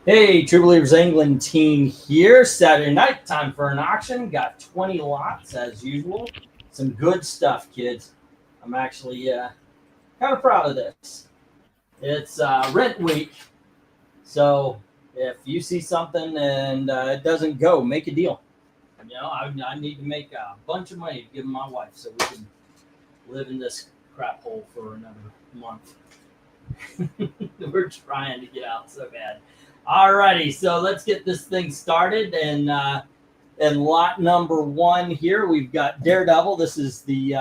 Hey, True Believers England team here. Saturday night, time for an auction. Got 20 lots as usual. Some good stuff, kids. I'm actually kind of proud of this. It's rent week, so if you see something and it doesn't go, make a deal. You know, I need to make a bunch of money to give my wife so we can live in this crap hole for another month. We're trying to get out so bad. Alrighty, so let's get this thing started. And lot number one here, we've got Daredevil. This is the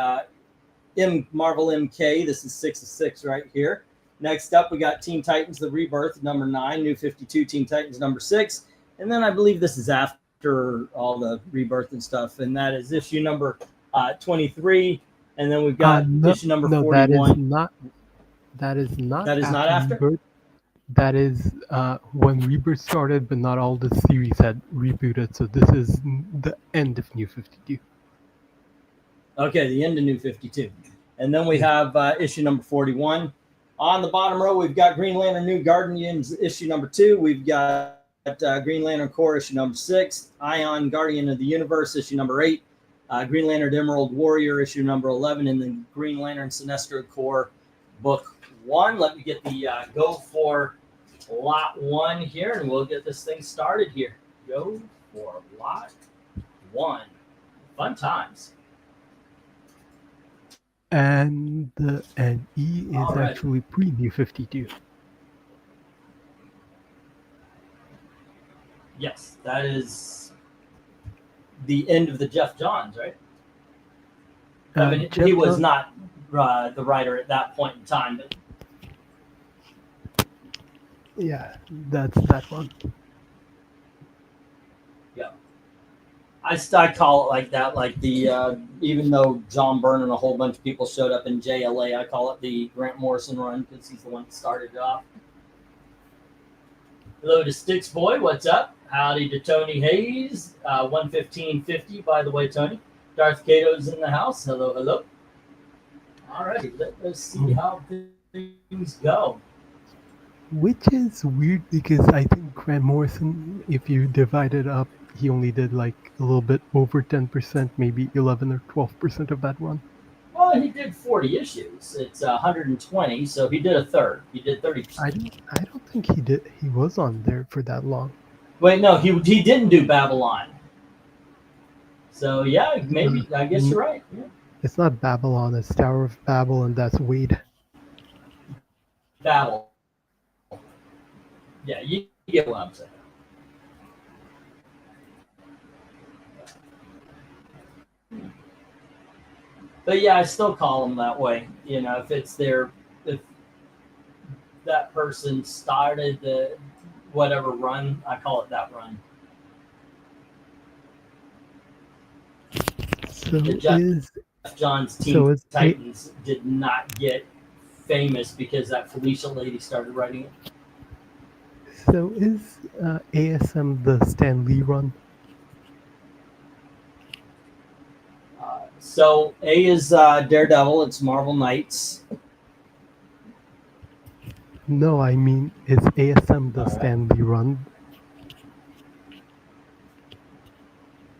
Marvel MK. This is 6 of 6 right here. Next up, we got Teen Titans, The Rebirth, number 9. New 52, Teen Titans, number 6. And then I believe this is after all the Rebirth and stuff. And that is issue number 23. And then we've got issue number 41. That is not after? Rebirth. That is when Rebirth started, but not all the series had rebooted. So this is the end of New 52. Okay, the end of New 52. And then we have issue number 41. On the bottom row, we've got Green Lantern New Guardians issue number 2. We've got Green Lantern Corps issue number 6. Ion Guardian of the Universe issue number 8. Green Lantern Emerald Warrior issue number 11. And then Green Lantern Sinestro Corps book 1. Let me get the go for lot 1 here, and we'll get this thing started here. Go for lot 1. Fun times. And the E is actually pre-New 52. Yes, that is the end of the Jeff Johns, right? I mean, he was not the writer at that point in time, but yeah, that's that one. Yeah, I call it like that. Like the even though John Byrne and a whole bunch of people showed up in JLA, I call it the Grant Morrison run because he's the one that started it off. Hello to Sticks Boy, what's up? Howdy to Tony Hayes, 115.50. By the way, Tony, Darth Cato's in the house. Hello, hello. All right, let us see how things go. Which is weird because I think Grant Morrison, if you divide it up, he only did like a little bit over 10%, maybe 11 or 12% of that run. Well, he did 40 issues. It's 120, so he did a third. He did 30%. I don't think he did. He was on there for that long. Wait, no, he didn't do Babylon. So yeah, maybe I guess you're right. Yeah. It's not Babylon. It's Tower of Babel, and that's Wade. Babel. Yeah, you get what I'm saying. But yeah, I still call them that way. You know, if that person started the whatever run, I call it that run. So the Jeff Johns Teen Titans did not get famous because that Felicia lady started writing it. So is ASM the Stan Lee run? So A is Daredevil. It's Marvel Knights. No, I mean, is ASM the Stan Lee run?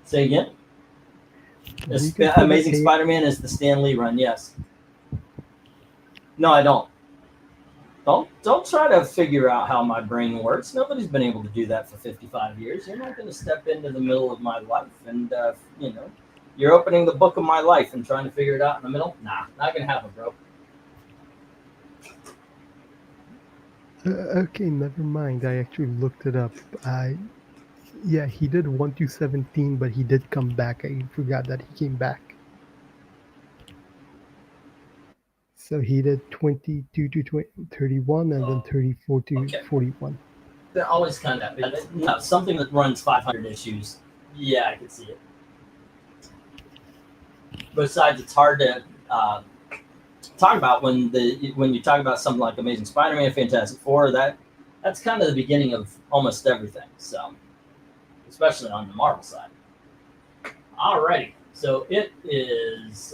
Say again? Amazing Spider-Man is the Stan Lee run, yes. No, I don't. Don't try to figure out how my brain works. Nobody's been able to do that for 55 years. You're not going to step into the middle of my life and, you're opening the book of my life and trying to figure it out in the middle? Nah, not going to happen, bro. Okay, never mind. I actually looked it up. Yeah, he did 1-17, but he did come back. I forgot that he came back. So he did 22 to 31 and then 34 to 41. They're always kind of something that runs 500 issues. Yeah, I can see it. Besides, it's hard to talk about when you talk about something like Amazing Spider-Man, Fantastic Four. That's kind of the beginning of almost everything. So, especially on the Marvel side. Alrighty, so it is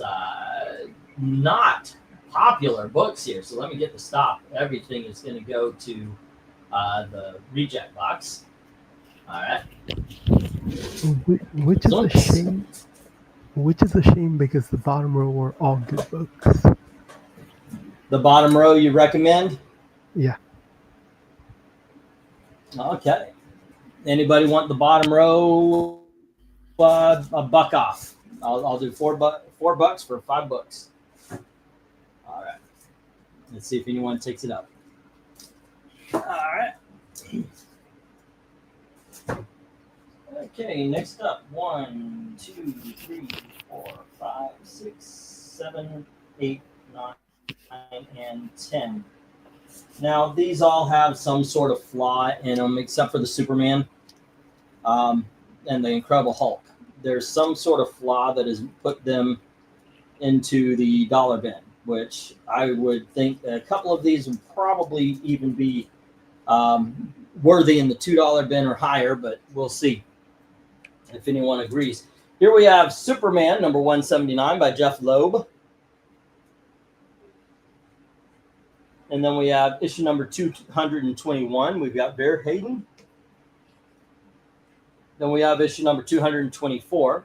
not popular books here. So let me get the stop. Everything is going to go to the reject box. All right. Which is a shame. Which is a shame because the bottom row are all good books. The bottom row you recommend? Yeah. Okay. Anybody want the bottom row a buck off? I'll do $4 for 5 books. All right. Let's see if anyone takes it up. All right. Okay, next up 1, 2, 3, 4, 5, 6, 7, 8, 9, and 10. Now, these all have some sort of flaw in them, except for the Superman and the Incredible Hulk. There's some sort of flaw that has put them into the dollar bin, which I would think a couple of these would probably even be worthy in the $2 bin or higher, but we'll see if anyone agrees. Here we have Superman, number 179 by Jeff Loeb. And then we have issue number 221. We've got Bear Hayden. Then we have issue number 224.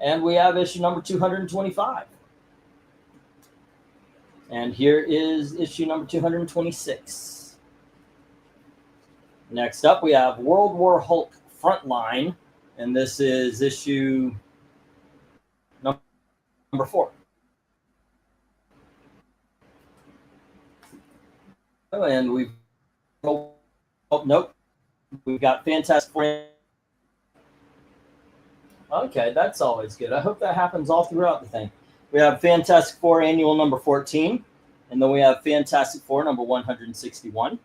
And we have issue number 225. And here is issue number 226. Next up, we have World War Hulk Frontline. And this is issue number 4. And we've nope, we've got Fantastic Four. Okay, that's always good. I hope that happens all throughout the thing. We have Fantastic Four Annual number 14, and then we have Fantastic Four number 161.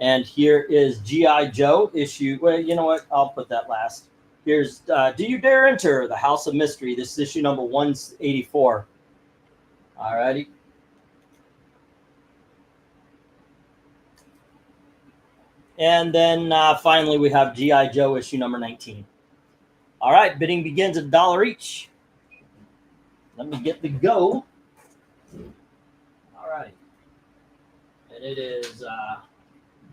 And here is G.I. Joe issue. Well, you know what? I'll put that last. Here's Do You Dare Enter the House of Mystery? This is issue number 184. All righty. And then finally, we have G.I. Joe issue number 19. All right, bidding begins at $1 each. Let me get the go. All right. And it is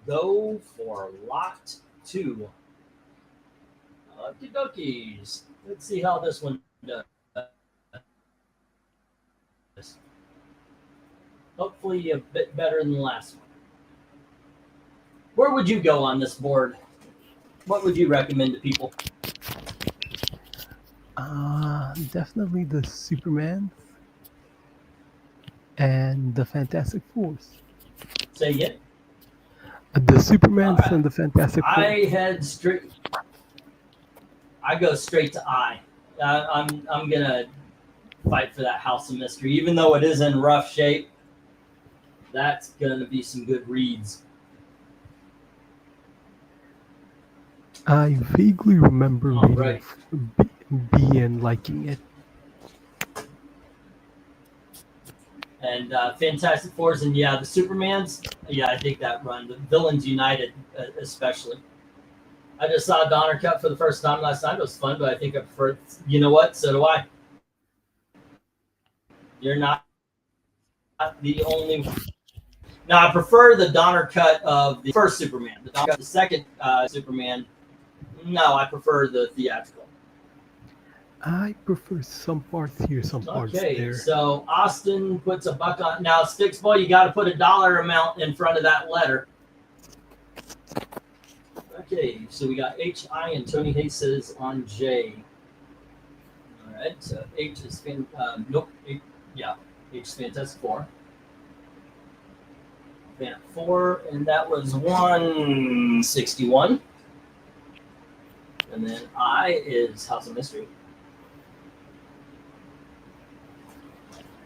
go for lot 2. Okie dokies. Let's see how this one does. Hopefully a bit better than the last one. Where would you go on this board? What would you recommend to people? Definitely the Superman and the Fantastic Fours. Say again? The Supermans and the Fantastic Four. I go straight to I. I'm gonna fight for that House of Mystery, even though it is in rough shape. That's gonna be some good reads. I vaguely remember reading B and liking it. And Fantastic Fours and the Supermans. Yeah, I dig that run. The Villains United, especially. I just saw Donner Cut for the first time last night. It was fun, but I think I prefer. You know what? So do I. You're not the only one. Now, I prefer the Donner Cut of the first Superman. The second Superman. No, I prefer the theatrical. I prefer some parts here, some parts there. Okay, so Austin puts a buck on. Now, Sticks Boy, you got to put a dollar amount in front of that letter. Okay, so we got H-I and Tony Hayes says on J. All right, so H is H is Fantastic Four. Fan 4, and that was 161. And then I is House of Mystery.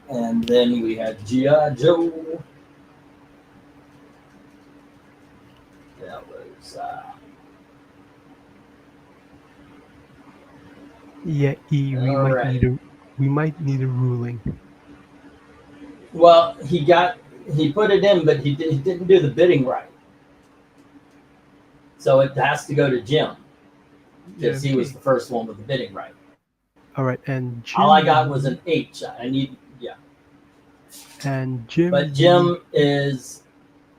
And then we had G.I. Joe. That was yeah, E. We might need a ruling. Well, he put it in, but he didn't do the bidding right. So it has to go to Jim. Because he was the first one with the bidding right. All right, and Jim, all I got was an H. I need, And Jim, But you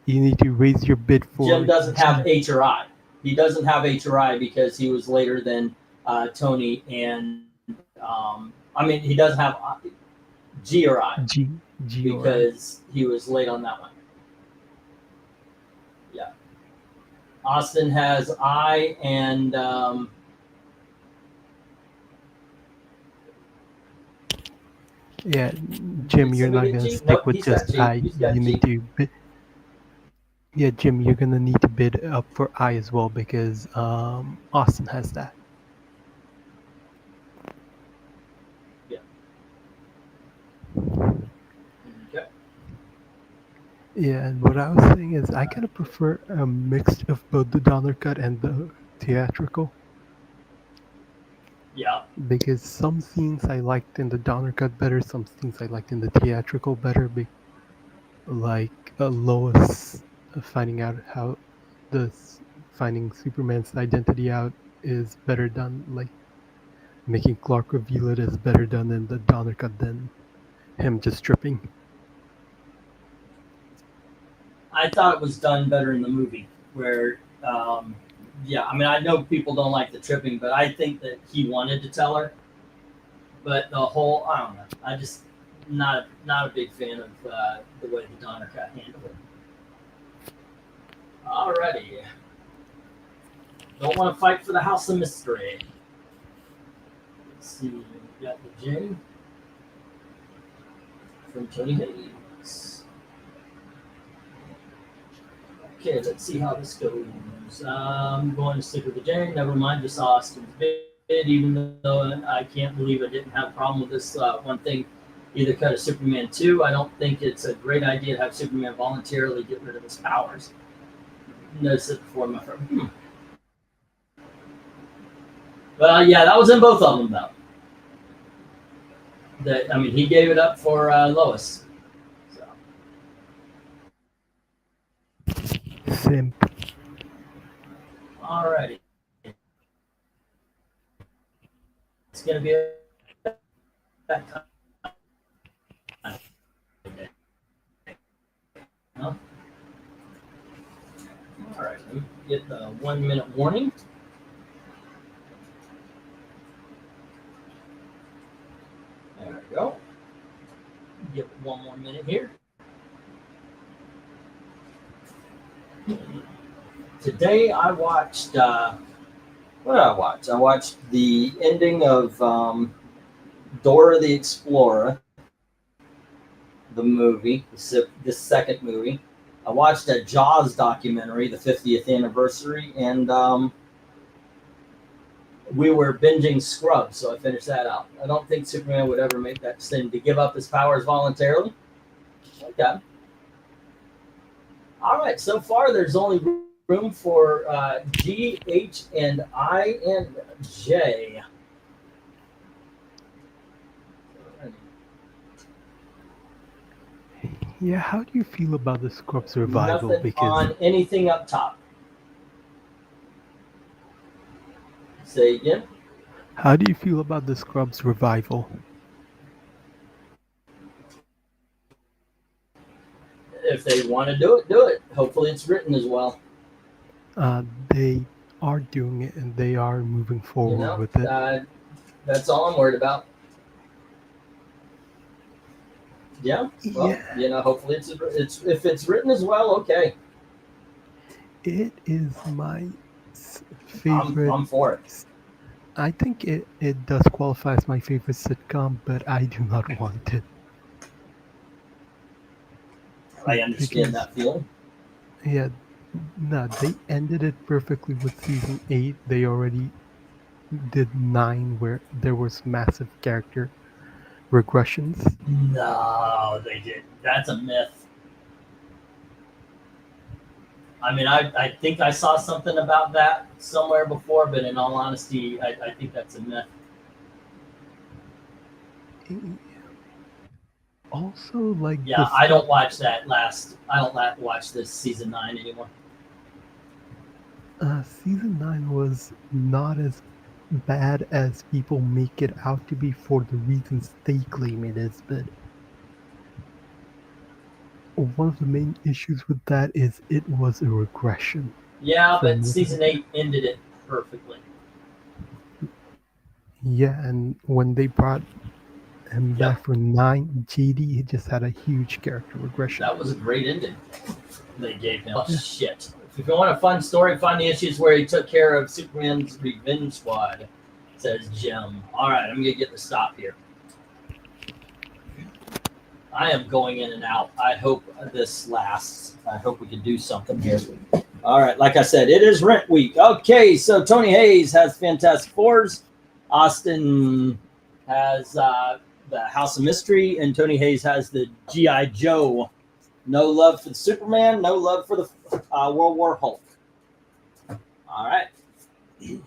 need to raise your bid Jim for doesn't G. have H or I. He doesn't have H or I because he was later than Tony and I mean he doesn't have G or I G or I. because he was late on that one. Yeah. Austin has I and Yeah, Jim, did you're Timmy not get gonna G? stick Nope, with he's got just G. I. He's You got need G. to bid. Yeah, Jim, you're gonna need to bid up for I as well because Austin has that. Yeah. Okay. Yeah, and what I was saying is I kind of prefer a mix of both the Donner cut and the theatrical Yeah. because some scenes I liked in the Donner cut better, some scenes I liked in the theatrical better. Like Lois finding out how the finding Superman's identity out is better done. Like making Clark reveal it is better done in the Donner cut than him just tripping. I thought it was done better in the movie where yeah, I mean I know people don't like the tripping, but I think that he wanted to tell her. But the whole I don't know. I just not a big fan of the way the Donner cut handled it. Alrighty. Don't want to fight for the House of Mystery. Let's see. We got the J from Tony Hayes. Okay, let's see how this goes. I'm going to stick with the J. Never mind, just Austin's bid, even though I can't believe I didn't have a problem with this one thing. Either cut of Superman 2. I don't think it's a great idea to have Superman voluntarily get rid of his powers. Notice it before my friend. Well, yeah, that was in both of them, though. I mean, he gave it up for Lois. So. Simp. Alrighty. It's going to be that time. No? Alright, let me get the 1 minute warning. There we go. Give it 1 more minute here. Today I watched, what did I watch? I watched the ending of Dora the Explorer, the movie, the second movie. I watched a Jaws documentary, the 50th anniversary, and we were binging Scrubs, so I finished that out. I don't think Superman would ever make that decision to give up his powers voluntarily. Okay. All right, so far there's only room for G, H, and I, and J. Yeah, how do you feel about the Scrubs revival? Nothing Because on anything up top. Say again. how do you feel about the Scrubs revival? If they want to do it, do it. Hopefully it's written as well. They are doing it and they are moving forward with it. That's all I'm worried about. Yeah. Well, Yeah. hopefully it's if it's written as well, okay. It is my favorite. I'm for it. I think it does qualify as my favorite sitcom, but I do not want it. I understand that feeling. Yeah, no, they ended it perfectly with season 8. They already did 9 where there was massive character regressions. No, they did. That's a myth. I mean, I think I saw something about that somewhere before, but in all honesty, I think that's a myth. Also, like yeah, I don't watch that last. I don't watch this season 9 anymore. Season 9 was not as bad as people make it out to be for the reasons they claim it is, but one of the main issues with that is it was a regression. Yeah, from but what- season 8 ended it perfectly. Yeah, and when they brought him back for 9, JD, he just had a huge character regression. That was a great ending they gave him. Oh, Yeah. shit. If you want a fun story, find the issues where he took care of Superman's Revenge Squad, says Jim. All right, I'm going to get the stop here. I am going in and out. I hope this lasts. I hope we can do something here. All right, like I said, it is rent week. Okay, so Tony Hayes has Fantastic Fours. Austin has the House of Mystery, and Tony Hayes has the G.I. Joe. No love for the Superman, no love for the World War Hulk. All right. There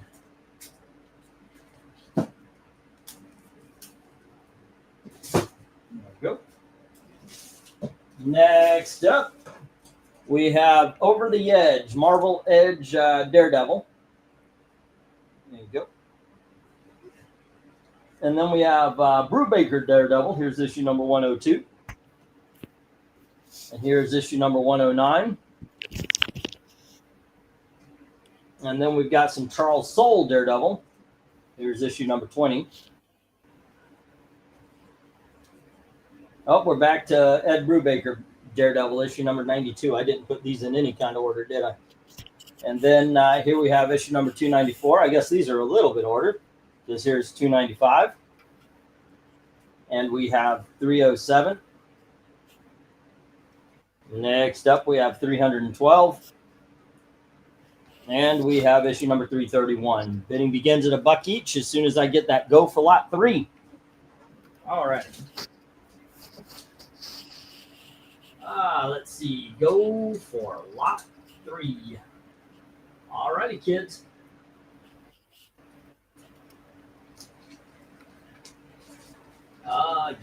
we go. Next up, we have Over the Edge, Marvel Edge Daredevil. There you go. And then we have Brubaker Daredevil. Here's issue number 102. And here's issue number 109. And then we've got some Charles Soule Daredevil. Here's issue number 20. Oh, we're back to Ed Brubaker Daredevil, issue number 92. I didn't put these in any kind of order, did I? And then here we have issue number 294. I guess these are a little bit ordered. This here's 295. And we have 307. Next up, we have 312. And we have issue number 331. Bidding begins at $1 each as soon as I get that go for lot 3. All right. Let's see. Go for lot 3. All righty, kids.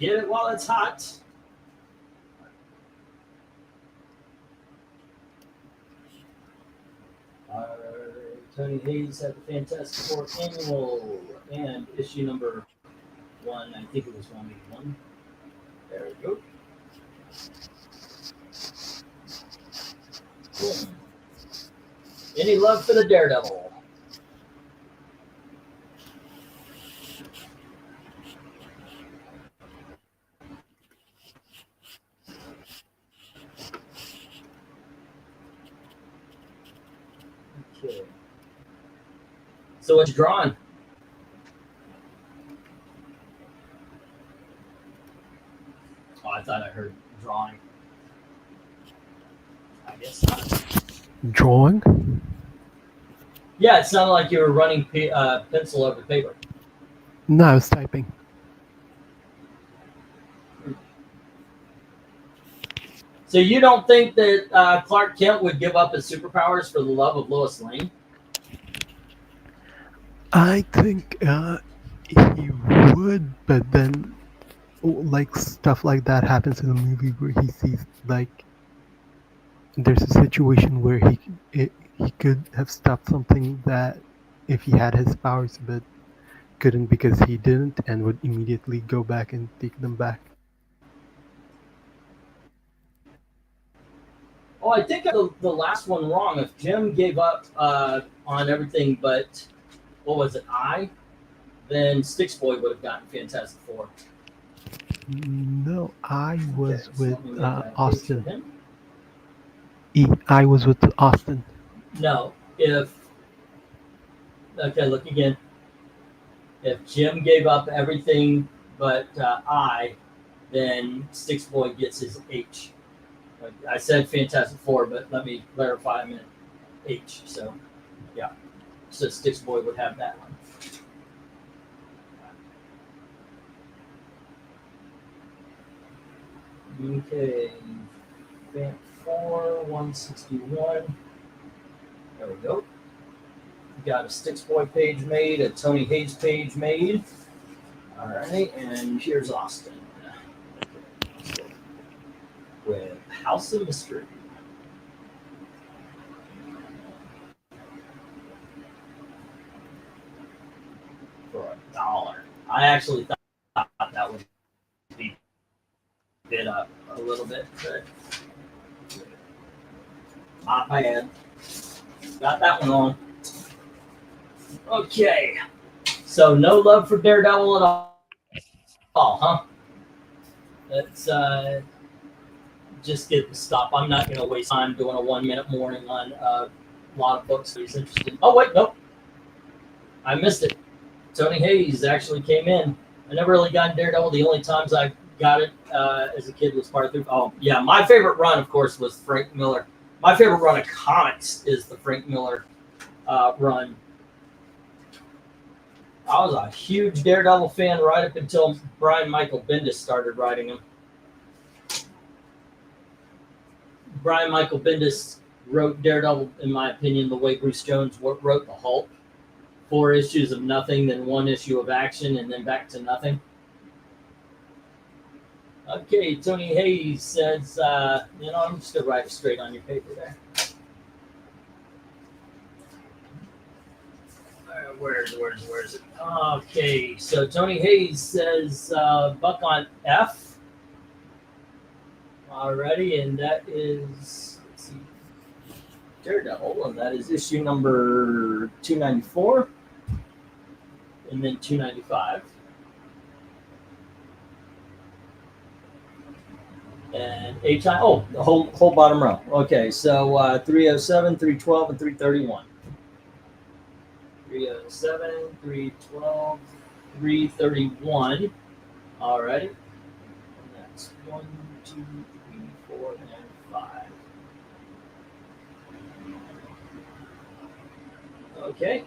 Get it while it's hot. Tony Hayes had the Fantastic Four annual and issue number 1. I think it was 181. There we go. Boom. Any love for the Daredevil? Okay. So what you drawing? Oh, I thought I heard drawing. I guess not. Drawing? Yeah, it sounded like you were running pencil over paper. No, I was typing. So you don't think that Clark Kent would give up his superpowers for the love of Lois Lane? I think he would, but then like stuff like that happens in the movie where he sees like there's a situation where he could have stopped something that if he had his powers, but couldn't because he didn't, and would immediately go back and take them back. Oh, I think I got the last one wrong. If Jim gave up on everything but, what was it, then Sticks Boy would have gotten Fantastic Four. No, I was Okay, so let me with make that page for Austin. him. I was with Austin. No, okay, look again. If Jim gave up everything but then Sticks Boy gets his H. I said Fantastic Four, but let me clarify. I meant H. So, yeah. So Sticks Boy would have that one. Okay. Fant 4, 161. There we go. Got a Sticks Boy page made, a Tony Hayes page made. All right, and here's Austin with House of Mystery. For $1. I actually thought that would be bid up a little bit, but Hot man. Got that one on. Okay. So no love for Daredevil at all, huh? Let's just get the stop. I'm not going to waste time doing a 1 minute morning on a lot of books he's interested in. Oh, wait, nope. I missed it. Tony Hayes actually came in. I never really got Daredevil. The only times I got it as a kid was part through. Oh, yeah. My favorite run, of course, was Frank Miller. My favorite run of comics is the Frank Miller run. I was a huge Daredevil fan right up until Brian Michael Bendis started writing him. Brian Michael Bendis wrote Daredevil, in my opinion, the way Bruce Jones wrote the Hulk. 4 issues of nothing, then 1 issue of action, and then back to nothing. Okay, Tony Hayes says, I'm just going to write it straight on your paper there. Where is it? Okay, so Tony Hayes says, buck on F. Alrighty, and that is, let's see, Daredevil, and that is issue number 294, and then 295. And the whole bottom row. Okay, so 307, 312, and 331. 307, 312, 331. Alrighty. And that's 1, 2, 3, 4, and 5. Okay.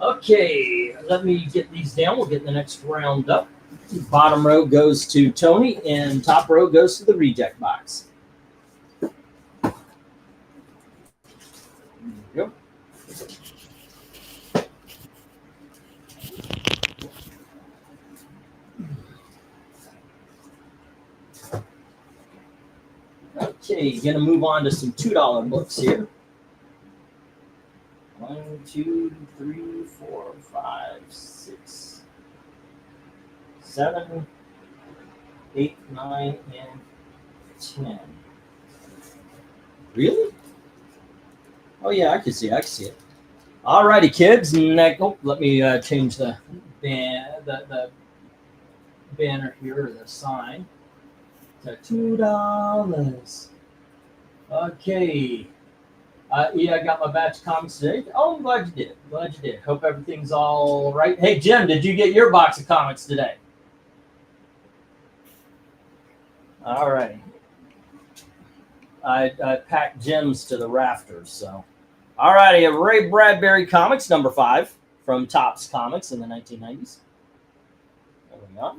Okay, let me get these down. We'll get the next round up. Bottom row goes to Tony, and top row goes to the reject box. There you go. Okay, gonna move on to some $2 books here. 1, 2, 3, 4, 5, 6, 7, 8, 9, and 10. Really? Oh yeah, I can see it. Alrighty, kids. Let me change the banner here, or the sign, to $2. Okay. Yeah, I got my batch of comics today. Oh, I'm glad you did. Hope everything's all right. Hey, Jim, did you get your box of comics today? All right. I packed Jim's to the rafters, so. All righty, Ray Bradbury Comics, number 5, from Topps Comics in the 1990s. There we go.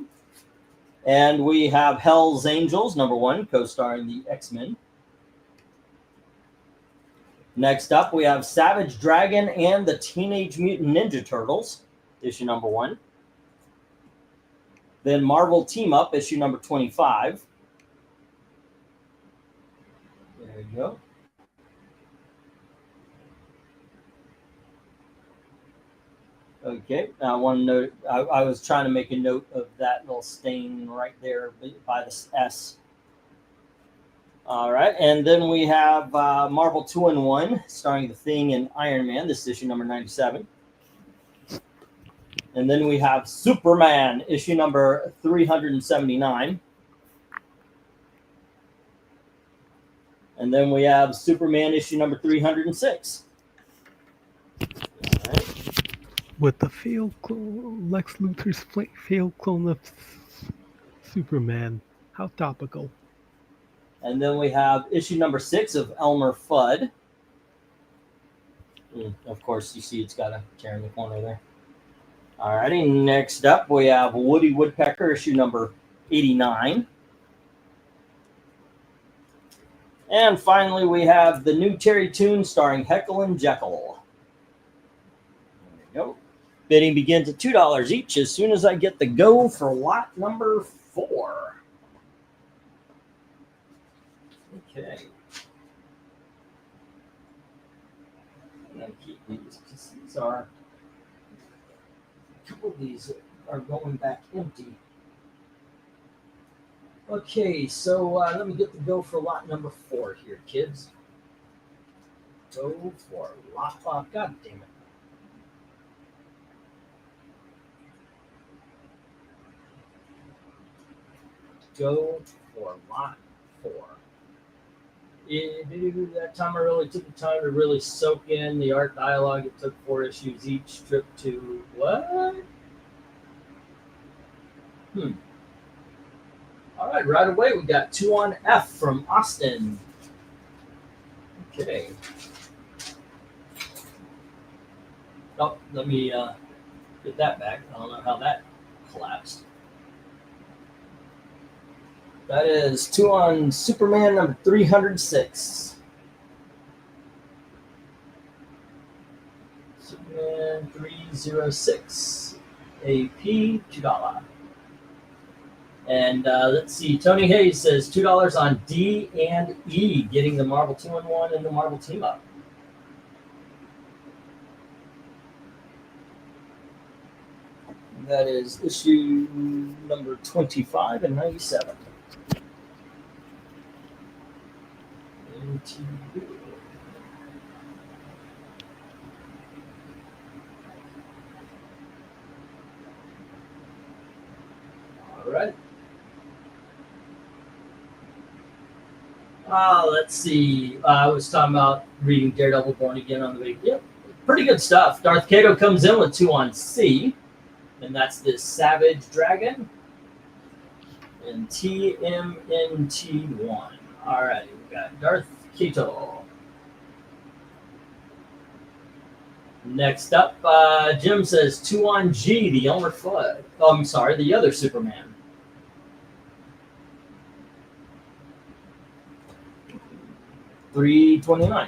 And we have Hell's Angels, number 1, co-starring the X-Men. Next up, we have Savage Dragon and the Teenage Mutant Ninja Turtles, issue number 1. Then Marvel Team Up, issue number 25. There you go. Okay, I want to note, I was trying to make a note of that little stain right there by the S. All right, and then we have Marvel 2-in-1, starring The Thing and Iron Man. This is issue number 97. And then we have Superman, issue number 379. And then we have Superman, issue number 306. All right. With the failed clone, Lex Luthor's failed clone of Superman. How topical. And then we have issue number 6 of Elmer Fudd. And of course, you see it's got a tear in the corner there. Alrighty, next up we have Woody Woodpecker, issue number 89. And finally, we have the new Terry Toon starring Heckle and Jekyll. There we go. Bidding begins at $2 each as soon as I get the go for lot number 4. Okay. I'm going to keep these because these are couple of these are going back empty. Okay, so let me get the go for lot number 4 here, kids. Go for lot 5. God damn it. Go for lot 4. That time I really took the time to really soak in the art dialogue. It took 4 issues each trip to what? All right away we got 2 on F from Aucton. Okay. Oh, let me get that back. I don't know how that collapsed. That is 2 on Superman number 306. Superman 306. AP $2. And let's see, Tony Hayes says $2 on D and E, getting the Marvel 2-in-1 and the Marvel Team Up. That is issue number 25 and 97. All right. Let's see. I was talking about reading Daredevil Born Again on the week. Yep, pretty good stuff. Darth Kato comes in with 2 on C, and that's this Savage Dragon and TMNT1. All right, we got Darth Kato. Next up, Jim says 2 on G, the Elmer Fudd. Oh, I'm sorry, the other Superman. $3.29.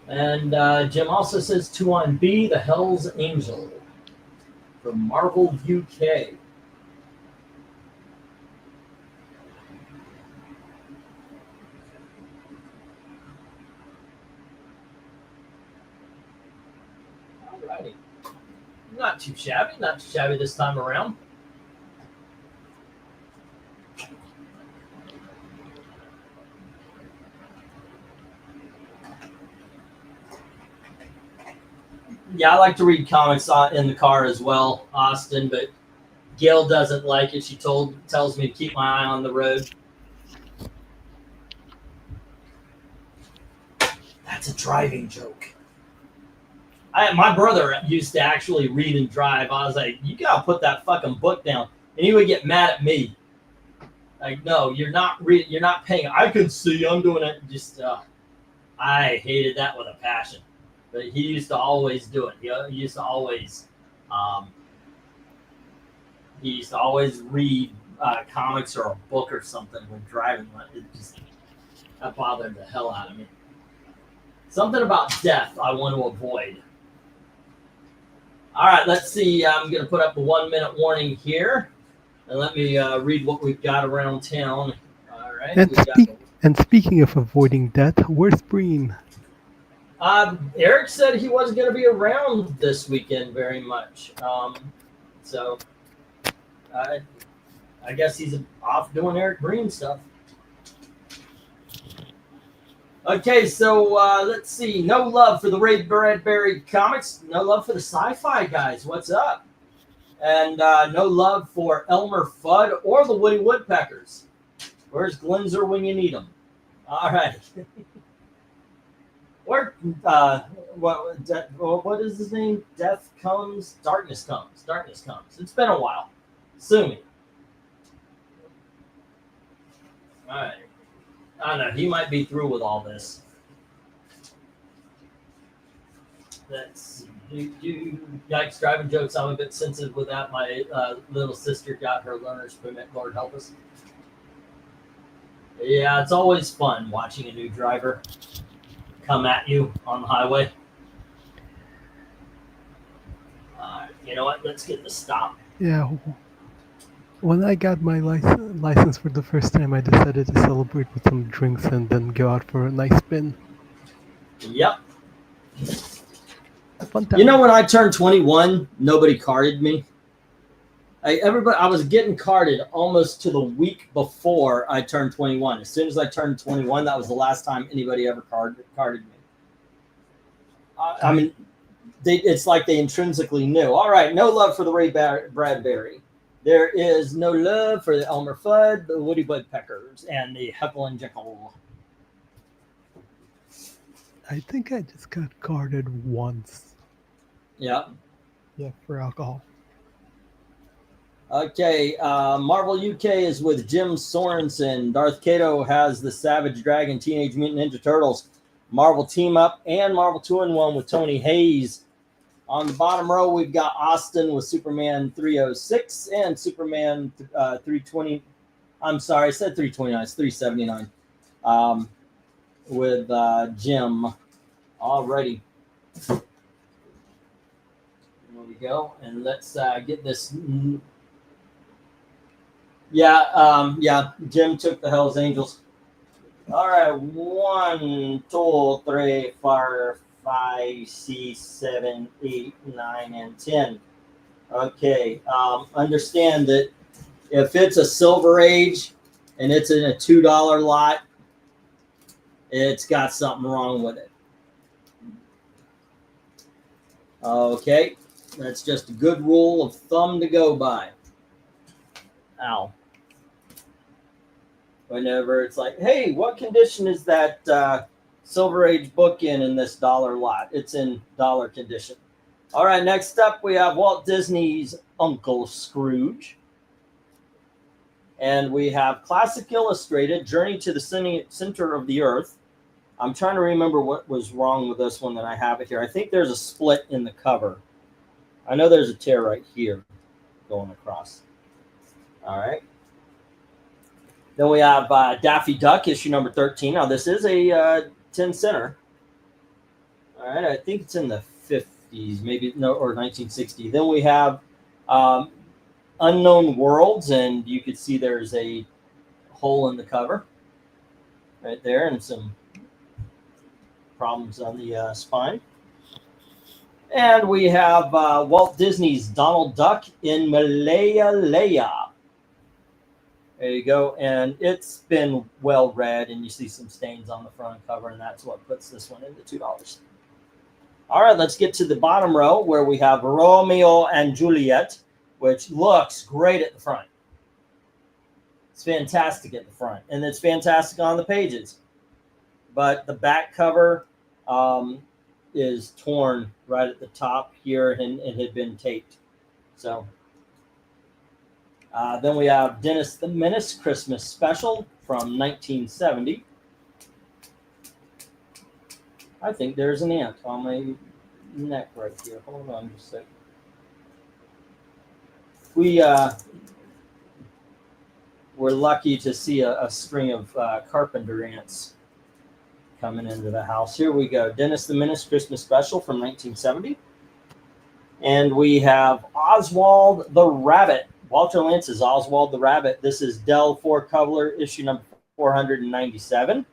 And Jim also says 2 on B, the Hell's Angel from Marvel UK. Alrighty. Not too shabby this time around. Yeah, I like to read comics in the car as well, Austin, but Gail doesn't like it. She tells me to keep my eye on the road. That's a driving joke. My brother used to actually read and drive. I was like, you gotta put that fucking book down. And he would get mad at me. Like, no, you're not paying. I can see I'm doing it. Just, I hated that with a passion. But he used to always do it. He used to always read comics or a book or something when driving. That bothered the hell out of me. Something about death I want to avoid. All right, let's see. I'm going to put up a 1-minute warning here. And let me read what we've got around town. All right. And speaking of avoiding death, where's Breen? Eric said he wasn't going to be around this weekend very much. So I guess he's off doing Eric Breen stuff. Okay, so let's see. No love for the Ray Bradbury comics. No love for the sci-fi guys. What's up? And no love for Elmer Fudd or the Woody Woodpeckers. Where's Glenzer when you need him? All right. Where what is his name? Death comes, darkness comes. Darkness comes. It's been a while. Sue me. All right. I don't know. He might be through with all this. Let's see. Yikes, driving jokes. I'm a bit sensitive with that. My little sister got her learner's permit. Lord help us. Yeah, it's always fun watching a new driver come at you on the highway. You know what? Let's get the stop. Yeah. When I got my license for the first time, I decided to celebrate with some drinks and then go out for a nice spin. Yep. Fun time. You know, when I turned 21, nobody carded me. I was getting carded almost to the week before I turned 21. As soon as I turned 21, that was the last time anybody ever carded me. I mean, it's like they intrinsically knew. All right, no love for the Ray Bradbury. There is no love for the Elmer Fudd, the Woody Woodpeckers, and the Heckle and Jekyll. I think I just got carded once. Yeah. Yeah, for alcohol. Okay, Marvel UK is with Jim Sorensen. Darth Kato has the Savage Dragon, Teenage Mutant Ninja Turtles, Marvel Team Up, and Marvel 2-in-1 with Tony Hayes. On the bottom row, we've got Aucton with Superman 306 and Superman 320. I'm sorry, I said 329. It's 379 with Jim. Alrighty. There we go. And let's get this. Yeah, Jim took the Hells Angels. All right, 1, 2, 3, 4, 5, 6, 7, 8, 9, and 10. Okay, understand that if it's a Silver Age and it's in a $2 lot, it's got something wrong with it. Okay, that's just a good rule of thumb to go by. Ow. Whenever it's like, hey, what condition is that Silver Age book in this dollar lot? It's in dollar condition. All right, next up we have Walt Disney's Uncle Scrooge. And we have Classic Illustrated, Journey to the Center of the Earth. I'm trying to remember what was wrong with this one that I have it here. I think there's a split in the cover. I know there's a tear right here going across. All right. Then we have Daffy Duck, issue number 13. Now, this is a 10-center. All right, I think it's in the 50s, maybe, no, or 1960. Then we have Unknown Worlds, and you can see there's a hole in the cover right there and some problems on the spine. And we have Walt Disney's Donald Duck in Malaya. There you go. And it's been well read, and you see some stains on the front cover, and that's what puts this one into $2. All right, let's get to the bottom row where we have Romeo and Juliet, which looks great at the front. It's fantastic at the front, and it's fantastic on the pages. But the back cover is torn right at the top here, and it had been taped. So then we have Dennis the Menace Christmas Special from 1970. I think there's an ant on my neck right here. Hold on just a second. We're lucky to see a string of carpenter ants coming into the house. Here we go. Dennis the Menace Christmas Special from 1970. And we have Oswald the Rabbit. Walter Lance's Oswald the Rabbit. This is Dell 4-cover, issue number 497.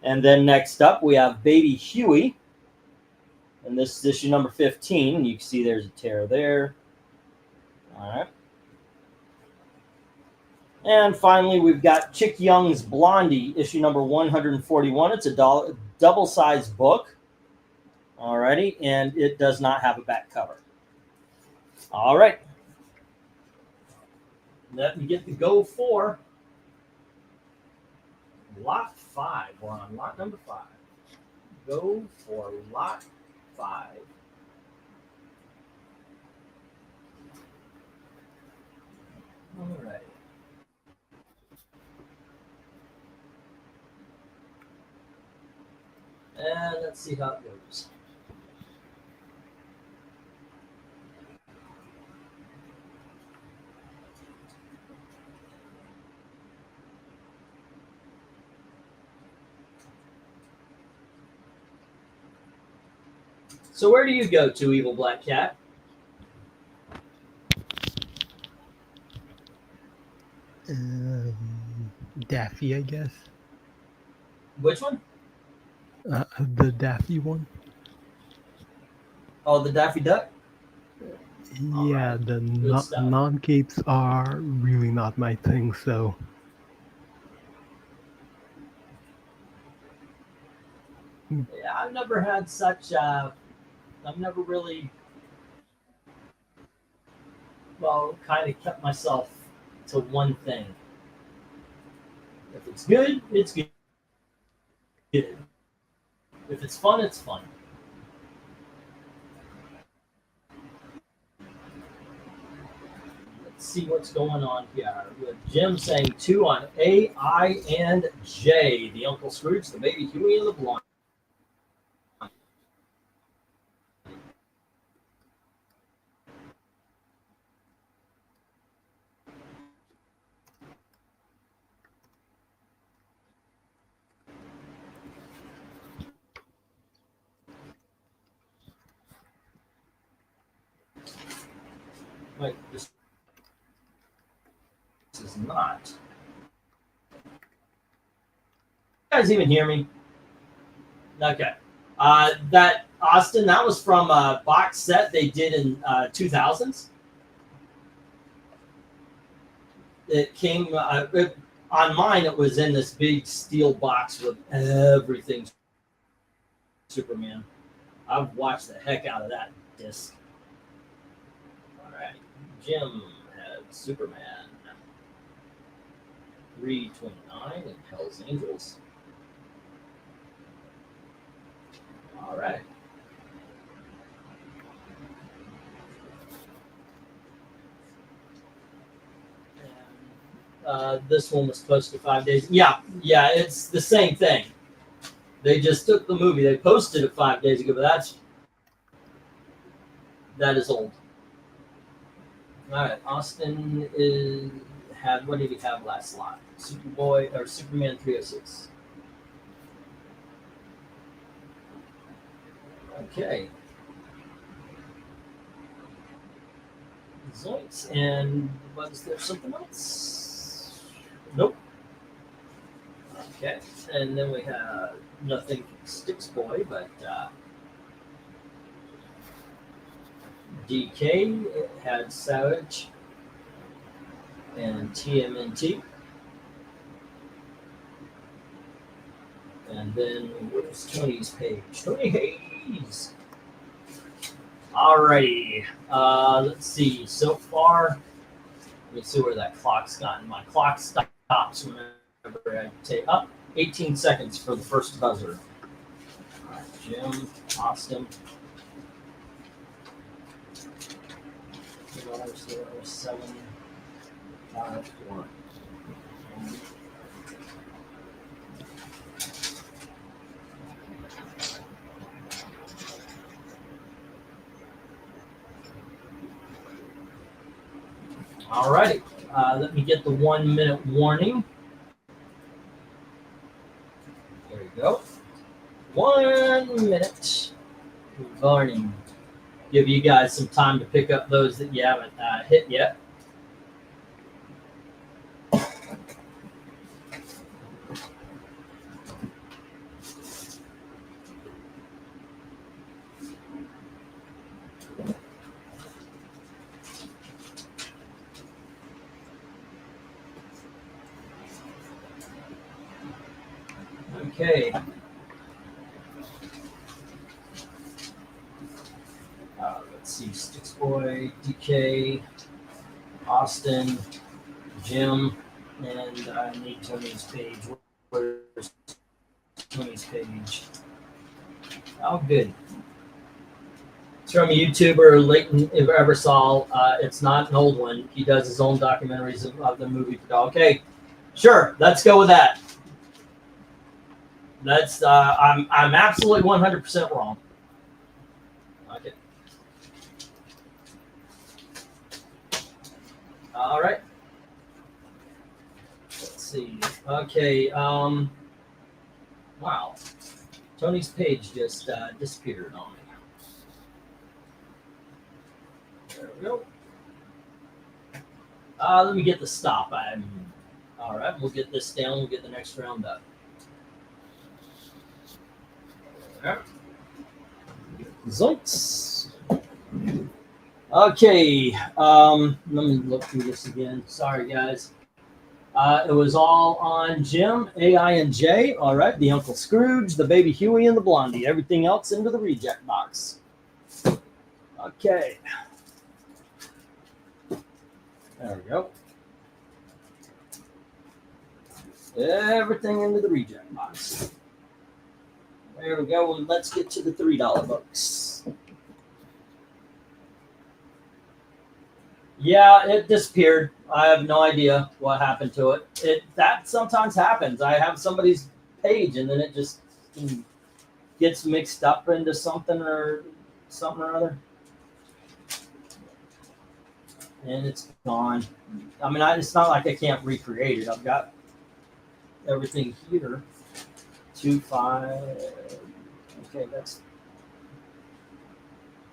And then next up, we have Baby Huey. And this is issue number 15. You can see there's a tear there. All right. And finally, we've got Chick Young's Blondie, issue number 141. It's a double-sized book. All righty. And it does not have a back cover. All right. Let me get the go for lot 5. We're on lot number 5. Go for lot 5. All right. And let's see how it goes. So where do you go to, Evil Black Cat? Daffy, I guess. Which one? The Daffy one. Oh, the Daffy Duck? Yeah, Alright, the good stuff. non-capes are really not my thing, so Yeah, I've never had such, I've never really, well, kind of kept myself to one thing. If it's good, it's good. If it's fun, it's fun. Let's see what's going on here. With Jim saying 2 on A, I, and J. The Uncle Scrooge, the Baby Huey, and the Blonde. Wait, this is not. You guys even hear me? Okay. That Austin, that was from a box set they did in 2000s. It came on mine. It was in this big steel box with everything Superman. I've watched the heck out of that disc. All right, Jim had Superman 329 and Hell's Angels. All right. This one was posted 5 days. Yeah, it's the same thing. They just took the movie. They posted it 5 days ago, but that is old. All right, Austin had, what did he have last lot? Superboy or Superman 306. Okay. Zoinks. And was there something else? Nope. Okay. And then we have nothing from Sticks Boy, but DK had Savage and TMNT. And then where's Tony's page? Tony Hayes. Alrighty. Let's see. So far, let me see where that clock's gotten. My clock stops whenever I take up 18 seconds for the first buzzer. All right, Jim, Austin. 7, 5, 4. All righty. Let me get the 1 minute warning. There we go. 1 minute warning. Give you guys some time to pick up those that you haven't hit yet. Okay. Let's see. Sticks Boy, DK, Austin, Jim, and I need Tony's page. Where's Tony's page? Oh, good. It's from a YouTuber, Leighton Eversol. It's not an old one. He does his own documentaries of the movie. Okay, sure. Let's go with that. That's I'm absolutely 100% wrong. Okay. All right. Let's see. Okay. Wow. Tony's page just disappeared on me. There we go. Let me get the stop. All right. We'll get this down. We'll get the next round up. Zoinks. Okay, let me look through this again. Sorry, guys. It was all on Jim, AI, and J. All right, the Uncle Scrooge, the Baby Huey, and the Blondie. Everything else into the reject box. Okay. There we go. Everything into the reject box. There we go. Let's get to the $3 books. Yeah, it disappeared. I have no idea what happened to it. That sometimes happens. I have somebody's page and then it just gets mixed up into something or other, and it's gone. I mean, it's not like I can't recreate it. I've got everything here. 2.5. Okay,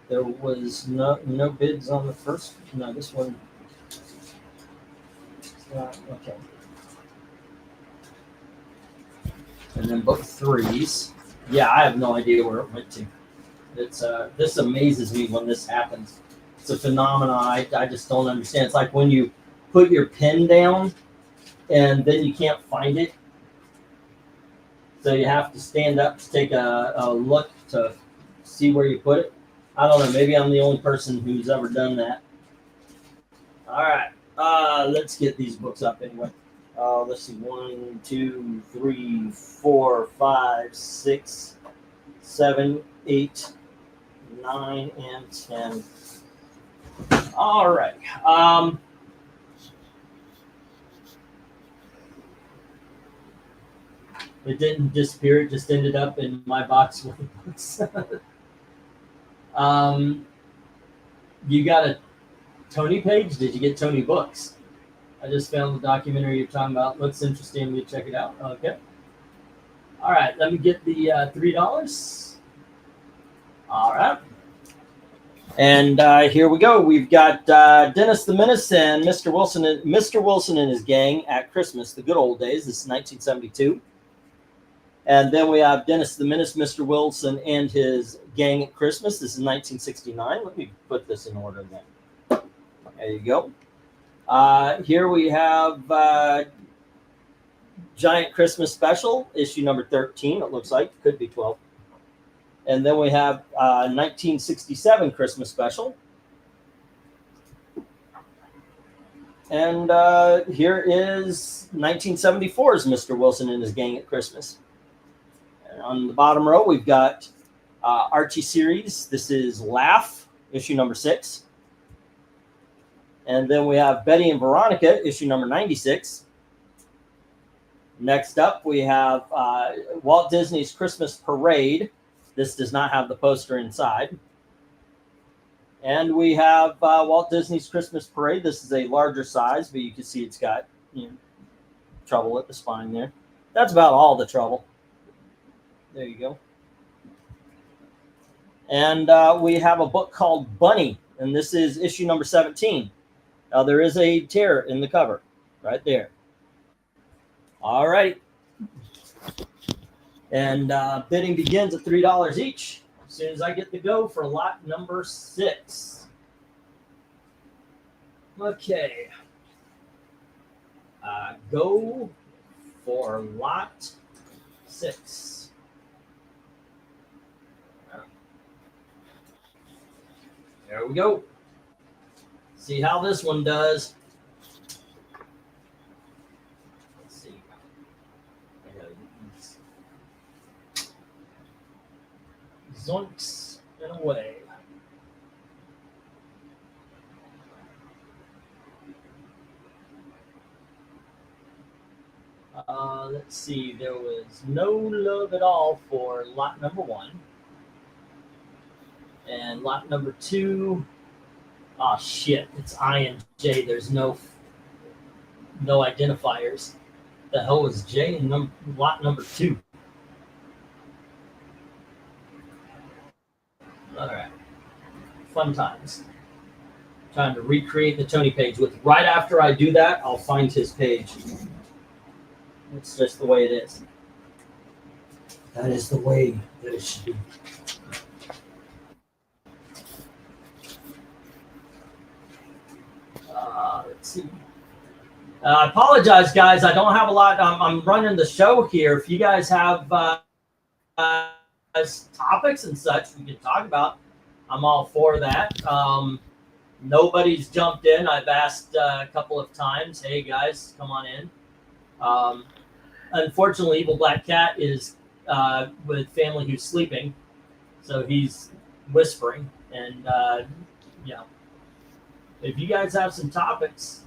there was no bids on the first. No, this one. Okay. And then book 3s. Yeah, I have no idea where it went to. It's this amazes me when this happens. It's a phenomenon I just don't understand. It's like when you put your pen down and then you can't find it. So you have to stand up to take a look to see where you put it. I don't know. Maybe I'm the only person who's ever done that. All right. Let's get these books up anyway. Let's see. 1, 2, 3, 4, 5, 6, 7, 8, 9, and 10. All right. It didn't disappear. It just ended up in my box with the books. You got a Tony page? Did you get Tony books? I just found the documentary you're talking about. Looks interesting. Let me check it out. Okay. All right. Let me get the $3. All right. And here we go. We've got Dennis the Menace and Mr. Wilson and his gang at Christmas, the good old days. This is 1972. And then we have Dennis the Menace, Mr. Wilson, and his gang at Christmas. This is 1969. Let me put this in order then. There you go. Here we have Giant Christmas Special, issue number 13, it looks like. Could be 12. And then we have 1967 Christmas Special. And here is 1974's Mr. Wilson and his gang at Christmas. And on the bottom row, we've got Archie series. This is Laugh, issue number 6. And then we have Betty and Veronica, issue number 96. Next up, we have Walt Disney's Christmas Parade. This does not have the poster inside. And we have Walt Disney's Christmas Parade. This is a larger size, but you can see it's got trouble at the spine there. That's about all the trouble. There you go. And we have a book called Bunny, and this is issue number 17. Now, there is a tear in the cover right there. All right. And bidding begins at $3 each as soon as I get the go for lot number 6. Okay. Go for lot 6. There we go. See how this one does. Let's see. I gotta get these zoinks and away. Let's see. There was no love at all for lot number 1. And lot number 2. Oh shit! It's I and J. There's no identifiers. The hell was J in lot number 2? All right, fun times. Trying to recreate the Tony page. Right after I do that, I'll find his page. It's just the way it is. That is the way that it should be. see. I apologize, guys. I don't have a lot. I'm running the show here. If you guys have topics and such we can talk about, I'm all for that. Nobody's jumped in. I've asked a couple of times, hey, guys, come on in. Unfortunately, Evil Black Cat is with family who's sleeping, so he's whispering. And, if you guys have some topics.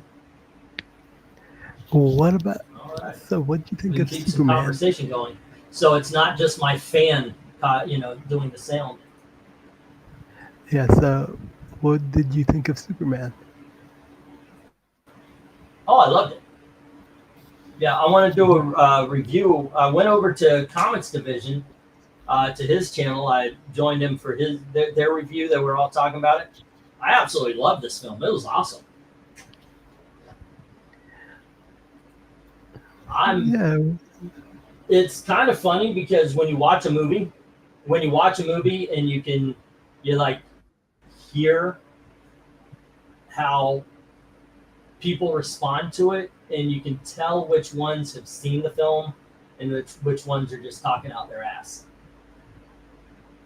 What about? All right. So, what do you think of keep Superman? Some conversation going. So it's not just my fan, doing the sound. Yeah. So, what did you think of Superman? Oh, I loved it. Yeah, I want to do a review. I went over to Comics Division, to his channel. I joined him for their review. That we're all talking about it. I absolutely loved this film. It was awesome. It's kind of funny because when you watch a movie and you like hear how people respond to it, and you can tell which ones have seen the film and which ones are just talking out their ass.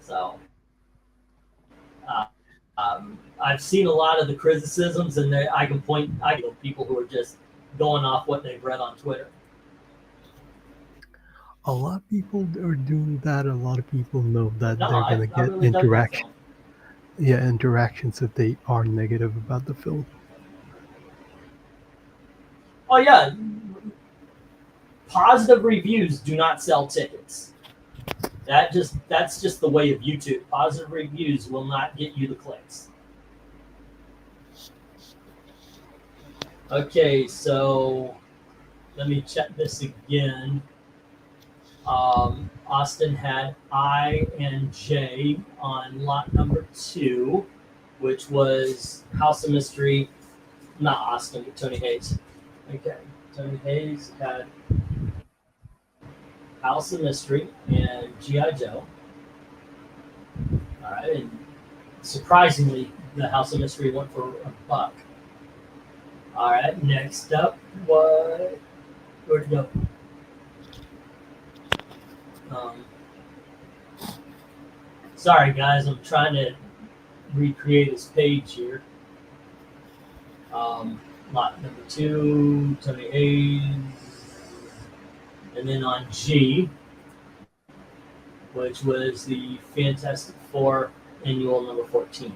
So I've seen a lot of the criticisms, and I can point people who are just going off what they've read on Twitter. A lot of people are doing that. A lot of people know that they're going to get really interaction. Yeah, interactions if they are negative about the film. Oh yeah, positive reviews do not sell tickets. That's just the way of YouTube. Positive reviews will not get you the clicks. Okay, so let me check this again. Austin had I and J on lot number 2, which was House of Mystery. Not Austin, but Tony Hayes. Okay, Tony Hayes had House of Mystery and G.I. Joe. All right, and surprisingly, the House of Mystery went for $1. All right, next up, where'd it go? Sorry, guys, I'm trying to recreate his page here. Lot number 2, Tony Hayes, and then on G, which was the Fantastic Four annual number 14.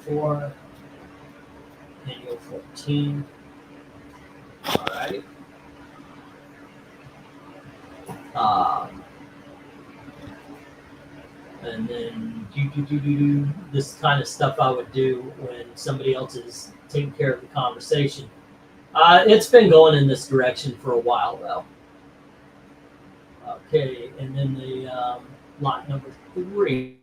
4, annual 14. All right. And then this kind of stuff I would do when somebody else is taking care of the conversation. It's been going in this direction for a while, though. Okay, and then the lot number 3.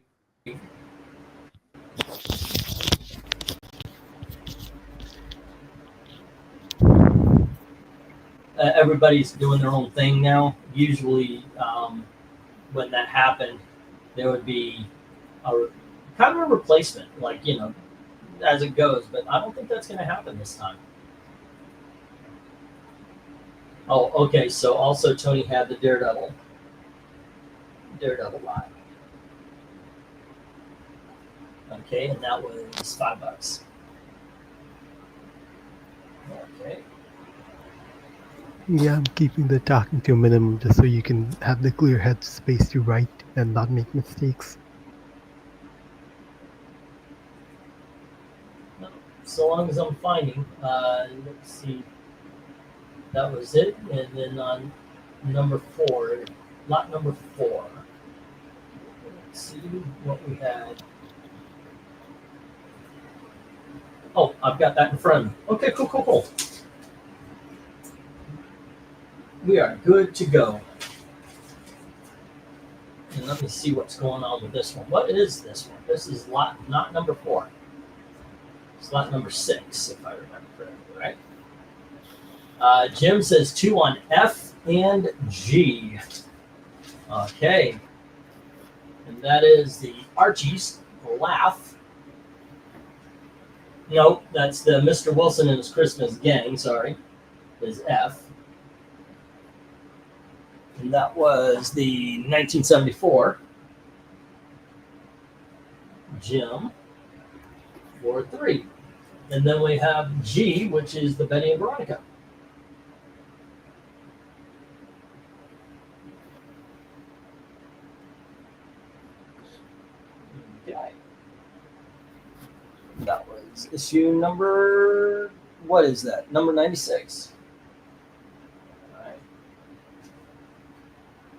Everybody's doing their own thing now. Usually, when that happened, there would be kind of a replacement, as it goes. But I don't think that's going to happen this time. Oh, okay. So also Tony had the Daredevil lot. Okay, and that was $5. Okay. Yeah, I'm keeping the talking to a minimum just so you can have the clear head space to write and not make mistakes. So long as I'm finding, let's see, that was it. And then on number 4, lot number 4, let's see what we had. Oh, I've got that in front of me. Okay, cool. We are good to go. And let me see what's going on with this one. What is this one? This is not number 4. It's lot number 6, if I remember correctly, right? Jim says 2 on F and G. Okay. And that is the Archie's Laugh. Nope, that's the Mr. Wilson and his Christmas Gang. Sorry, is F. And that was the 1974 Jim for 3. And then we have G, which is the Betty and Veronica. Okay. That was issue number, what is that? Number 96. All right.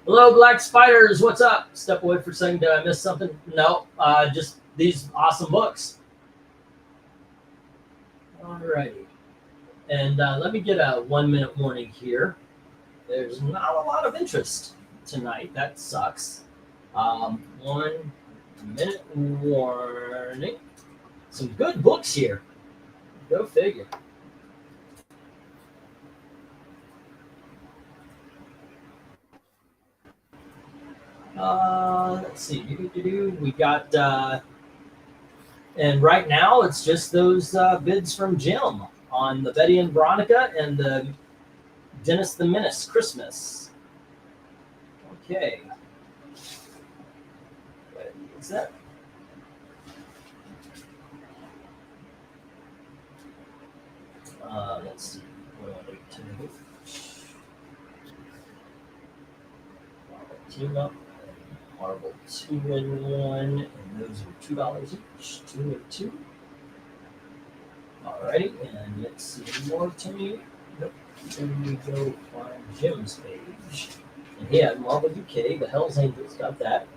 Hello, Black Spiders. What's up? Step away for a second. Did I miss something? No, just these awesome books. Alrighty. And let me get a 1-minute warning here. There's not a lot of interest tonight. That sucks. 1-minute warning. Some good books here. Go figure. Let's see. We got, and right now it's just those bids from Jim on the Betty and Veronica and the Dennis the Menace Christmas. Okay. What is that? Let's see. What do I need to do? Team up. Marvel 2-in-1, and those are $2 each. 2 and 2. Alrighty, and let's see more to me. Nope. Then we go find Jim's page. And he had Marvel UK, the Hell's Angels, got that.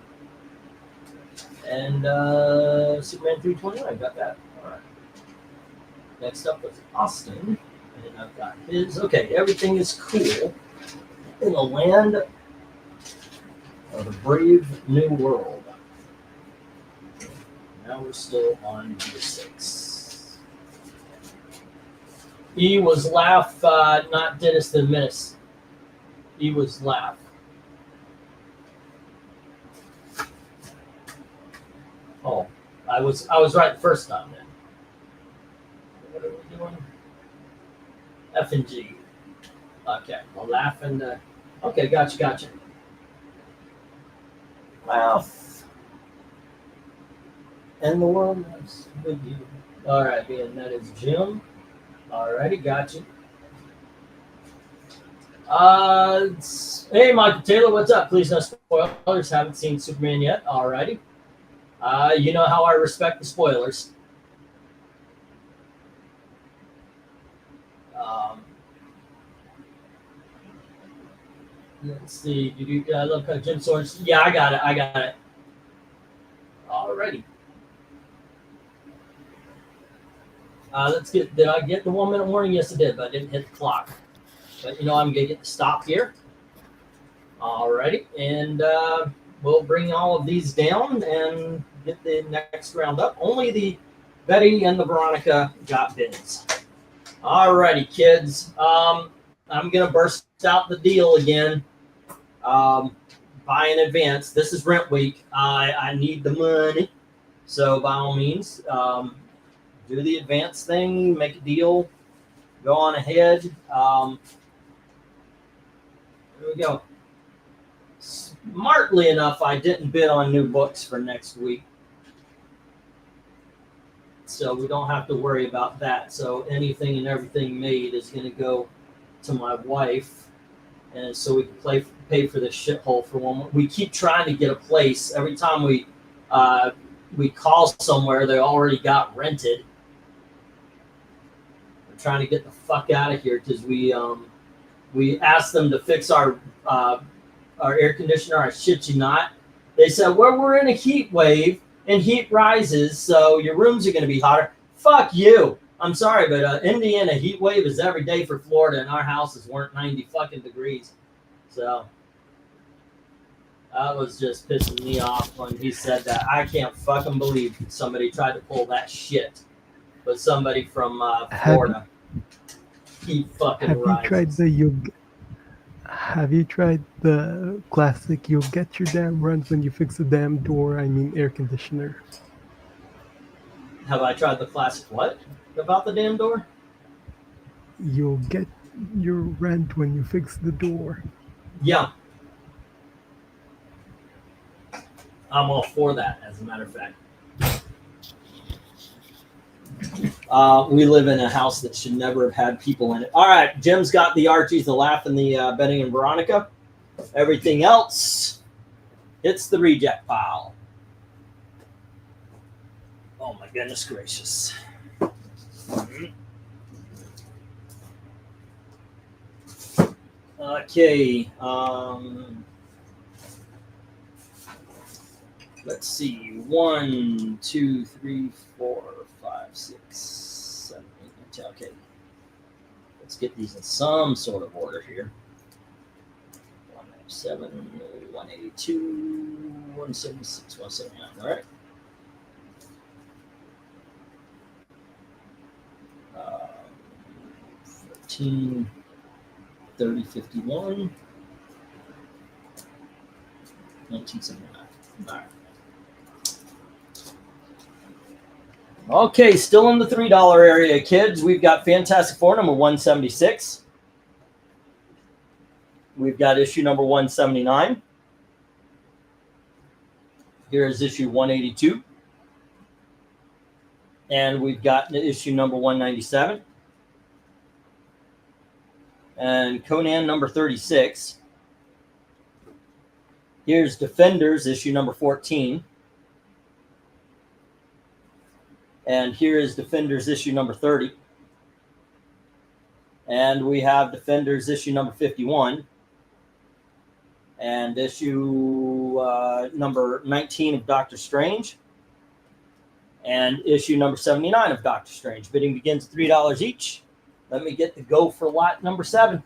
And Superman 329, got that. Alright. Next up was Aucton, and I've got his. Okay, everything is cool in the land of the brave new world. Now we're still on year 6. E was Laugh, not Dennis the Menace. E was Laugh. Oh, I was right the first time then. What are we doing? F and G. Okay, well, Laugh and okay, gotcha. Mouth and the world loves with you. All right, and that is Jim. Alrighty, gotcha. Hey, Michael Taylor, what's up? Please no spoilers. Haven't seen Superman yet. Alrighty. You know how I respect the spoilers. Let's see. I love Jim Swords. Yeah, I got it. Alrighty. Did I get the 1-minute warning? Yes, I did, but I didn't hit the clock. But I'm going to get the stop here. Alrighty. And we'll bring all of these down and get the next round up. Only the Betty and the Veronica got bids. Alrighty, kids. I'm going to burst out the deal again. Buy in advance. This is rent week. I need the money. So by all means, do the advance thing, make a deal, go on ahead. Here we go. Smartly enough, I didn't bid on new books for next week. So we don't have to worry about that. So anything and everything made is going to go to my wife. And so we can pay for this shithole for one more. We keep trying to get a place. Every time we call somewhere, they already got rented. We're trying to get the fuck out of here because we asked them to fix our air conditioner. I shit you not. They said, well, we're in a heat wave and heat rises, so your rooms are going to be hotter. Fuck you. I'm sorry, but Indiana heat wave is every day for Florida, and our houses weren't 90 fucking degrees. So that was just pissing me off when he said that. I can't fucking believe somebody tried to pull that shit. But somebody from Florida. He fucking rises. Have you tried the classic you'll get your damn runs when you fix a damn door, air conditioner? Have I tried the classic what? about the damn door? You'll get your rent when you fix the door. Yeah. I'm all for that, as a matter of fact. We live in a house that should never have had people in it. All right, Jim's got the Archies, the Laugh, and the Betty and Veronica. Everything else hits the reject pile. Oh my goodness gracious. Okay. Let's see. 1, 2, 3, 4, 5, 6, 7, 8, 9, 10. Okay. Let's get these in some sort of order here. 197, 182, 176, 179. All right. 14, 30, 51, 1979. All right. Okay, still in the $3 area, kids. We've got Fantastic Four number 176. We've got issue number 179. Here is issue 182. And we've got issue number 197. And Conan number 36. Here's Defenders, issue number 14. And here is Defenders, issue number 30. And we have Defenders, issue number 51. And issue number 19 of Doctor Strange. And issue number 79 of Doctor Strange. Bidding begins at $3 each. Let me get the go for lot number 7.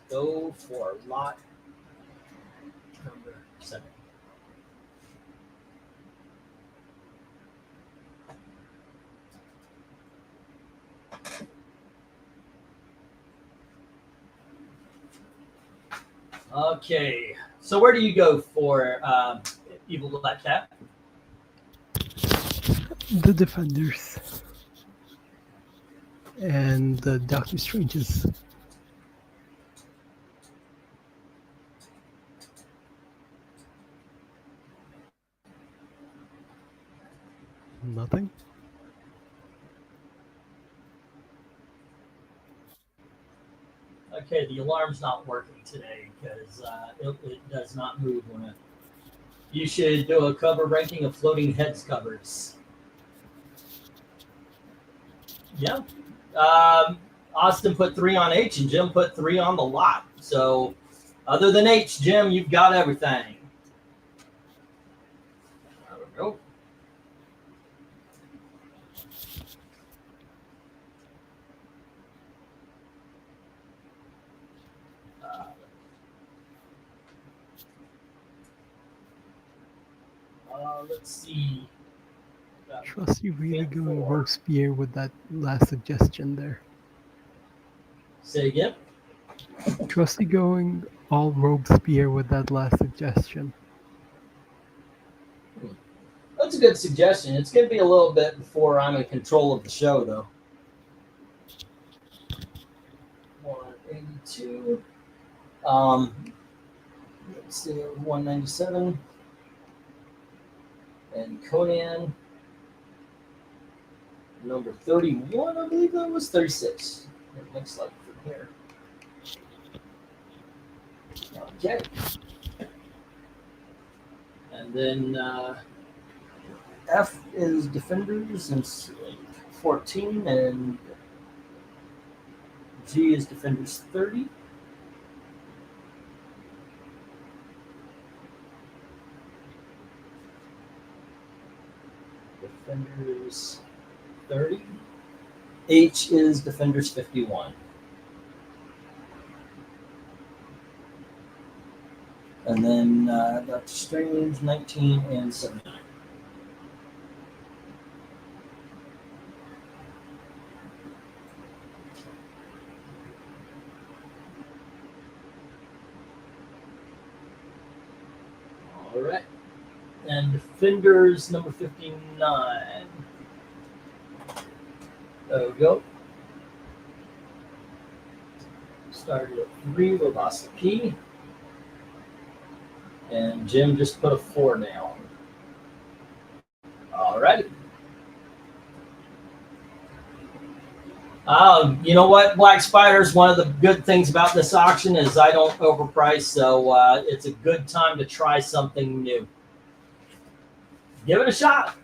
Go for lot number 7. Okay, so where do you go for Evil Black Cat? The Defenders. And the Doctor Stranges. Nothing? Okay, the alarm's not working today because it does not move when it. You should do a cover ranking of floating heads covers. Yeah. Austin put 3 on H and Jim put 3 on the lot. So, other than H, Jim, you've got everything. There we go. Let's see. Trust you really going Robespierre with that last suggestion there. Say again? Trust you going all Robespierre with that last suggestion. That's a good suggestion. It's going to be a little bit before I'm in control of the show, though. 182. Let's see, 197. And Conan, number 31, I believe that was 36. It looks like from here. Okay. And then F is Defenders and 14, and G is Defenders 30. Defenders 30. H is Defenders 51. And then Doctor Strange 19 and 79. All right. And Defenders number 59. There we go. Started at 3, we lost a P. And Jim just put a 4 down. All right. You know what, Black Spiders, one of the good things about this auction is I don't overprice, so it's a good time to try something new. Give it a shot.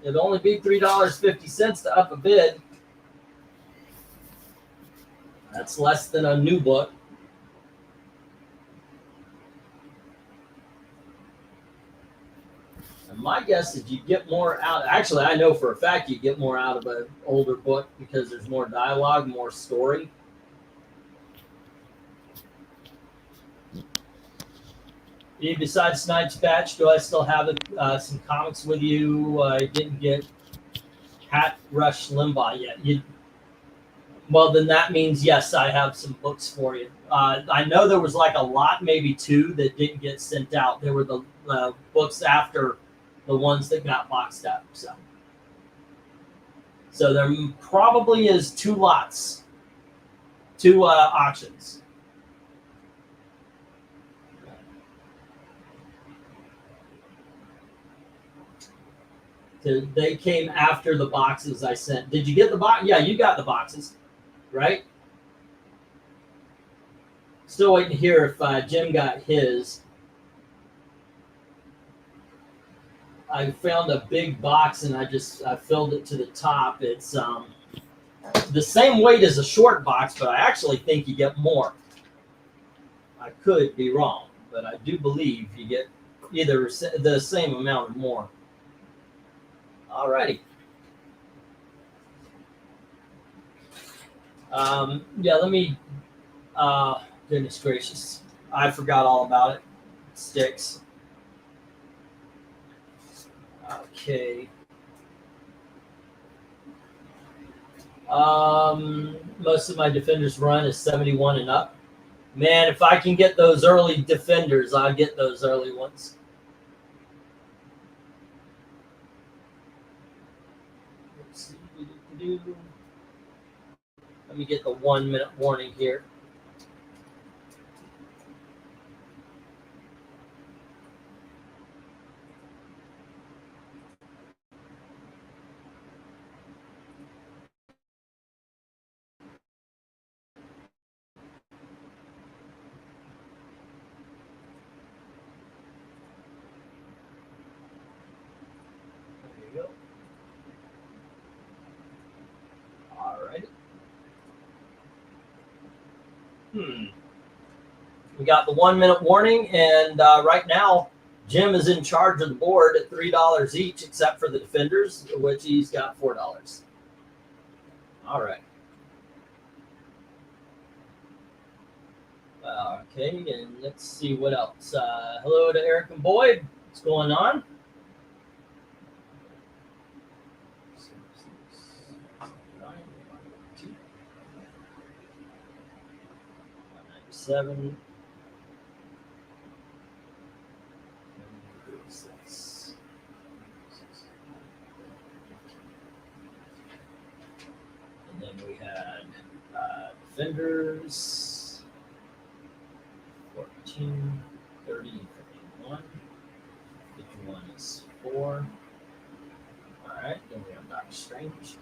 It'll only be $3.50 to up a bid. That's less than a new book. And my guess is you get more out. Actually, I know for a fact you get more out of an older book because there's more dialogue, more story. Besides tonight's batch, do I still have some comics with you? I didn't get Hat Rush Limbaugh yet. Well, then that means, yes, I have some books for you. I know there was like a lot, maybe 2, that didn't get sent out. There were the books after the ones that got boxed up. So there probably is 2 lots, 2 auctions. They came after the boxes I sent. Did you get the box? Yeah, you got the boxes, right? Still waiting to hear if Jim got his. I found a big box and I filled it to the top. It's the same weight as a short box, but I actually think you get more. I could be wrong, but I do believe you get either the same amount or more. Alrighty. Yeah, let me. Goodness gracious, I forgot all about it. Sticks. Okay. Most of my Defenders run is 71 and up. Man, if I can get those early Defenders, I'll get those early ones. Let's see. Let me get the 1-minute warning here. There you go. All right. We got the 1-minute warning, and right now, Jim is in charge of the board at $3 each, except for the Defenders, which he's got $4. All right. Okay, and let's see what else. Hello to Eric and Boyd. What's going on? 7. And then we had Defenders 14, 30, 51. 51 is 4. All right, then we have Doctor Strange.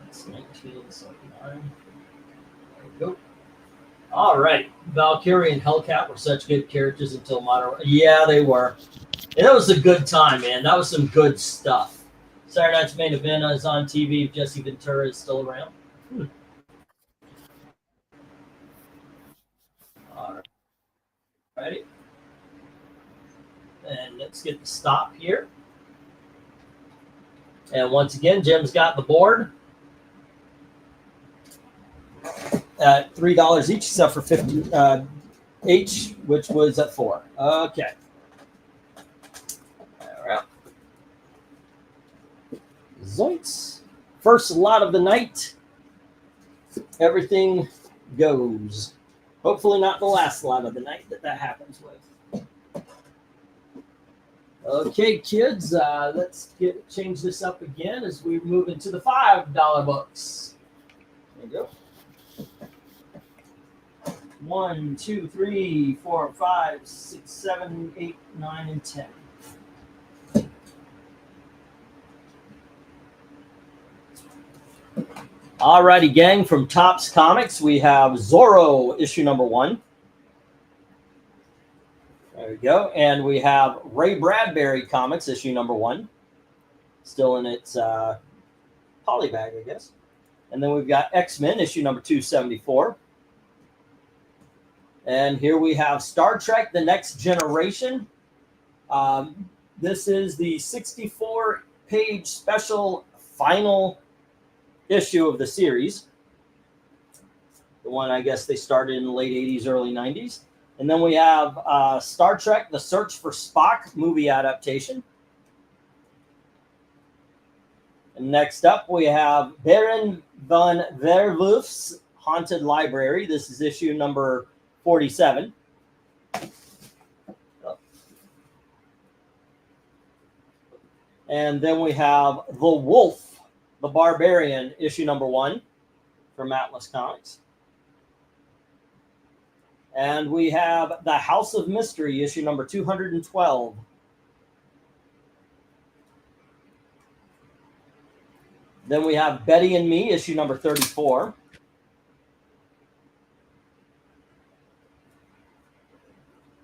It's 1979. There we go. All right. Valkyrie and Hellcat were such good characters until modern. Yeah, they were. And that was a good time, man. That was some good stuff. Saturday night's main event is on TV if Jesse Ventura is still around. All right. Ready? And let's get the stop here. And once again, Jim's got the board at $3 each, except for 50 each, which was at 4. Okay. All right. Zoinks. First lot of the night. Everything goes. Hopefully not the last lot of the night that happens with. Okay, kids, let's change this up again as we move into the $5 books. There you go. 1, 2, 3, 4, 5, 6, 7, 8, 9, and 10. Alrighty, gang, from Topps Comics, we have Zorro, issue number 1. There we go. And we have Ray Bradbury Comics, issue number 1. Still in its poly bag, I guess. And then we've got X-Men, issue number 274. And here we have Star Trek: The Next Generation. This is the 64-page special final issue of the series. The one, I guess, they started in the late 80s, early 90s. And then we have Star Trek: The Search for Spock movie adaptation. And next up, we have Baron von Werwolf's Haunted Library. This is issue number 47. And then we have The Wolf, the Barbarian, issue number 1 from Atlas Comics. And we have The House of Mystery, issue number 212. Then we have Betty and Me, issue number 34.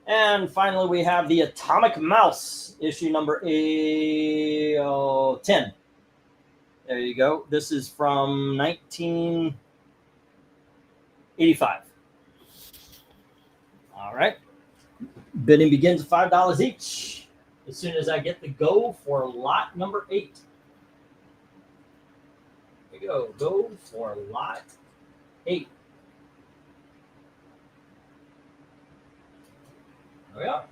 And finally, we have The Atomic Mouse, issue number 10. There you go. This is from 1985. All right. Bidding begins at $5 each as soon as I get the go for lot number 8. Here we go. Go for lot 8. There we are.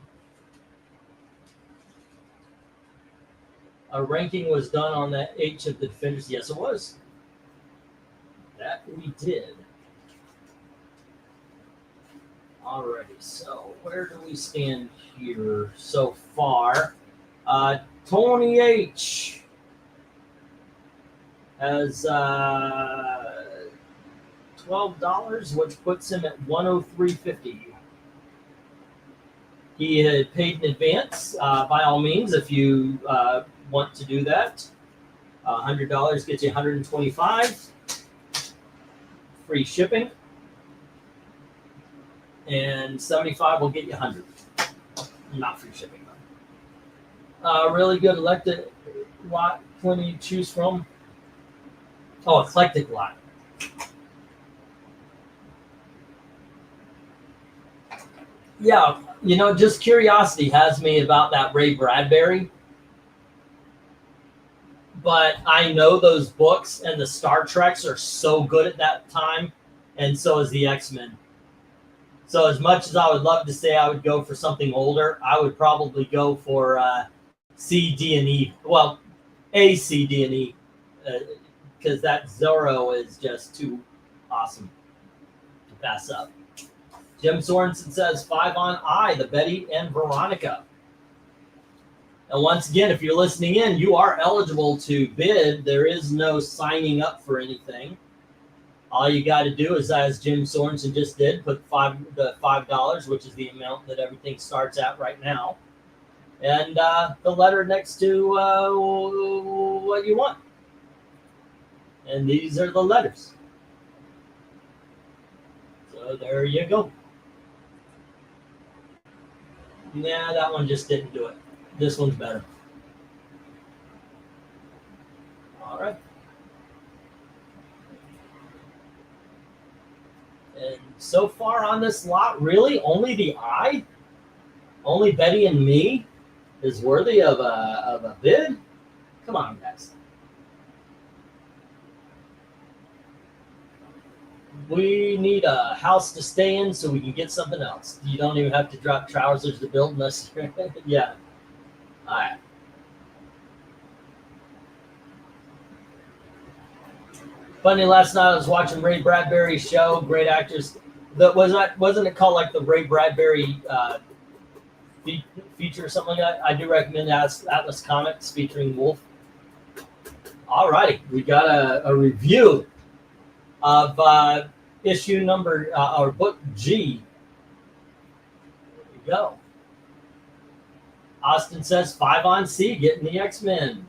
A ranking was done on that H of the Defenders. Yes, it was. That we did. Alrighty, so where do we stand here so far? Tony H has $12, which puts him at $103.50. He had paid in advance. By all means, if you want to do that, $100 gets you $125, free shipping, and $75 will get you $100. Not free shipping though. Really good elected lot, plenty to choose from. Oh, eclectic lot. Yeah, just curiosity has me about that Ray Bradbury. But I know those books and the Star Treks are so good at that time, and so is the X-Men. So as much as I would love to say I would go for something older, I would probably go for C, D, and E. Well, A, C, D, and E, because that Zorro is just too awesome to pass up. Jim Sorensen says 5 on I, the Betty and Veronica. And once again, if you're listening in, you are eligible to bid. There is no signing up for anything. All you got to do is, as Jim Sorensen just did, put the $5, which is the amount that everything starts at right now, and the letter next to what you want. And these are the letters. So there you go. Nah, that one just didn't do it. This one's better. All right. And so far on this lot, really, only the I, only Betty and Me is worthy of a bid. Come on, guys. We need a house to stay in so we can get something else. You don't even have to drop trousers to build unless you're, yeah. All right. Funny, last night I was watching Ray Bradbury's show. Great actors. wasn't it called like the Ray Bradbury feature or something like that? I do recommend Atlas Comics featuring Wolf. All righty, we got a review of issue number or book G. There we go. Austin says 5 on C, getting the X-Men.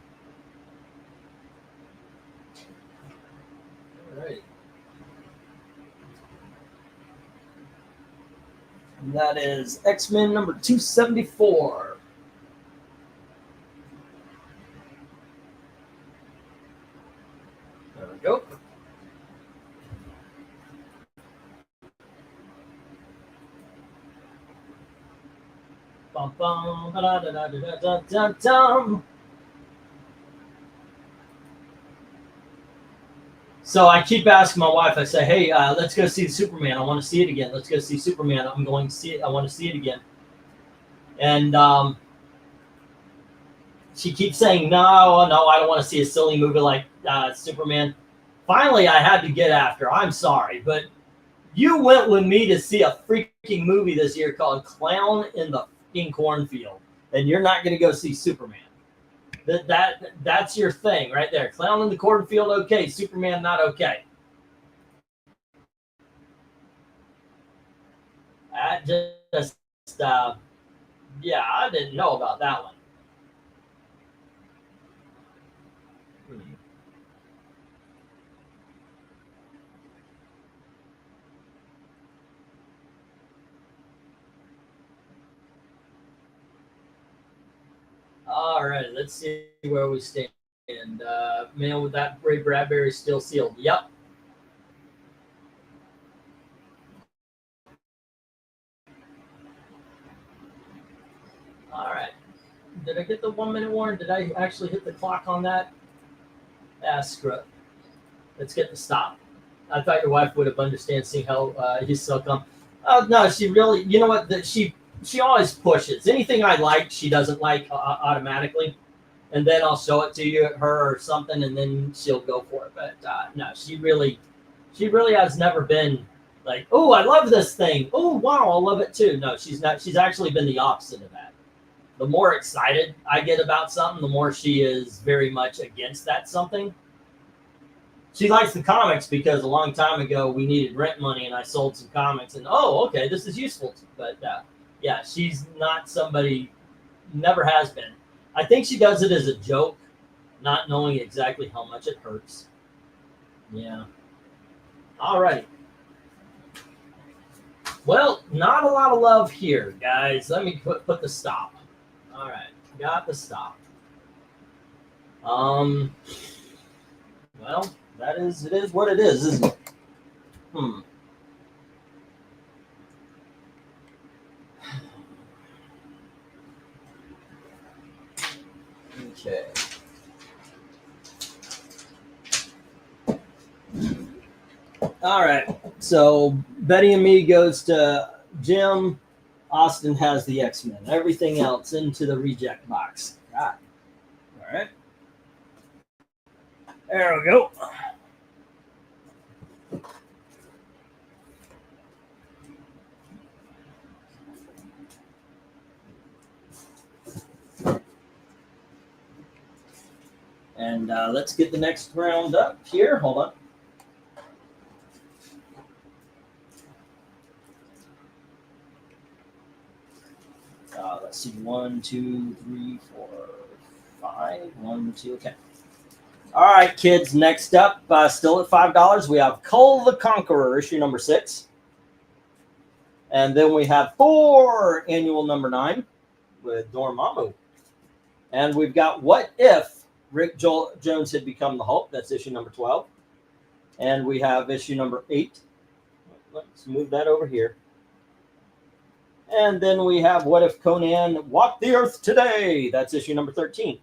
All right. And that is X-Men number 274. There we go. Bum, bum, da, da, da, da, da, da, da. So I keep asking my wife, I say, hey, let's go see Superman. I want to see it again. Let's go see Superman. I'm going to see it. I want to see it again. And she keeps saying, no, I don't want to see a silly movie like Superman. Finally, I had to get after. I'm sorry, but you went with me to see a freaking movie this year called Clown in the Fucking Cornfield, and you're not going to go see Superman. That's your thing right there. Clown in the Cornfield, okay. Superman, not okay. I just, yeah, I didn't know about that one. All right, let's see where we stand. Man, with that Ray Bradbury still sealed. Yep. All right. Did I get the 1 minute warning? Did I actually hit the clock on that? Ah, screw it. Let's get the stop. I thought your wife would have understood seeing how he's so come. No, she really, you know what? She always pushes. Anything I like, she doesn't like automatically. And then I'll show it to her or something, and then she'll go for it. But no, she really has never been like, oh, I love this thing. Oh, wow, I love it too. No, she's not. She's actually been the opposite of that. The more excited I get about something, the more she is very much against that something. She likes the comics because a long time ago we needed rent money, and I sold some comics, and oh, okay, this is useful. But yeah, she's not somebody. Never has been. I think she does it as a joke, not knowing exactly how much it hurts. Yeah. All right. Well, not a lot of love here, guys. Let me put the stop. All right. Got the stop. Well, it is what it is, isn't it? Okay. All right. So Betty and me goes to Jim. Austin has the X-Men. Everything else into the reject box. All right. There we go. And let's get the next round up here. Hold on. Let's see. 1, 2, 3, 4, 5. 1, 2. Okay. All right, kids. Next up, still at $5, we have Cull the Conqueror, issue number 6. And then we have Thor, annual number 9, with Dormammu. And we've got What If Rick Jones had become the Hulk. That's issue number 12. And we have issue number 8. Let's move that over here. And then we have What If Conan Walked the Earth Today. That's issue number 13.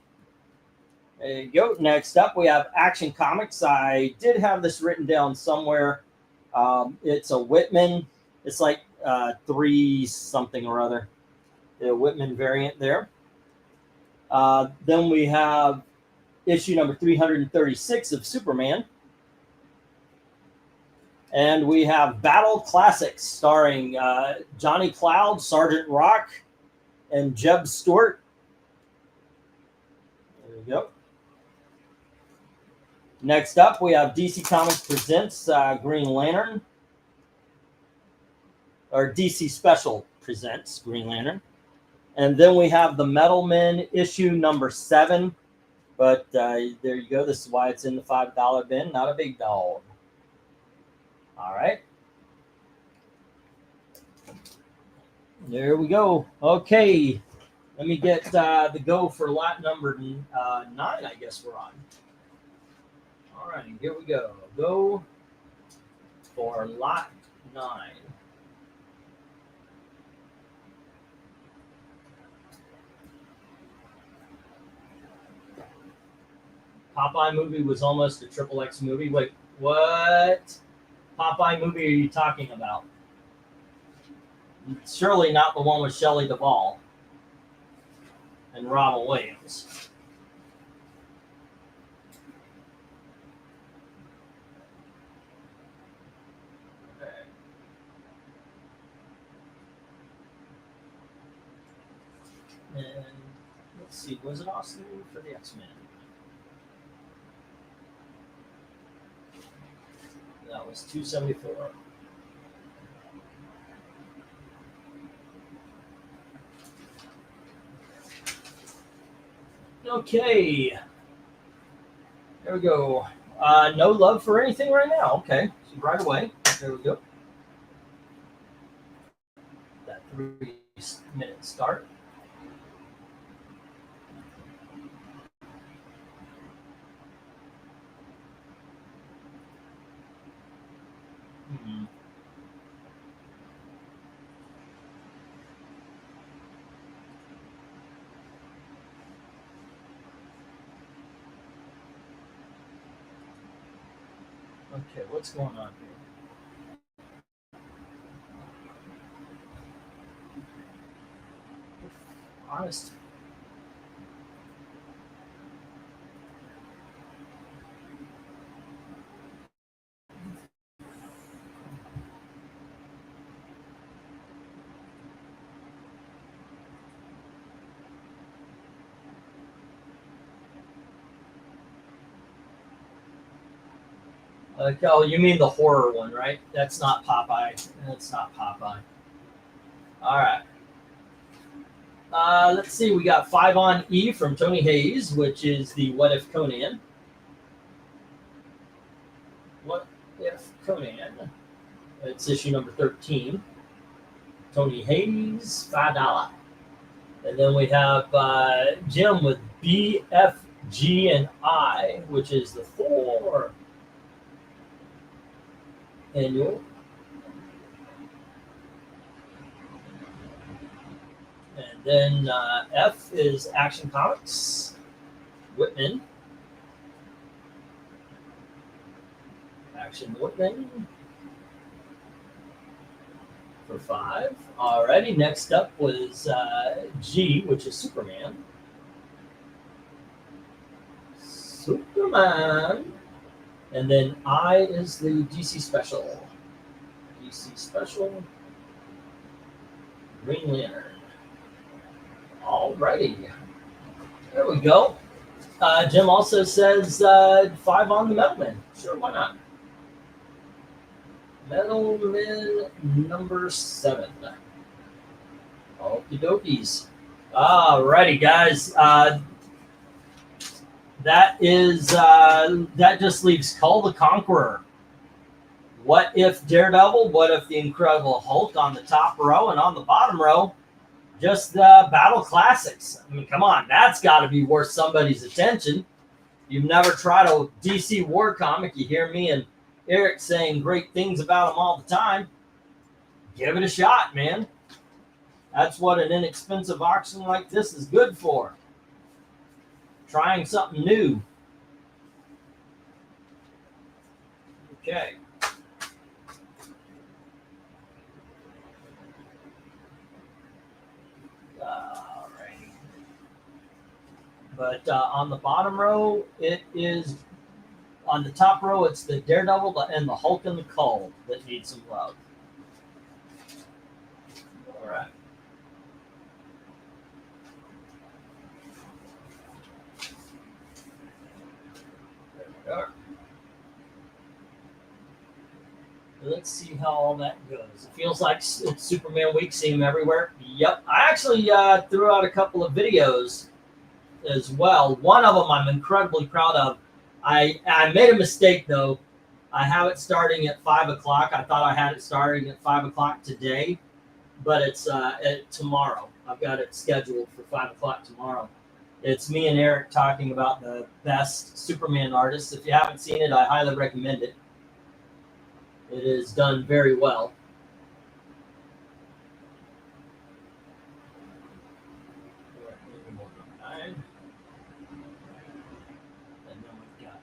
There you go. Next up, we have Action Comics. I did have this written down somewhere. It's a Whitman. It's like 3 something or other. The Whitman variant there. Then we have issue number 336 of Superman. And we have Battle Classics starring Johnny Cloud, Sergeant Rock, and Jeb Stewart. There we go. Next up, we have DC Comics Presents Green Lantern. Or DC Special Presents Green Lantern. And then we have the Metal Men issue number 7. But there you go. This is why it's in the $5 bin, not a big dog. All right. There we go. Okay. Let me get the go for lot number 9, I guess we're on. All right. Here we go. Go for lot 9. Popeye movie was almost a XXX movie. Wait, what Popeye movie are you talking about? Surely not the one with Shelley Duvall and Robin Williams. Okay. And let's see, was it Austin for the X-Men? That was 274. Okay. There we go. No love for anything right now. Okay. So right away. There we go. That 3-minute start. Okay, what's going on here? Honest. Oh, you mean the horror one, right? That's not Popeye. That's not Popeye. All right. Let's see. We got 5 on E from Tony Hayes, which is the What If Conan. What If Conan? It's issue number 13. Tony Hayes, $5. And then we have Jim with BFG and I, which is the 4 annual. And then F is Action Comics, Whitman. Action Whitman for 5. Alrighty, next up was G, which is Superman. Superman. And then I is the DC Special. DC Special. Green Lantern. Alrighty. There we go. Jim also says 5 on the Metal Men. Sure, why not? Metal Men number 7. Okie dokies. Alrighty, guys. That just leaves Kull the Conqueror. What if Daredevil? What if the Incredible Hulk on the top row, and on the bottom row, just the Battle Classics? I mean, come on, that's got to be worth somebody's attention. You've never tried a DC war comic. You hear me and Eric saying great things about them all the time. Give it a shot, man. That's what an inexpensive auction like this is good for. Trying something new. Okay. Alrighty. But on the bottom row, it is On the top row, it's the Daredevil and the Hulk and the Cull that need some love. All right. There we are. Let's see how all that goes. It feels like it's Superman week, see him everywhere. Yep. I actually threw out a couple of videos as well. One of them I'm incredibly proud of. I made a mistake, though. I have it starting at 5 o'clock. I thought I had it starting at 5 o'clock today, but it's tomorrow. I've got it scheduled for 5 o'clock tomorrow. It's me and Eric talking about the best Superman artists. If you haven't seen it, I highly recommend it. It is done very well. And then we've got.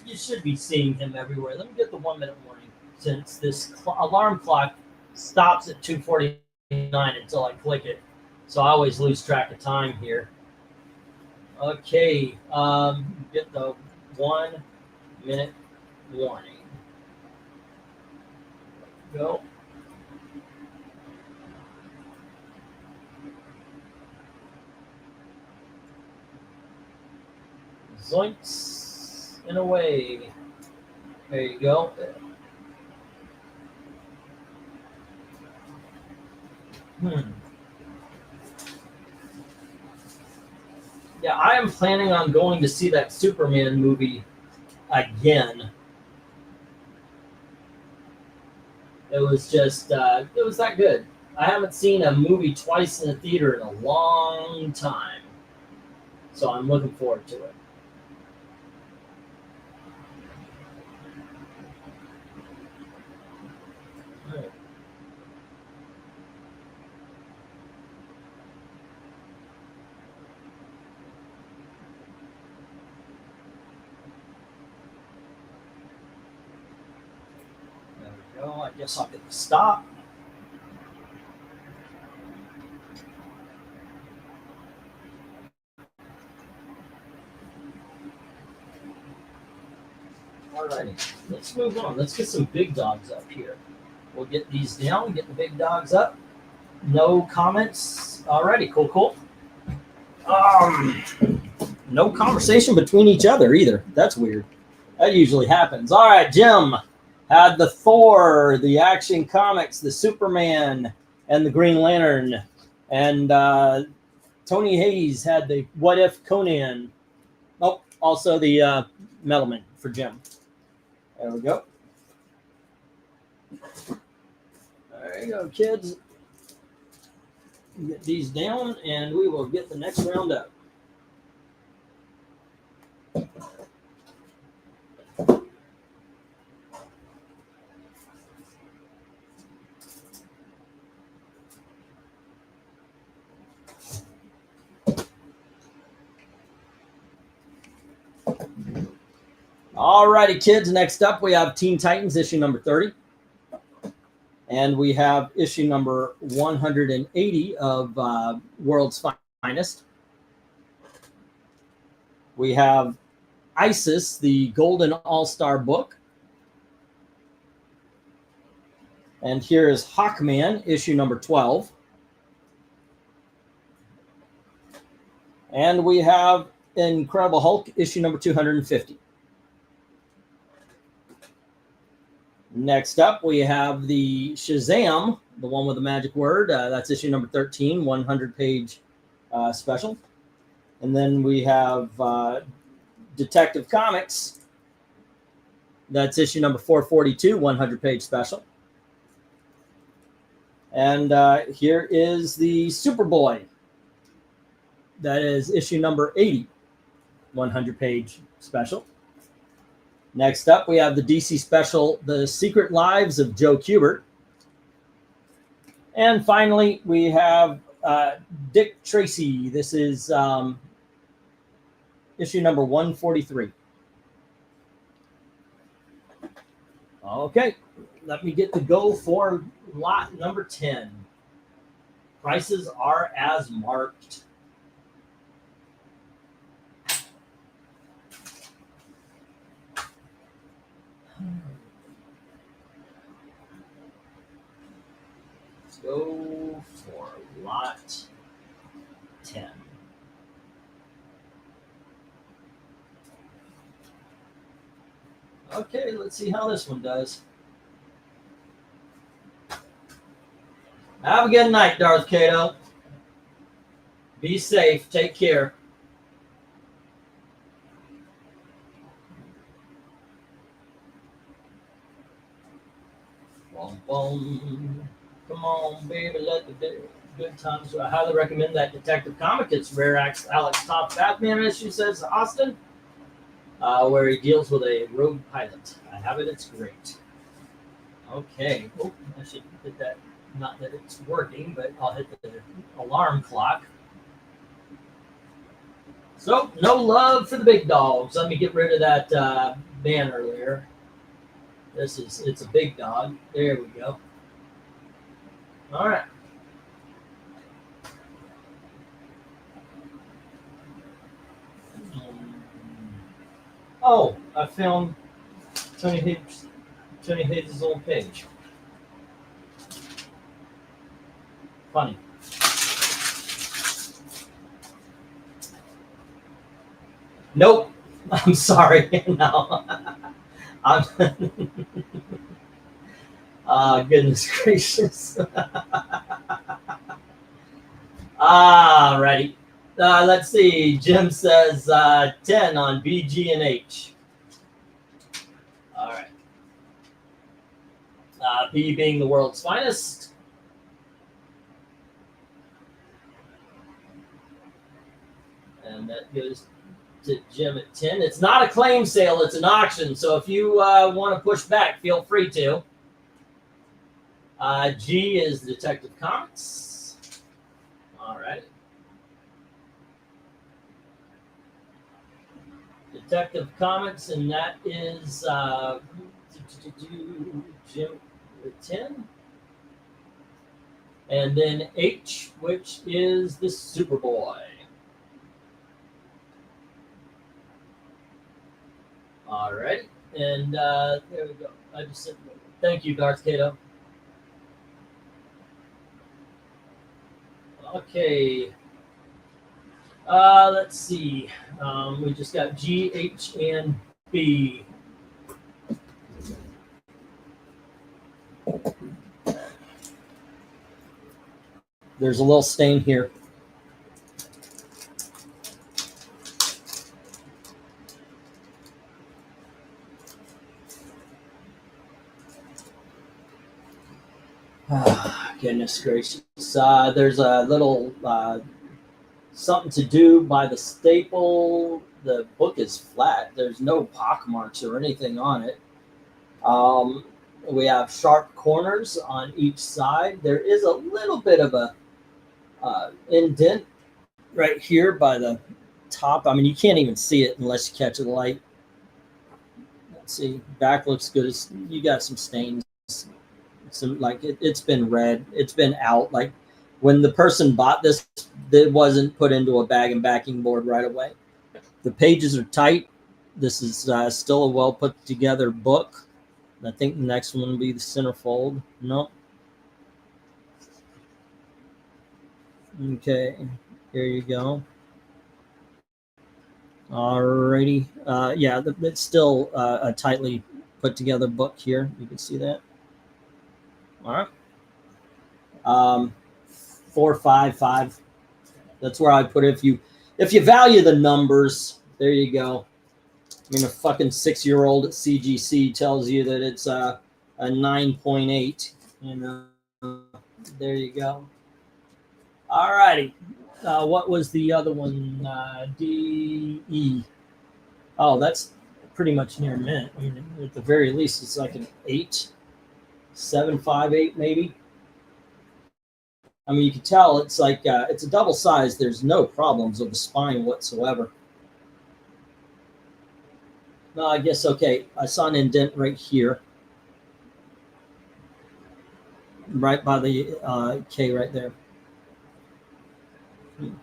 You should be seeing him everywhere. Let me get the 1 minute warning since this alarm clock stops at 2:49 until I click it. So I always lose track of time here. Okay, get the 1 minute warning. Go. Zoinks and away. There you go. Yeah, I am planning on going to see that Superman movie again. It was just, it was that good. I haven't seen a movie twice in a theater in a long time. So I'm looking forward to it. I guess I'll get the stop. Alrighty, let's move on. Let's get some big dogs up here. We'll get these down, get the big dogs up. No comments. Alrighty, cool. No conversation between each other either. That's weird. That usually happens. All right, Jim had the Thor, the Action Comics, the Superman, and the Green Lantern. And Tony Hayes had the What If Conan. Oh, also the Metalman for Jim. There we go. There you go, kids. Get these down, and we will get the next round up. All righty, kids. Next up, we have Teen Titans issue number 30. And we have issue number 180 of World's Finest. We have Isis, the Golden All-Star book. And here is Hawkman, issue number 12. And we have Incredible Hulk, issue number 250. Next up, we have the Shazam, the one with the magic word. That's issue number 13, 100-page special. And then we have Detective Comics. That's issue number 442, 100-page special. And here is the Superboy. That is issue number 80, 100-page special. Next up, we have the DC special, The Secret Lives of Joe Kubert. And finally, we have Dick Tracy. This is issue number 143. Okay, let me get the go for lot number 10. Prices are as marked. go for lot 10. Okay, let's see how this one does. Have a good night, Darth Kato. Be safe. Take care. Boom, boom. Come on, baby, let the good times. I highly recommend that Detective comic. It's Rare Alex Top Batman issue, says Austin, where he deals with a rogue pilot. I have it. It's great. Okay. Oh, I should hit that. Not that it's working, but I'll hit the alarm clock. So, no love for the big dogs. Let me get rid of that banner there. It's a big dog. There we go. All right. Oh, I found Tony Hayes' old page. Funny. Nope. I'm sorry. No. I'm goodness gracious. Righty. Let's see. Jim says 10 on BG and H. All right. B being the world's finest. And that goes to Jim at 10. It's not a claim sale, it's an auction. So if you want to push back, feel free to. G is Detective Comics. All right. Detective Comics, and that is Jim at 10. And then H, which is the Superboy. All right, and there we go. I just said thank you, Darth Kato. Okay. Let's see. We just got G, H, and B. There's a little stain here. Goodness gracious. There's a little something to do by the staple. The book is flat. There's no pock marks or anything on it. We have sharp corners on each side. There is a little bit of a indent right here by the top. I mean, you can't even see it unless you catch the light. Let's see. Back looks good. You got some stains. Some like it's been red. It's been out. Like when the person bought this, it wasn't put into a bag and backing board right away. The pages are tight. This is still a well put together book. I think the next one will be the centerfold. Nope. Okay, here you go. Alrighty. Yeah, it's still a tightly put together book here. You can see that. All right. 455. That's where I put it. If you value the numbers, there you go. I mean, a fucking 6-year-old at CGC tells you that it's a 9.8. You know, there you go. All righty. What was the other one? DE. Oh, that's pretty much near mint. I mean, at the very least, it's like an 8, 758 maybe. I mean, you can tell it's like it's a double size. There's no problems with the spine whatsoever. No, I guess okay. I saw an indent right here, right by the K right there. Hmm.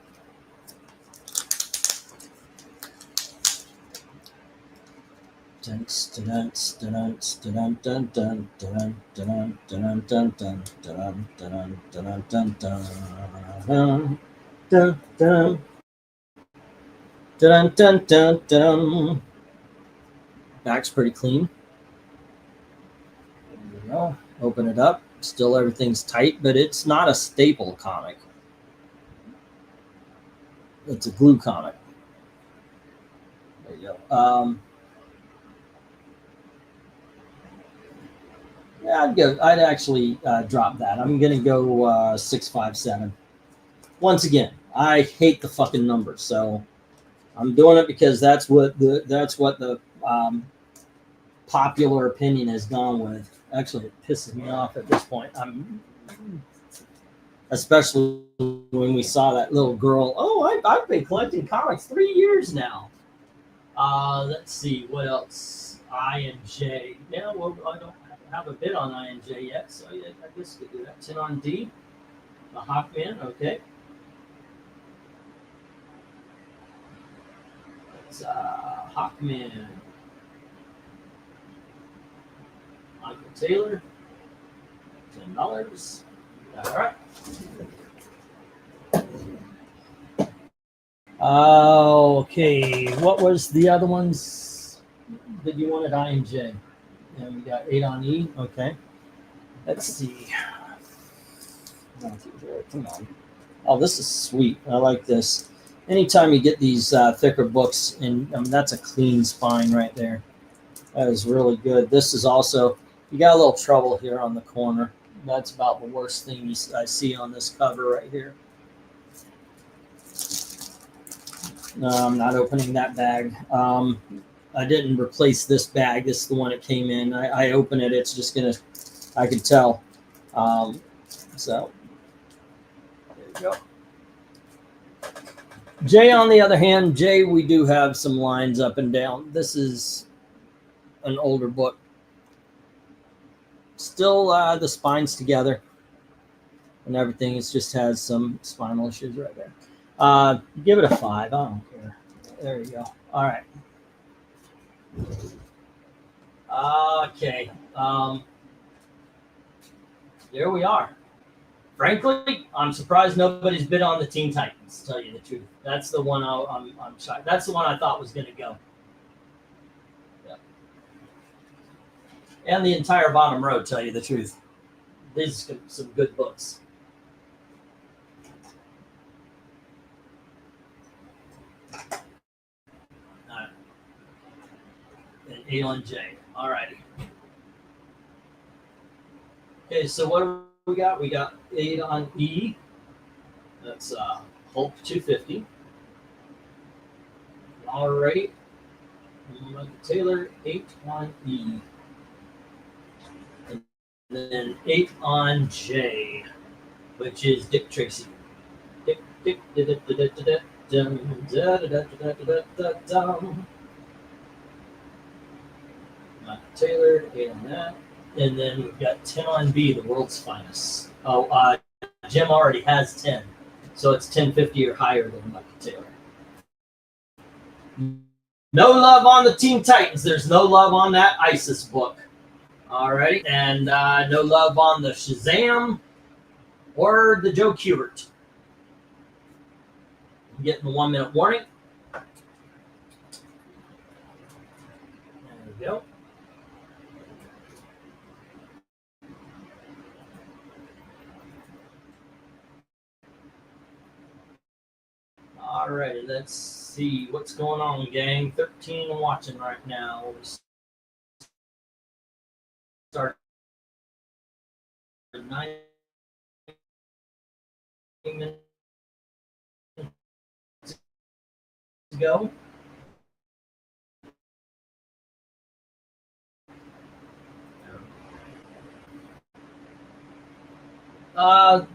Back's pretty clean. There you go. Open it up. Still everything's tight, but it's not a staple comic. It's a glue comic. There you go. Yeah, I'd actually drop that. I'm gonna go 657. Once again, I hate the fucking numbers, so I'm doing it because that's what the popular opinion has gone with. Actually, it pisses me off at this point. Especially when we saw that little girl. Oh, I've been collecting comics 3 years now. Let's see what else. I and J. Yeah, well, I don't have a bid on I and J yet, so yeah, I guess we could do that. 10 on D. The Hawkman, okay. It's Hawkman. Michael Taylor. $10. All right. Okay, what was the other ones that you wanted? I and J. And we got 8 on E. Okay. Let's see. Come on. Oh, this is sweet. I like this. Anytime you get these thicker books, and that's a clean spine right there. That is really good. This is also, you got a little trouble here on the corner. That's about the worst thing I see on this cover right here. No, I'm not opening that bag. I didn't replace this bag. This is the one that came in. I open it. It's just going to, I can tell. So, there you go. Jay, on the other hand, Jay, we do have some lines up and down. This is an older book. Still, the spine's together and everything. It just has some spinal issues right there. Give it a 5. I don't care. There you go. All right. Okay. There we are. Frankly, I'm surprised nobody's bid on the Teen Titans, to tell you the truth. That's the one I'm shocked. That's the one I thought was going to go. Yeah. And the entire bottom row, tell you the truth. These are some good books. All right. And 8 on J. All righty. Okay, so what do we got? We got 8 on E. That's Hulk 250. All right. Michael Taylor, 8 on E. And then 8 on J, which is Dick Tracy. Dick, Michael Taylor, 8 on that. And then we've got 10 on B, the world's finest. Oh, Jim already has 10. So it's 1050 or higher than Michael Taylor. No love on the Teen Titans. There's no love on that ISIS book. All right. And no love on the Shazam or the Joe Kubert. I'm getting the 1 minute warning. There we go. All right, let's see what's going on, gang. 13 watching right now. We start 9 minutes ago.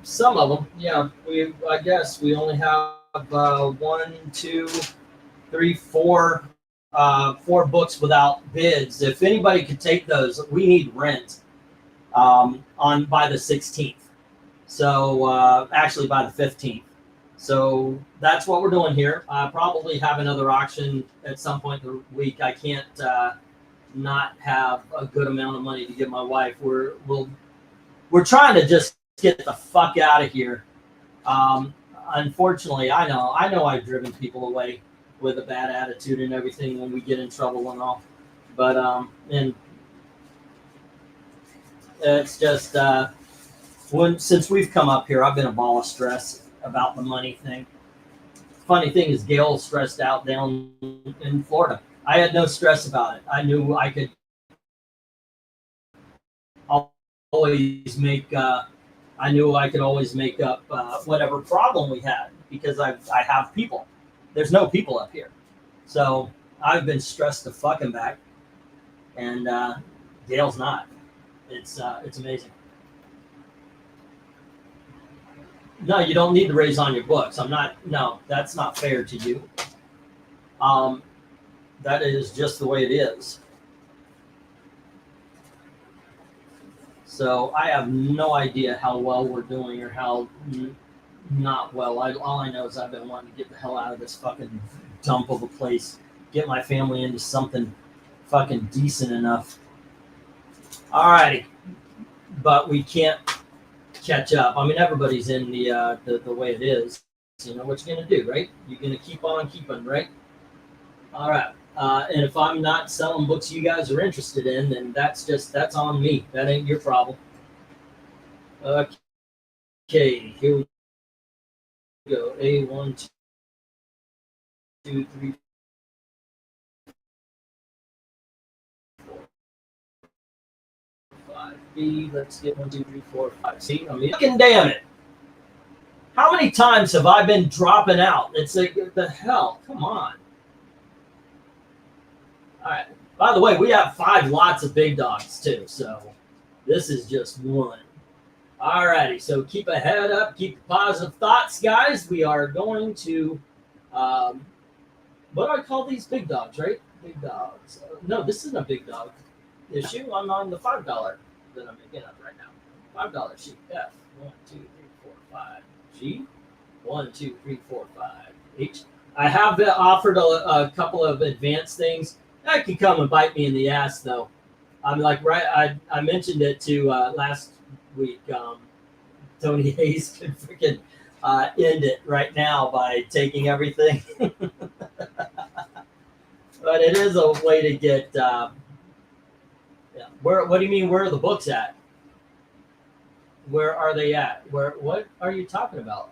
Some of them, yeah. I guess we only have 1, 2, 3, 4, 4 books without bids. If anybody could take those, we need rent on by the 16th. So actually by the 15th. So that's what we're doing here. Probably have another auction at some point in the week. I can't not have a good amount of money to give my wife. We're trying to just get the fuck out of here. Unfortunately, I know I've driven people away with a bad attitude and everything when we get in trouble and all. But and it's just since we've come up here, I've been a ball of stress about the money thing. Funny thing is, Gail's stressed out down in Florida. I had no stress about it. I knew I could always make. I knew I could always make up whatever problem we had because I have people. There's no people up here, so I've been stressed to fucking back, and Gail's not. It's amazing. No, you don't need to raise on your books. I'm not. No, that's not fair to you. That is just the way it is. So I have no idea how well we're doing or how not well. All I know is I've been wanting to get the hell out of this fucking dump of a place, get my family into something fucking decent enough. Alrighty, but we can't catch up. I mean, everybody's in the way it is. You know what you're gonna do, right? You're gonna keep on keeping, right? All right. And if I'm not selling books you guys are interested in, then that's on me. That ain't your problem. Okay, here we go. A1, 2, 3, 4, 5. B. Let's get 1, 2, 3, 4, 5. See, I mean, fucking damn it! How many times have I been dropping out? It's like, what the hell? Come on. All right. By the way, we have 5 lots of big dogs too, so this is just one. All righty. So keep a head up, keep positive thoughts, guys. We are going to, what do I call these big dogs? Right? Big dogs. No, this isn't a big dog issue. I'm on the $5 that I'm making up right now. $5 sheet. F 1, 2, 3, 4, 5. G 1, 2, 3, 4, 5. H. I have offered a couple of advanced things. That could come and bite me in the ass, though. I'm like, right. I mentioned it to last week. Tony Hayes could freaking end it right now by taking everything. But it is a way to get. Yeah. Where? What do you mean? Where are the books at? Where are they at? What are you talking about?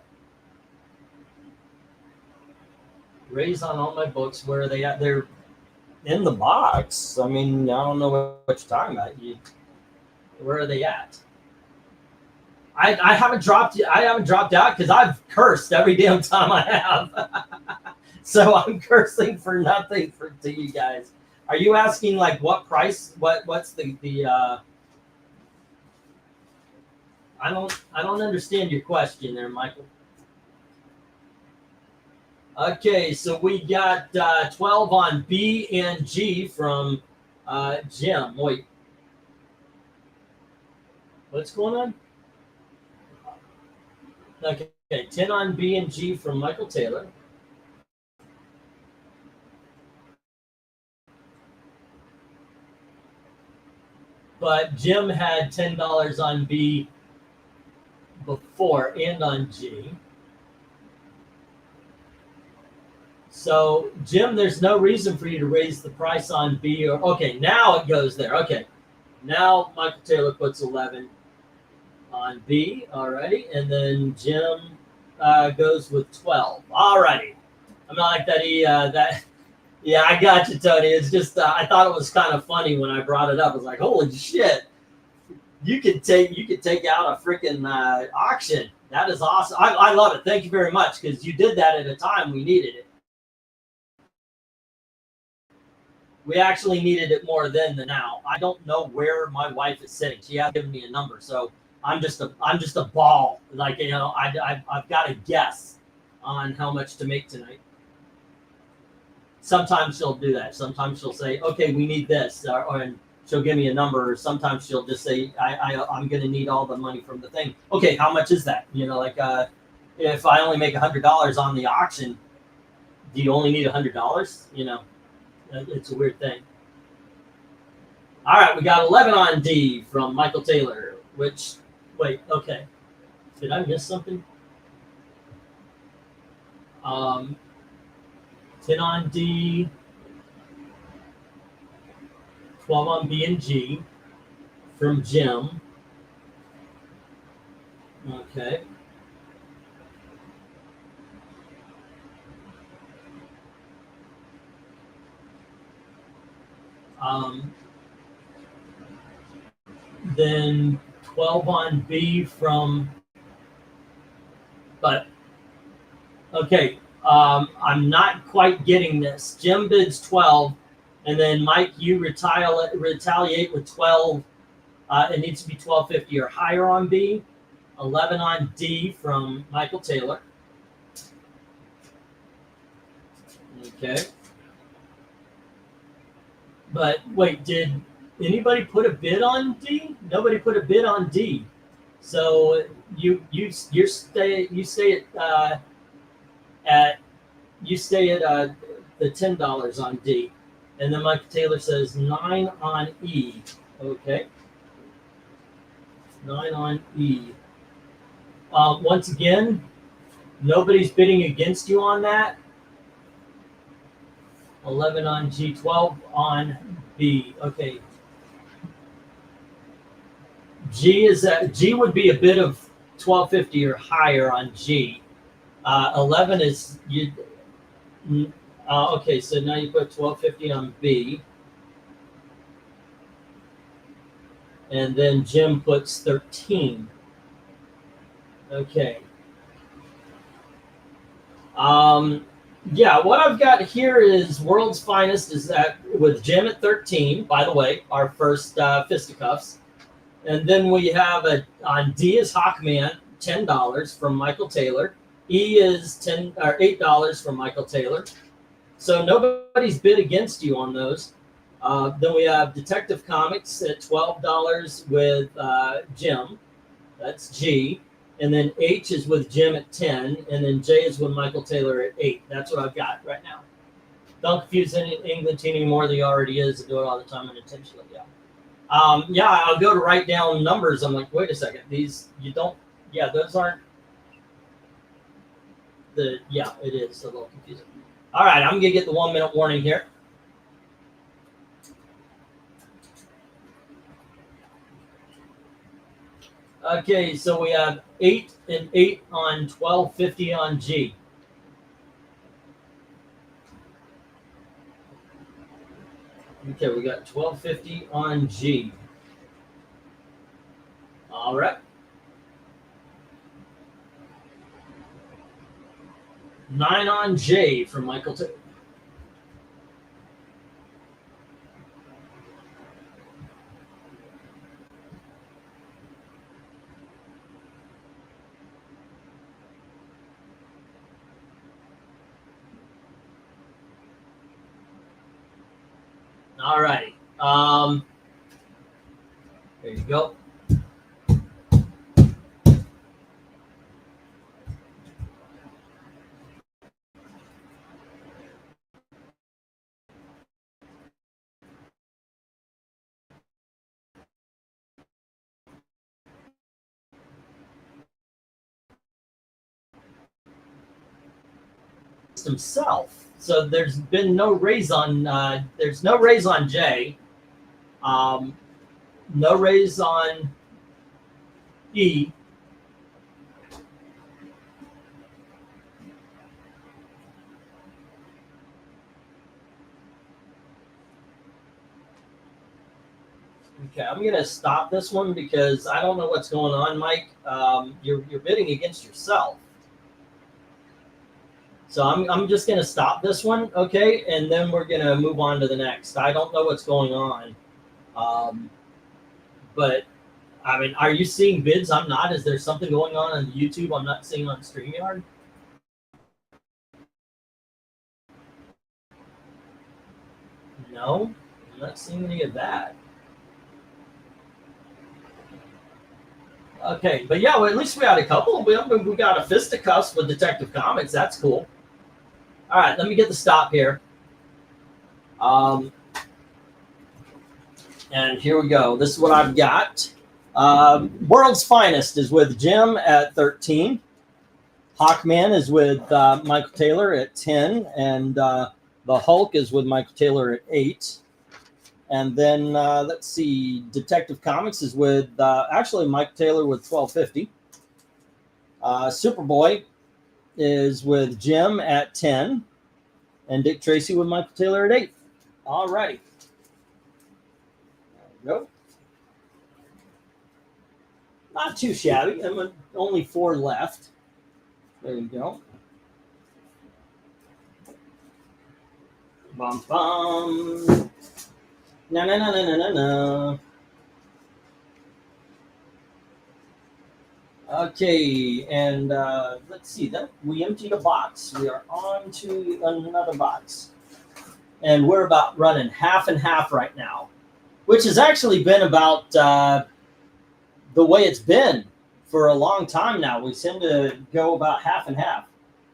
Raise on all my books. Where are they at? They're in the box. I mean, I don't know what you're talking about. Where are they at? I haven't dropped out because I've cursed every damn time I have. So I'm cursing for nothing to you guys. Are you asking like what price? What's the I don't understand your question there, Michael. Okay, so we got 12 on B and G from Jim. Wait, what's going on? Okay, 10 on B and G from Michael Taylor. But Jim had $10 on B before and on G. So, Jim, there's no reason for you to raise the price on B. Okay, now it goes there. Okay, now Michael Taylor puts 11 on B. Alrighty, and then Jim goes with 12. Alrighty, I'm not like that. Yeah, I got you, Tony. It's just I thought it was kind of funny when I brought it up. I was like, holy shit, you could take out a freaking auction. That is awesome. I love it. Thank you very much because you did that at a time we needed it. We actually needed it more then than now. I don't know where my wife is sitting. She hasn't given me a number, so I'm just a ball. Like, you know, I've got to guess on how much to make tonight. Sometimes she'll do that. Sometimes she'll say, "Okay, we need this," and she'll give me a number. Or sometimes she'll just say, "I'm going to need all the money from the thing." Okay, how much is that? You know, like if I only make $100 on the auction, do you only need $100? You know. It's a weird thing. All right, we got 11 on D from Michael Taylor, which, wait, okay. Did I miss something? 10 on D, 12 on B and G from Jim. Okay. Then 12 on B from, but okay, I'm not quite getting this. Jim bids 12, and then Mike, you retaliate with 12. It needs to be 1250 or higher on B. 11 on D from Michael Taylor. Okay. But wait, did anybody put a bid on D? Nobody put a bid on D. So you stay at the $10 on D, and then Michael Taylor says 9 on E. Okay, 9 on E. Once again, nobody's bidding against you on that. 11 on G, 12 on B. Okay. G would be a bid of 1250 or higher on G. 11 is you. Okay, so now you put 1250 on B, and then Jim puts 13. Okay. Yeah, what I've got here is World's Finest is that with Jim at 13, by the way, our first fisticuffs. And then we have on D is Hawkman, $10 from Michael Taylor. E is $8 from Michael Taylor. So nobody's bid against you on those. Then we have Detective Comics at $12 with Jim. That's G. And then H is with Jim at 10, and then J is with Michael Taylor at 8. That's what I've got right now. Don't confuse any England team anymore than he already is. I do it all the time unintentionally. Yeah. Yeah, I'll go to write down numbers. I'm like, wait a second. These, you don't, yeah, those aren't yeah, it is a little confusing. All right, I'm going to get the 1 minute warning here. Okay, so we have 8 and 8 on 1250 on G. Okay, we got 1250 on G. All right. 9 on J from Michael Taylor. All righty. There you go. Himself. So there's been no raise on. There's no raise on J. No raise on E. Okay, I'm gonna stop this one because I don't know what's going on, Mike. You're bidding against yourself. So I'm just gonna stop this one, okay, and then we're gonna move on to the next. I don't know what's going on, but I mean, are you seeing bids? I'm not. Is there something going on YouTube I'm not seeing on StreamYard? No, I'm not seeing any of that. Okay, but yeah, well, at least we had a couple. We got a fisticuffs with Detective Comics. That's cool. All right, let me get the stop here. And And here we go. This is what I've got. World's Finest is with Jim at 13. Hawkman is with Michael Taylor at 10. And the Hulk is with Michael Taylor at 8. And then, let's see, Detective Comics is with, actually, Michael Taylor with 1250. Superboy is with Jim at 10. And Dick Tracy with Michael Taylor at 8. All righty. There we go. Not too shabby. Only 4 left. There you go. Bum bum. Na na na na na na na. Okay, and let's see. That we emptied a box. We are on to another box, and we're about running half and half right now, which has actually been about the way it's been for a long time now. We seem to go about half and half.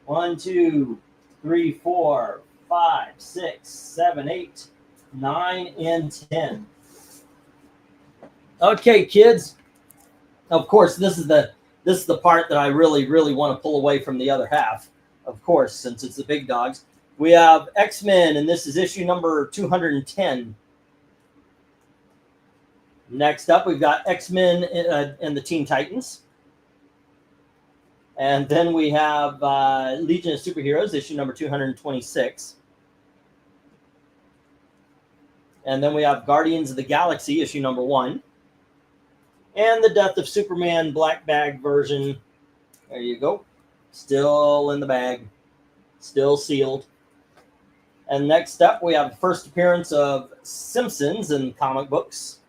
1, 2, 3, 4, 5, 6, 7, 8, 9, and 10. Okay, kids. Of course, this is the part that I really want to pull away from the other half. Of course, since it's the big dogs. We have X-Men, and this is issue number 210. Next up, we've got X-Men and the Teen Titans. And then we have Legion of Superheroes, issue number 226. And then we have Guardians of the Galaxy, issue number 1. And the Death of Superman black bag version. There you go. Still in the bag. Still sealed. And next up, we have the first appearance of Simpsons in comic books.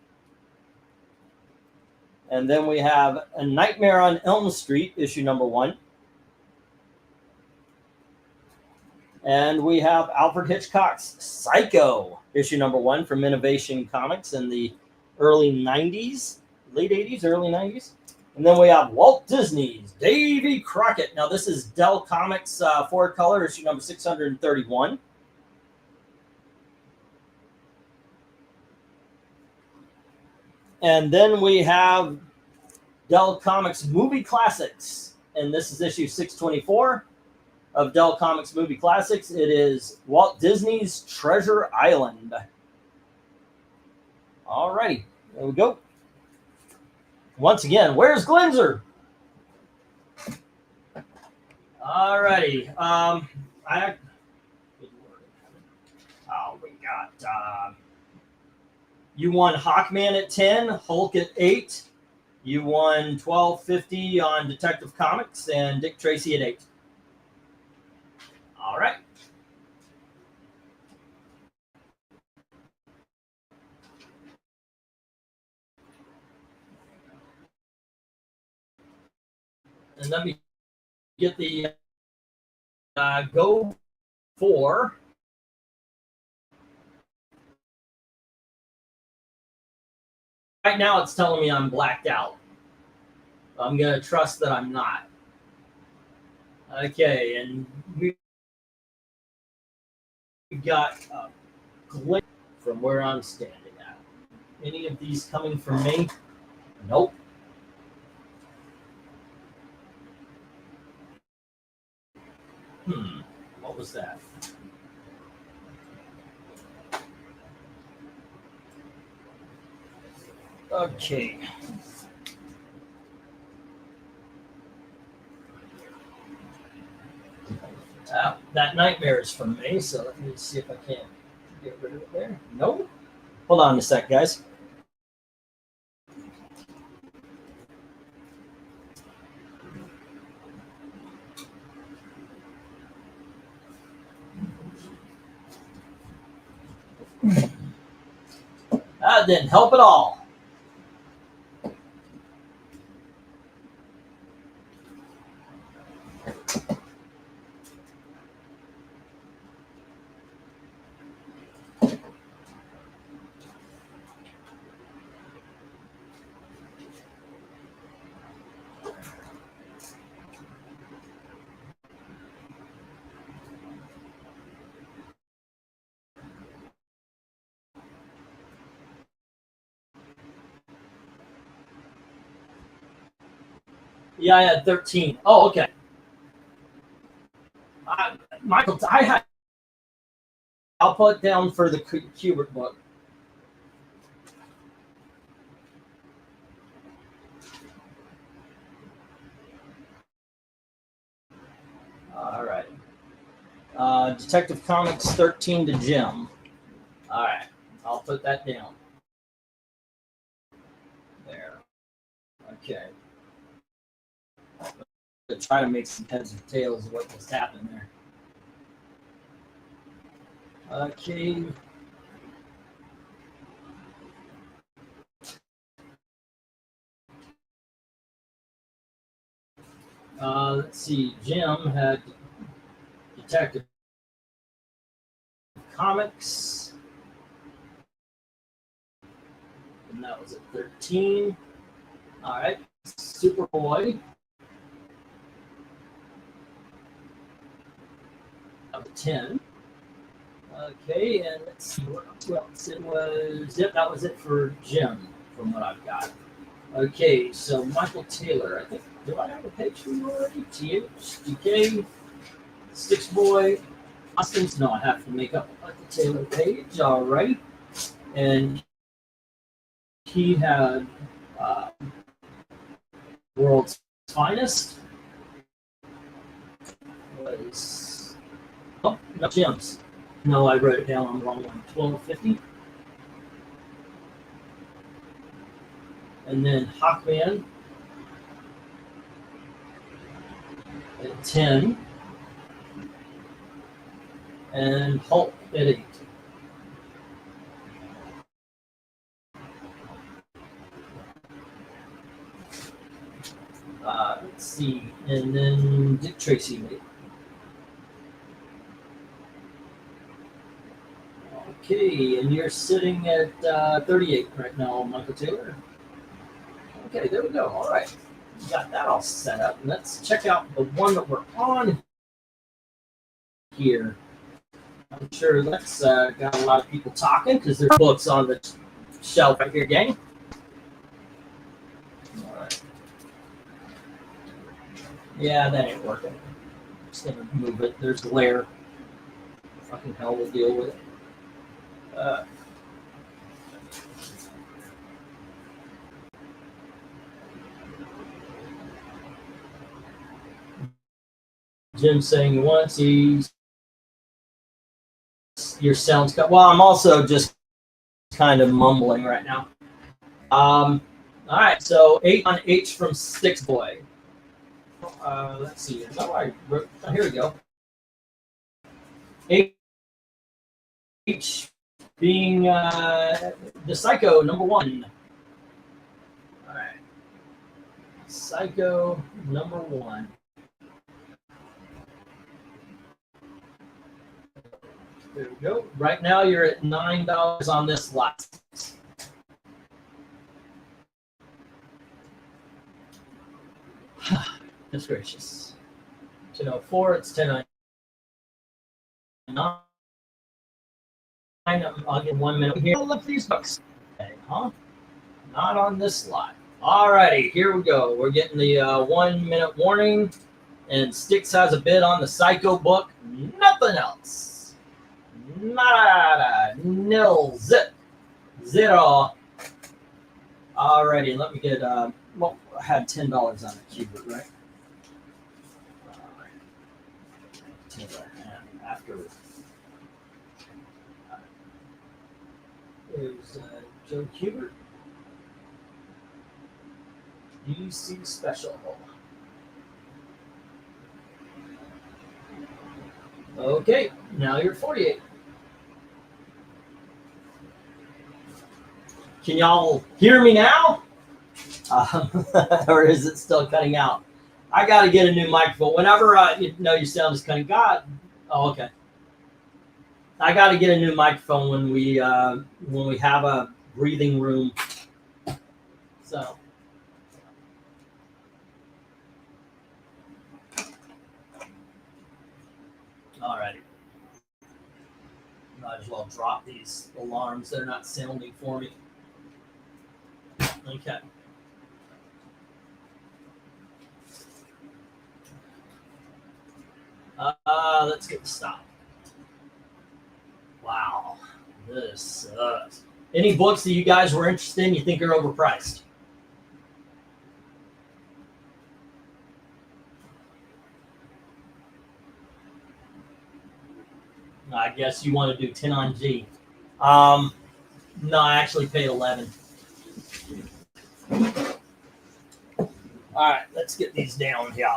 And then we have A Nightmare on Elm Street, issue number 1. And we have Alfred Hitchcock's Psycho, issue number 1 from Innovation Comics in the early 90s, late 80s, early 90s. And then we have Walt Disney's Davy Crockett. Now, this is Dell Comics 4-color, issue number 631. And then we have Dell Comics Movie Classics. And this is issue 624 of Dell Comics Movie Classics. It is Walt Disney's Treasure Island. All righty. There we go. Once again, where's Glenzer? All righty. We got you won Hawkman at 10, Hulk at 8. You won 1250 on Detective Comics and Dick Tracy at 8. All right. And let me get the go for. Right now, it's telling me I'm blacked out. I'm going to trust that I'm not. Okay, and we got a glitch from where I'm standing at. Any of these coming from me? Nope. What was that? Okay. That nightmare is from me, so let me see if I can get rid of it there. Nope. Hold on a sec, guys. That didn't help at all. Yeah, I had 13. Oh, okay. Michael, I'll put down for the Kubert book. All right. Detective Comics 13 to Jim. All right. I'll put that down. There. Okay. To try to make some heads and tails of what just happened there. Okay. Let's see. Jim had Detective Comics, and that was at 13. All right. Superboy. Up to 10. Okay, and let's see what else it was. Yep, that was it for Jim, from what I've got. Okay, so Michael Taylor, I think, do I have a page for you already? THDK, Six Boy, Austin's. No, I have to make up a Michael Taylor page. All right, and he had World's Finest. Was oh, no, Jim's. No, I wrote it down on the wrong one. 1250. And then Hawkman at 10. And Hulk at 8. Let's see. And then Dick Tracy at 8. Okay, and you're sitting at 38 right now, Michael Taylor. Okay, there we go. All right. We got that all set up. Let's check out the one that we're on here. I'm sure that's got a lot of people talking because there's books on the shelf right here, gang. All right. Yeah, that ain't working. Just gonna move it. There's glare. Fucking hell, we'll deal with it. Jim saying you want to see your sounds cut. Well, I'm also just kind of mumbling right now. All right, so 8 on H from Six Boy. Let's see. No, I wrote, here we go. H being the Psycho #1. All right. Psycho #1. There we go. Right now you're at $9 on this lot. That's gracious. 10:04. It's 10:09. I'll get 1 minute here. I'll look these books. Okay, huh? Not on this lot. Alrighty, here we go. We're getting the 1 minute warning, and Styx has a bid on the Psycho book. Nothing else. Nada. Nil. Zip. Zero. Alrighty, let me get. Well, I had $10 on the Kubert, right? After. There's Joe Kubert. DC Special. Okay, now you're 48. Can y'all hear me now? Or is it still cutting out? I got to get a new microphone. Whenever you know your sound is cutting, oh, okay. I got to get a new microphone when we have a breathing room. So. Alrighty. Might as well drop these alarms. They're not sounding for me. Okay. Let's get the stop. Wow, this sucks. Any books that you guys were interested in you think are overpriced? I guess you want to do 10 on G. No, I actually paid 11. All right, let's get these down here.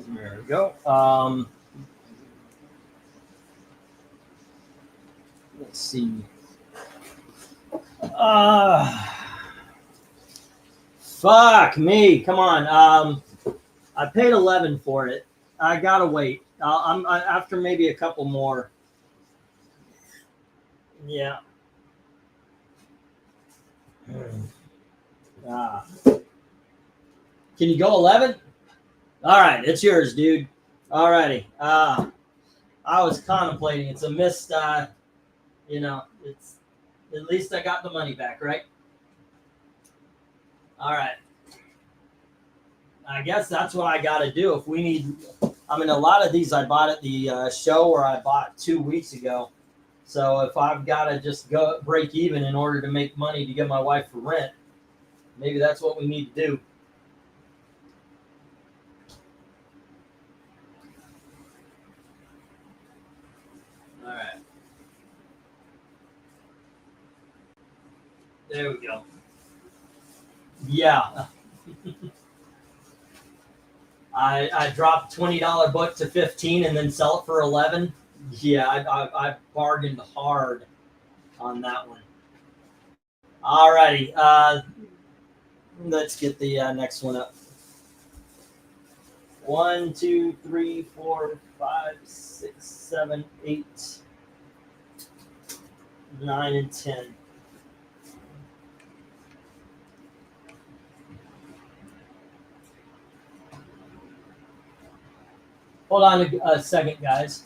There we go. Let's see. Fuck me. Come on. I paid 11 for it. I gotta wait. After maybe a couple more. Yeah. Ah. Can you go 11? All right, it's yours, dude. All righty. I was contemplating. It's a missed. It's at least I got the money back, right? All right. I guess that's what I got to do. If we need, I mean, a lot of these I bought at the show, or I bought 2 weeks ago. So if I've got to just go break even in order to make money to get my wife for rent, maybe that's what we need to do. All right. There we go. Yeah. I dropped $20 book to 15 and then sell it for 11. Yeah, I bargained hard on that one. All righty. Let's get the next one up. 1, 2, 3, 4, 5, 6, 7, 8, 9, and 10. Hold on a second, guys.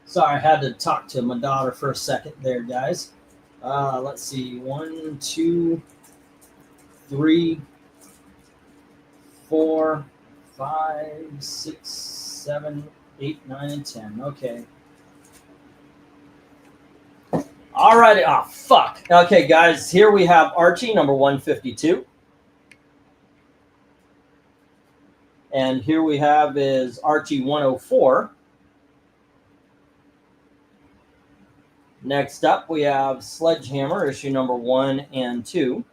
Sorry, I had to talk to my daughter for a second there, guys. Let's see. 1, 2, 3, 4, 5, 6, 7, 8, 9, and 10. Okay. All righty. Oh, fuck. Okay, guys. Here we have Archie, number 152. And here we have is Archie 104. Next up, we have Sledgehammer, issue number 1 and 2.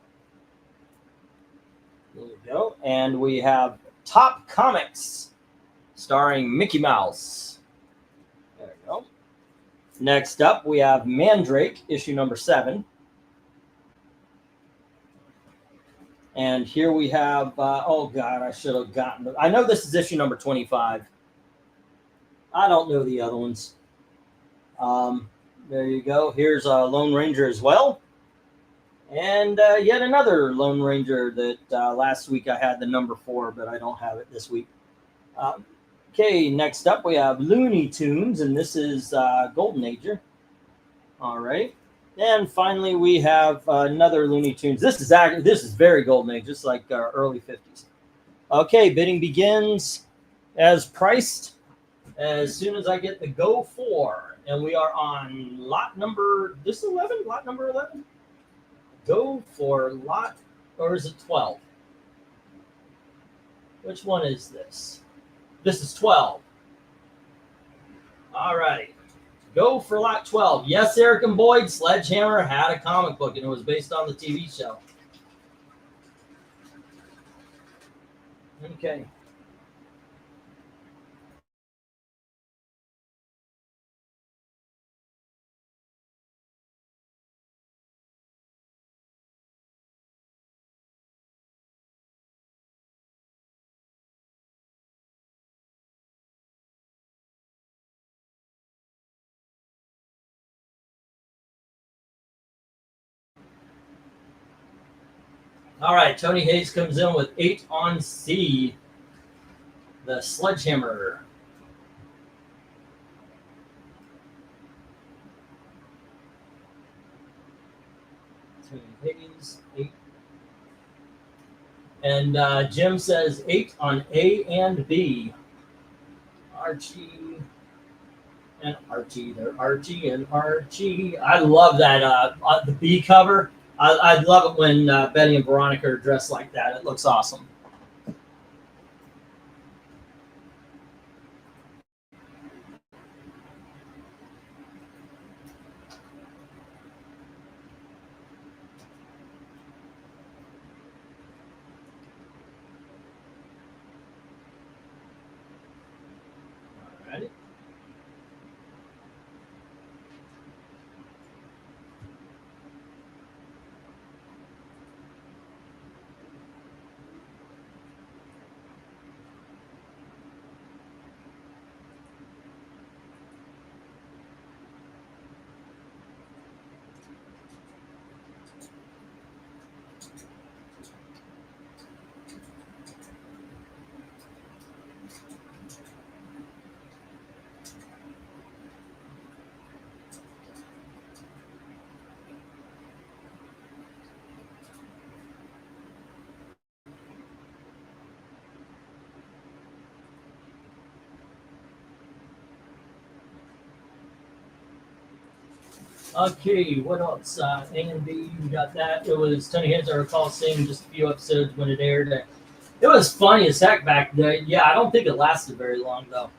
There we go. And we have Top Comics, starring Mickey Mouse. There we go. Next up, we have Mandrake, issue number 7. And here we have, oh God, I should have gotten, I know this is issue number 25. I don't know the other ones. There you go. Here's Lone Ranger as well. And yet another Lone Ranger that last week I had the number 4, but I don't have it this week. Okay, next up we have Looney Tunes, and this is Golden Ager. All right. And finally we have another Looney Tunes. This is very Golden Age, just like early 50s. Okay, bidding begins as priced as soon as I get the go for. And we are on lot number, this is 11? Lot number 11? Go for lot, or is it 12? Which one is this? This is 12. All right. Go for lot 12. Yes, Eric and Boyd, Sledgehammer had a comic book, and it was based on the TV show. Okay. All right, Tony Hayes comes in with 8 on C. The Sledgehammer. Tony Hayes, 8. And Jim says 8 on A and B. Archie and Archie. They're Archie and Archie. I love that the B cover. I love it when Betty and Veronica are dressed like that. It looks awesome. All right. Okay, what else? A and B, we got that. It was Tony Hayes, I recall seeing just a few episodes when it aired. It was funny as heck back then. Yeah, I don't think it lasted very long, though.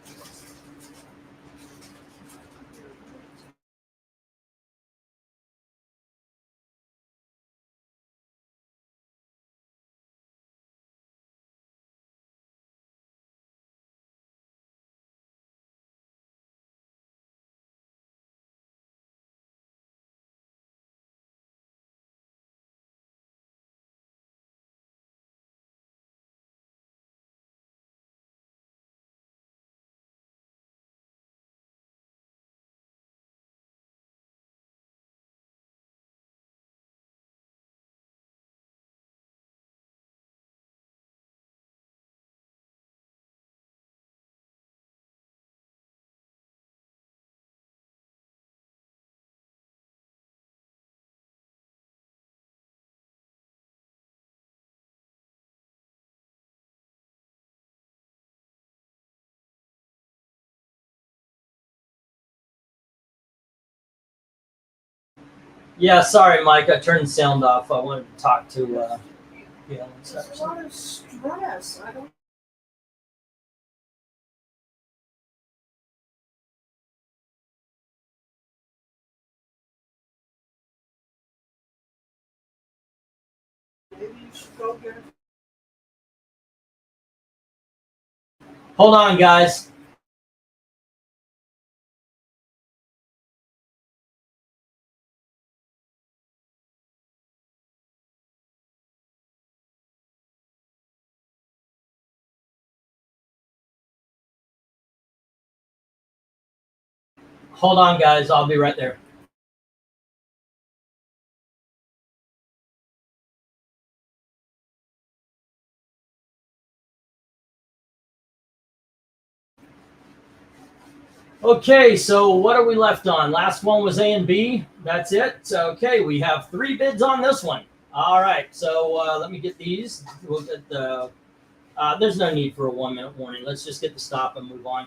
Yeah, sorry, Mike. I turned the sound off. I wanted to talk to Gail and stuff. There's a lot of stress. I don't. Maybe you should go get a. Hold on, guys. Hold on, guys. I'll be right there. Okay, so what are we left on? Last one was A and B. That's it. So, okay, we have 3 bids on this one. All right, so let me get these. We'll get the. There's no need for a 1-minute warning. Let's just get the stop and move on.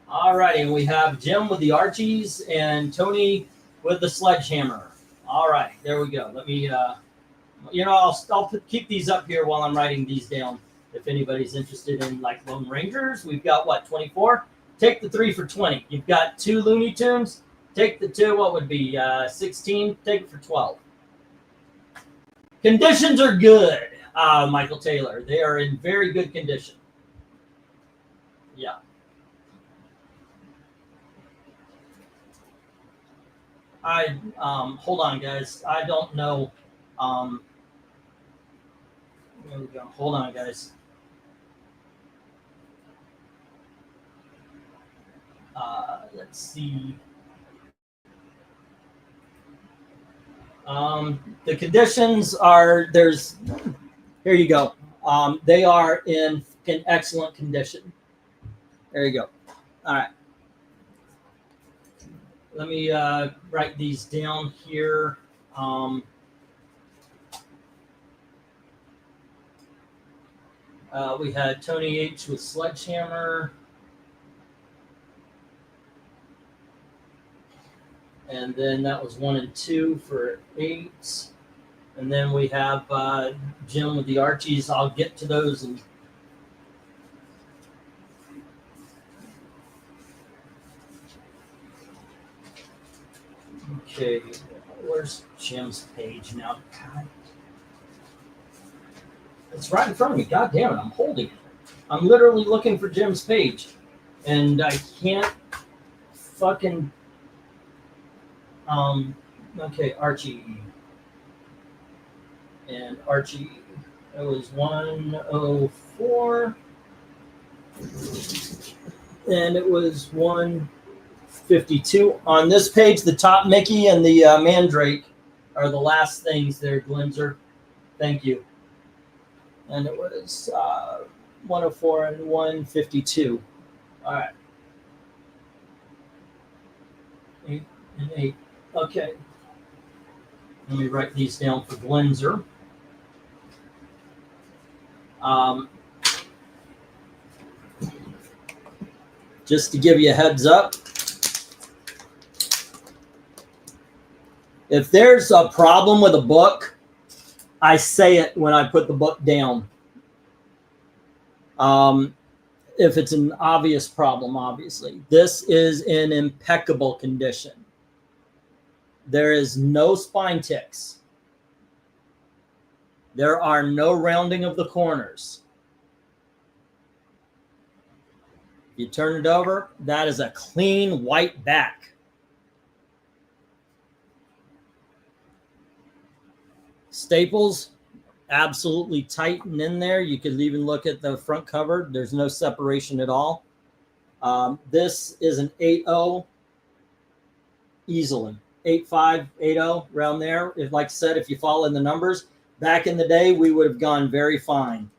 All righty, and we have Jim with the Archies and Tony with the Sledgehammer. All right, there we go. Let me, I'll keep these up here while I'm writing these down. If anybody's interested in like Lone Rangers, we've got what, 24? Take the 3 for 20. You've got 2 Looney Tunes. Take the 2. What would be 16? Take it for 12. Conditions are good, Michael Taylor. They are in very good condition. Yeah. I hold on, guys. I don't know. There we go. Hold on, guys. Let's see. The conditions are here you go. They are in excellent condition. There you go. All right. Let me write these down here. We had Tony H with Sledgehammer. And then that was 1 and 2 for 8. And then we have Jim with the Archies. I'll get to those. And okay, where's Jim's page now? God. It's right in front of me. God damn it, I'm holding it. I'm literally looking for Jim's page. And I can't fucking... okay, Archie. And Archie, it was 104. And it was 152. On this page, the top Mickey and the Mandrake are the last things there, Glinzer. Thank you. And it was 104 and 152. All right. 8 and 8. Okay. Let me write these down for Glinzer. Just to give you a heads up, if there's a problem with a book, I say it when I put the book down. If it's an obvious problem, obviously. This is in impeccable condition. There is no spine ticks. There are no rounding of the corners. You turn it over, that is a clean white back. Staples, absolutely tight and in there. You could even look at the front cover. There's no separation at all. This is an 8.0 easily. 8.5, 8.0, around there. If, like I said, if you follow in the numbers, back in the day, we would have gone very fine.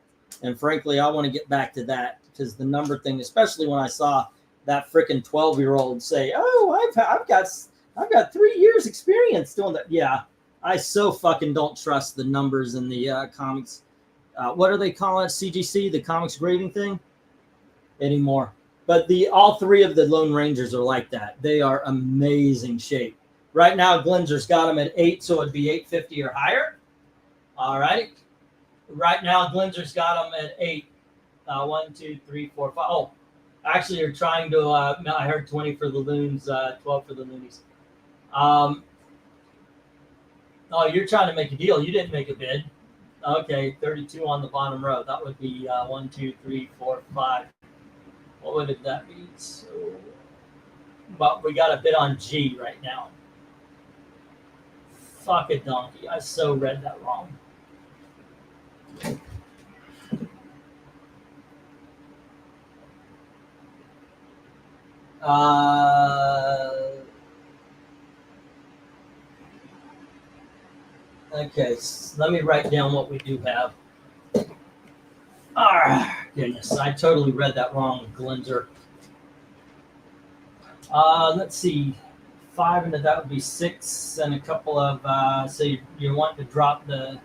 And frankly, I want to get back to that because the number thing, especially when I saw that freaking 12-year-old say, "Oh, I've got 3 years experience doing that." Yeah, I so fucking don't trust the numbers in the comics. What are they calling it? CGC, the comics grading thing, anymore. But all 3 of the Lone Rangers are like that. They are amazing shape. Right now, Glinzer's got them at 8, so it'd be 850 or higher. All right. Right now, Glinzer's got them at 8. 1, 2, 3, 4, 5. Oh, actually, you're trying to. I heard 20 for the Loons, 12 for the Loonies. Oh, you're trying to make a deal. You didn't make a bid. Okay, 32 on the bottom row. That would be 1, 2, 3, 4, 5. What would that be? So, but we got a bid on G right now. Fuck a donkey. I so read that wrong. Okay, so let me write down what we do have. Goodness, I totally read that wrong, Glinzer. Let's see. 5 into that would be 6 and a couple of so you want to drop them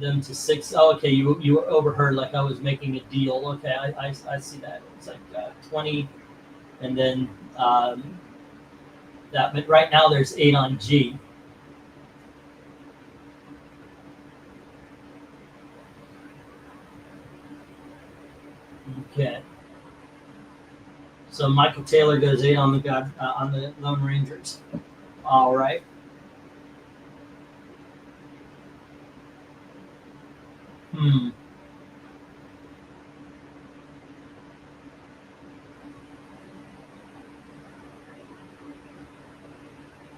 to 6. Oh, okay, you overheard like I was making a deal. Okay, I see that. It's like 20 and then that, but right now there's 8 on G. Okay. So Michael Taylor goes 8 on the Lone Rangers. All right.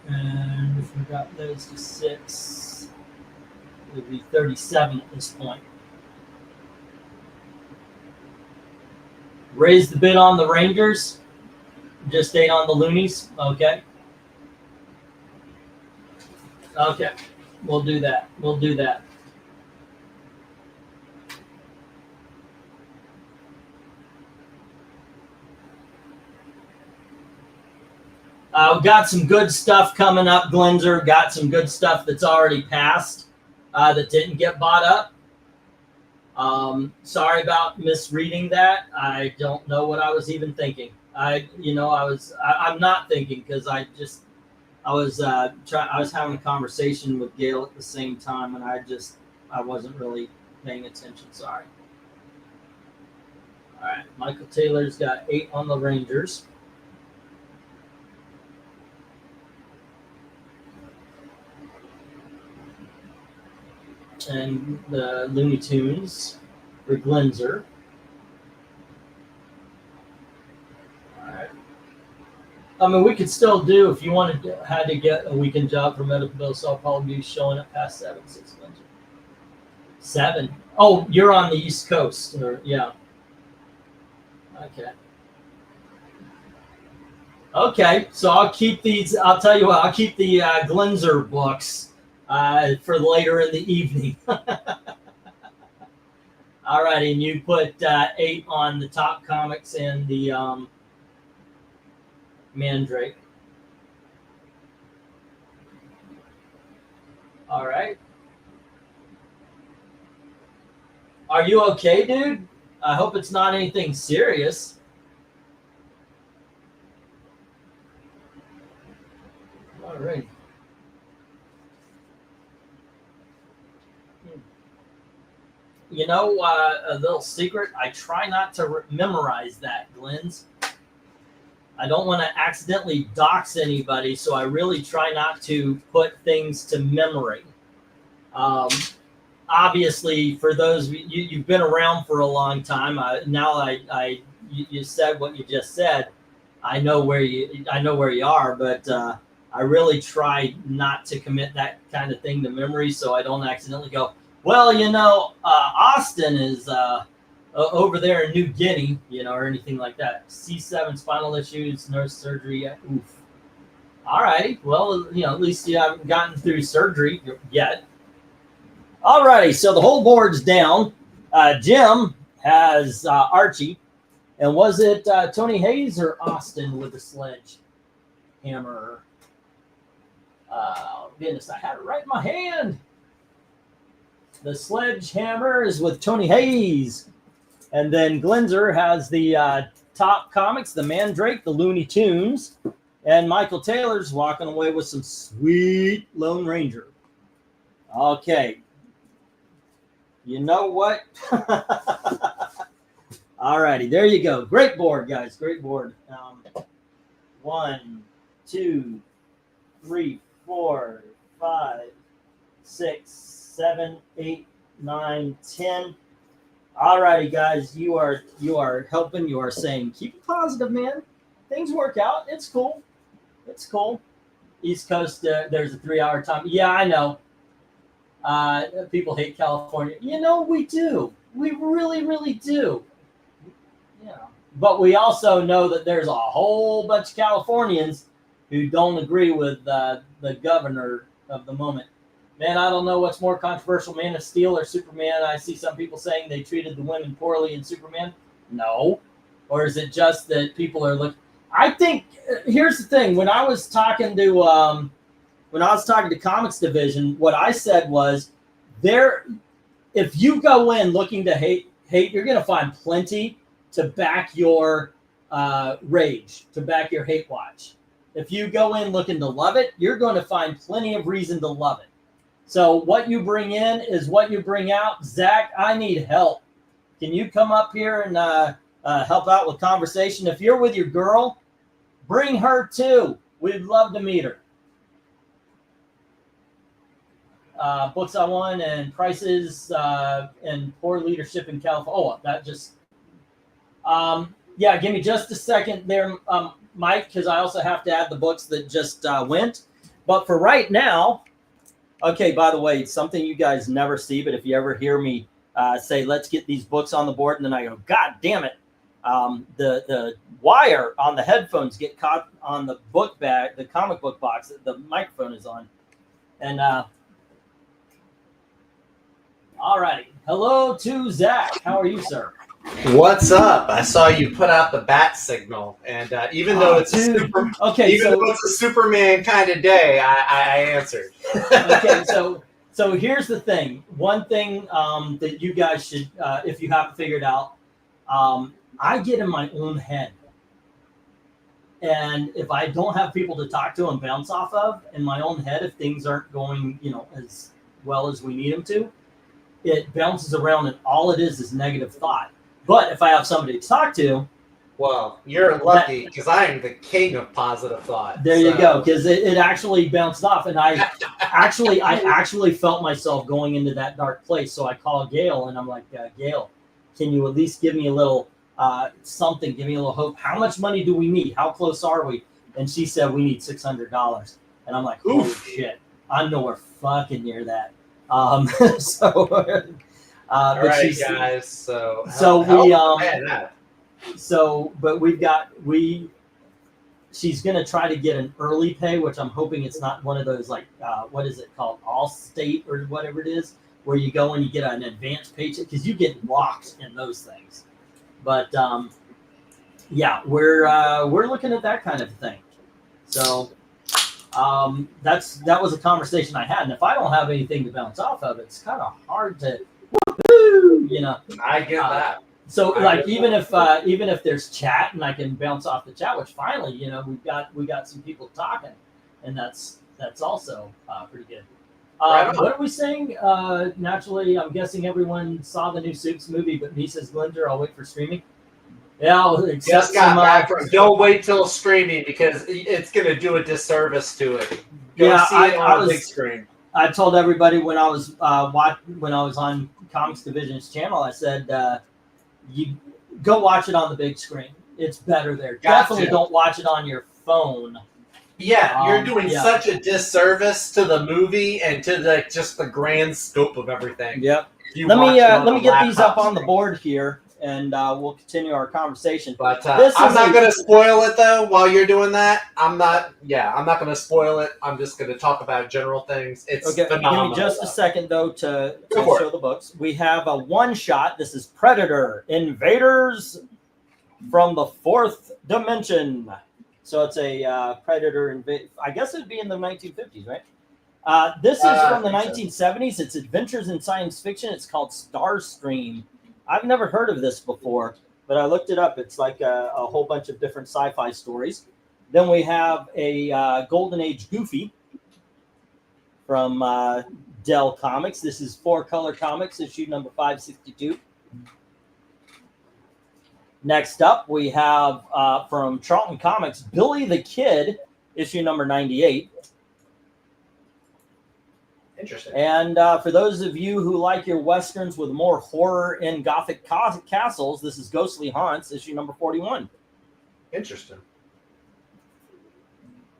And if we got those to 6, it would be 37 at this point. Raise the bid on the Rangers. Just 8 on the Loonies. Okay. Okay, we'll do that. We'll do that. Got some good stuff coming up, Glenzer. Got some good stuff that's already passed that didn't get bought up. Sorry about misreading that. I don't know what I was even thinking. I'm not thinking because I was having a conversation with Gail at the same time, and I wasn't really paying attention. Sorry. All right, Michael Taylor's got 8 on the Rangers. And the Looney Tunes for Glenzer. All right. I mean, we could still do, if you had to get a weekend job for medical bills, so I'll probably be showing up past 7, 6 Glenzer. 7. Oh, you're on the East Coast. Yeah. Okay. Okay, so I'll keep these. I'll tell you what, I'll keep the Glenzer books for later in the evening. All righty, and you put 8 on the Top Comics and the Mandrake. All right. Are you okay, dude? I hope it's not anything serious. All right. You know, a little secret, I try not to memorize that, Glens. I don't want to accidentally dox anybody, so I really try not to put things to memory. Obviously, for those you've been around for a long time, you said what you just said. I know where you are, but I really try not to commit that kind of thing to memory, so I don't accidentally go, well, Aucton is over there in New Guinea, or anything like that. C7 spinal issues, nurse surgery. Oof. All righty. Well, at least you haven't gotten through surgery yet. All righty. So the whole board's down. Jim has Archie. And was it Tony Hayes or Aucton with the sledgehammer? Goodness, I had it right in my hand. The Sledgehammer is with Tony Hayes. And then Glenzer has the Top Comics, the Mandrake, the Looney Tunes. And Michael Taylor's walking away with some sweet Lone Ranger. Okay. You know what? All righty, there you go. Great board, guys. Great board. 1, 2, 3, 4, 5, 6, 7, 8, 9, 10. All righty, guys. You are helping. You are saying, keep it positive, man. Things work out. It's cool. It's cool. East Coast, there's a 3-hour time. Yeah, I know. People hate California. We do. We really, really do. Yeah. But we also know that there's a whole bunch of Californians who don't agree with the governor of the moment. Man, I don't know what's more controversial, Man of Steel or Superman. I see some people saying they treated the women poorly in Superman. No. Or is it just that people are looking? I think here's the thing. When I was talking to Comics Division, what I said was if you go in looking to hate, you're going to find plenty to back your rage, to back your hate watch. If you go in looking to love it, you're going to find plenty of reason to love it. So what you bring in is what you bring out. Zach, I need help. Can you come up here and help out with conversation? If you're with your girl, bring her too. We'd love to meet her. Books I won and prices and poor leadership in California. Oh, that just... yeah, give me just a second there, Mike, because I also have to add the books that just went. But for right now... Okay, by the way, it's something you guys never see, but if you ever hear me say, let's get these books on the board, and then I go, God damn it. The wire on the headphones get caught on the book bag, the comic book box that the microphone is on. And all right. Hello to Zach. How are you, sir? What's up? I saw you put out the bat signal, and even though it's dude. a super, Okay, even though it's a Superman kind of day, I answered. Okay, so here's the thing. One thing that you guys should, if you haven't figured out, I get in my own head, and if I don't have people to talk to and bounce off of in my own head, if things aren't going, as well as we need them to, it bounces around, and all it is negative thought. But if I have somebody to talk to, well, you're lucky because I am the king of positive thought. There you go, because it actually bounced off, and I actually felt myself going into that dark place. So I call Gail, and I'm like, Gail, can you at least give me a little something? Give me a little hope. How much money do we need? How close are we? And she said we need $600, and I'm like, holy shit, I'm nowhere fucking near that. So. All but right, she's, guys. She's gonna try to get an early pay, which I'm hoping it's not one of those like what is it called, Allstate or whatever it is, where you go and you get an advanced paycheck, because you get locked in those things. But yeah, we're looking at that kind of thing. So that was a conversation I had, and if I don't have anything to bounce off of, it's kind of hard to. I get that. So even if there's chat and I can bounce off the chat, which finally we got some people talking, and that's also pretty good. What are we saying? Naturally, I'm guessing everyone saw the new Soups movie, but me says Glinter. I'll wait for streaming. Yeah, just got back from. Don't wait till streaming because it's gonna do a disservice to it. Go see it on the big screen. I told everybody when I was on Comics Division's channel, I said, you go watch it on the big screen. It's better there. Definitely don't watch it on your phone. Yeah, you're doing such a disservice to the movie and to just the grand scope of everything. Yep. Let me get these up on the board here, and we'll continue our conversation. But I'm not going to spoil it though. While you're doing that, I'm not going to spoil it. I'm just going to talk about general things. It's phenomenal. Give me just a second though to show the books. We have a one shot. This is Predator: Invaders from the Fourth Dimension. So it's a Predator. I guess it'd be in the 1950s, right? This is from the 1970s. It's adventures in science fiction. It's called Starstream. I've never heard of this before, but I looked it up. It's like a whole bunch of different sci-fi stories. Then we have a Golden Age Goofy from Dell Comics. This is 4-color comics, issue number 562. Next up, we have from Charlton Comics, Billy the Kid, issue number 98. Interesting. And for those of you who like your westerns with more horror in Gothic castles, this is Ghostly Haunts, issue number 41. Interesting.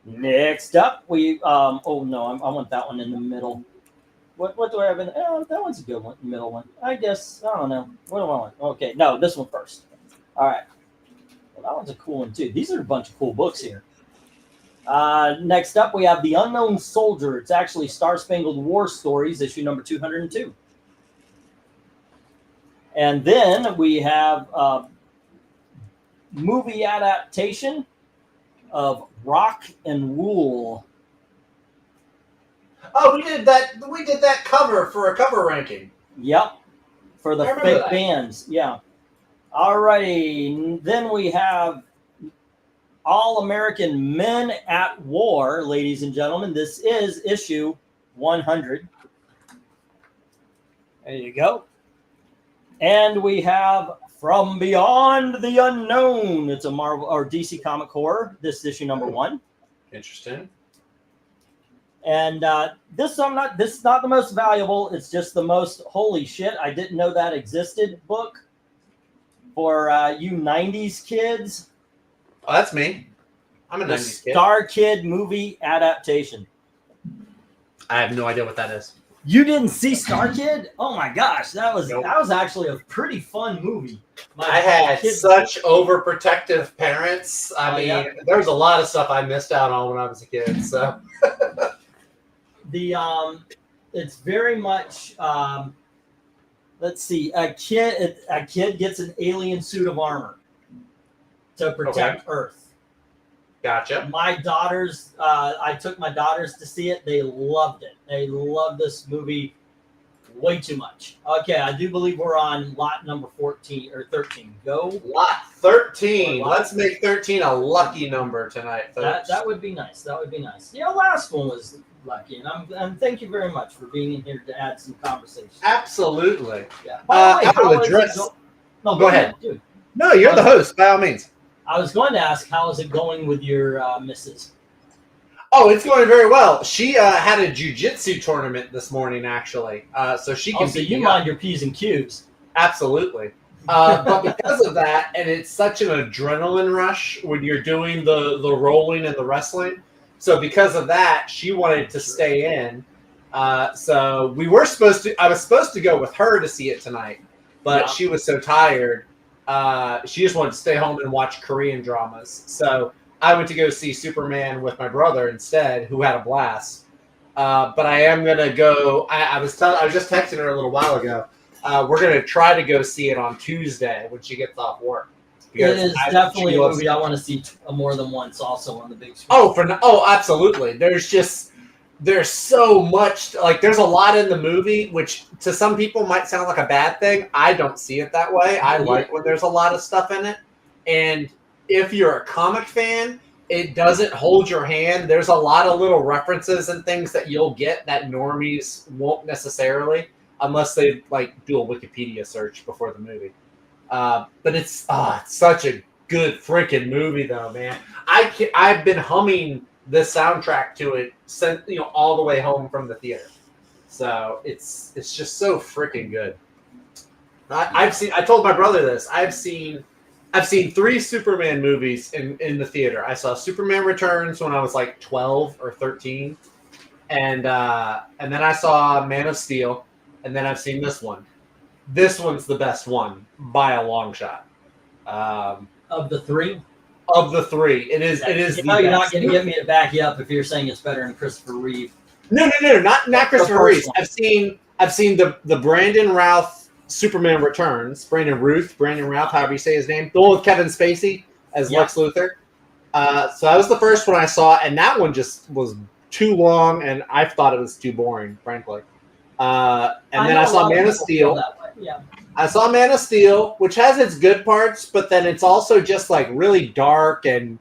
Next up, we I want that one in the middle. What do I have in? Oh, that one's a good one, middle one. I guess I don't know. What do I want? Okay, no, this one first. All right. Well, that one's a cool one too. These are a bunch of cool books here. Next up, we have The Unknown Soldier. It's actually Star Spangled War Stories, issue number 202. And then we have a movie adaptation of Rock and Roll. Oh, we did that cover for a cover ranking. Yep, for the fake bands. Yeah. All righty. Then we have All-American Men at War, ladies and gentlemen. This is issue 100. There you go. And we have From Beyond the Unknown. It's a Marvel or DC comic horror. This is issue number 1. Interesting. And this is not the most valuable. It's just the most holy shit, I didn't know that existed book for you 90s kids. Oh, that's me. I'm a 90s kid. Star Kid movie adaptation. I have no idea what that is. You didn't see Star Kid? Oh my gosh, that was actually a pretty fun movie. I had such overprotective parents. I mean, there was a lot of stuff I missed out on when I was a kid. So it's very much let's see, a kid gets an alien suit of armor to protect Earth. Gotcha. My daughters, I took my daughters to see it. They loved it. They loved this movie way too much. Okay, I do believe we're on lot number 14 or 13. Go. Lot 13. Let's make 13 a lucky number tonight, folks. That would be nice. That would be nice. Yeah, last one was lucky, and thank you very much for being in here to add some conversation. Absolutely. Yeah. By the way, I will address. No, go ahead, dude. No, you're the host, by all means. I was going to ask, how is it going with your missus? Oh, it's going very well. She had a jiu-jitsu tournament this morning, actually. So she can so you mind your P's and Q's. Absolutely. But because of that, and it's such an adrenaline rush when you're doing the rolling and the wrestling. So because of that, she wanted to stay in. So I was supposed to go with her to see it tonight, but she was so tired. She just wanted to stay home and watch Korean dramas. So I went to go see Superman with my brother instead, who had a blast. But I am gonna go. I was just texting her a little while ago. We're gonna try to go see it on Tuesday when she gets off work. It is definitely a movie I want to see more than once. Also on the big screen. Absolutely. There's so much. Like, there's a lot in the movie, which to some people might sound like a bad thing. I don't see it that way. I like when there's a lot of stuff in it. And if you're a comic fan, it doesn't hold your hand. There's a lot of little references and things that you'll get that normies won't necessarily, unless they do a Wikipedia search before the movie. But it's such a good freaking movie, though, man. I've been humming the soundtrack to it all the way home from the theater. So it's just so freaking good. I told my brother this. I've seen 3 Superman movies in the theater. I saw Superman Returns when I was like 12 or 13, and then I saw Man of Steel, and then I've seen this one. This one's the best one by a long shot. Of the 3. Of the 3, it is. You're not going to get me to back you up if you're saying it's better than Christopher Reeve. No, not Christopher Reeve. I've seen the Brandon Routh Superman Returns, Brandon Routh, however you say his name, the one with Kevin Spacey as Lex Luthor. So that was the first one I saw, and that one just was too long, and I thought it was too boring, frankly. And then I saw Man of Steel. Yeah. I saw Man of Steel, which has its good parts, but then it's also just really dark, and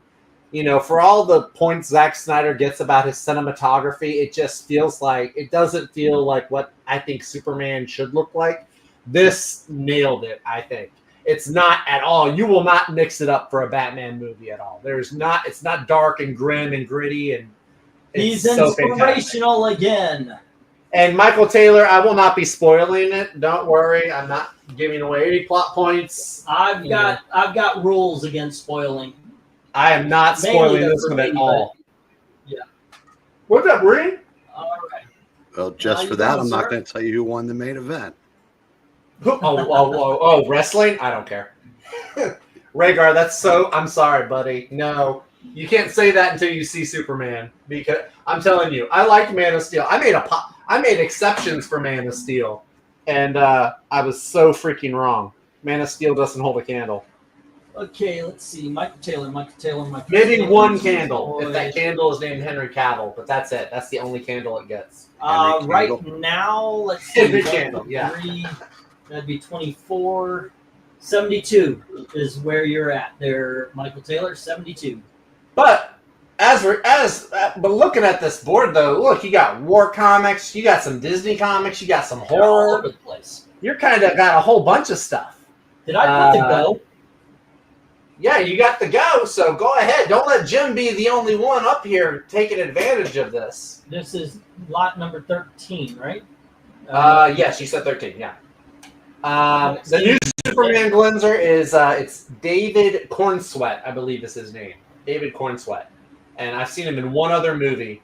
for all the points Zack Snyder gets about his cinematography, it just feels it doesn't feel like what I think Superman should look like. This nailed it, I think. It's not at all. You will not mix it up for a Batman movie at all. It's not dark and grim and gritty, and he's inspirational again. And Michael Taylor, I will not be spoiling it. Don't worry, I'm not giving away any plot points. I've got rules against spoiling. I am not spoiling this one at all. Yeah. What's up, Bree? All right. Well, just for that, I'm not going to tell you who won the main event. Oh, wrestling? I don't care. Rhaegar, I'm sorry, buddy. No, you can't say that until you see Superman. Because I'm telling you, I like Man of Steel. I made exceptions for Man of Steel, and I was so freaking wrong. Man of Steel doesn't hold a candle. Okay, let's see. Michael Taylor. Maybe one candle, if that candle is named Henry Cavill, but that's it. That's the only candle it gets. Right now, let's see. Henry Candle, yeah. 3, that'd be 24. 72 is where you're at there, Michael Taylor. 72. But but looking at this board though, look, you got war comics, you got some Disney comics, you got some horror. All over the place. You're kind of got a whole bunch of stuff. Did I put the go? Yeah, you got the go, so go ahead. Don't let Jim be the only one up here taking advantage of this. This is lot number 13, right? Yes, you said 13, yeah. The new Superman Glenser is it's David Cornsweet, I believe is his name. David Cornsweet. And I've seen him in one other movie,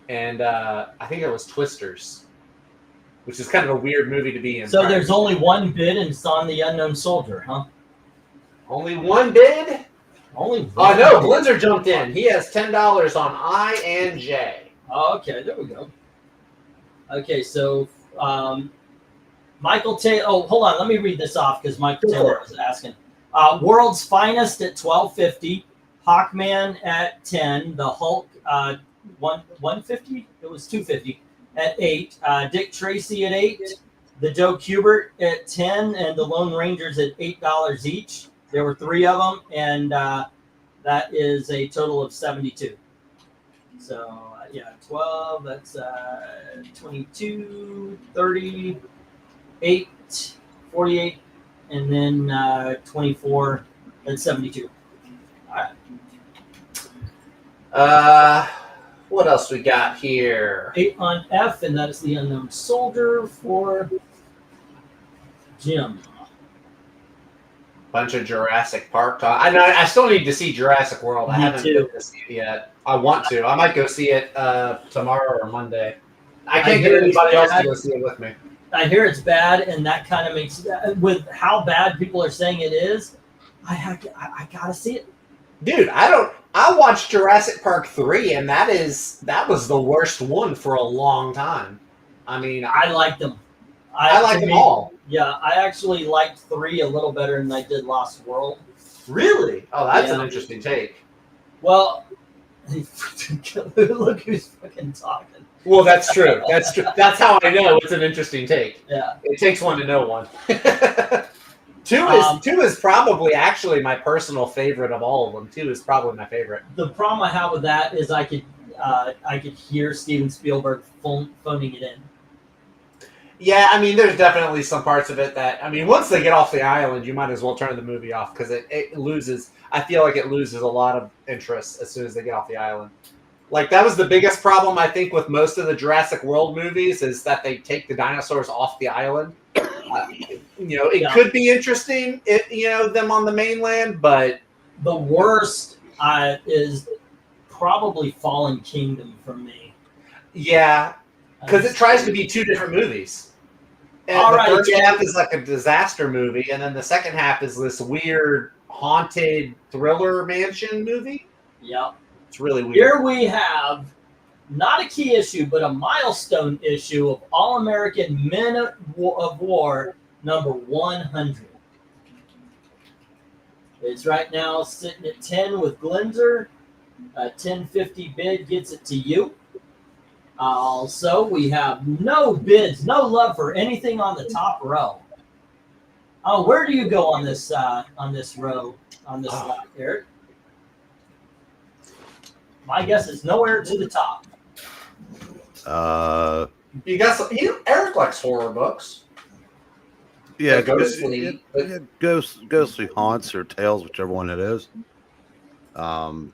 and I think it was Twisters, which is kind of a weird movie to be in. So there's only one bid, and it's on the Unknown Soldier, huh? Only one bid? Only one. Oh, no, Glenser jumped in. He has $10 on I and J. Oh, okay, there we go. Okay, so Michael Taylor. Oh, hold on. Let me read this off because Michael Taylor was asking. World's Finest at $12.50. Hawkman at 10. The Hulk 150. It was 250 at 8. Dick Tracy at 8. The Joe Kubert at 10, and the Lone Rangers at $8 each. There were 3 of them, and that is a total of 72. So, 12, that's 22, 30, 8, 48, and then 24, that's 72. All right. What else we got here? 8 on F, and that is the Unknown Soldier for Jim. Bunch of Jurassic Park talk. I know. I still need to see Jurassic World. I Me haven't too. been to see it yet. I want to. I might go see it tomorrow or Monday. I can't hear get anybody else it's to go see it with me. I hear it's bad, and that kind of makes with how bad people are saying it is. I gotta see it, Dude, I watched Jurassic Park 3, and that was the worst one for a long time. I mean, I liked them. I like them all. Yeah, I actually liked 3 a little better than I did Lost World. Really? Oh, that's Yeah. an interesting take. Well, look who's fucking talking. Well, that's true. That's true. That's how I know it's an interesting take. Yeah. It takes one to know one. Two is probably actually my personal favorite of all of them. 2 is probably my favorite. The problem I have with that is I could hear Steven Spielberg phoning it in. Yeah, I mean, there's definitely some parts of it that, I mean, once they get off the island, you might as well turn the movie off because it loses, I feel like it loses a lot of interest as soon as they get off the island. Like, that was the biggest problem, I think, with most of the Jurassic World movies is that they take the dinosaurs off the island. It could be interesting, them on the mainland, but... The worst is probably Fallen Kingdom for me. Yeah, because it tries to be 2 different movies. And the first half is like a disaster movie, and then the second half is this weird haunted thriller mansion movie. Yep. It's really weird. Here we have not a key issue, but a milestone issue of All-American Men of War number 100. It's right now sitting at 10 with Glenzer. 1050 bid gets it to you. Also, we have no bids, no love for anything on the top row. Oh, where do you go on this row, on this lot, Eric? My guess is nowhere to the top. You got some. Eric likes horror books. Yeah, ghostly, ghostly haunts or tales, whichever one it is. And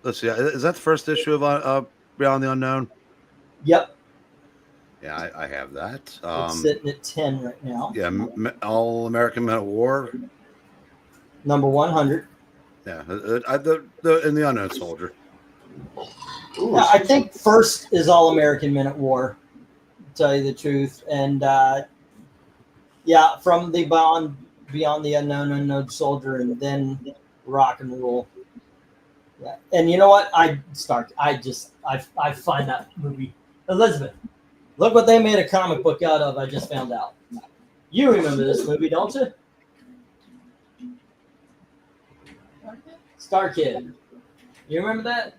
let's see, is that the first issue of Beyond the Unknown? Yep. Yeah, I have that. It's sitting at 10 right now. Yeah, All American Men of War. Number 100. Yeah, in the Unknown Soldier. Ooh, Yeah, I think first is All American Men at War, to tell you the truth. And from the Beyond the Unknown Soldier, and then Rock and Roll. Yeah. And you know what? I find that movie. Elizabeth, look what they made a comic book out of. I just found out. You remember this movie, don't you? Star Kid. You remember that?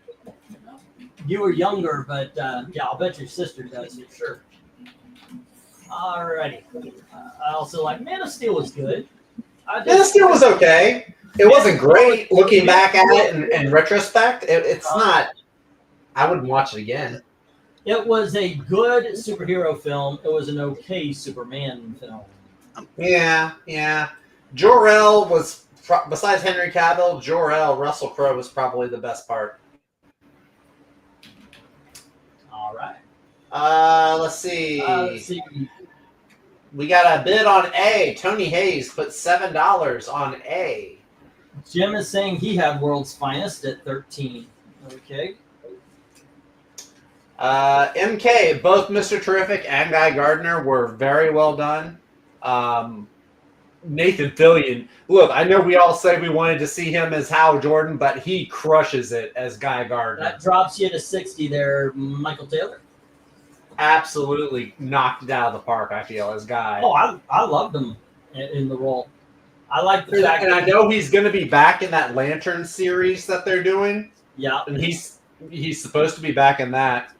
You were younger, but I'll bet your sister does for sure. Alrighty. I also like Man of Steel was good. Man of Steel was okay. It wasn't great looking back at it in retrospect. It's not. I wouldn't watch it again. It was a good superhero film. It was an okay Superman film. Yeah. Jor-El was, besides Henry Cavill, Jor-El, Russell Crowe was probably the best part. All right. Let's see. We got a bid on A. Tony Hayes put $7 on A. Jim is saying he had World's Finest at 13. Okay. MK, both Mr. Terrific and Guy Gardner were very well done. Nathan Fillion. Look, I know we all say we wanted to see him as Hal Jordan, but he crushes it as Guy Gardner. That drops you to 60 there, Michael Taylor. Absolutely knocked it out of the park, I feel, as Guy. Oh, I loved him in the role. I like the fact and that I know he's going to be back in that Lantern series that they're doing. Yeah, and he's supposed to be back in that.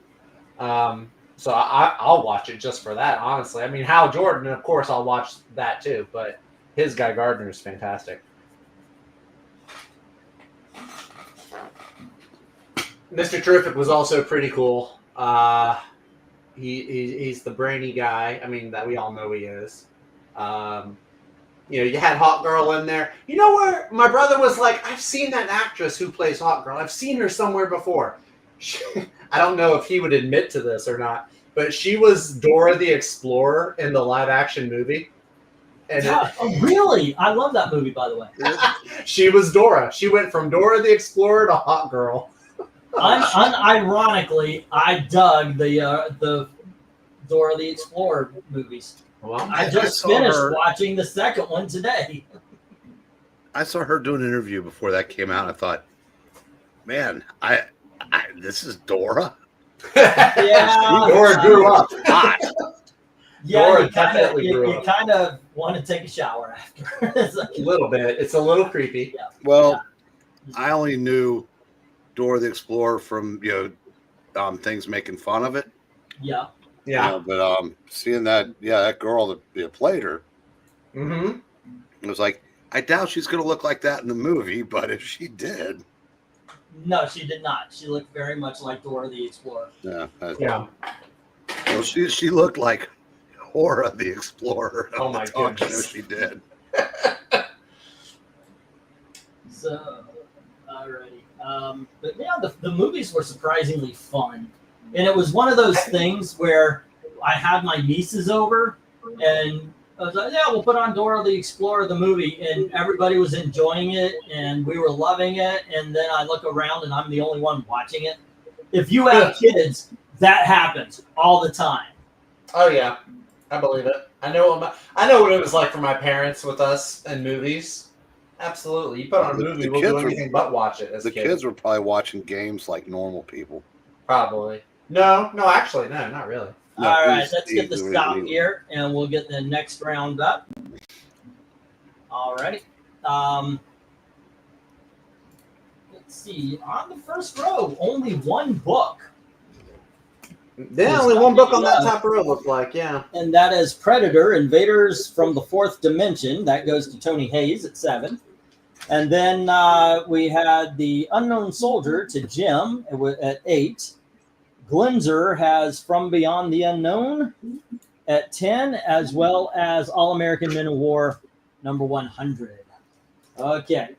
So I'll watch it just for that, honestly. I mean, Hal Jordan, of course, I'll watch that too, but his Guy Gardner is fantastic. Mr. Terrific was also pretty cool. He's the brainy guy. I mean, that we all know he is. You had Hot Girl in there. You know where my brother was like, I've seen that actress who plays Hot Girl. I've seen her somewhere before. I don't know if he would admit to this or not, but she was Dora the Explorer in the live-action movie. And really? I love that movie, by the way. She was Dora. She went from Dora the Explorer to Hot Girl. Unironically, I dug the Dora the Explorer movies. Well, I just finished watching the second one today. I saw her do an interview before that came out. I thought, man, this is Dora. Yeah, Dora grew up hot. Yeah, Dora you kind of want to take a shower after. A little bit. It's a little creepy. Yeah. Well, I only knew Dora the Explorer from things making fun of it. Yeah. Yeah. But seeing that girl that played her, mm-hmm. It was like, I doubt she's going to look like that in the movie, but if she did. No, she did not. She looked very much like Dora the Explorer. Yeah. Well, she looked like Dora the Explorer. Oh my goodness. She did. So, alrighty. But yeah, the movies were surprisingly fun. And it was one of those things where I had my nieces over and I was like, yeah, we'll put on Dora the Explorer, the movie. And everybody was enjoying it and we were loving it. And then I look around and I'm the only one watching it. If you have kids, that happens all the time. Oh, yeah. I believe it. I know what it was like for my parents with us and movies. Absolutely. You put on a movie, we'll do anything but watch it as the kids were probably watching games like normal people. Probably. No, actually, no, not really. All right, let's get the stop here, and we'll get the next round up. All righty. Let's see. On the first row, only one book. Yeah, only one book on that top row looked like, yeah. And that is Predator, Invaders from the Fourth Dimension. That goes to Tony Hayes at 7. And then we had The Unknown Soldier to Jim at 8. Glenzer has From Beyond the Unknown at 10, as well as All American Men of War number 100. Okay.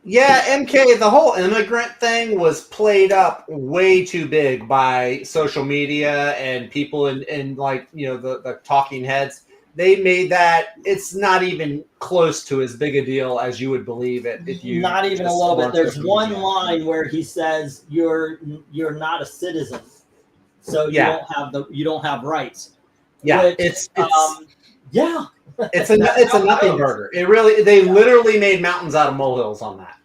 Yeah, MK, the whole immigrant thing was played up way too big by social media and people in like, the talking heads. They made that it's not even close to as big a deal as you would believe it if you not even a little bit. There's one line where he says you're not a citizen. So you don't have rights. Yeah, which, it's yeah. It's a nothing burger. They literally made mountains out of molehills on that.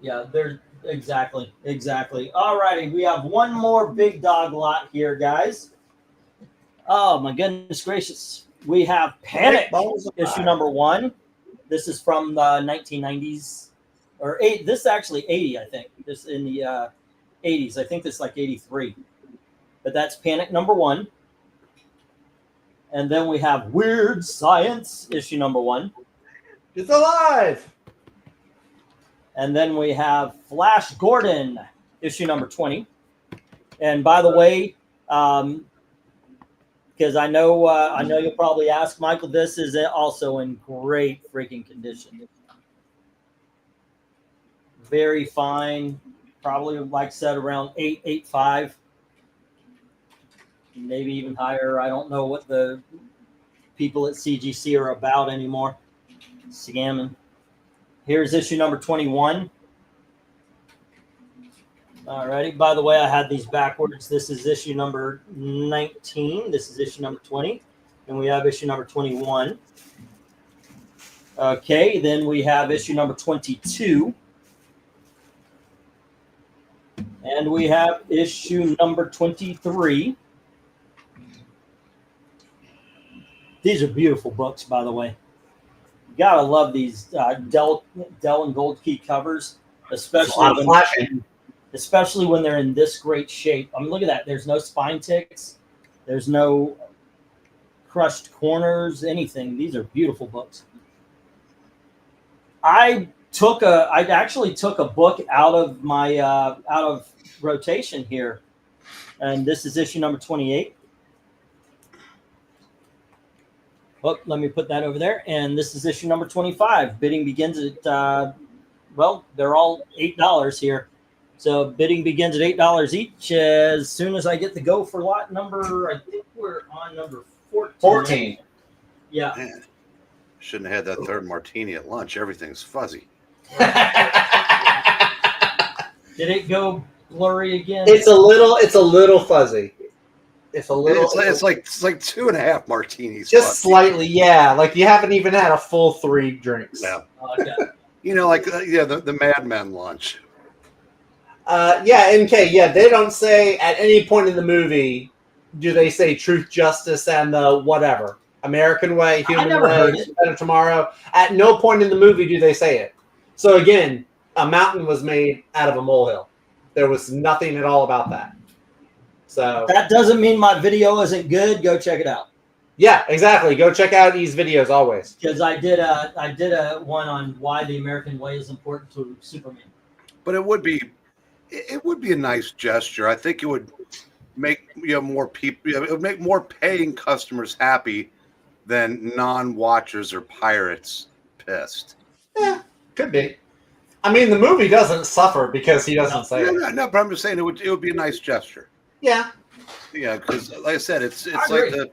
Yeah, they're exactly. All righty, we have one more big dog lot here, guys. Oh my goodness gracious. We have Panic, issue number 1. This is from the 1990s. Or 8. This is actually 80, I think. This in the 80s. I think this is like 83. But that's Panic number 1. And then we have Weird Science, issue number 1. It's alive! And then we have Flash Gordon, issue number 20. And by the way, because I know you'll probably ask, Michael, this is also in great freaking condition. Very fine. Probably, like I said, around 8.85. Maybe even higher. I don't know what the people at CGC are about anymore. Scamming. Here's issue number 21. Alrighty. By the way, I had these backwards. This is issue number 19. This is issue number 20. And we have issue number 21. Okay, then we have issue number 22. And we have issue number 23. These are beautiful books, by the way. You gotta love these Dell and Gold Key covers, especially when they're in this great shape. I mean, look at that. There's no spine ticks. There's no crushed corners, anything. These are beautiful books. I actually took a book out of my out of rotation here, and this is issue number 28. Oh, let me put that over there, and this is issue number 25. Bidding begins at well, they're all $8 here, so bidding begins at $8 each. As soon as I get the go for lot number, I think we're on number 14. 14. Yeah. Man, shouldn't have had that third martini at lunch. Everything's fuzzy. Did it go blurry again? It's a little fuzzy. It's a little. It's like 2.5 martinis. Just fuzzy. slightly, yeah. Like you haven't even had a full 3 drinks. Yeah. Okay. You know, like the Mad Men lunch. Yeah, NK. Yeah, they don't say at any point in the movie. Do they say truth, justice, and the whatever American way, human never way, heard it. better tomorrow? At no point in the movie do they say it. So again, a mountain was made out of a molehill. There was nothing at all about that. So That doesn't mean my video isn't good. Go check it out. yeah, exactly. Go check out these videos always. Because I did a one on why the American way is important to Superman. But it would be a nice gesture. I think it would make more people. It would make more paying customers happy than non-watchers or pirates pissed. Yeah, could be. I mean, the movie doesn't suffer because he doesn't say it. No, but I'm just saying it would be a nice gesture. Yeah. Yeah, because like I said, it's I like agree.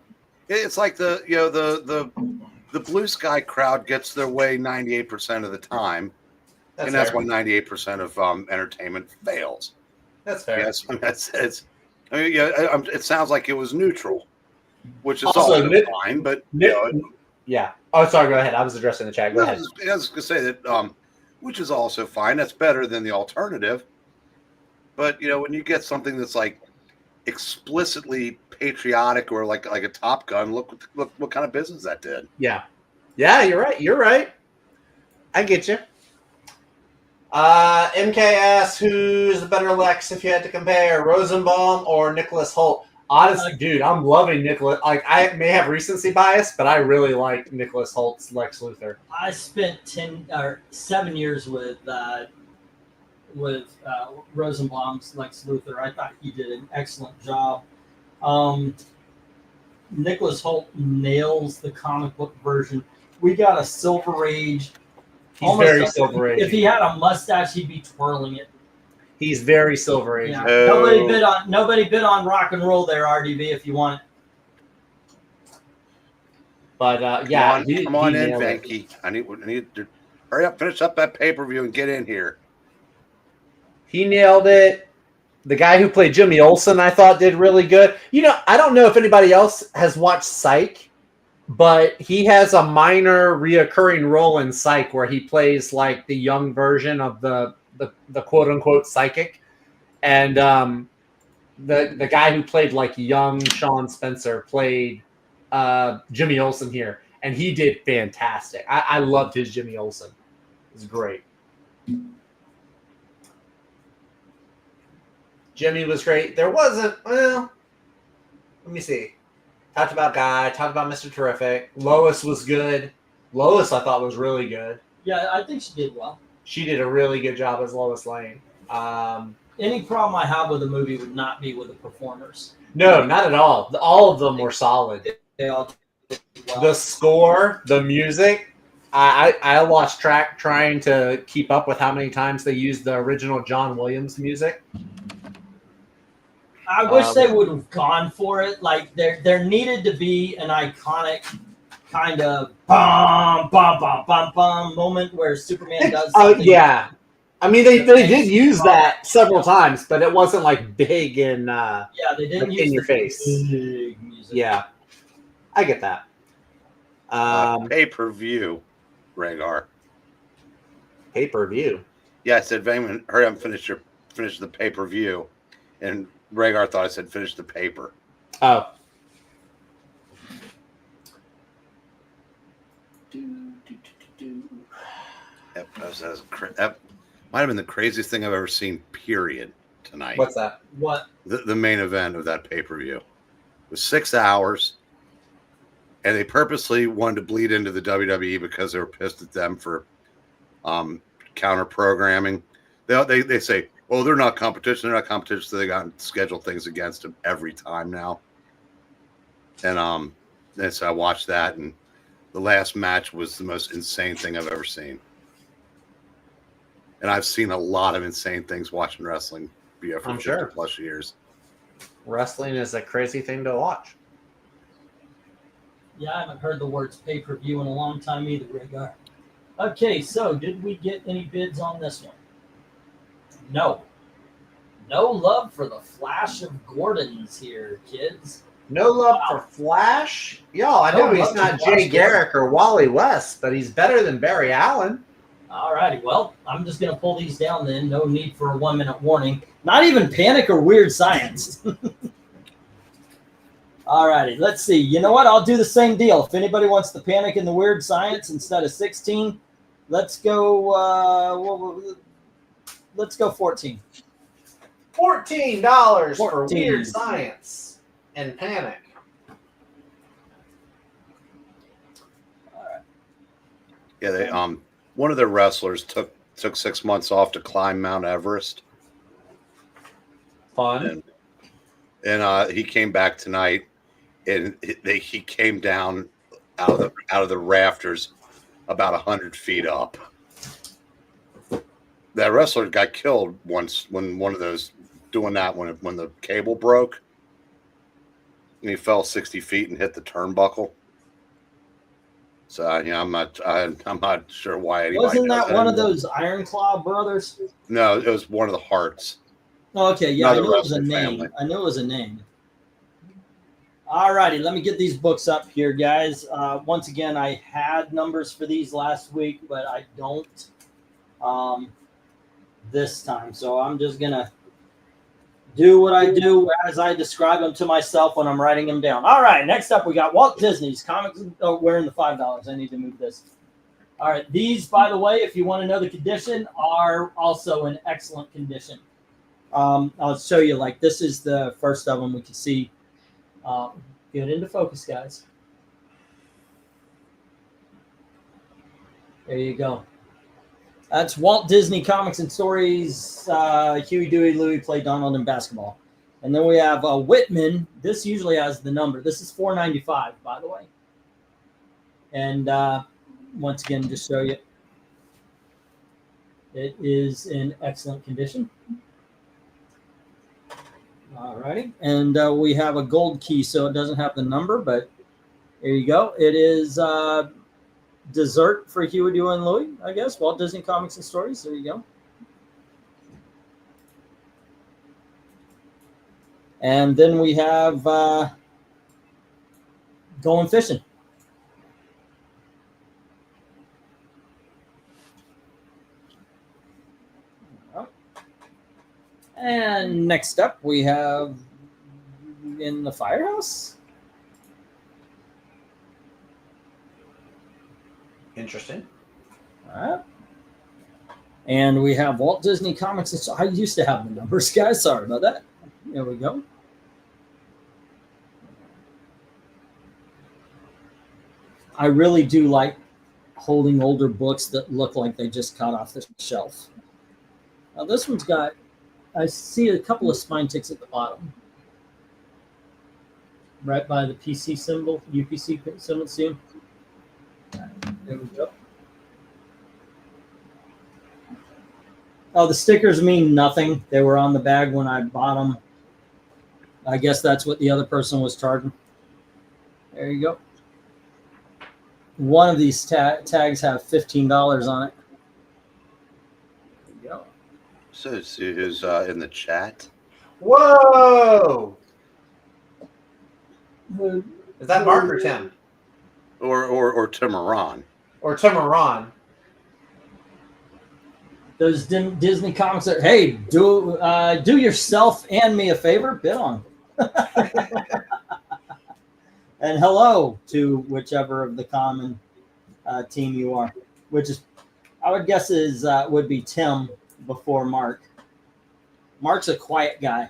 the blue sky crowd gets their way 98% of the time, That's and that's fair. why 98% of entertainment fails. That's fair. Yes, I mean, it sounds like it was neutral, which is Also, also Nick- fine. But Yeah. Oh, sorry. Go ahead. I was addressing the chat. Go ahead. I was going to say that, which is also fine. That's better than the alternative. But when you get something that's like explicitly patriotic or like a Top Gun, look what kind of business that did. Yeah. Yeah, you're right. You're right. I get you. MK asks, who's the better Lex if you had to compare, Rosenbaum or Nicholas Holt? Honestly, dude, I'm loving Nicholas. Like, I may have recency bias, but I really like Nicholas Holt's Lex Luthor. I spent 7 years with Rosenbaum's Lex Luthor. I thought he did an excellent job. Nicholas Holt nails the comic book version. We got a Silver Age. He's very Silver Age. If he had a mustache, he'd be twirling it. He's very Silver Age. Yeah. Oh. Nobody bid on rock and roll there, RDV. If you want, But yeah, come on in, nailed it. Venky. I need to hurry up, finish up that pay-per-view, and get in here. He nailed it. The guy who played Jimmy Olsen, I thought, did really good. I don't know if anybody else has watched Psych, but he has a minor reoccurring role in Psych where he plays like the young version of the quote unquote psychic, and the guy who played like young Sean Spencer played Jimmy Olsen here, and he did fantastic. I loved his Jimmy Olsen. It was great. Jimmy was great. There wasn't, well, let me see. Talked about Guy, talked about Mr. Terrific. Lois was good. Lois, I thought, was really good. yeah, I think she did well. She did a really good job as Lois Lane. Any problem I have with the movie would not be with the performers. No, not at all. All of them were solid. They all did well. The score, the music, I lost track trying to keep up with how many times they used the original John Williams music. I wish they would have gone for it. Like there needed to be an iconic kind of bum bum bum bum bum moment where Superman does Oh something. yeah, I mean they did use that several times, but it wasn't like big and Yeah, they didn't in use your the face. big music. Yeah, I get that. Pay-per-view. Rhaegar. Pay-per-view. Yeah, I said, Vayman, hurry up and finish the pay-per-view. And Rhaegar thought I said finish the paper. Oh. That might have been the craziest thing I've ever seen, period, tonight. What's that? What? The main event of that pay-per-view. It was 6 hours, and they purposely wanted to bleed into the WWE because they were pissed at them for counter-programming. They say, oh, they're not competition, so they got scheduled things against them every time now. And so I watched that, and the last match was the most insane thing I've ever seen. And I've seen a lot of insane things watching wrestling for 50 plus years. Wrestling is a crazy thing to watch. Yeah, I haven't heard the words pay-per-view in a long time either, Rhaegar. Okay, so did we get any bids on this one? No. No love for the Flash of Gordon's here, kids. No love for Flash? Yo, I know he's not Jay Garrick or Wally West, but he's better than Barry Allen. All righty, well, I'm just going to pull these down then. No need for a 1-minute warning. Not even Panic or Weird Science. All righty, let's see. You know what? I'll do the same deal. If anybody wants the Panic and the Weird Science instead of 16, let's go. Let's go 14. $14 for Weird Science and Panic. All right. Yeah, they one of their wrestlers took 6 months off to climb Mount Everest. Fun. And he came back tonight, and he came down out of the rafters about 100 feet up. That wrestler got killed once when one of those doing that when the cable broke, and he fell 60 feet and hit the turnbuckle. So I'm not sure why anybody. Wasn't that one anymore. of those Iron Claw brothers? No, it was one of the Hearts. Oh, okay, yeah, Another I knew it was a wrestling name. family. I knew it was a name. All righty, let me get these books up here, guys. Once again, I had numbers for these last week, but I don't this time. So I'm just going to do what I do as I describe them to myself when I'm writing them down. All right, next up we got Walt Disney's comics. Oh, we're in the $5. I need to move this. All right, these, by the way, if you want to know the condition, are also in excellent condition. I'll show you, like, this is the first of them we can see. Get into focus, guys. There you go. That's Walt Disney Comics and Stories. Huey, Dewey, Louie play Donald in basketball. And then we have Whitman. This usually has the number. This is $4.95, by the way. And once again, just show you. It is in excellent condition. All righty. And we have a gold key, so it doesn't have the number, but there you go. It is dessert for Huey, Dewey, and Louie, I guess. Walt Disney Comics and Stories. There you go. And then we have Going Fishing. And next up, we have In the Firehouse. Interesting. All right. And we have Walt Disney Comics. I used to have the numbers, guys. Sorry about that. There we go. I really do like holding older books that look like they just cut off the shelf. Now this one's got, I see a couple of spine ticks at the bottom. Right by the PC symbol, UPC symbol, see them? There we go. Oh, the stickers mean nothing. They were on the bag when I bought them. I guess that's what the other person was charging. There you go. One of these tags have $15 on it. There you go. So who's in the chat? Whoa! Is that Mark or Tim? Or Tim Moran? or Timuron. Those Disney comics are, hey, do yourself and me a favor, bid on. And hello to whichever of the common team you are, which is, I would guess, would be Tim before Mark. Mark's a quiet guy.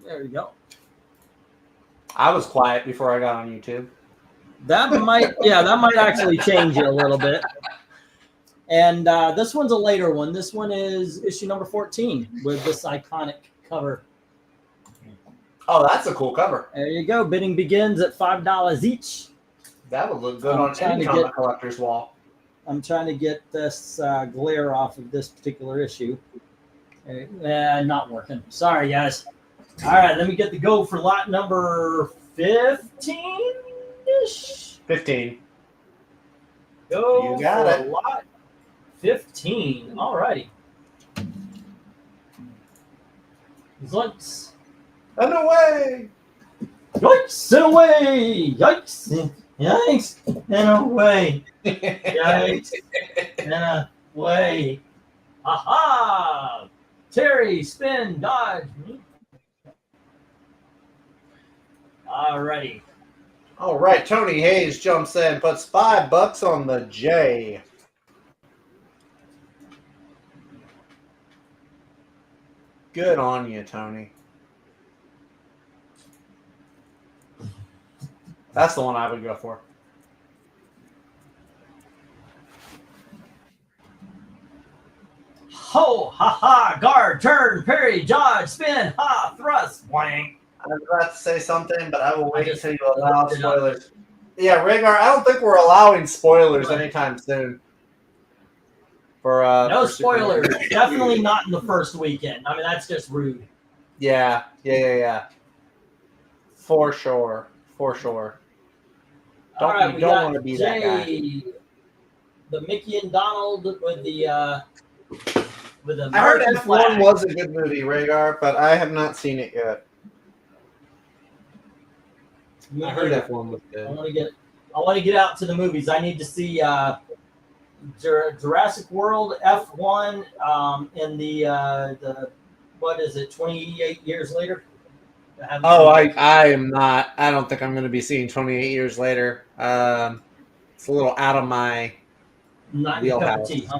There you go. I was quiet before I got on YouTube. That might actually change it a little bit. And this one's a later one. This one is issue number 14 with this iconic cover. Oh, that's a cool cover. There you go. Bidding begins at $5 each. That would look good on any comic collector's wall. I'm trying to get this glare off of this particular issue. Not working. Sorry, guys. All right, let me get the go for lot number 15-ish. 15. Go You got for it. lot 15. All righty. Zoinks. And away! Yikes and away! Yikes! Yikes and away! Yikes and away! Aha! Terry, spin, dodge. Alrighty. All right, Tony Hayes jumps in, puts $5 on the J. Good on you, Tony. That's the one I would go for. Ho, ha, ha, guard, turn, parry, dodge, spin, ha, thrust, blank. I was about to say something, but I will wait until you allow looked it up. spoilers. Yeah, Rhaegar, I don't think we're allowing spoilers anytime soon. For No for Super spoilers. Mario. Definitely not in the first weekend. I mean, that's just rude. Yeah. For sure. Don't, All right, you we don't got want to be that guy. Jay, the Mickey and Donald with the I heard American F1 flag. was a good movie, Rhaegar, but I have not seen it yet. Me I heard neither. F1 was I good. want to get out to the movies. I need to see Jurassic World F1 in the what is it, 28 years later? I am not. I don't think I'm going to be seeing 28 years later. It's a little out of my Not your cup of wheelhouse. tea, huh?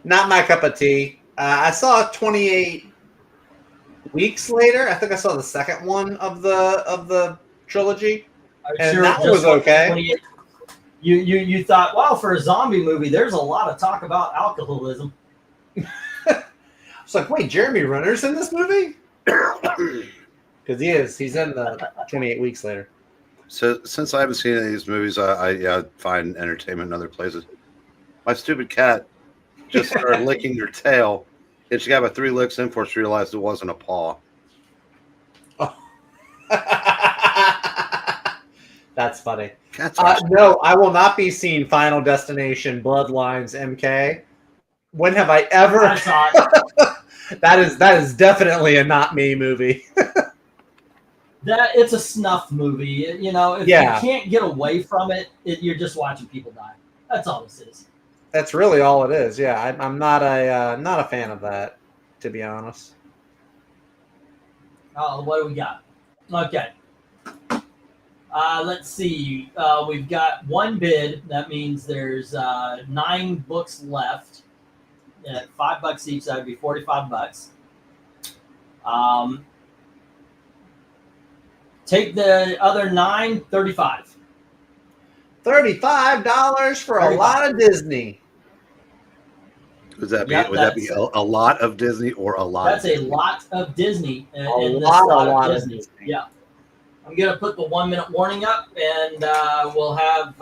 Not my cup of tea. I saw 28 weeks later. I think I saw the second one of the trilogy. And that was okay. 28 You thought, well, for a zombie movie, there's a lot of talk about alcoholism. It's like, wait, Jeremy Renner's in this movie? Because he is. He's in the 28 weeks later. So since I haven't seen any of these movies, I find entertainment in other places. My stupid cat just started licking her tail, and she got about 3 licks in before she realized it wasn't a paw. That's funny. Cats are No, I will not be seeing Final Destination Bloodlines MK. When have I ever? I saw it. That is definitely a not me movie. It's a snuff movie. You know, if Yeah. you can't get away from it, you're just watching people die. That's all this is. That's really all it is. Yeah, I'm not a fan of that, to be honest. Oh, what do we got? Okay. Let's see. We've got one bid. That means there's 9 books left. At $5 each, that would be $45. Take the other 9, $35. $35 for a lot of Disney. Would that be, Yep, would that be that's- a lot of Disney or a lot? That's of a Disney? lot of Disney in A this lot lot of of Disney. Disney. Yeah. I'm going to put the 1-minute warning up, and we'll have.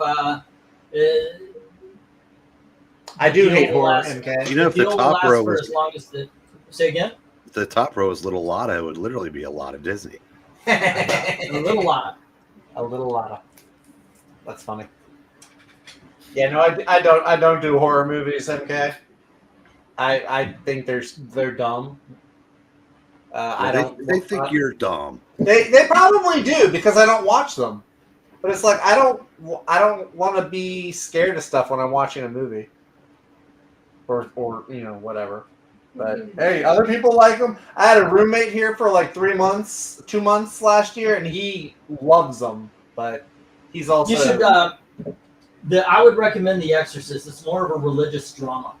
I do the hate deal will horror, last- MK. You know, if the deal will top last row for was as long as the. Say again? the top row was Little Lotta, it would literally be a lot of Disney. A little lot. A little lot. That's funny. Yeah, no, I don't do horror movies, MK. I think they're dumb. I don't. They think you're dumb. They probably do because I don't watch them. But it's like I don't want to be scared of stuff when I'm watching a movie, or whatever. But hey, other people like them. I had a roommate here for like 2 months last year, and he loves them. But he's also You should. I would recommend The Exorcist. It's more of a religious drama.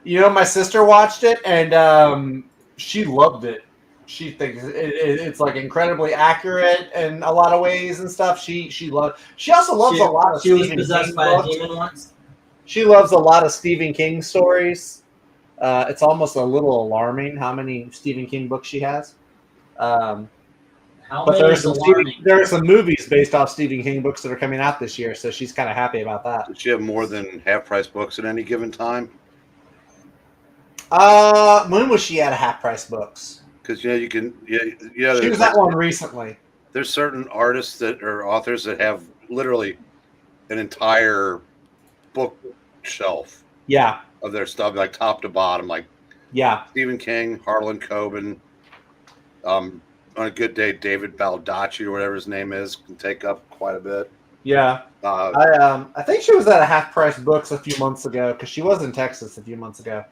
My sister watched it, and she loved it. She thinks it's like incredibly accurate in a lot of ways and stuff. She also loves a lot of She was Stephen possessed King by books. a demon once. She loves a lot of Stephen King stories. It's almost a little alarming how many Stephen King books she has. How But many is alarming? there are some movies based off Stephen King books that are coming out this year, so she's kind of happy about that. Does she have more than half-price books at any given time? When was she at half-price books? Because you can. She was at one recently. There's certain artists that or authors that have literally an entire bookshelf Yeah, of their stuff, like top to bottom, like yeah. Stephen King, Harlan Coben. On a good day, David Baldacci or whatever his name is can take up quite a bit. Yeah, I think she was at a half-price books a few months ago because she was in Texas a few months ago.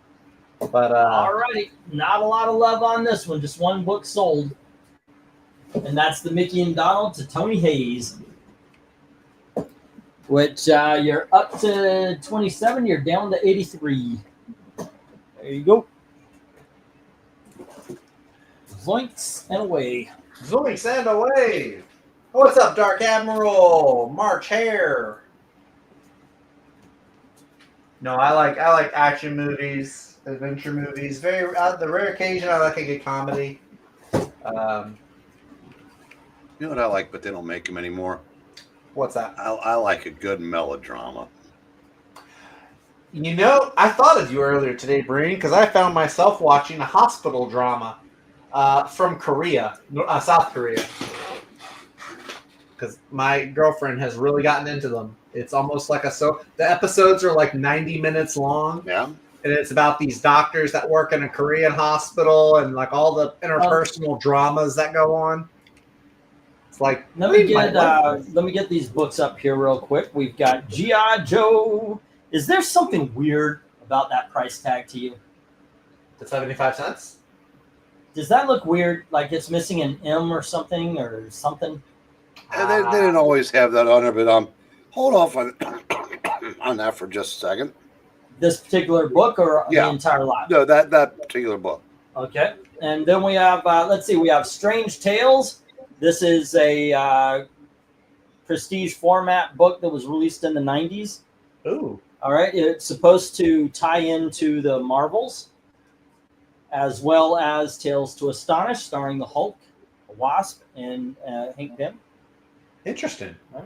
But Alrighty, not a lot of love on this one. Just one book sold, and that's the Mickey and Donald to Tony Hayes. Which you're up to 27. You're down to 83. There you go. Zoinks and away. Zoinks and away. What's up, Dark Admiral? March Hare. No, I like action movies, adventure movies. Very the rare occasion I like a good comedy. You know what I like, but they don't make them anymore. What's that? I like a good melodrama. I thought of you earlier today, Breen, because I found myself watching a hospital drama from Korea, South Korea. Because my girlfriend has really gotten into them. It's almost like the episodes are like 90 minutes long. Yeah. And it's about these doctors that work in a Korean hospital and like all the interpersonal dramas that go on. It's like let me get these books up here real quick. We've got G.I. Joe. Is there something weird about that price tag to you? The 75 cents? Does that look weird? Like it's missing an M or something or something? They didn't always have that on there, but hold off on that for just a second. This particular book or the entire lot? No, that particular book. Okay. And then we have, we have Strange Tales. This is a prestige format book that was released in the 90s. Ooh. All right. It's supposed to tie into the Marvels, as well as Tales to Astonish, starring the Hulk, the Wasp, and Hank Pym. Interesting. Right.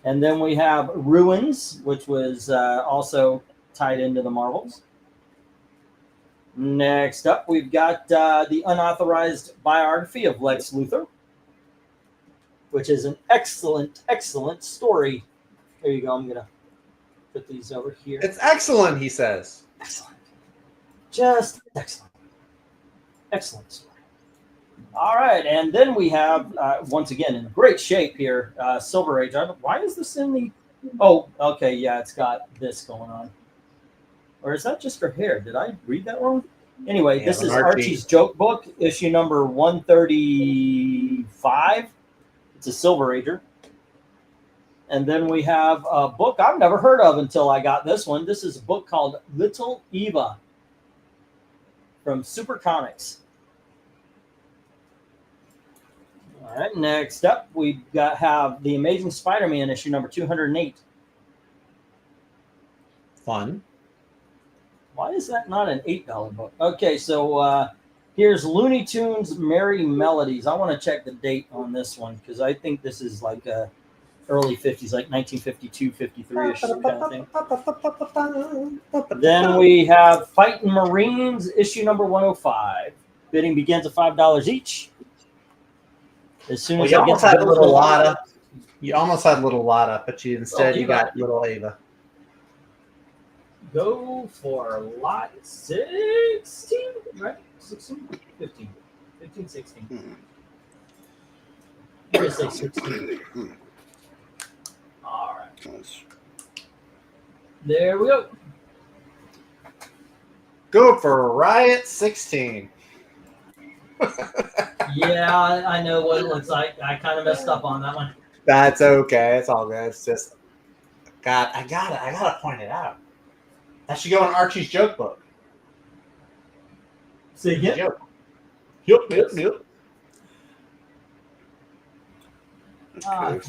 And then we have Ruins, which was also tied into the Marvels. Next up, we've got the unauthorized biography of Lex Luthor, which is an excellent, excellent story. There you go. I'm going to put these over here. It's excellent, he says. Excellent. Just excellent. Excellent story. All right. And then we have, once again, in great shape here, Silver Age. Why is this in the... Oh, okay. Yeah, it's got this going on. Or is that just her hair? Did I read that wrong? Anyway, this is Archie's joke book, issue number 135. It's a Silver Ager. And then we have a book I've never heard of until I got this one. This is a book called Little Eva from Super Comics. All right, next up, we have The Amazing Spider-Man, issue number 208. Fun. Why is that not an $8 book? Okay, so here's Looney Tunes Merry Melodies. I want to check the date on this one because I think this is like early 50s, like 1952, 53-ish kind of thing. Then we have Fighting Marines, issue number 105. Bidding begins at $5 each. As soon as you almost had Little Lotta. You almost had Little Lotta, but you got Little Ava. Go for lot 16, right? 16? 15. 15, 16. I'm going to say 16. There we go. Go for Riot 16. Yeah, I know what it looks like. I kind of messed up on that one. That's okay. It's all good. It's just, God, I gotta point it out. That should go in Archie's joke book. See again? Yep. Okay.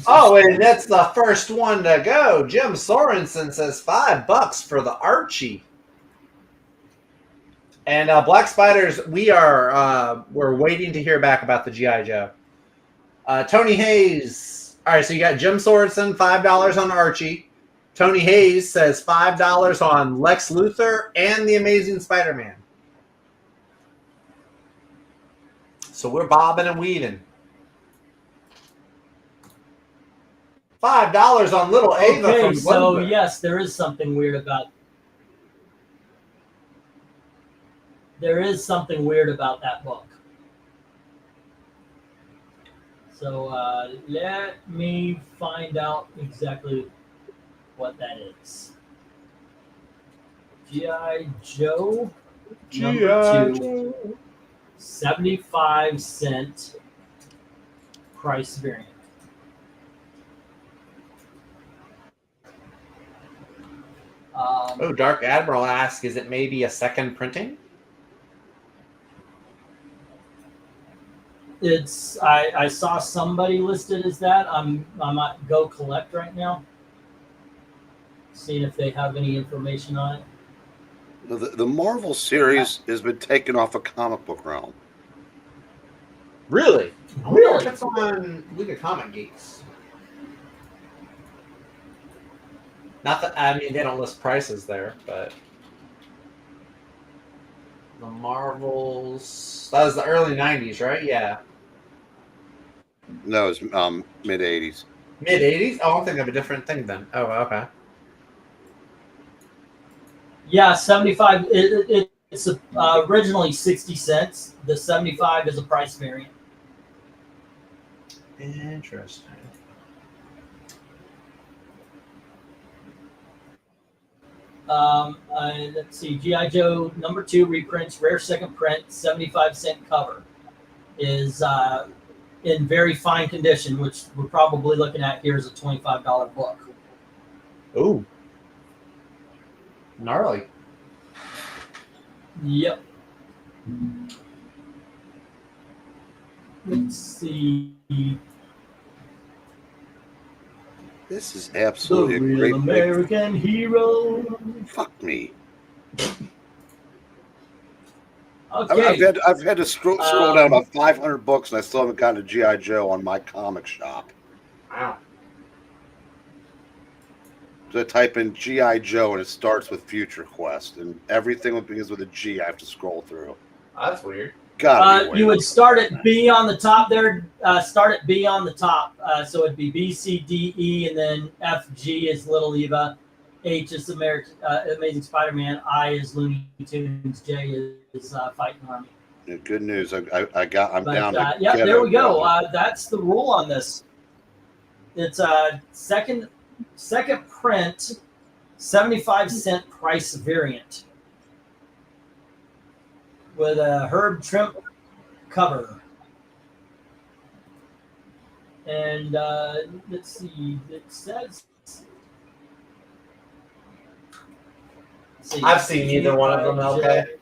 Oh, and that's the first one to go. Jim Sorensen says $5 for the Archie. And Black Spiders, we're waiting to hear back about the G.I. Joe. Tony Hayes. All right, so you got Jim Sorensen, $5 on Archie. Tony Hayes says $5 on Lex Luthor and the Amazing Spider-Man. So we're bobbing and weaving. $5 on Little Ava Okay, from so Bloomberg. yes, there is something weird about. There is something weird about that book. So let me find out exactly what that is. G.I. Joe number 2, 75-cent price variant. Dark Admiral asks, is it maybe a second printing? It's I saw somebody listed as that. I'm at Go Collect right now, seeing if they have any information on it. The Marvel series has been taken off a comic book realm. Really? Really? That's on League of Comic Geeks. Not that, I mean, they don't list prices there, but the Marvels, that was the early 90s, right? Yeah. No, it's mid 80s. Mid 80s? Oh, I'm thinking of a different thing then. Oh, okay. Yeah, 75. It's originally 60 cents. The 75 is a price variant. Interesting. Let's see. G.I. Joe number 2 reprints, rare second print, 75-cent cover. Is in very fine condition, which we're probably looking at here is a $25 book. Ooh. Gnarly. Yep. Let's see. This is The absolutely a real great American hero. Fuck me. Okay. I've had to scroll down about 500 books, and I still haven't gotten a G.I. Joe on my comic shop. Wow. So I type in G.I. Joe, and it starts with Future Quest, and everything that begins with a G, I have to scroll through. That's weird. Gotta be weird. You would start at B on the top there. Start at B on the top. So it'd be B, C, D, E, and then F, G is Little Eva. H is Amazing Spider-Man. I is Looney Tunes. J is Fighting Army. Yeah, good news. I'm down. To yeah, get there we it. go. That's the rule on this. It's a second print, 75-cent price variant with a Herb Trimp cover. And let's see. It says. I've seen neither one of them, okay?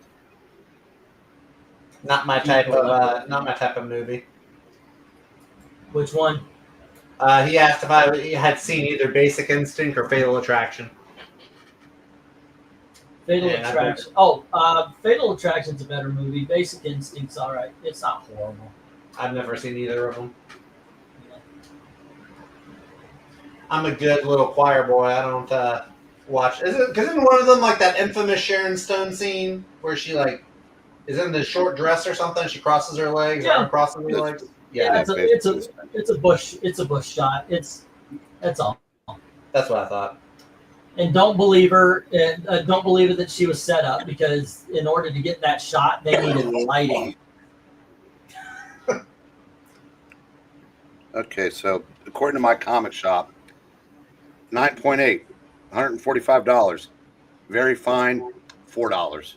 Not my type of movie. Which one? He asked if I had seen either Basic Instinct or Fatal Attraction. Fatal Attraction. Fatal Attraction's a better movie. Basic Instinct's all right. It's not horrible. I've never seen either of them. Yeah. I'm a good little choir boy. I don't watch. Isn't one of them like that infamous Sharon Stone scene where she like is in the short dress or something? She crosses her legs. Yeah. Or crosses her legs. Yeah, it's a bush shot. That's all. That's what I thought. And don't believe her. Don't believe it that she was set up, because in order to get that shot, they needed lighting. Okay, so according to my comic shop, 9.8, $145. Very fine, $4.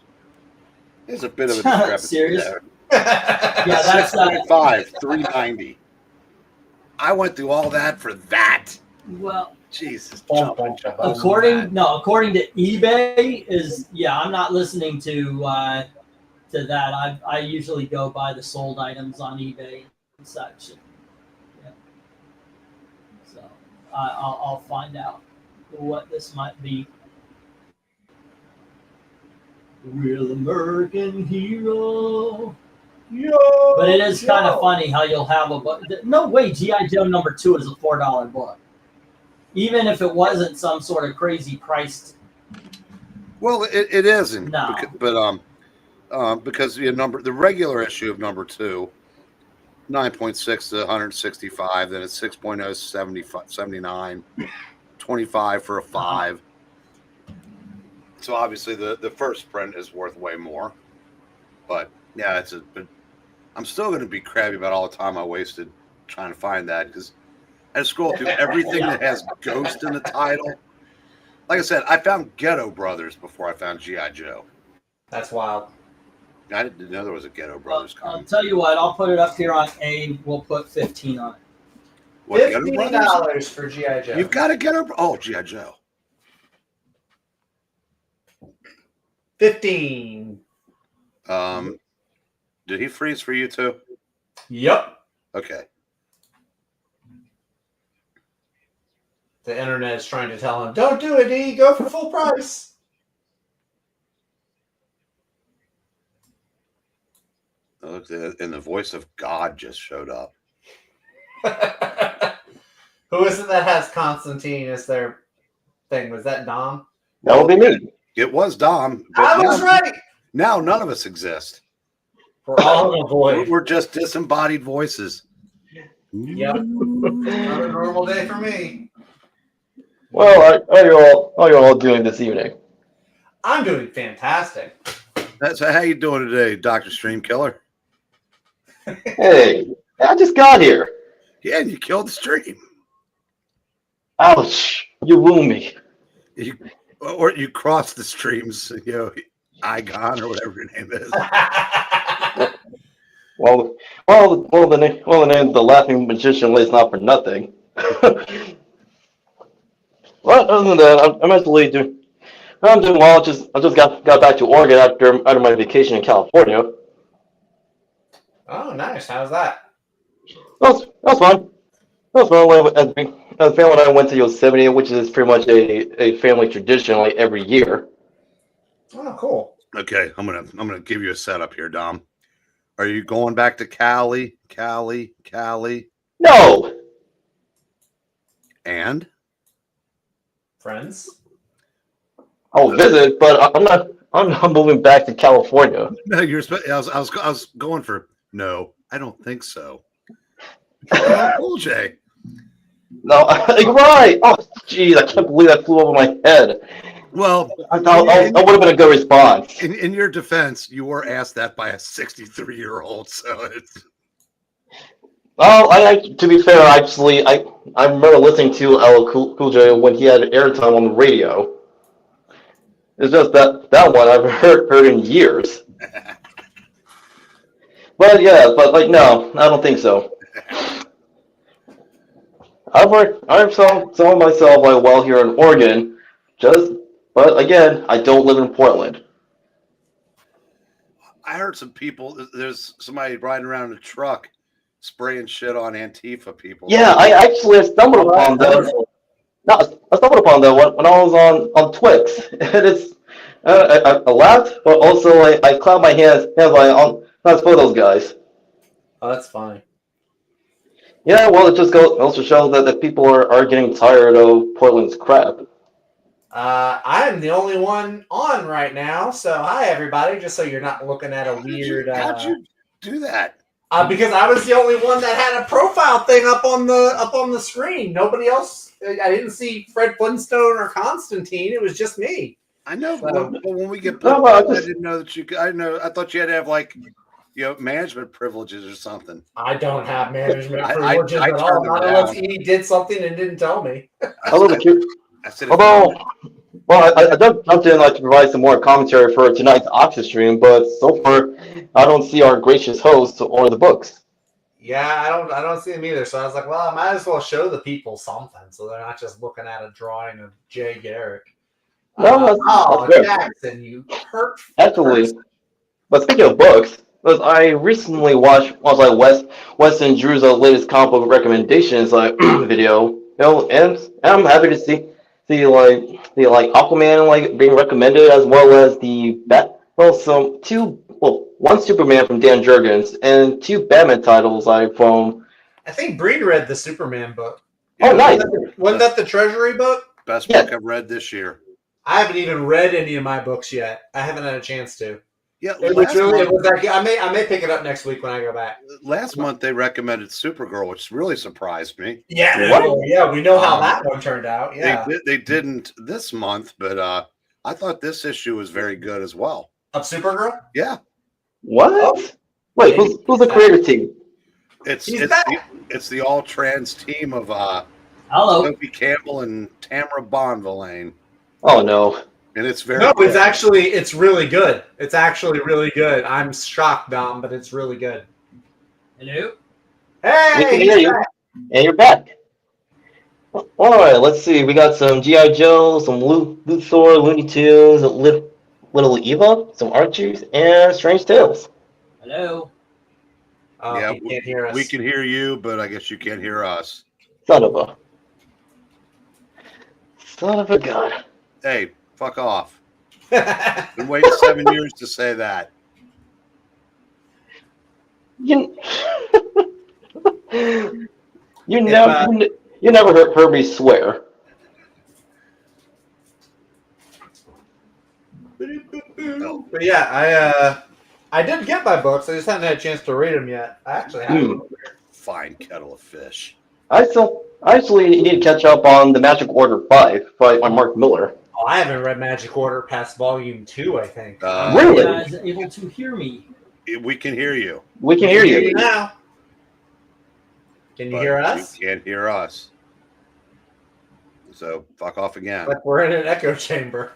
There's a bit of a discrepancy Serious? there. Yeah, that's 6.5, $3.90. I went through all that for that. well. Jesus. According to eBay I'm not listening to that. I usually go by the sold items on eBay and such. Yeah. So I'll find out what this might be. Real American hero. Yo, but it is kind of funny how you'll have a book. No way, G.I. Joe #2 is a $4 book. Even if it wasn't some sort of crazy priced. Well, it isn't. No. Because the regular issue of #2, 9.6 to 165, then it's 6.0 79, 25 for a 5. So obviously the first print is worth way more. But yeah, but I'm still going to be crabby about all the time I wasted trying to find that, because I scrolled through everything that has Ghost in the title. Like I said, I found Ghetto Brothers before I found G.I. Joe. That's wild. I didn't know there was a Ghetto Brothers I'll comic. tell you what, I'll put it up here on A. We'll put 15 on it. What, $15 for G.I. Joe. You've got to get her. Oh, G.I. Joe. 15. Did he freeze for you too? Yep. Okay. The internet is trying to tell him, don't do it, E. Go for full price. Look, and the voice of God just showed up. Who is it that has Constantine as their thing? Was that Dom? That would be me. It was Dom. I was right. Now none of us exist. We're all in a void. We're just disembodied voices. Yep. Another normal day for me. Well, how are you all doing this evening? I'm doing fantastic. So how you doing today, Dr. Stream Killer? Hey, I just got here. Yeah, and you killed the stream. Ouch! You wound me. Or you crossed the streams, Igon or whatever your name is. Well, the name the Laughing Magician lays not for nothing. Well, other than that, I'm doing well. I just got back to Oregon after my vacation in California. Oh, nice. How's that? That was fun. That was fun. The family and I went to Yosemite, which is pretty much a family tradition, like every year. Oh, cool. Okay, I'm gonna give you a setup here, Dom. Are you going back to Cali? No. And Friends? I'll visit, but I'm not moving back to California. no, I was going for no. I don't think so. Cool, Jay. No, right. Oh, geez, I can't believe that flew over my head. Well, that would have been a good response. In your defense, you were asked that by a 63-year-old, so it's. Well, to be fair, actually, I remember listening to LL Cool J when he had airtime on the radio. It's just that one I've heard in years. But yeah, no, I don't think so. I've saw myself while here in Oregon, but again, I don't live in Portland. I heard some people. There's somebody riding around in a truck, spraying shit on Antifa people. Yeah, I stumbled upon that. No, I stumbled upon that when I was on Twix, and it's I laughed, but also I clapped my hands let's for those guys. Oh, that's funny. Yeah, well, it just also shows that people are getting tired of Portland's crap. I am the only one on right now, so hi everybody. Just so you're not looking at a weird. How'd you do that? Because I was the only one that had a profile thing up on the screen. Nobody else. I didn't see Fred Flintstone or Constantine. It was just me. I know, So, but when we get, No, I didn't know that you. I thought you had to have management privileges or something. I don't have management I privileges at all. turned them Not down. unless he did something and didn't tell me. I I said, Although, well, I jumped in like to provide some more commentary for tonight's Auction stream, but so far I don't see our gracious host or the books. Yeah, I don't see him either. So I was like, well, I might as well show the people something, so they're not just looking at a drawing of Jay Garrick. No, that's fair. Jackson, you hurt. Actually, but speaking of books, was I recently watched like Wes and Drew's latest comic book recommendations like video, and I'm happy to see the Aquaman like being recommended as well as the one Superman from Dan Jurgens and two Batman titles like from. I think Breen read the Superman book. Oh, nice! Wasn't that the Treasury book? best book I've read this year. I haven't even read any of my books yet. I haven't had a chance to. Yeah, it was like I may pick it up next week when I go back. Last month they recommended Supergirl, which really surprised me. Yeah, we know how that one turned out. Yeah, they didn't this month, but I thought this issue was very good as well. Of Supergirl? Yeah. What? Oh. Wait, who's the creator team? It's the all trans team of Sophie Campbell and Tamara Bonvillain. Oh no. And it's very good. It's really good. It's actually really good. I'm shocked, Dom, but it's really good. Hello? Hey! We can hear you. And you're back. All right, let's see. We got some G.I. Joe, some Luthor, Looney Tunes, Little Eva, some Archies, and Strange Tales. Hello? Yeah, you can't hear us. We can hear you, but I guess you can't hear us. Son of a gun. Hey, fuck off. Been waiting 7 years to say that. You never heard me swear. But yeah, I did get my books. I just haven't had a chance to read them yet. I actually haven't. Fine kettle of fish. I actually need to catch up on the Magic Order 5 by Mark Miller. Oh, I haven't read Magic Order past Volume 2, I think. Really? You guys are able to hear me? We can hear you. We can hear you now. Can you hear us? You can't hear us. So fuck off again. Like we're in an echo chamber.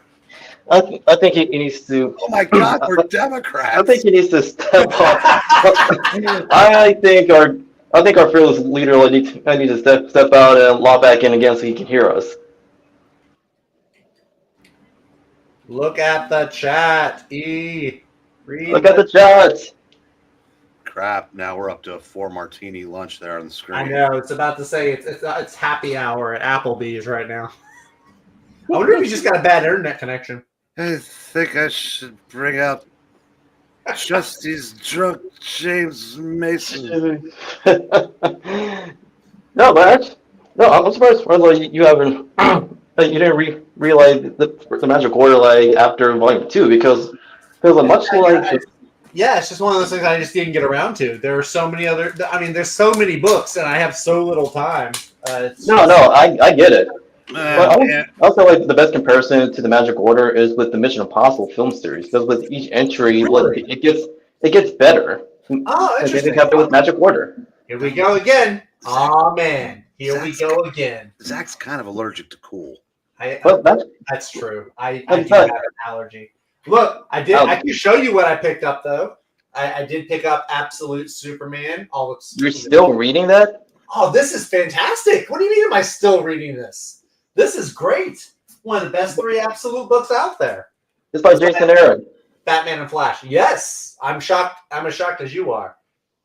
I think he needs to. Oh my God, we're Democrats. I think he needs to step up. I think our fearless leader needs to step out and log back in again so he can hear us. Look at the chat, Look at the chat. Crap! Now we're up to a 4 martini lunch there on the screen. I know. It's about to say it's happy hour at Applebee's right now. I wonder if you just got a bad internet connection. I think I should bring out Justy's drunk James Mason. I'm surprised you haven't. You didn't realize the Magic Order after Volume 2 because it's just one of those things I just didn't get around to. There are so many other. I mean, there's so many books, and I have so little time. I get it. I also like the best comparison to the Magic Order is with the Mission Impossible film series because with each entry, it gets better. Oh, interesting. They kept it with Magic Order. Here we go again. Oh man, here we go again. Zach's kind of allergic to cool. That's true. I do have an allergy. Look, I can show you what I picked up though. I did pick up Absolute Superman. You're still reading that? Oh, this is fantastic. What do you mean am I still reading this? This is great. One of the best 3 Absolute books out there. It's by Jason Aaron. Batman and Flash. Yes. I'm shocked. I'm as shocked as you are.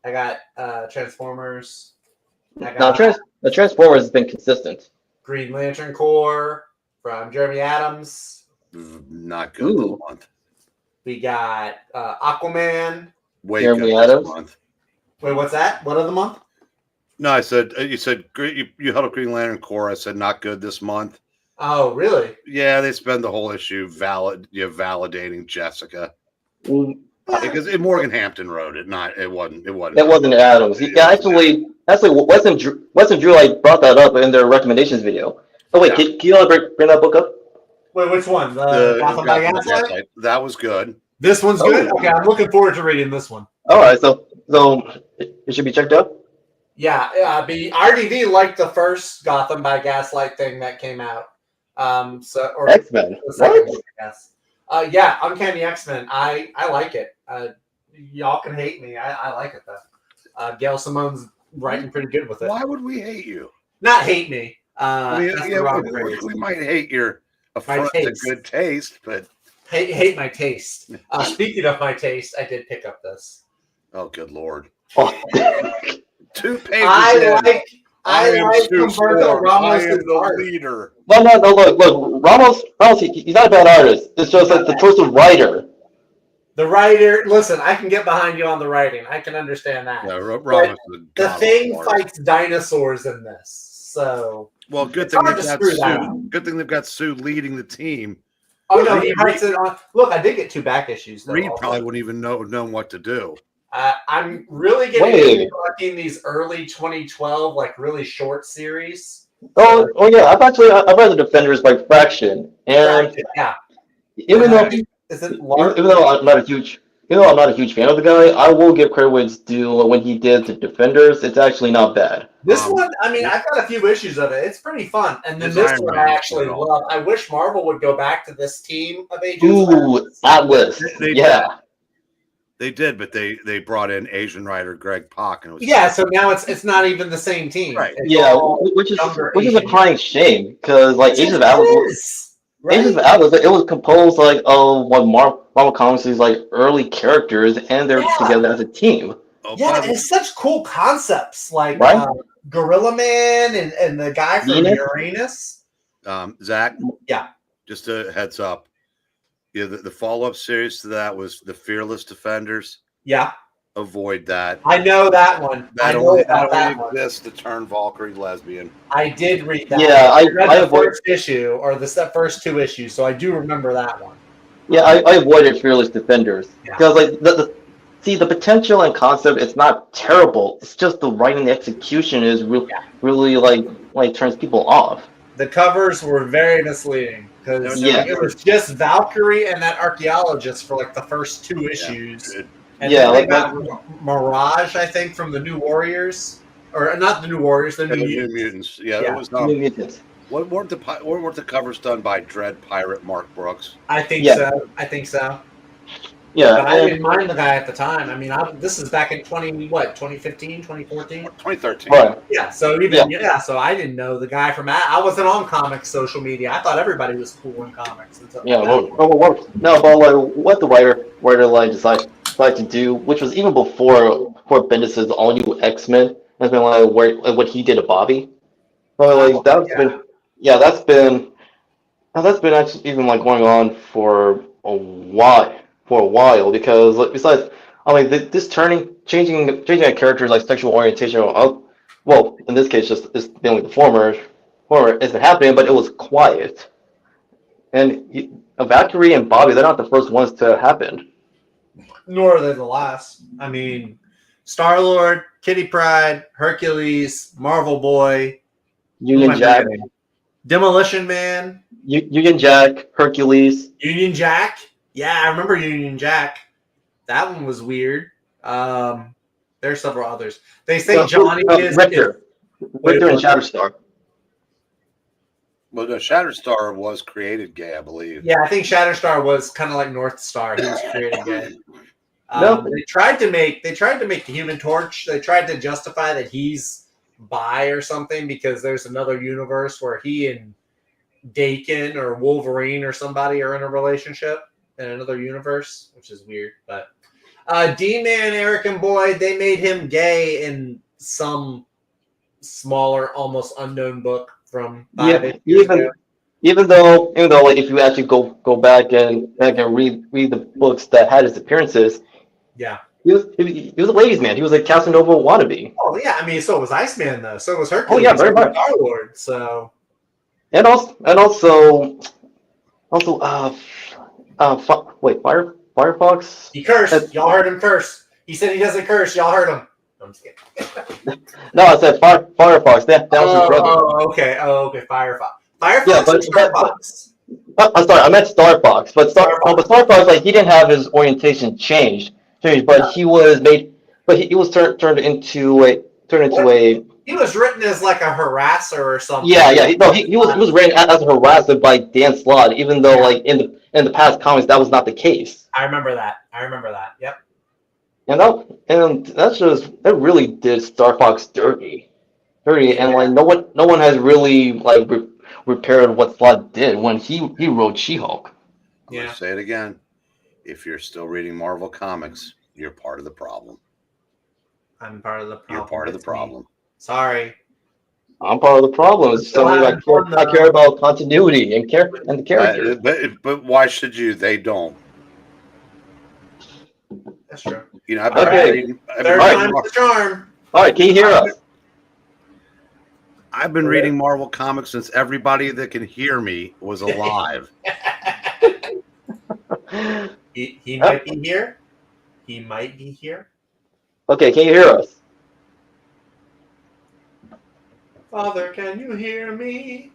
I got Transformers. The Transformers has been consistent. Green Lantern Corps from Jeremy Adams. Not good this month. We got Aquaman. Jeremy Adams. Month. Wait, what's that? What of the month? No, I said you said you held up Green Lantern Corps. I said not good this month. Oh, really? Yeah, they spend the whole issue validating Jessica because Morgan Hampton wrote it. It wasn't Adams. Yeah, actually, Wes and Drew brought that up in their recommendations video. Oh wait, can you bring that book up? Wait, which one? Gotham by Gaslight? That was good. This one's good. Okay, I'm looking forward to reading this one. All right, so it should be checked out. Yeah, RDV liked the first Gotham by Gaslight thing that came out. Or X-Men. the second What? one, I guess. Yeah, Uncanny X-Men. I like it. Y'all can hate me. I like it though. Gail Simone's writing pretty good with it. Why would we hate you? Not hate me. I mean, That's yeah, the wrong phrase. we might hate your affront to taste. good taste, but Hate my taste. Speaking of my taste, I did pick up this. oh, good lord! Oh. 2 pages. I am like Sue Humberto Storm. I Ramos' am the art. leader. No, look, Ramos, he's not a bad artist. It's just like the choice of writer. The writer, listen, I can get behind you on the writing. I can understand that. Yeah, Ramos is a The god Thing awful artist. fights dinosaurs in this, so Well, good it's thing hard they've to got screw that Sue. up. Good thing they've got Sue leading the team. Oh no, he writes it on. Look, I did get 2 back issues. Though, Reed also. probably wouldn't even know what to do. I'm really getting Wait. into collecting these early 2012, like really short series. Oh yeah, I've read the Defenders by Fraction, and Yeah, even though is it large? even though I'm not a huge fan of the guy, I will give credit where it's due. When he did the Defenders, it's actually not bad. This one, I mean, I've got a few issues of it. It's pretty fun. And then His this Iron one Man I is actually good love. I wish Marvel would go back to this team of agents. Ooh, Atlas. They- Yeah. They did, but they brought in Asian writer Greg Pak, and it was Yeah, so now it's not even the same team. Right. It's Yeah, all which is younger a Asian. crying shame because like Agents of It Atlas, is, right? Agents of Atlas, it was composed like of what Marvel Comics' like early characters, and they're Yeah. together as a team. Oh, Yeah, by and the- it's such cool concepts like Right? Gorilla Man and the guy from Venus? Uranus. Zach. Yeah. Just a heads up. Yeah, the follow-up series to that was the Fearless Defenders. Yeah, Avoid that. I know that one. I know about that one. exists to turn Valkyrie lesbian. I did read that. Yeah, I read the avoid. first issue or the first 2 issues, so I do remember that one. Yeah, I avoided Fearless Defenders Yeah. because like the potential and concept it's not terrible. It's just the writing, the execution is really like turns people off. The covers were very misleading because Yeah. it was just Valkyrie and that archaeologist for like the first 2 issues. Good. And Yeah, then they like got Mirage, I think, from the New Warriors. Or not the New Warriors, the And New the New Mutants. Mutants. Yeah, Yeah. it was. New Mutants. What weren't the covers done by Dread Pirate Mark Brooks? I think Yeah. so. I think so. Yeah, But I and- didn't mind the guy at the time. I mean, this is back in 2015, 2014? 2013. right. Yeah, so so I didn't know the guy from I wasn't on comics social media. I thought everybody was cool in comics. And stuff Yeah, like that. but like what the writer like decided to do, which was even before Bendis' all new X-Men, has been like what he did to Bobby. But like that's been actually even like going on for a while because like, besides I mean this changing a character's like sexual orientation well in this case just it's mainly the former it's been happening but it was quiet. And Valkyrie and Bobby, they're not the first ones to happen. Nor are they the last. I mean, Star-Lord, Kitty Pryde, Hercules, Marvel Boy, Union Jack, Demolition Man, Union Jack, Hercules. Union Jack. Yeah, I remember Union Jack. That one was weird. There's several others. They say Johnny is Richter and Shatterstar. Well, no, Shatterstar was created gay, I believe. Yeah, I think Shatterstar was kind of like North Star. He was created gay. No. They tried to make the Human Torch. They tried to justify that he's bi or something because there's another universe where he and Dakin or Wolverine or somebody are in a relationship in another universe, which is weird. But D-Man, Eric and Boyd, they made him gay in some smaller, almost unknown book from 5 years ago. Even though like if you actually go back and read the books that had his appearances, Yeah. he was a ladies' man. He was a Casanova wannabe. Oh yeah, I mean, so was Iceman though. So was Hercules. Oh yeah, very much. Star-Lord. So And also Firefox. he cursed. Y'all heard him curse. He said he doesn't curse. Y'all heard him. I'm just kidding. No, I said Firefox. That was his brother. Oh, okay. Firefox. Firefox Yeah, but- or Starfox? I'm sorry, I meant Star Fox. But Star Fox, like he didn't have his orientation changed, but he was made. But he was turned into turned into What? a He was written as like a harasser or something. he was written as a harasser by Dan Slott, even though like in the past comics that was not the case. I remember that. Yep. And that really did Star Fox dirty, and like no one has really like repaired what Slott did when he wrote She-Hulk. I'm going to say it again. If you're still reading Marvel Comics, you're part of the problem. I'm part of the problem. You're part of the problem. Sorry. I'm part of the problem. It's something I care about continuity and the character. But why should you? They don't. That's true. You know, Third time's the charm. All right, can you hear us? I've been reading Marvel Comics since everybody that can hear me was alive. He might be here. He might be here. Okay, can you hear us? Father, can you hear me?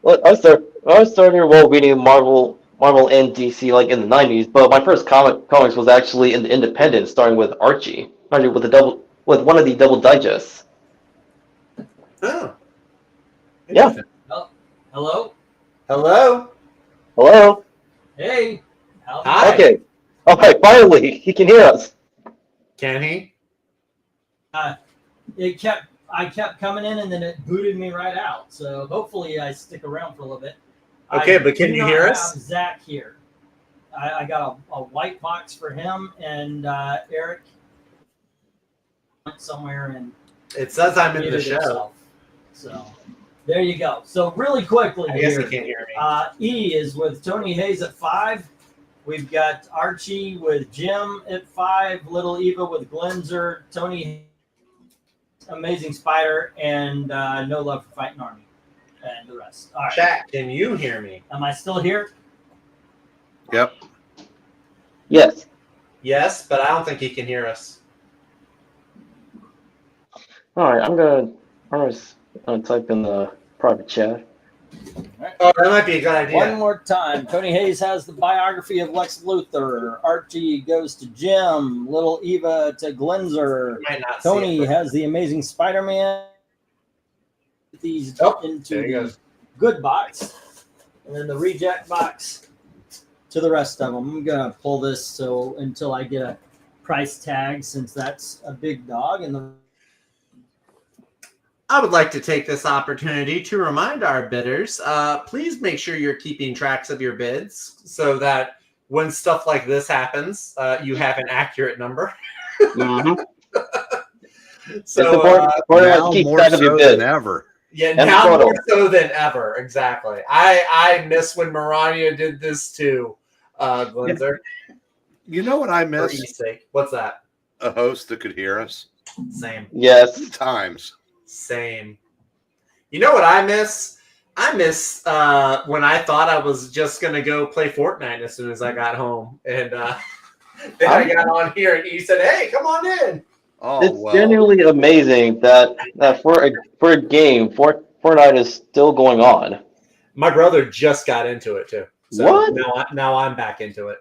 Well, I started reading Marvel and DC like in the 90s, but my first comics was actually in the Independent, starting with Archie with one of the double digests. Oh. Yeah. Oh, hello. Hello. Hello. Hey. Hi. Okay. All right. Finally, he can hear us. Can he? I kept coming in and then it booted me right out. So hopefully I stick around for a little bit. Okay, but can you hear us? Zach here. I got a white box for him and Eric went somewhere and it says I'm in the muted show. himself. So there you go. So really quickly I guess here, he can't hear me. E is with Tony Hayes at 5. We've got Archie with Jim at 5, Little Eva with Glenzer, Tony Amazing Spider, and No Love for Fighting Army, and the rest. All right. Chat, can you hear me? Am I still here? Yep. Yes. Yes, but I don't think he can hear us. All right. I'm gonna type in the private chat. Oh, that might be a good idea. One more time. Tony Hayes has the biography of Lex Luthor. Archie goes to Jim. Little Eva to Glenzer. You might not see Tony it, has the Amazing Spider-Man. These into there he the goes. good box, and then the reject box to the rest of them. I'm gonna pull this until I get a price tag, since that's a big dog. And I would like to take this opportunity to remind our bidders, please make sure you're keeping tracks of your bids so that when stuff like this happens, you have an accurate number. Mm-hmm. So, it's important Now to keep more track of your so bid. than ever. yeah, And now photo. more so than ever. Exactly. I miss when Marania did this too, Glenzer. You know what I For miss? E's sake. What's that? A host that could hear us. Same. Yes. Times. Same. You know what I miss? I miss when I thought I was just going to go play Fortnite as soon as I got home. And then I got on here and he said, hey, come on in. Oh, It's well. genuinely amazing that for a game, Fortnite is still going on. My brother just got into it too. So What? now I'm back into it.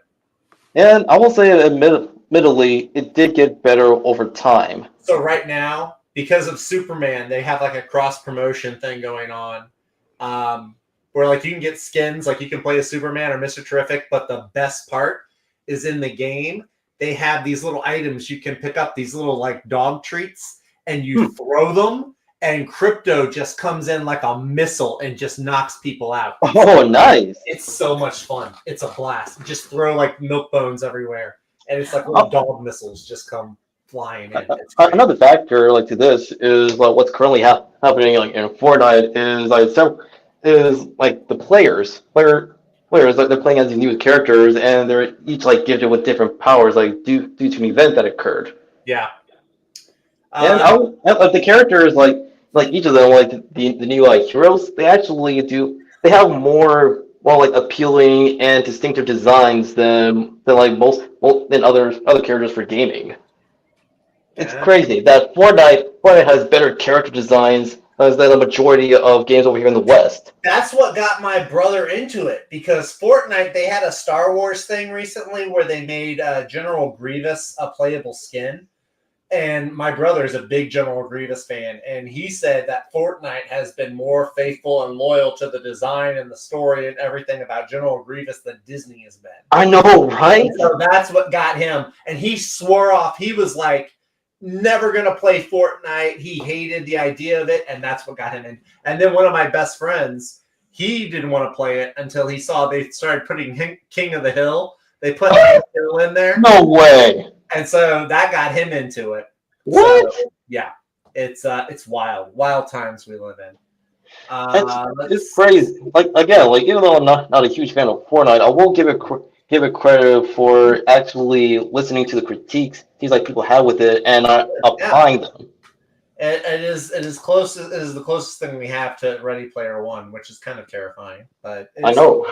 And I will say, admittedly, it did get better over time. So right now, because of Superman, they have like a cross promotion thing going on, where like you can get skins, like you can play as Superman or Mr. Terrific. But the best part is in the game, they have these little items you can pick up, these little like dog treats, and you throw them, and Crypto just comes in like a missile and just knocks people out. Oh, nice! It's so much fun. It's a blast. Just throw like milk bones everywhere, and it's like little dog missiles just come flying in. It's great. Another factor like to this is like what's currently happening like in Fortnite is like the players like they're playing as these new characters, and they're each like gifted with different powers like due to an event that occurred. Yeah. And like the characters like each of them like the new like heroes, they have more like appealing and distinctive designs than like most than other characters for gaming. It's crazy that Fortnite has better character designs than the majority of games over here in the West. That's what got my brother into it, because Fortnite, they had a Star Wars thing recently where they made General Grievous a playable skin. And my brother is a big General Grievous fan, and he said that Fortnite has been more faithful and loyal to the design and the story and everything about General Grievous than Disney has been. I know, right? And so that's what got him. And he swore off. He was like, never going to play Fortnite. He hated the idea of it, and that's what got him in. And then one of my best friends, he didn't want to play it until he saw they started putting King of the Hill. They put the Hill in there. No way. And so that got him into it. What? So, yeah, it's wild times we live in. It's crazy. Like again, like even though I'm not a huge fan of Fortnite, I will give it credit for actually listening to the critiques these like people have with it and applying them. It is close. It is the closest thing we have to Ready Player One, which is kind of terrifying. But I know,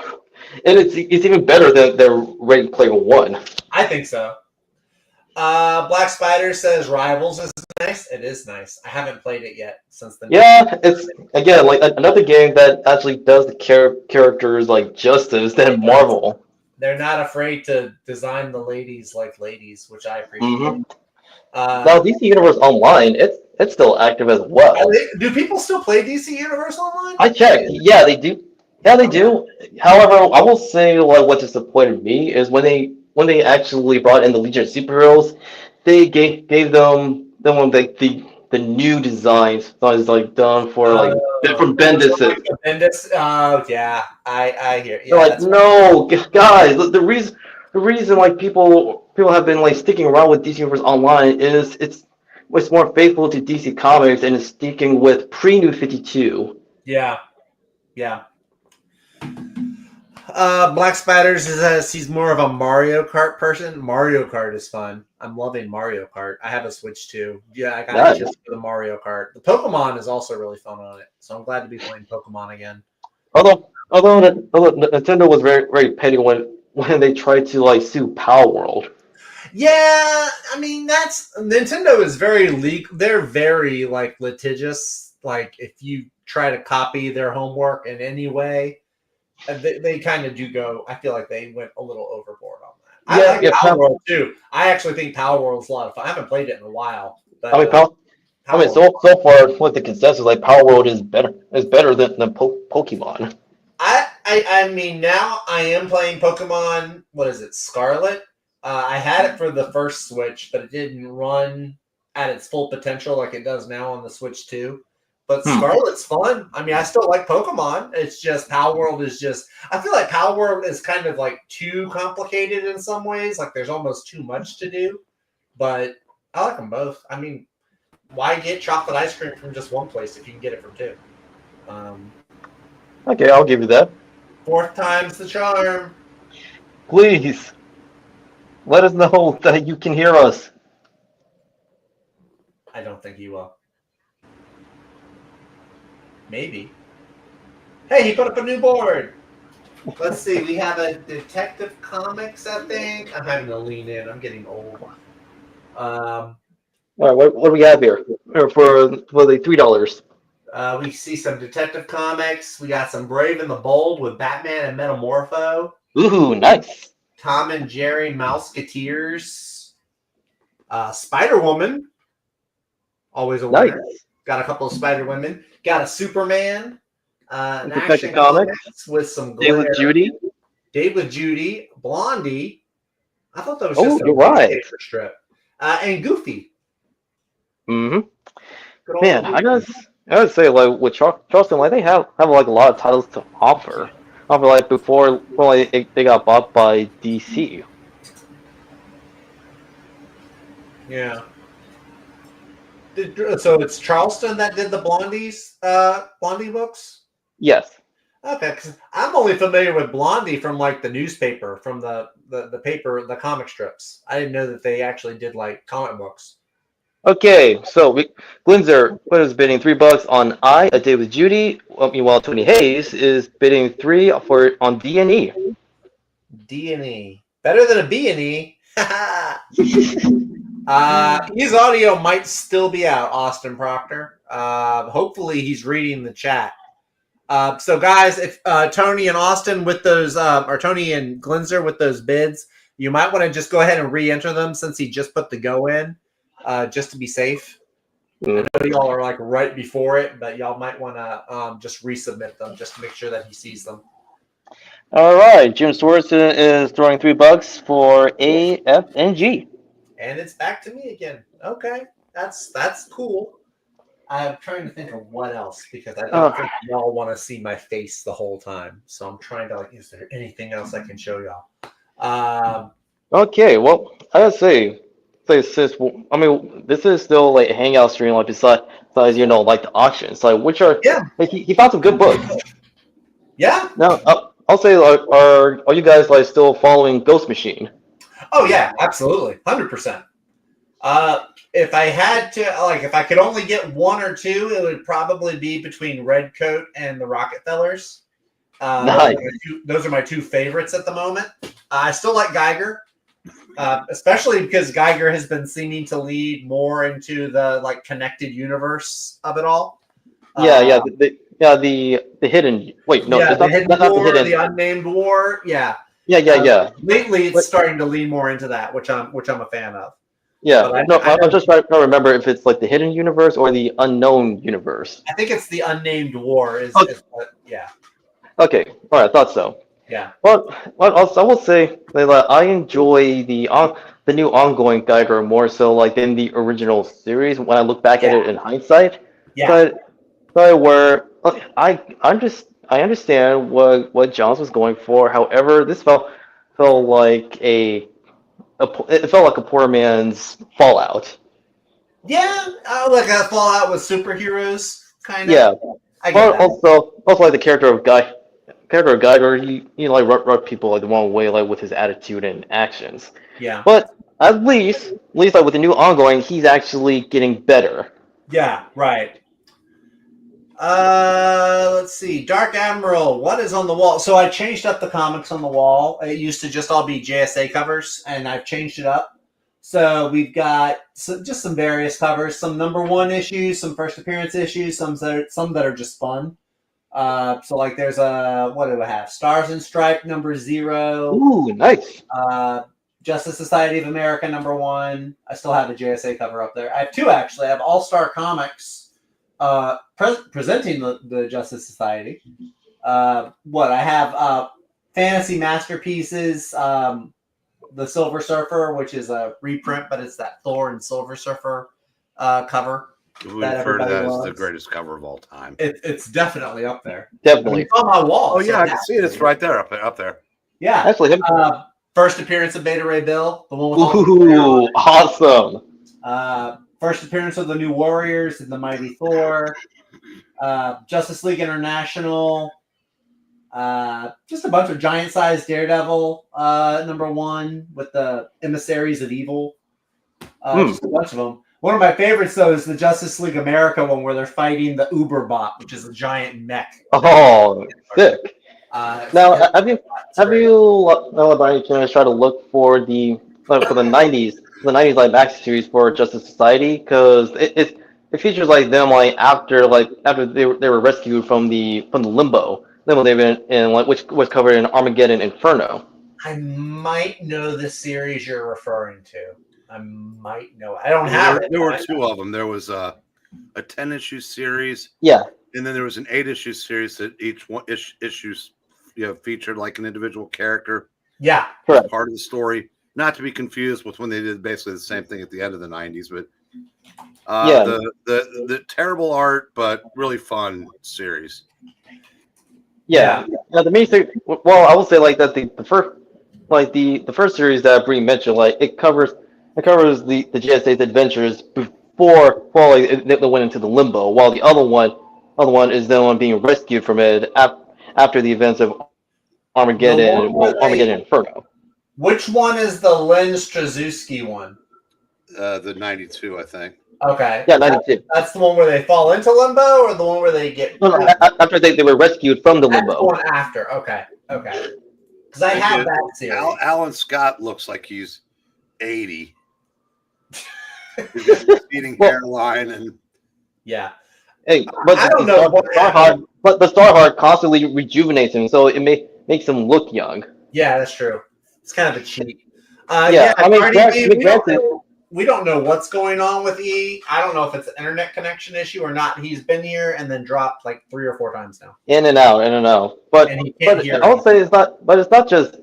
and it's even better than Ready Player One. I think so. Black Spider says Rivals is nice. It is nice. I haven't played it yet since the. Yeah, it's again like another game that actually does the characters like justice than Marvel. They're not afraid to design the ladies like ladies, which I appreciate. Mm-hmm. Now DC Universe Online, it's still active as well. Do people still play DC Universe Online? I checked. Yeah, they do. Yeah, they do. However, I will say like what disappointed me is when they actually brought in the Legion of Superheroes, they gave them like the new designs like done for like from Bendis. Bendis. Yeah, I hear. Yeah, They're like, no, guys. The reason like people have been like sticking around with DC Universe Online is it's more faithful to DC Comics and is sticking with pre-New 52. Yeah. Black Spiders says he's more of a Mario Kart person. Mario Kart is fun. I'm loving Mario Kart. I have a Switch too. Yeah, I got it just for the Mario Kart. The Pokemon is also really fun on it, so I'm glad to be playing Pokemon again. Although Nintendo was very very petty when they tried to like sue Power World. Yeah, I mean that's Nintendo is very they're very like litigious. Like if you try to copy their homework in any way, they kind of do go. I feel like they went a little overboard on that. I like Power World too. I actually think Power World's a lot of fun. I haven't played it in a while. But, so far with the consensus, like Power World is better than Pokemon. I mean now I am playing Pokemon. What is it, Scarlet? I had it for the first Switch, but it didn't run at its full potential like it does now on the Switch 2. But Scarlet's fun. I mean, I still like Pokemon. It's just Power World is just... I feel like Power World is kind of like too complicated in some ways. Like there's almost too much to do. But I like them both. I mean, why get chocolate ice cream from just one place if you can get it from two? Okay, I'll give you that. Fourth time's the charm. Please. Let us know that you can hear us. I don't think he will. Maybe. Hey, he put up a new board. Let's see. We have a Detective Comics, I think. I'm having to lean in. I'm getting old. All right, what do we have here? For the $3. We see some Detective Comics. We got some Brave and the Bold with Batman and Metamorpho. Ooh, nice. Tom and Jerry Mouseketeers. Spider-Woman. Always a winner. Nice. Got a couple of Spider-Women. Got a Superman. An Action Comics with some glare. Dave with Judy. Blondie. I thought that was just a strip. And Goofy. Mm-hmm. Man, I gotta say, like with Charleston, like they have like a lot of titles to offer. Like before like, they got bought by DC. Yeah. So it's Charleston that did the Blondie books? Yes. Okay, because I'm only familiar with Blondie from like the newspaper, from the paper, the comic strips. I didn't know that they actually did like comic books. Okay, so Glinzer is bidding $3 on A Day with Judy. Meanwhile, Tony Hayes is bidding $3 on D&E. D&E. Better than a B&E. His audio might still be out, Austin Proctor. Hopefully he's reading the chat. So guys, if Tony and Austin with those, or Tony and Glinzer with those bids, you might want to just go ahead and re-enter them since he just put the go in. just to be safe. Mm. I know y'all are like right before it, but y'all might want to just resubmit them just to make sure that he sees them. All right, Jim Swerson is throwing $3 for A, F, and G. And it's back to me again. Okay, that's cool. I'm trying to think of what else because I don't think y'all want to see my face the whole time. So I'm trying to is there anything else I can show y'all? Okay, well, I gotta say since I mean, this is still like a hangout stream, like besides like the auctions, like which are like he found some good books. Yeah. Now, I'll say, like, are you guys like still following Ghost Machine? Oh yeah, absolutely, 100%. If I had to, if I could only get one or two, it would probably be between Redcoat and the Rockefellers. Nice. Those are my two favorites at the moment. I still like Geiger, especially because Geiger has been seeming to lead more into the connected universe of it all. The hidden. Wait, no, the hidden not war, the hidden. the unnamed war. Yeah. Lately, it's starting to lean more into that, which I'm a fan of. Yeah, I'm just trying to remember if it's like the hidden universe or the unknown universe. I think it's the unnamed war. Yeah. Okay, all right, I thought so. Yeah. Well, I will say that I enjoy the new ongoing Geiger more so like than the original series when I look back at it in hindsight. Yeah. But where I understand what Johns was going for. However, this felt like it felt like a poor man's Fallout. Yeah, like a Fallout with superheroes, kind of. Yeah. I get that. Also like the character of Geiger, he like rub people like the wrong way, like with his attitude and actions. Yeah. But at least like with the new ongoing, he's actually getting better. Yeah. Right. Let's see. Dark Admiral, what is on the wall? So I changed up the comics on the wall. It used to just all be JSA covers, and I've changed it up. So we've got just some various covers, some #1 issues, some first appearance issues, some that are just fun. So like there's what do I have? Stars and Stripe #0. Ooh, nice. Justice Society of America #1. I still have the JSA cover up there. I have two actually. I have All Star Comics presenting the Justice Society. I have Fantasy Masterpieces, the Silver Surfer, which is a reprint, but it's that Thor and Silver Surfer cover. We refer to that as the greatest cover of all time. It's definitely up there. Definitely. It's on my wall. Oh yeah, I can see it. It's right there, up there. Yeah. Actually, first appearance of Beta Ray Bill, the one with ooh, awesome. First appearance of the New Warriors and the Mighty Thor, Justice League International, just a bunch of giant-sized Daredevil #1 with the Emissaries of Evil. Just a bunch of them. One of my favorites, though, is the Justice League America one where they're fighting the Uberbot, which is a giant mech. Oh, sick. Now, have you by any chance tried to look for the 90s? The 90s live action series for Justice Society, because it features like them after they were rescued from the limbo they've been in, which was covered in Armageddon Inferno. I might know the series you're referring to. I might know. I don't have it. There were two of them. There was a 10-issue series. Yeah. And then there was an 8-issue series that each one issues featured like an individual character. Yeah. Correct. Part of the story. Not to be confused with when they did basically the same thing at the end of the 90s, but the terrible art but really fun series. Yeah. The main thing. Well, I will say that the first series that Bree mentioned, it covers the JSA's adventures before they went into the limbo, while the other one is the one being rescued from it after the events of Armageddon Inferno. Which one is the Len Straczewski one? The 92, I think. Okay. Yeah, 92. That's the one where they fall into limbo, or the one where they get... No, after they were rescued from the limbo. That's the one after. Okay. Because I have that series. Alan Scott looks like he's 80. He's got a receding hairline and... Yeah. Hey, but I don't know but the Starheart constantly rejuvenates him, so it makes him look young. Yeah, that's true. It's kind of a cheat. I mean, granted, we don't know what's going on with E. I don't know if it's an internet connection issue or not. He's been here and then dropped like 3 or 4 times now. In and out. But And he can't hear I would say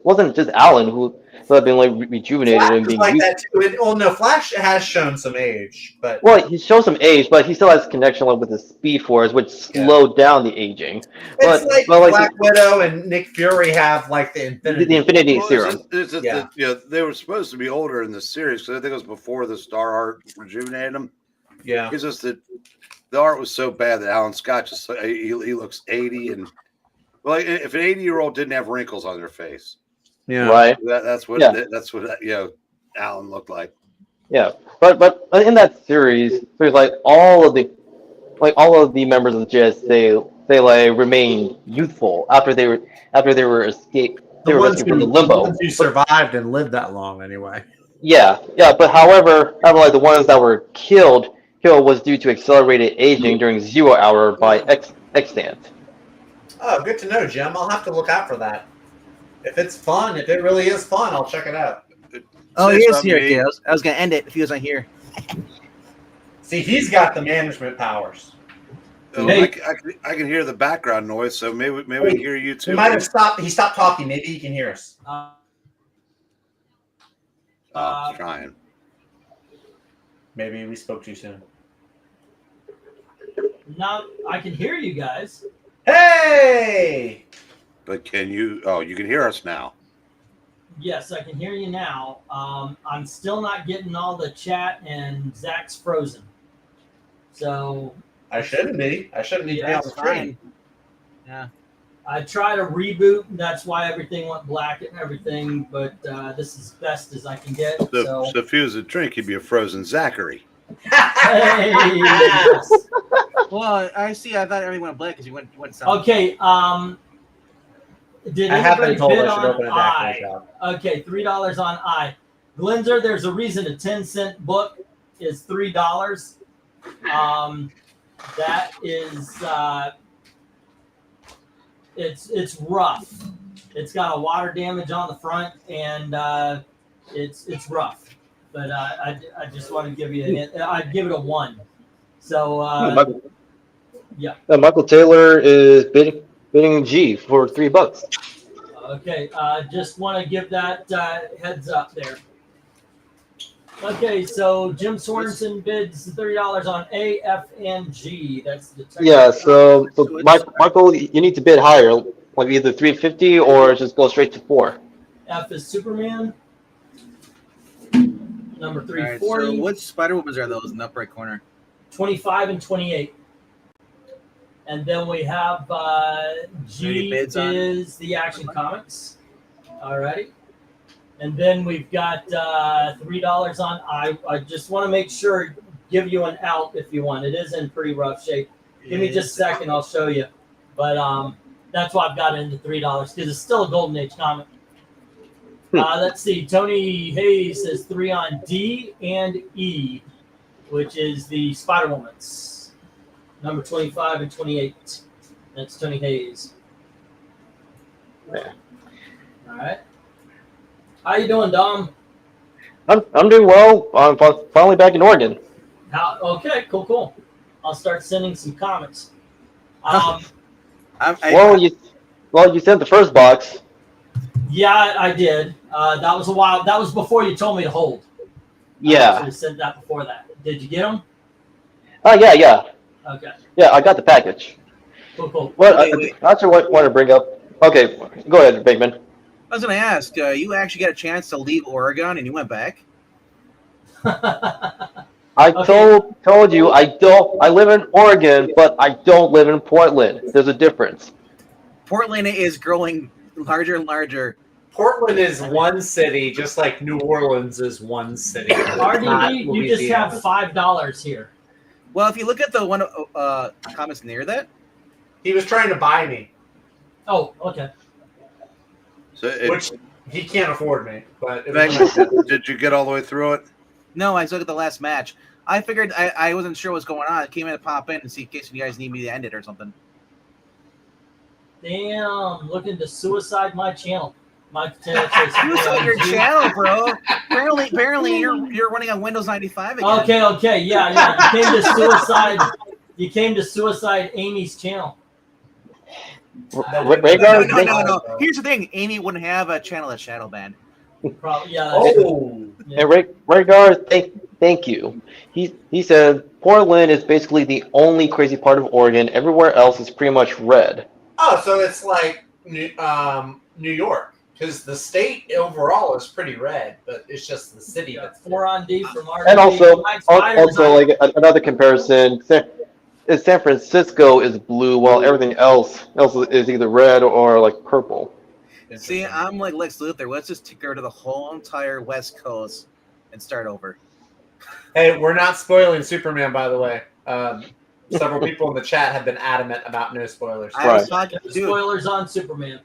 wasn't just Alan who had been like rejuvenated Flash and is being like used. that too. Well, no, Flash has shown some age, but Well, he shows some age, but he still has connection like with the Speed Force, which slowed down the aging. it's But like Black Widow and Nick Fury have like the Infinity. the Infinity Well, Serum. They were supposed to be older in the series because I think it was before the Star Art rejuvenated them. Yeah, It's just that the art was so bad that Alan Scott just he looks 80, and well, if an 80-year-old didn't have wrinkles on their face, yeah, Right. that's what Alan looked like. Yeah. But in that series, there's like all of the members of the JSA they like remain youthful after they were escaped. They were rescued from the limbo. The ones who survived and lived that long anyway. Yeah. But however, like the ones that were killed was due to accelerated aging during 0 hour by extant. Oh, good to know, Jim. I'll have to look out for that. If it's fun, if it really is fun, I'll check it out. Oh, he is here, kid. I was going to end it if he wasn't here. See, he's got the management powers. Oh, Hey. I can hear the background noise, so maybe we can hear you too. He might have stopped. He stopped talking. Maybe he can hear us. I'm trying. Maybe we spoke too soon. Now I can hear you guys. Hey! But can you? Oh, you can hear us now. Yes, I can hear you now. I'm still not getting all the chat, and Zach's frozen. So I shouldn't be. I shouldn't need to be on the screen. Yeah. I tried to reboot, and that's why everything went black and everything. But this is best as I can get. So if he was a drink, he'd be a frozen Zachary. Hey, yes. Well, I see. I thought everything went black because you went south. Okay. Did I have anybody been told bid I should on open it back I? myself. Okay, $3 on I. Glenzer, there's a reason a 10-cent book is $3. That is it's rough. It's got a water damage on the front, and it's rough. But I just want to give you a hint. I'd give it a 1. So Michael Taylor is bidding G for $3. okay, just want to give that heads up there. Okay, so Jim Sorensen bids $30 on A, F, and G. That's the technical So Michael, you need to bid higher, like either 350 or just go straight to 4. F is Superman. Number All right, 340. so what Spider-Womans are those in the upper right corner? 25 and 28. And then we have G bids on? is the Action Comics. Alrighty. And then we've got $3 on I. I just want to make sure, give you an out if you want. It is in pretty rough shape. Give me just a second, I'll show you. But that's why I've got it into $3 because it's still a Golden Age comic. Let's see. Tony Hayes says 3 on D and E, which is the Spider-Womans. Number 25 and 28. That's Tony Hayes. Yeah. All right. How you doing, Dom? I'm doing well. I'm finally back in Oregon. Okay, cool. I'll start sending some comics. You sent the first box. Yeah, I did. That was a while. That was before you told me to hold. Yeah. I should have said that before that. Did you get them? Oh yeah. Okay. Yeah, I got the package. Cool. What Wait. I actually want to bring up. Okay, go ahead, Bateman. I was going to ask, you actually got a chance to leave Oregon and you went back? I Okay. told you I live in Oregon, but I don't live in Portland. There's a difference. Portland is growing larger and larger. Portland is one city, just like New Orleans is one city. RDB, you just have $5 here. Well, if you look at the one comments near that, He was trying to buy me, Oh, okay. So which he can't afford me. But it Meg, was nice. did you get all the way through it? no, I looked at the last match. I figured I wasn't sure what's going on. I came in to pop in and see in case you guys need me to end it or something. Damn, looking to suicide my channel. Michael Taylor says You saw your Judy. channel, bro. Apparently, you're running on Windows 95 again. Okay, yeah. You came to suicide Amy's channel. Rhaegar, thank No. Here's the thing: Amy wouldn't have a channel that's shadow banned. Probably, yeah. Oh, and Rhaegar, thank you. He said Portland is basically the only crazy part of Oregon. Everywhere else is pretty much red. oh, so it's like New York, because the state overall is pretty red, but it's just the city that's 4 on D from RGB. And also, Black Spiders, like another comparison, San Francisco is blue, while everything else is either red or like purple. See, I'm like Lex Luthor. Let's just take her to the whole entire West Coast and start over. Hey, we're not spoiling Superman, by the way. Several people in the chat have been adamant about no spoilers. I was talking, the dude, spoilers on Superman.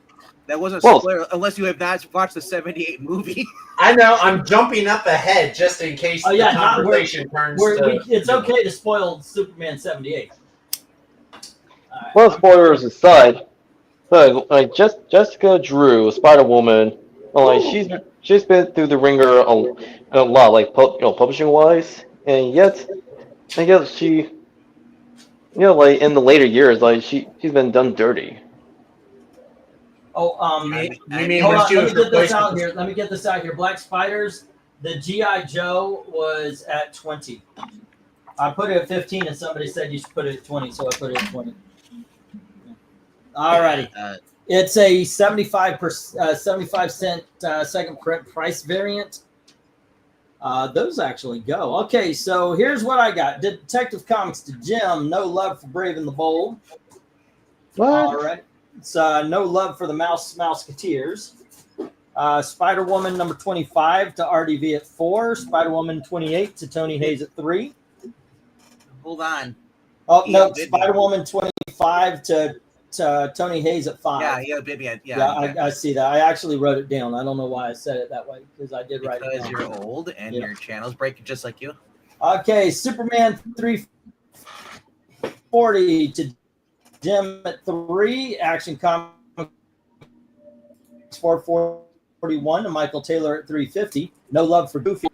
that wasn't a spoiler unless you have not watched the '78 movie. I know, I'm jumping up ahead just in case Oh, yeah, the conversation turns to... It's okay to spoil Superman 78. Right. Well, spoilers aside, but like Jessica Drew, Spider-Woman, like she's been through the ringer a lot, like publishing wise, and yet she, like in the later years, like she's been done dirty. Oh, You mean hold when on, she let was me get this replaced out with- here. Let me get this out here. Black Spiders, the G.I. Joe was at 20. I put it at 15, and somebody said you should put it at 20, so I put it at 20. Alrighty. It's a 75 cent second print price variant. Those actually go. Okay, so here's what I got. Detective Comics to Jim. No love for Brave and the Bold. What? All right. It's no love for the Mouseketeers. Spider-Woman number 25 to RDV at 4. Spider-Woman 28 to Tony Hayes at 3. Hold on. Oh, He no. did Spider-Woman 25 to Tony Hayes at 5. Yeah, baby. I see that. I actually wrote it down. I don't know why I said it that way because I did write it Because down. you're old and your channel's breaking just like you. Okay, Superman 340 to Jim at 3. Action Comics 441 to Michael Taylor at 350. No love for Goofy.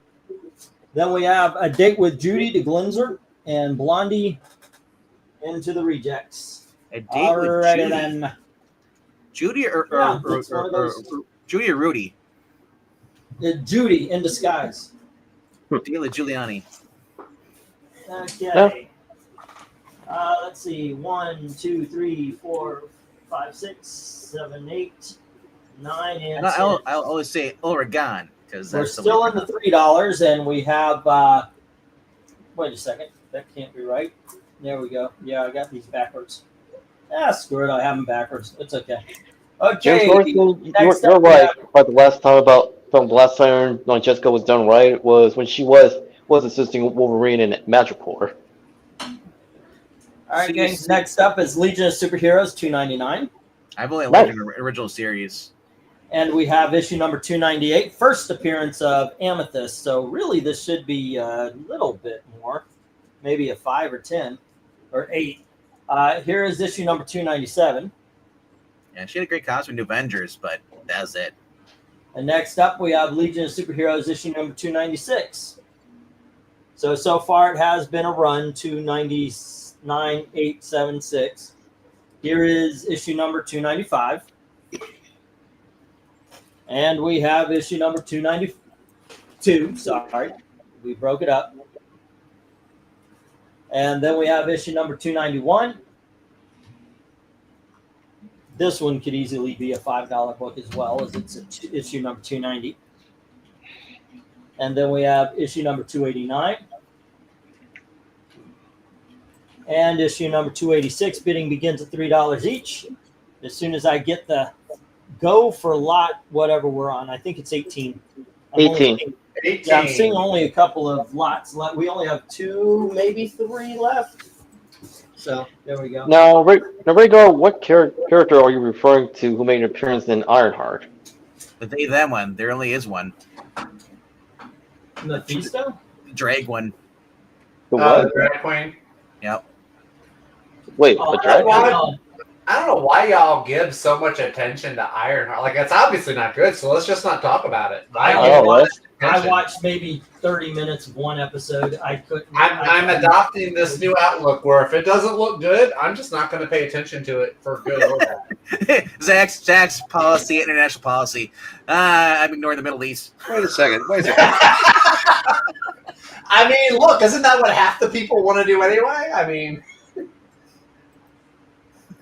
Then we have A Date with Judy to Glinzer and Blondie into the rejects. A date Alrighty with Judy. then. Judy or it's one of those. Judy or Rudy? Judy in disguise. Deal with Giuliani. Okay. Let's see. 1, 2, 3, 4, 5, 6, 7, 8, 9, and 10. I'll always say Oregon because We're that's still in the $3, and we have. Wait a second. That can't be right. There we go. Yeah, I got these backwards. Screw it. I have them backwards. It's okay. Okay. James you're right. But the last time when Jessica was done right was when she was assisting Wolverine in Madripoor. All right, guys. Next up is Legion of Superheroes $2.99. I've only liked an original series. And we have issue number 298, first appearance of Amethyst. So really, this should be a little bit more, maybe a 5 or 10 or 8. Here is issue number 297. Yeah, she had a great costume in Avengers, but that's it. And next up, we have Legion of Superheroes issue number 296. So far, it has been a run, 299,876. Here is issue number 295. And we have issue number 292. Sorry, we broke it up. And then we have issue number 291. This one could easily be a $5 book as well, as it's issue number 290. And then we have issue number 289. And issue number 286. Bidding begins at $3 each. As soon as I get the go for lot, whatever we're on, I think it's 18. 18. Yeah, I'm seeing only a couple of lots left. We only have 2, maybe 3 left. So there we go. Now, Rhaegar, what character are you referring to who made an appearance in Ironheart? But they them one. There only is one. Mephisto? Drag one. The what? Drag Queen. Yep. Wait, Oh, a drag? What? I don't know why y'all give so much attention to Ironheart. Like, it's obviously not good, so let's just not talk about it. I Oh, only right. watched, I watched maybe 30 minutes of one episode. I couldn't. I'm adopting this new outlook where if it doesn't look good, I'm just not going to pay attention to it for good or bad. Zach's policy, international policy. I'm ignoring the Middle East. Wait a second. I mean, look, isn't that what half the people want to do anyway? I mean,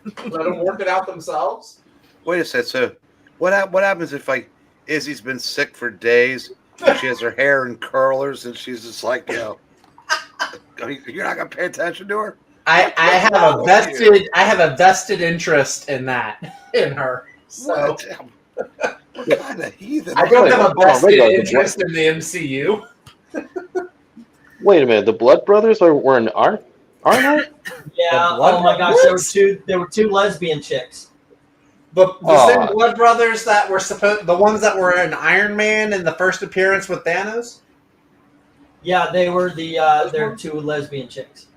let them work it out themselves. Wait a second. So, what happens if like Izzy's been sick for days and she has her hair in curlers and she's just like, you're not gonna pay attention to her? I have a vested interest in that in her. So What kind of heathen? I don't have a Hold on, vested wait, interest in the MCU. Wait a minute. The Blood Brothers were in Ironheart? Yeah. The Blood Oh my gosh, Brothers? there were two lesbian chicks. The Oh. same Blood Brothers that were the ones that were in Iron Man in the first appearance with Thanos. Yeah, they were they're two lesbian chicks.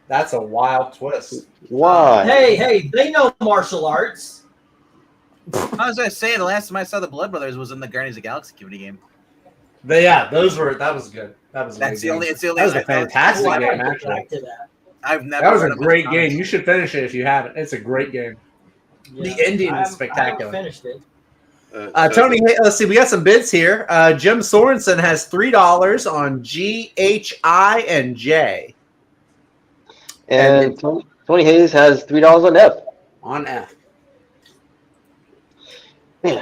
That's a wild twist. Why? Hey, they know martial arts. I was gonna say the last time I saw the Blood Brothers was in the Guardians of the Galaxy community game. But yeah, that was good. That was a That's good the only. game. It's the only. That was a I felt- fantastic Oh, I game, might get actually. back to that. I've never. That was a read great comics. game. You should finish it if you haven't. It's a great game. Yeah. The ending is I haven't spectacular. finished it. Tony, hey, let's see. We got some bids here. Jim Sorensen has $3 on G, H, I, and J And Tony Hayes has $3 on F. on F. Man,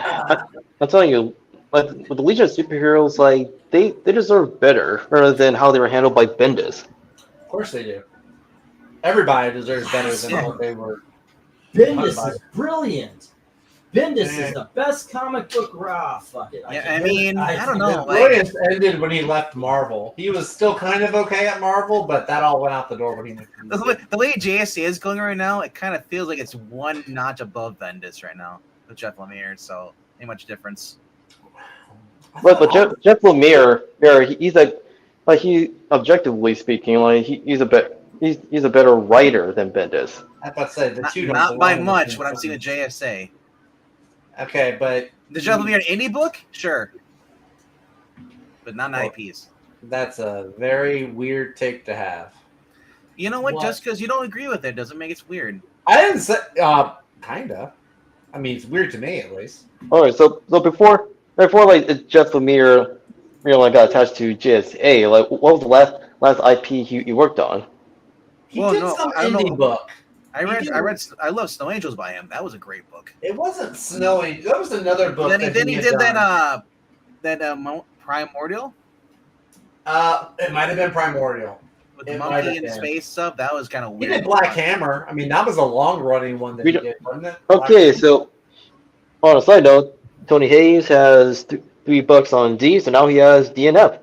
I'm telling you, like with the Legion of Superheroes, like they deserve better rather than how they were handled by Bendis. Of course they do. Everybody deserves better than what they were. Bendis is brilliant. Bendis is the best comic book. Fuck it. Yeah, I mean, I don't know. Like, Brilliance ended when he left Marvel. He was still kind of okay at Marvel, but that all went out the door when he went. the way JSC is going right now, it kind of feels like it's one notch above Bendis right now with Jeff Lemire. So ain't much difference. But Jeff Lemire, he's he objectively speaking, like he's a better writer than Bendis. I thought to say the two don't Not by belong much. in What the I'm seeing at JSA. Okay, but The Jeff Lemire indie book, sure, but not Well, IPs. that's a very weird take to have. You know what? What? Just because you don't agree with it doesn't make it weird. I didn't say kinda. I mean, it's weird to me at least. All right, so before like Jeff Lemire, like got attached to JSA, like what was the last IP he worked on? He Well, did no, some I don't indie know. book. I love Snow Angels by him. That was a great book. It wasn't Snowy. That was another book. Then that he had did done. that Primordial It might have been Primordial. with the It might monkey have in been. space stuff. That was kind of He weird. did Black Hammer. I mean, that was a long running one that We he don't- did, wasn't it? Okay, so on a side note, Tony Hayes has $3 on D, so now he has DNF.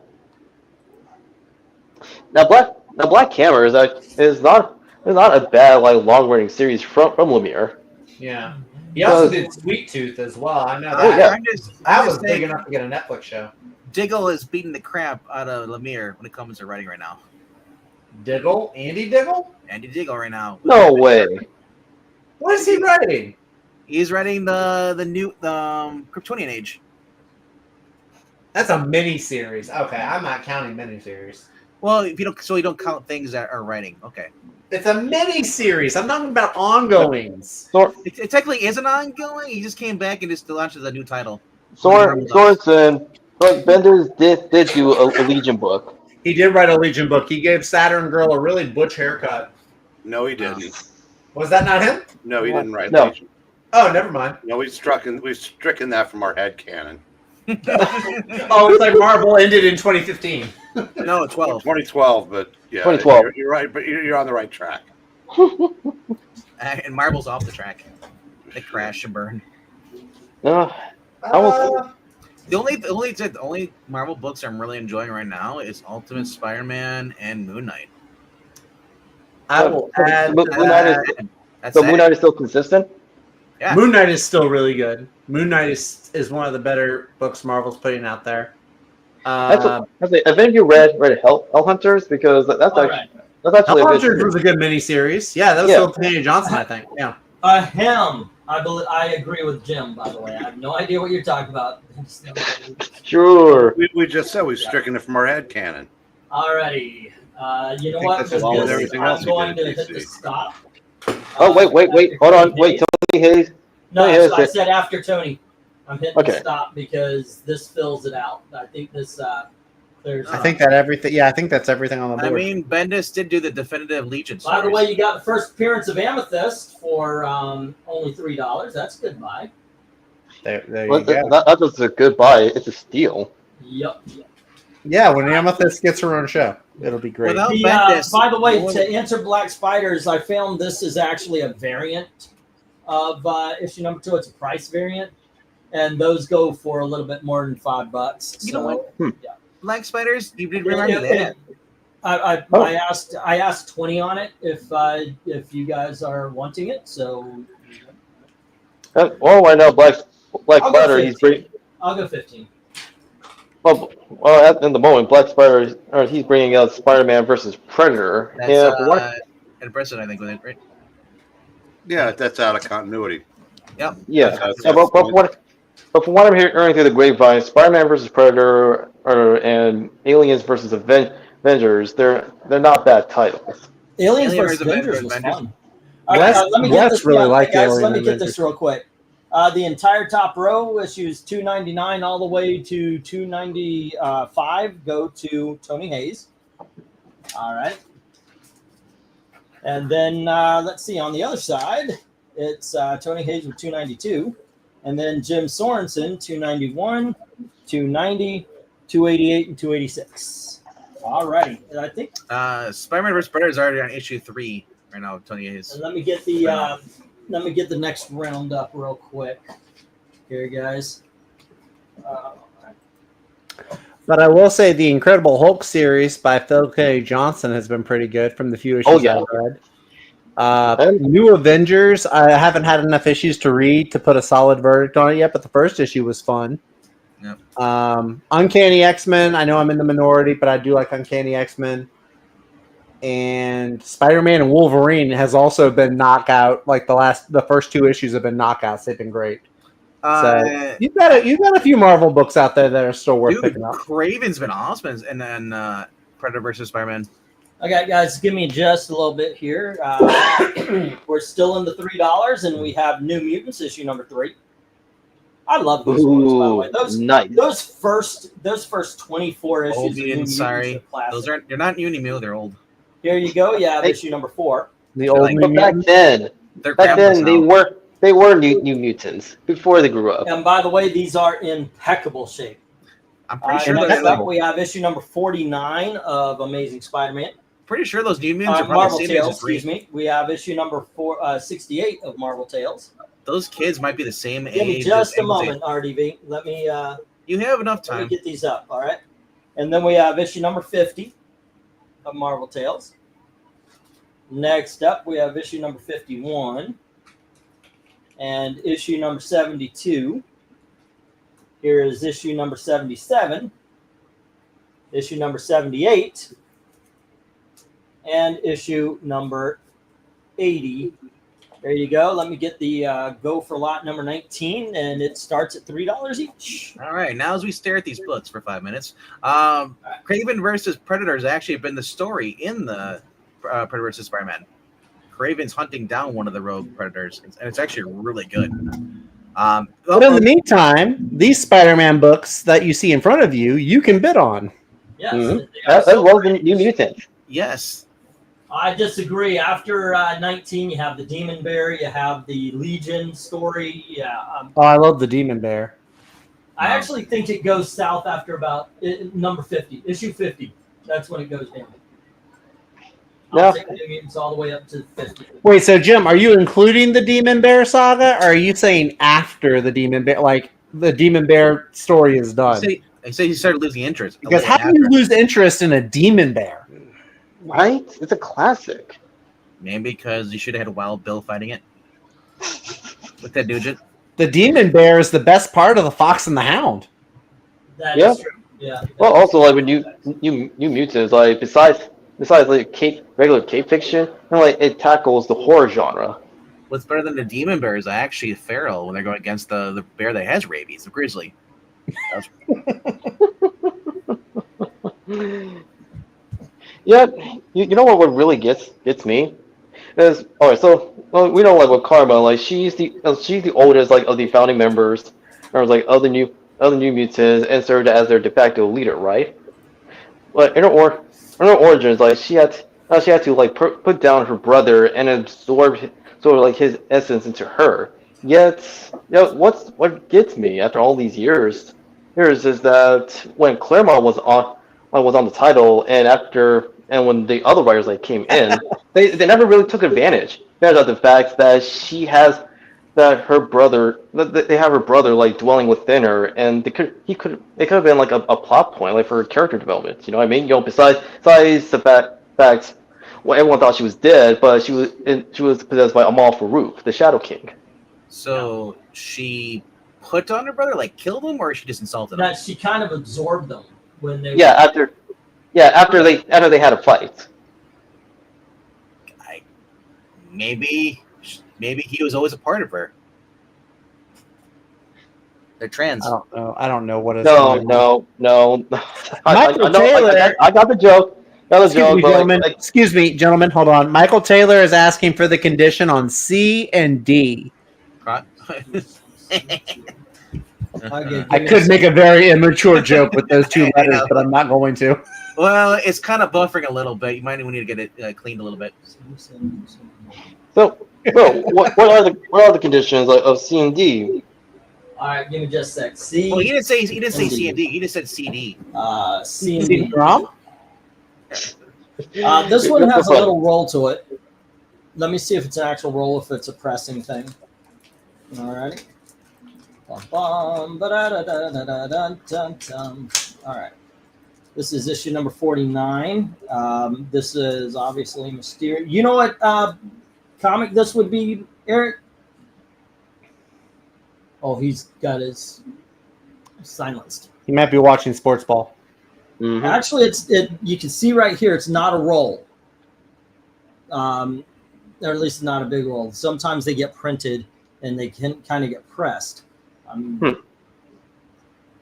Now Black Hammer is not a bad like long running series from Lemire. Yeah. He also did Sweet Tooth as well. I know Oh, that. yeah. I'm just That was saying, big enough to get a Netflix show. Diggle is beating the crap out of Lemire when it comes to writing right now. Diggle? Andy Diggle? Andy Diggle right now. No way. What is he writing? He's writing the new Kryptonian Age. That's a mini series. Okay, I'm not counting mini series. Well, if you don't count things that are writing. Okay, It's a mini series. I'm talking about ongoings. it technically is an ongoing. He just came back and just launches a new title. Sorensen, but Benders did do a Legion book. He did write a Legion book. He gave Saturn Girl a really butch haircut. No, he didn't. Was that not him? No, he didn't write No. Legion. Oh, never mind. No, we've stricken that from our head canon. Oh, it's like Marvel ended in 2015. No, 12. 2012, but yeah, 2012. You're right, but you're on the right track. And Marvel's off the track. They crash and burn. No, The only Marvel books I'm really enjoying right now is Ultimate Spider-Man and Moon Knight. I will add Moon Knight That's so it. Moon Knight is still consistent. Yeah. Moon Knight is still really good. Moon Knight is one of the better books Marvel's putting out there. Have any of you read Hell Hunters? Because that's All actually right. that's actually a good Hunters series. was a good miniseries. Yeah, that was Yeah. Philip Kennedy Johnson, I think. Yeah. Him. I agree with Jim, by the way. I have no idea what you're talking about. Sure. We just said we've stricken it from our head canon. Alrighty. You know think what? that's With along with this, everything I'm else he going to did at hit the DC. stop. Oh, wait. Hold on. Wait, Tony Hayes. No, Tony Hayes I said after Tony. I'm hitting Okay. the stop because this fills it out. I think this clears. I think that everything. Yeah, I think that's everything on the I board. mean, Bendis did do the definitive Legion By the stories. way, you got the first appearance of Amethyst for only $3. That's a good buy. there Well, you go. that's just a good buy. It's a steal. Yep. Yeah, when Amethyst gets her own show, it'll be great. Without The, Bendis, by the way, no one- to answer Black Spiders, I found this is actually a variant of issue number 2. It's a price variant, and those go for a little bit more than $5. You know what? Yeah. Black Spiders, you did remember that. I asked 20 on it if you guys are wanting it. So Well, right now, Black I'll go Spider, he's 15. bringing. I'll go 15. Well, in the moment, Black Spider, he's bringing out Spider-Man versus Predator. That's Yeah, but what? Ed Brisson, I think, with it, right? Yeah, that's out of continuity. Yeah, That's- but from what I'm hearing through the grapevine, Spider-Man versus Predator and Aliens versus Avengers, they're not bad titles. Aliens Alien vs. versus Avengers was Avengers. fun. Wes really liked guys. Alien Let me get Avengers. this real quick. The entire top row, issues 299 all the way to 295, go to Tony Hayes. All right. And then let's see, on the other side, it's Tony Hayes with 292. And then Jim Sorensen, 291, 290, 288, and 286. All righty. And I think, Spider-Man vs. Predator is already on issue 3 right now. Tony Hayes. and let me get the next round up real quick here, guys. But I will say the Incredible Hulk series by Phil K. Johnson has been pretty good from the few issues Oh, yeah. I've read. New Avengers, I haven't had enough issues to read to put a solid verdict on it yet, but the first issue was fun. Yep. Uncanny X-Men, I know I'm in the minority, but I do like Uncanny X-Men. And Spider-Man and Wolverine has also been knockout. Like the first 2 issues have been knockouts. They've been great. So you've got a few Marvel books out there that are still worth picking up. Craven's been awesome, and then Predator vs. Spider-Man. Okay, guys, give me just a little bit here. We're still in the $3, and we have New Mutants issue number 3. I love those books, by the way. Nice. Those first 24 issues. Old of New Mutants, sorry. are classic. Those aren't. They're not Unimil. They're old. Here you go. You have Hey. issue number 4. The old like- New But back Mutants. then They're they were new mutants before they grew up. And by the way, these are in impeccable shape. I'm pretty sure. Next Those, up, we have issue number 49 of Amazing Spider-Man. pretty sure those New Mutants are probably Marvel the same age Tales, as Green. excuse me. We have issue number 68 of Marvel Tales. Those kids might be the same Give me age. just as a moment, RDV. Let me You have enough Let me time. get these up, all right? And then we have issue number 50 of Marvel Tales. Next up, we have issue number 51 and issue number 72. Here is issue number 77, issue number 78, and issue number 80. There you go. Let me get the go for lot number 19, and it starts at $3 each. All right, now as we stare at these books for 5 minutes, Craven versus Predator has actually been the story in the Predator versus Spider-Man. Craven's hunting down one of the rogue predators, and it's actually really good. But in the meantime, these Spider-Man books that you see in front of you, you can bid on. Yes, Mhm. they are That so was the great. New Mutants. Yes, I disagree. After 19, you have the Demon Bear, you have the Legion story. Yeah, Oh, I love the Demon Bear. I actually think it goes south after about number 50, issue 50. That's when it goes down. Yeah. I'll take the New Mutants all the way up to 50. Wait, so Jim, are you including the Demon Bear saga, or are you saying after the Demon Bear, like the Demon Bear story is done? I say he started losing interest. Because how do you lose interest in a Demon Bear? Right? It's a classic. Maybe because you should have had Wild Bill fighting it with that Nugent. The Demon Bear is the best part of the Fox and the Hound. That Yeah. is true. Yeah. Well, also like when New Mutants, like besides like regular cape fiction, like it tackles the horror genre. What's better than the demon bear is actually feral when they're going against the bear that has rabies, the grizzly. Yeah, you know what really gets me is all right. So well, we know like with Karma, like she's the oldest like of the founding members, or like other new mutants, and served as their de facto leader, right? But in her origins, like she had to like put down her brother and absorb sort of like his essence into her. Yet, what gets me after all these years is that when Claremont was on the title, and when the other writers like came in, they never really took advantage of the fact that she has that her brother that they have her brother like dwelling within her, and it could have been like a plot point like for her character development. You know what I mean? You know, besides the fact well, everyone thought she was dead, but she was possessed by Amal Farouk, the Shadow King. So she put on her brother, like killed him, or she just insulted him? That she kind of absorbed them when they Yeah, after they had a fight. Maybe he was always a part of her. They're trans. I don't know what is No. Michael Taylor. I got the joke. Excuse me, gentlemen. Hold on. Michael Taylor is asking for the condition on C and D. I I could make a very immature joke with those two letters, but I'm not going to. Well, it's kind of buffering a little bit. You might need to get it cleaned a little bit. So what are the conditions of C and D? All right, give me just a sec. C. Well, he didn't say C and D. He just said CD. C and D. Drum? This one has a little roll to it. Let me see if it's an actual roll, if it's a pressing thing. All right. All right. This is issue number 49. This is obviously mysterious. You know what comic this would be, Eric? Oh, he's got his silenced. He might be watching sports ball. Mm-hmm. Actually, you can see right here, it's not a roll. Or at least not a big roll. Sometimes they get printed and they can kind of get pressed.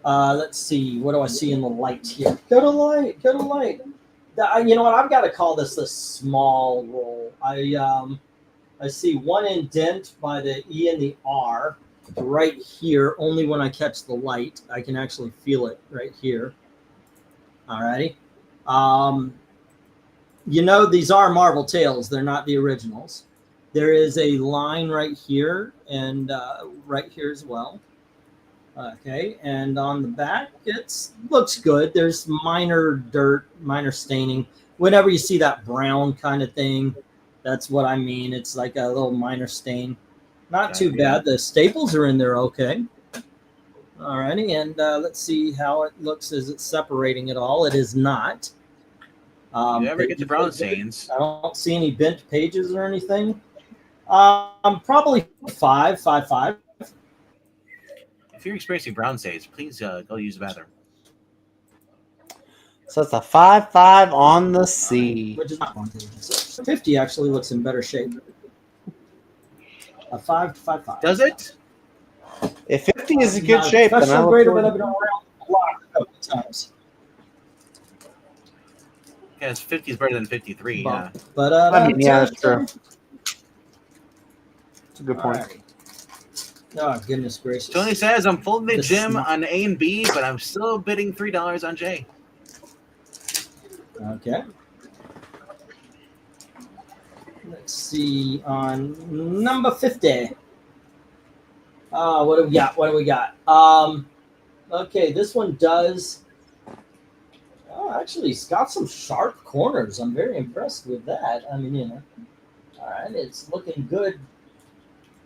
Let's see. What do I see in the light here? Go to light. You know what? I've got to call this a small roll. I see one indent by the E and the R right here. Only when I catch the light, I can actually feel it right here. Alrighty. You know, these are Marvel Tales. They're not the originals. There is a line right here and right here as well. Okay, and on the back, it looks good. There's minor dirt, minor staining. Whenever you see that brown kind of thing, that's what I mean. It's like a little minor stain. Not too bad. The staples are in there okay. Alrighty, and let's see how it looks as it's separating it all. It is not. You ever get the brown stains? I don't see any bent pages or anything. Probably 5.55. If you're experiencing brown stains, please go use the bathroom. So it's a 5.5 on the C. Which is not 50 actually looks in better shape. A 5.55. Does it? If 50 is in good shape, then Professional I grader, look but I've forward. been around the block a couple times. Yeah, 50 is better than 53. Yeah. But I mean, yeah, that's true. That's a good point. Alright. Oh goodness gracious! Tony says I'm full mid This Jim is on A and B, but I'm still bidding $3 on J. Okay. Let's see on number 50. What do we got? Okay, this one does. Oh, actually, it's got some sharp corners. I'm very impressed with that. I mean, you know, all right, it's looking good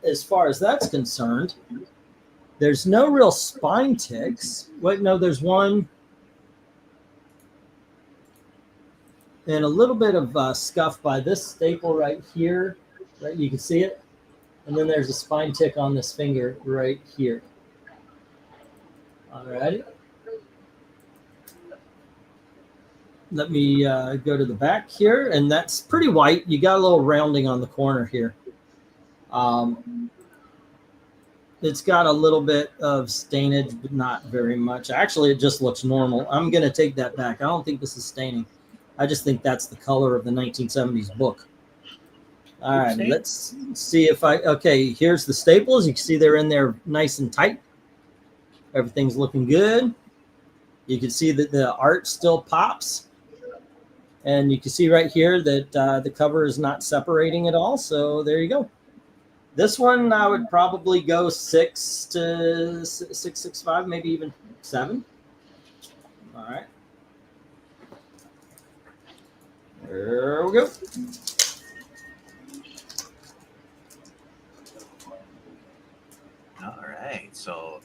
as far as that's concerned. There's no real spine ticks. Wait, no, there's one. And a little bit of scuff by this staple right here. Right, you can see it. And then there's a spine tick on this finger right here. All righty. Let me go to the back here. And that's pretty white. You got a little rounding on the corner here. It's got a little bit of stainage, but not very much. Actually, it just looks normal. I'm going to take that back. I don't think this is staining. I just think that's the color of the 1970s book. All right, let's see if okay, here's the staples. You can see they're in there nice and tight. Everything's looking good. You can see that the art still pops. And you can see right here that the cover is not separating at all. So there you go. This one, I would probably go 6 to 6.65, maybe even 7. All right. There we go. All right, so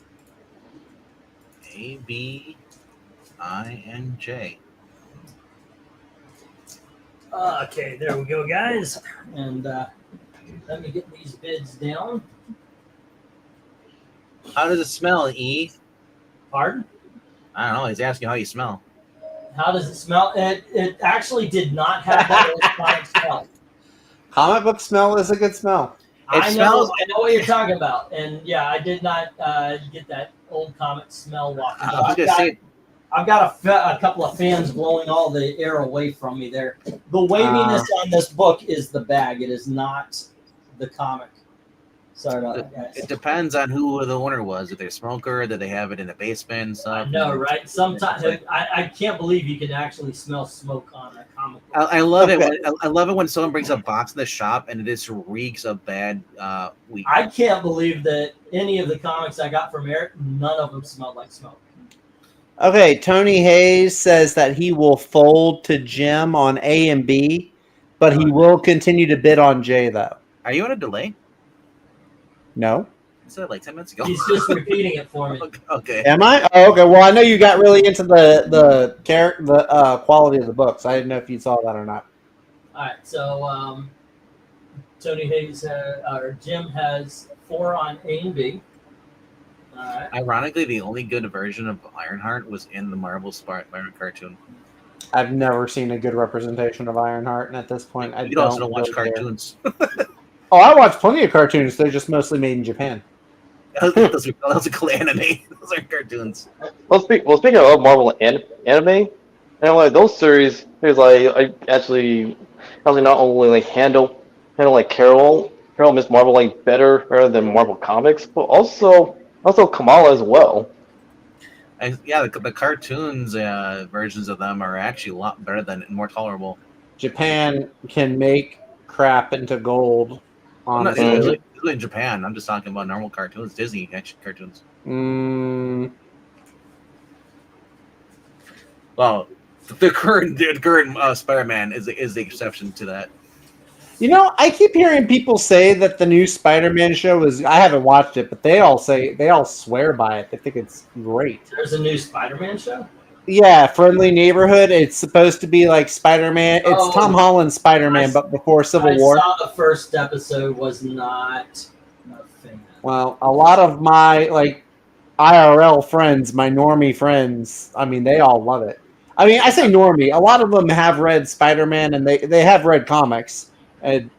A, B, I, and J. Okay, there we go, guys. And let me get these bids down. How does it smell, E? Pardon? I don't know. He's asking how you smell. How does it smell? It actually did not have that electronic smell. Comic book smell is a good smell. I know what you're talking about. And yeah, I did not get that old comic smell walking. I was going to say, I've got a couple of fans blowing all the air away from me there. The waviness on this book is the bag. It is not the comic. Sorry about that, guys. it depends on who the owner was. If they're a smoker, did they have it in the basement? I know, right? Sometimes I can't believe you can actually smell smoke on a comic book. I love it. I love it when someone brings a box in the shop and it just reeks of bad weed. I can't believe that any of the comics I got from Eric, none of them smelled like smoke. Okay, Tony Hayes says that he will fold to Jim on A and B, but he will continue to bid on J, though. Are you on a delay? No. I said like 10 minutes ago. He's just repeating it for me. Okay. Am I? Oh, okay. Well, I know you got really into the quality of the books. I didn't know if you saw that or not. All right, so Tony Hayes or Jim has 4 on A and B. All right. Ironically, the only good version of Ironheart was in the Marvel Spider-Man cartoon. I've never seen a good representation of Ironheart, and at this point, You also don't watch cartoons. Oh, I watch plenty of cartoons. They're just mostly made in Japan. those are cool anime. Those are cartoons. Well, speaking of Marvel anime, and like those series, there's like I actually not only like handle like Carol Miss Marvel like better than Marvel Comics, but also Kamala as well. And yeah, the cartoons versions of them are actually a lot better than and more tolerable. Japan can make crap into gold. Honestly, It's in Japan. I'm just talking about normal cartoons, Disney action cartoons. Well, the current Spider-Man is the exception to that. You know, I keep hearing people say that the new Spider-Man show is. I haven't watched it, but they all swear by it. They think it's great. There's a new Spider-Man show? Yeah, Friendly Neighborhood. It's supposed to be like Spider-Man. It's Tom Holland's Spider-Man, but before Civil War. I saw the first episode, was not a fan. Well, a lot of my like IRL friends, my normie friends, I mean, they all love it. I mean, I say normie. A lot of them have read Spider-Man, and they have read comics,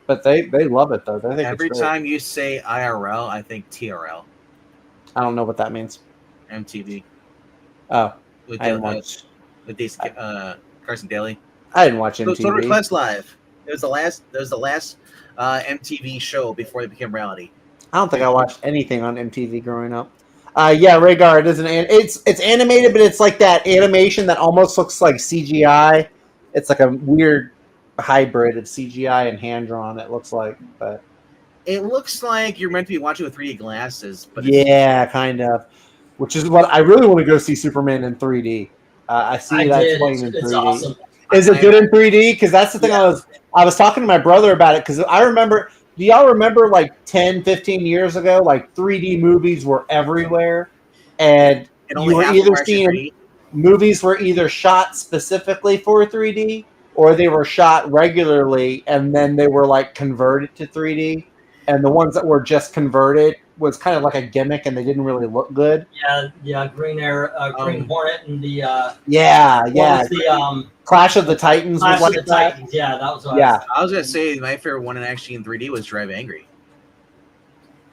but they love it though. They think Every time you say IRL, I think TRL. I don't know what that means. MTV. Oh. With I didn't watch. With these Carson Daly. I didn't watch MTV. Total Request Live. It was the last MTV show before it became reality. I don't think I watched anything on MTV growing up. Yeah, Rhaegar, it's animated, but it's like that animation that almost looks like CGI. It's like a weird hybrid of CGI and hand drawn. It looks like, but it looks like you're meant to be watching with 3D glasses. But yeah, kind of. Which is what I really want to go see Superman in 3D. I see that's playing in 3D. It's awesome. Is it good in 3D? Because that's the thing. Yeah. I was talking to my brother about it because I remember. Do y'all remember like 10, 15 years ago, like 3D movies were everywhere, and you were either seeing movies were either shot specifically for 3D or they were shot regularly and then they were like converted to 3D, and the ones that were just converted was kind of like a gimmick and they didn't really look good. Yeah, Green Hornet and the the Clash of the Titans. Clash was like of the that. Titans. Yeah, that was. Yeah, I was gonna say my favorite one actually in 3D was Drive Angry.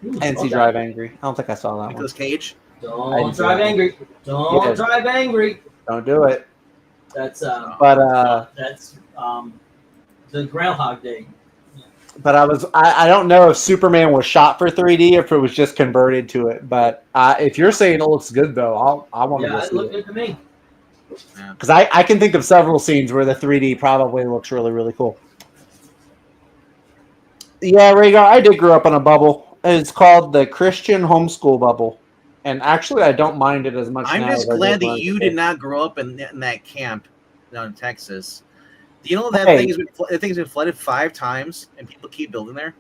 NC Drive Angry. I don't think I saw that one. Nicolas Cage. Don't drive angry. Don't Yeah. drive angry. Don't do it. That's But that's the Groundhog Day. but I don't know if Superman was shot for 3D or if it was just converted to it. But if you're saying it looks good though, I want to Yeah, go it see looked it. good to me. Because I can think of several scenes where the 3D probably looks really, really cool. Yeah, Rhaegar, I did grow up in a bubble. It's called the Christian homeschool bubble. And actually, I don't mind it as much I'm now just as I glad did when I that was you a did kid. not grow up in that camp down in Texas. Do you know that Hey. thing has been flooded 5 times and people keep building there?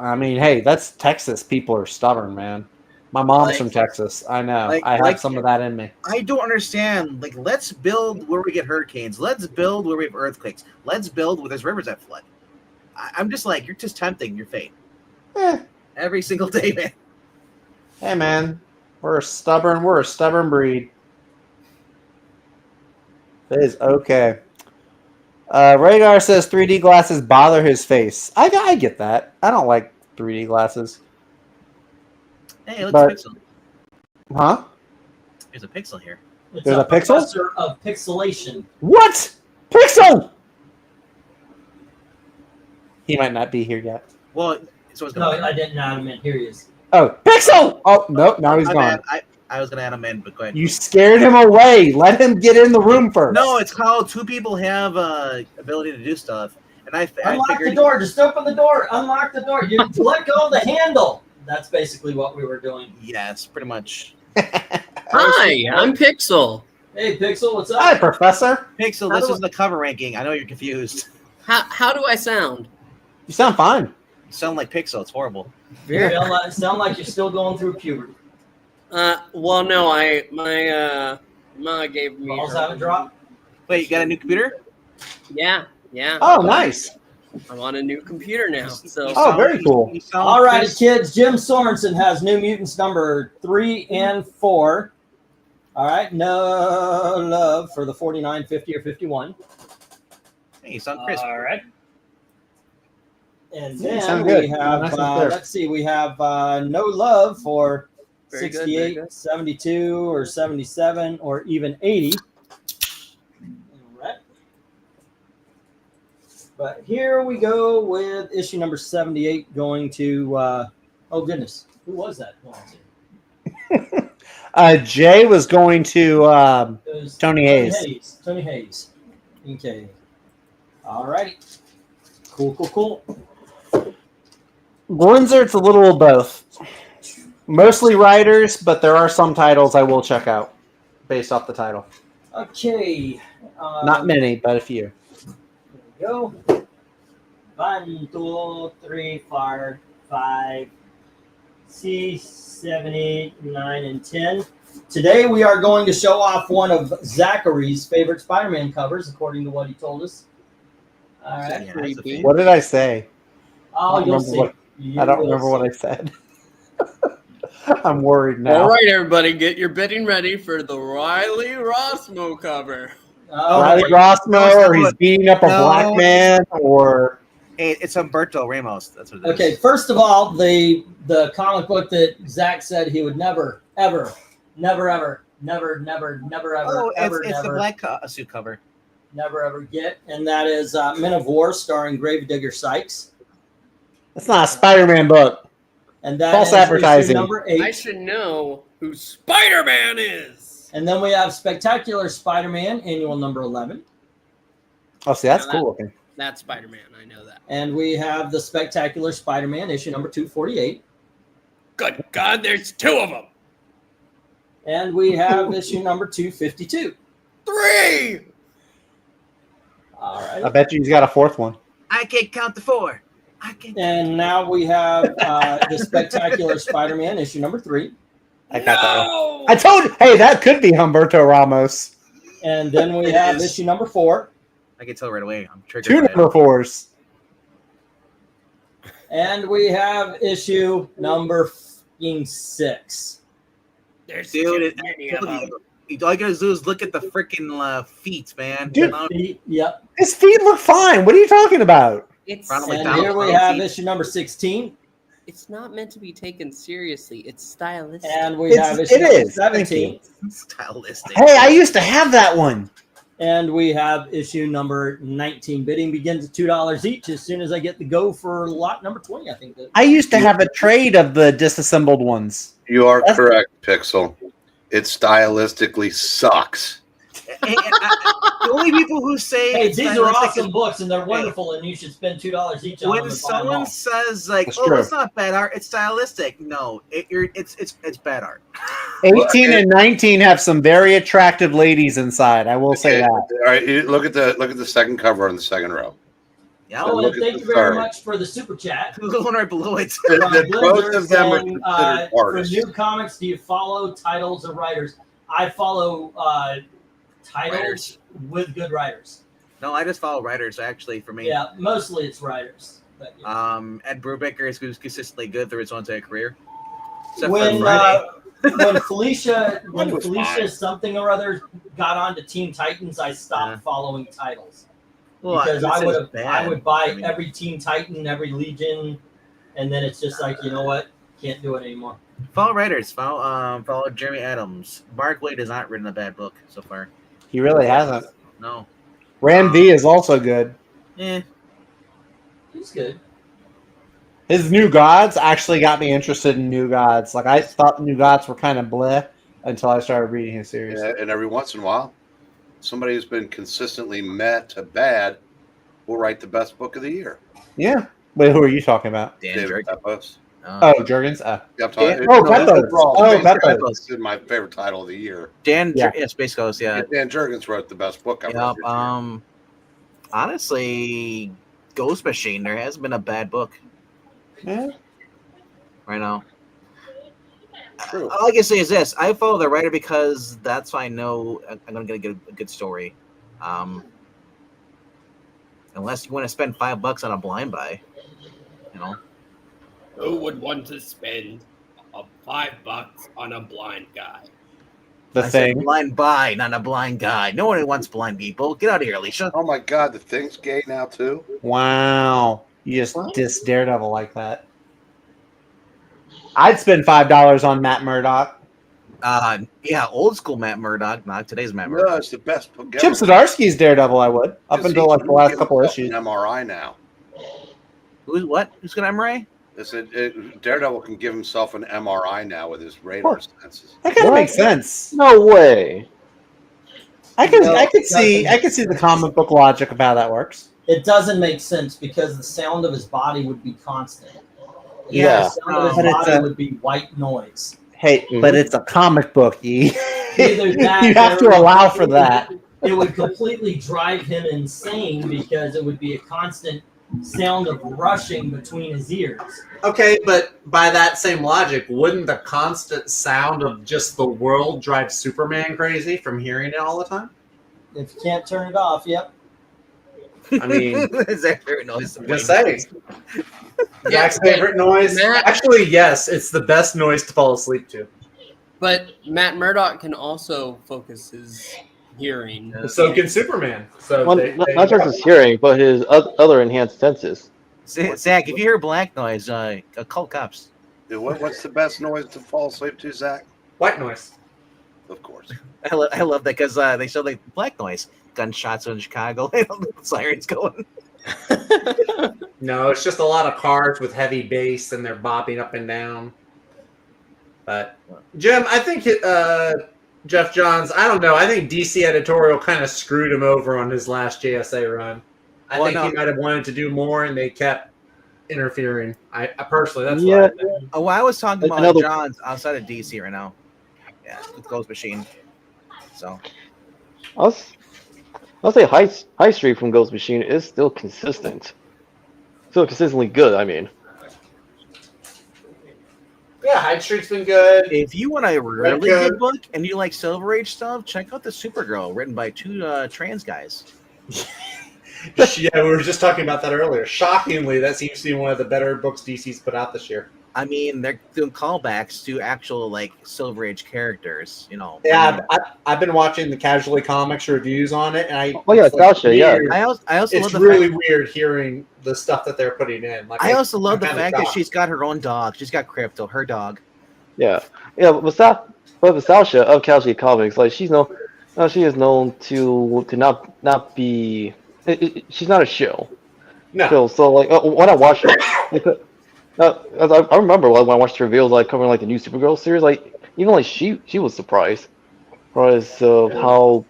I mean, hey, that's Texas. People are stubborn, man. My mom's Like- from Texas. I know. like- I have like- some of that in me. I don't understand. Like, let's build where we get hurricanes. Let's build where we have earthquakes. Let's build where there's rivers that flood. I'm just like, you're just tempting your fate Eh, every single day, man. hey, man. We're a stubborn breed. It is okay. Rhaegar says 3D glasses bother his face. I get that. I don't like 3D glasses. Hey, look, But- pixel. Huh? There's a pixel here. It's There's a pixel? professor of pixelation. What? Pixel! He might not be here yet. Well, so it's No, gonna. I didn't add him in. Here he is. Oh, Pixel! Oh, no, now he's My gone. bad. I was gonna add him in, but go ahead. You scared him away. Let him get in the room first. No, it's called 2 people have ability to do stuff, and I Unlock the figured door. Just open the door. Unlock the door. You let go of the handle. That's basically what we were doing. yes, pretty much. Hi, I'm Pixel. Hey, Pixel, what's Hi, up? Professor. Pixel, How this do is the cover ranking. I know you're confused. How do I sound? You sound fine. You sound like Pixel. It's horrible. You sound like you're still going through puberty. Well, no, my ma gave me. Balls her- haven't dropped. Wait, you got a new computer? Yeah. Oh, nice. I'm on a new computer now. So Oh, very cool. You sound All right, Chris- kids. Jim Sorensen has New Mutants number 3 and 4. All right, no love for the 49, 50, or 51. Hey, you sound crisp. All right. And Yeah, then sound we good. have, Nice and clear. let's see, we have no love for Very good, 68, very good. 72, or 77, or even 80. All right. But here we go with issue number 78 going to, oh goodness, who was that going to? Jay was going to It was Tony Hayes. Tony Hayes. Okay. All righty. Cool. Blizzard's a little of both. Mostly writers, but there are some titles I will check out based off the title. Okay. Not many, but a few. There we go. 1, 2, 3, 4, 5, 6, 7, 8, 9, and 10. Today we are going to show off one of Zachary's favorite Spider-Man covers, according to what he told us. All right. Yeah, that's a thing. What did I say? Oh, you'll remember see. what- I don't remember what I said. I'm worried now. all right, everybody, get your bidding ready for the Riley Rossmo cover. Oh, Riley wait. Rossmo, or he's beating up a No. black man, or Hey, it's Humberto Ramos. That's what it is. Okay, first of all, the comic book that Zach said he would never, ever, ever Oh, it's the black suit cover. never ever get, and that is Men of War starring Gravedigger Sykes, it's not a Spider-Man book. and that False is issue advertising. number I 8. should know who Spider-Man is. And then we have Spectacular Spider-Man, annual number 11, Oh, see, that's Now cool looking. That's Spider-Man. I know that. and we have the Spectacular Spider-Man, issue number 248, Good God, there's 2 of them. and we have issue number 252. 3. All right. I bet you he's got a fourth one. I can't count the 4. I can't. And now we have the Spectacular Spider-Man, issue number 3. I got that one. No! I told you, hey, that could be Humberto Ramos. And then we It have is. issue number 4. I can tell right away. I'm triggered. 2 by it. number 4s. And we have issue number 6. There's Dude, too it, many I of told them. you, all you gotta do is look at the freaking feet, man. Dude. Yep. His feet look fine. What are you talking about? It's Ronald And McDonald. here we have issue number 16. it's not meant to be taken seriously. It's stylistic. And we have It issue number is. Thank 17. Stylistic. Hey, I used to have that one. And we have issue number 19. Bidding begins at $2 each as soon as I get the go for lot number 20, I think. I used to have a trade of the disassembled ones. You are correct, Pixel. It stylistically sucks. The only people who say Hey, it's these are stylistic awesome is books, and they're wonderful, and you should spend $2 each on them. when and buy them someone all. says like, That's "Oh, true. it's not bad art; it's stylistic." No, it's bad art. 18 and 19 have some very attractive ladies inside. I will say that. All right, look at the second cover on the second row. Yeah, Oh, look and at thank the you very third. much for the super chat. the one right below it. Both of them are saying, considered for artists. new comics, do you follow titles or writers? I follow titles Writers. with good writers. No, I just follow writers actually. For me, Yeah, mostly it's writers. But, yeah. Ed Brubaker is consistently good through his own entire career. Except when for Friday. when Felicia was fine. something or other got onto Teen Titans, I stopped Yeah. following titles Well, because this is I bad. would buy I mean- every Teen Titan, every Legion, and then it's just like, you know what, can't do it anymore. Follow writers. Follow Jeremy Adams. Mark Waid has not written a bad book so far. He really hasn't. No. Ram V is also good. Eh. He's good. His New Gods actually got me interested in New Gods. Like, I thought New Gods were kind of bleh until I started reading his series. Yeah, and every once in a while, somebody who's been consistently met to bad will write the best book of the year. Yeah. Wait, who are you talking about? Dan David Jerk. Pepos. Oh, Jurgens? Yeah, I'm talking- Oh, no, Pepos. overall, Oh, Dan Pepos. Jurgens is my favorite title of the year. Dan. Yeah. Yeah. Space Ghost. Yeah. Dan Jurgens wrote the best book I've read Yep. this year. Honestly, Ghost Machine. There hasn't been a bad book Yeah. right now. True. All I can say is this: I follow the writer because that's how I know I'm going to get a good story. Unless you want to spend $5 on a blind buy, you know. Who would want to spend $5 on a blind guy? The I said Thing. blind buy, not a blind guy. No one wants blind people. Get out of here, Alicia. Oh my God, the Thing's gay now too. Wow. You just diss Daredevil like that. I'd spend $5 on Matt Murdock. Yeah, old school Matt Murdock, not today's Matt No, Murdock. it's the best book Chip ever. Zdarsky's Daredevil, I would. Up Because until he like the last gives couple himself issues. an MRI now. Who's what? Who's got MRA? Daredevil can give himself an MRI now with his radar senses. That kind of What? makes sense. No way. I could No, see the comic book logic of how that works. It doesn't make sense because the sound of his body would be constant. Yeah. The sound of But his it's body a- would be white noise. Hey, but it's a comic book, Yi. Either that You have to or- allow for that. It would completely drive him insane because it would be a constant sound of rushing between his ears. Okay, but by that same logic, wouldn't the constant sound of just the world drive Superman crazy from hearing it all the time? If you can't turn it off, yep. I mean, Is that favorite noise? just saying. Jack's but favorite noise? Matt- Actually, yes, it's the best noise to fall asleep to. But Matt Murdock can also focus his hearing. So can Superman. So Well, not just his hearing, but his other enhanced senses. Zach, if you hear black noise, call cops. What's the best noise to fall asleep to, Zach? white noise. Of course. I love that because they show like black noise, gunshots in Chicago, sirens going. No, it's just a lot of cars with heavy bass and they're bopping up and down. But Jim, I think Jeff Johns, I don't know. I think DC editorial kind of screwed him over on his last JSA run. I think he might have wanted to do more, and they kept interfering. I personally, that's what I think. Oh, I was talking about Another- Johns outside of DC right now. Yeah, with Ghost Machine. So I'll say High Street from Ghost Machine is still consistent. Still consistently good, I mean. Yeah, Hyde Street's been good. if you want a really good. good book and you like Silver Age stuff, check out the Supergirl, written by two trans guys. Yeah, we were just talking about that earlier. Shockingly, that seems to be one of the better books DC's put out this year. I mean, they're doing callbacks to actual like Silver Age characters. Yeah, I've been watching the Casually Comics reviews on it, and Oh yeah, it's like Sasha, yeah. weird. I also It's love the really fact. weird hearing the stuff that they're putting in. Like I also love the I'm kinda fact that shocked. she's got her own dog. She's got Crypto, her dog. Yeah, yeah, but Sasha of Casualty Comics, like she is known to not be. She's not a shill. No, So like when I watched it, I remember like when I watched her reveals like covering like the new Supergirl series, like even like she was surprised of how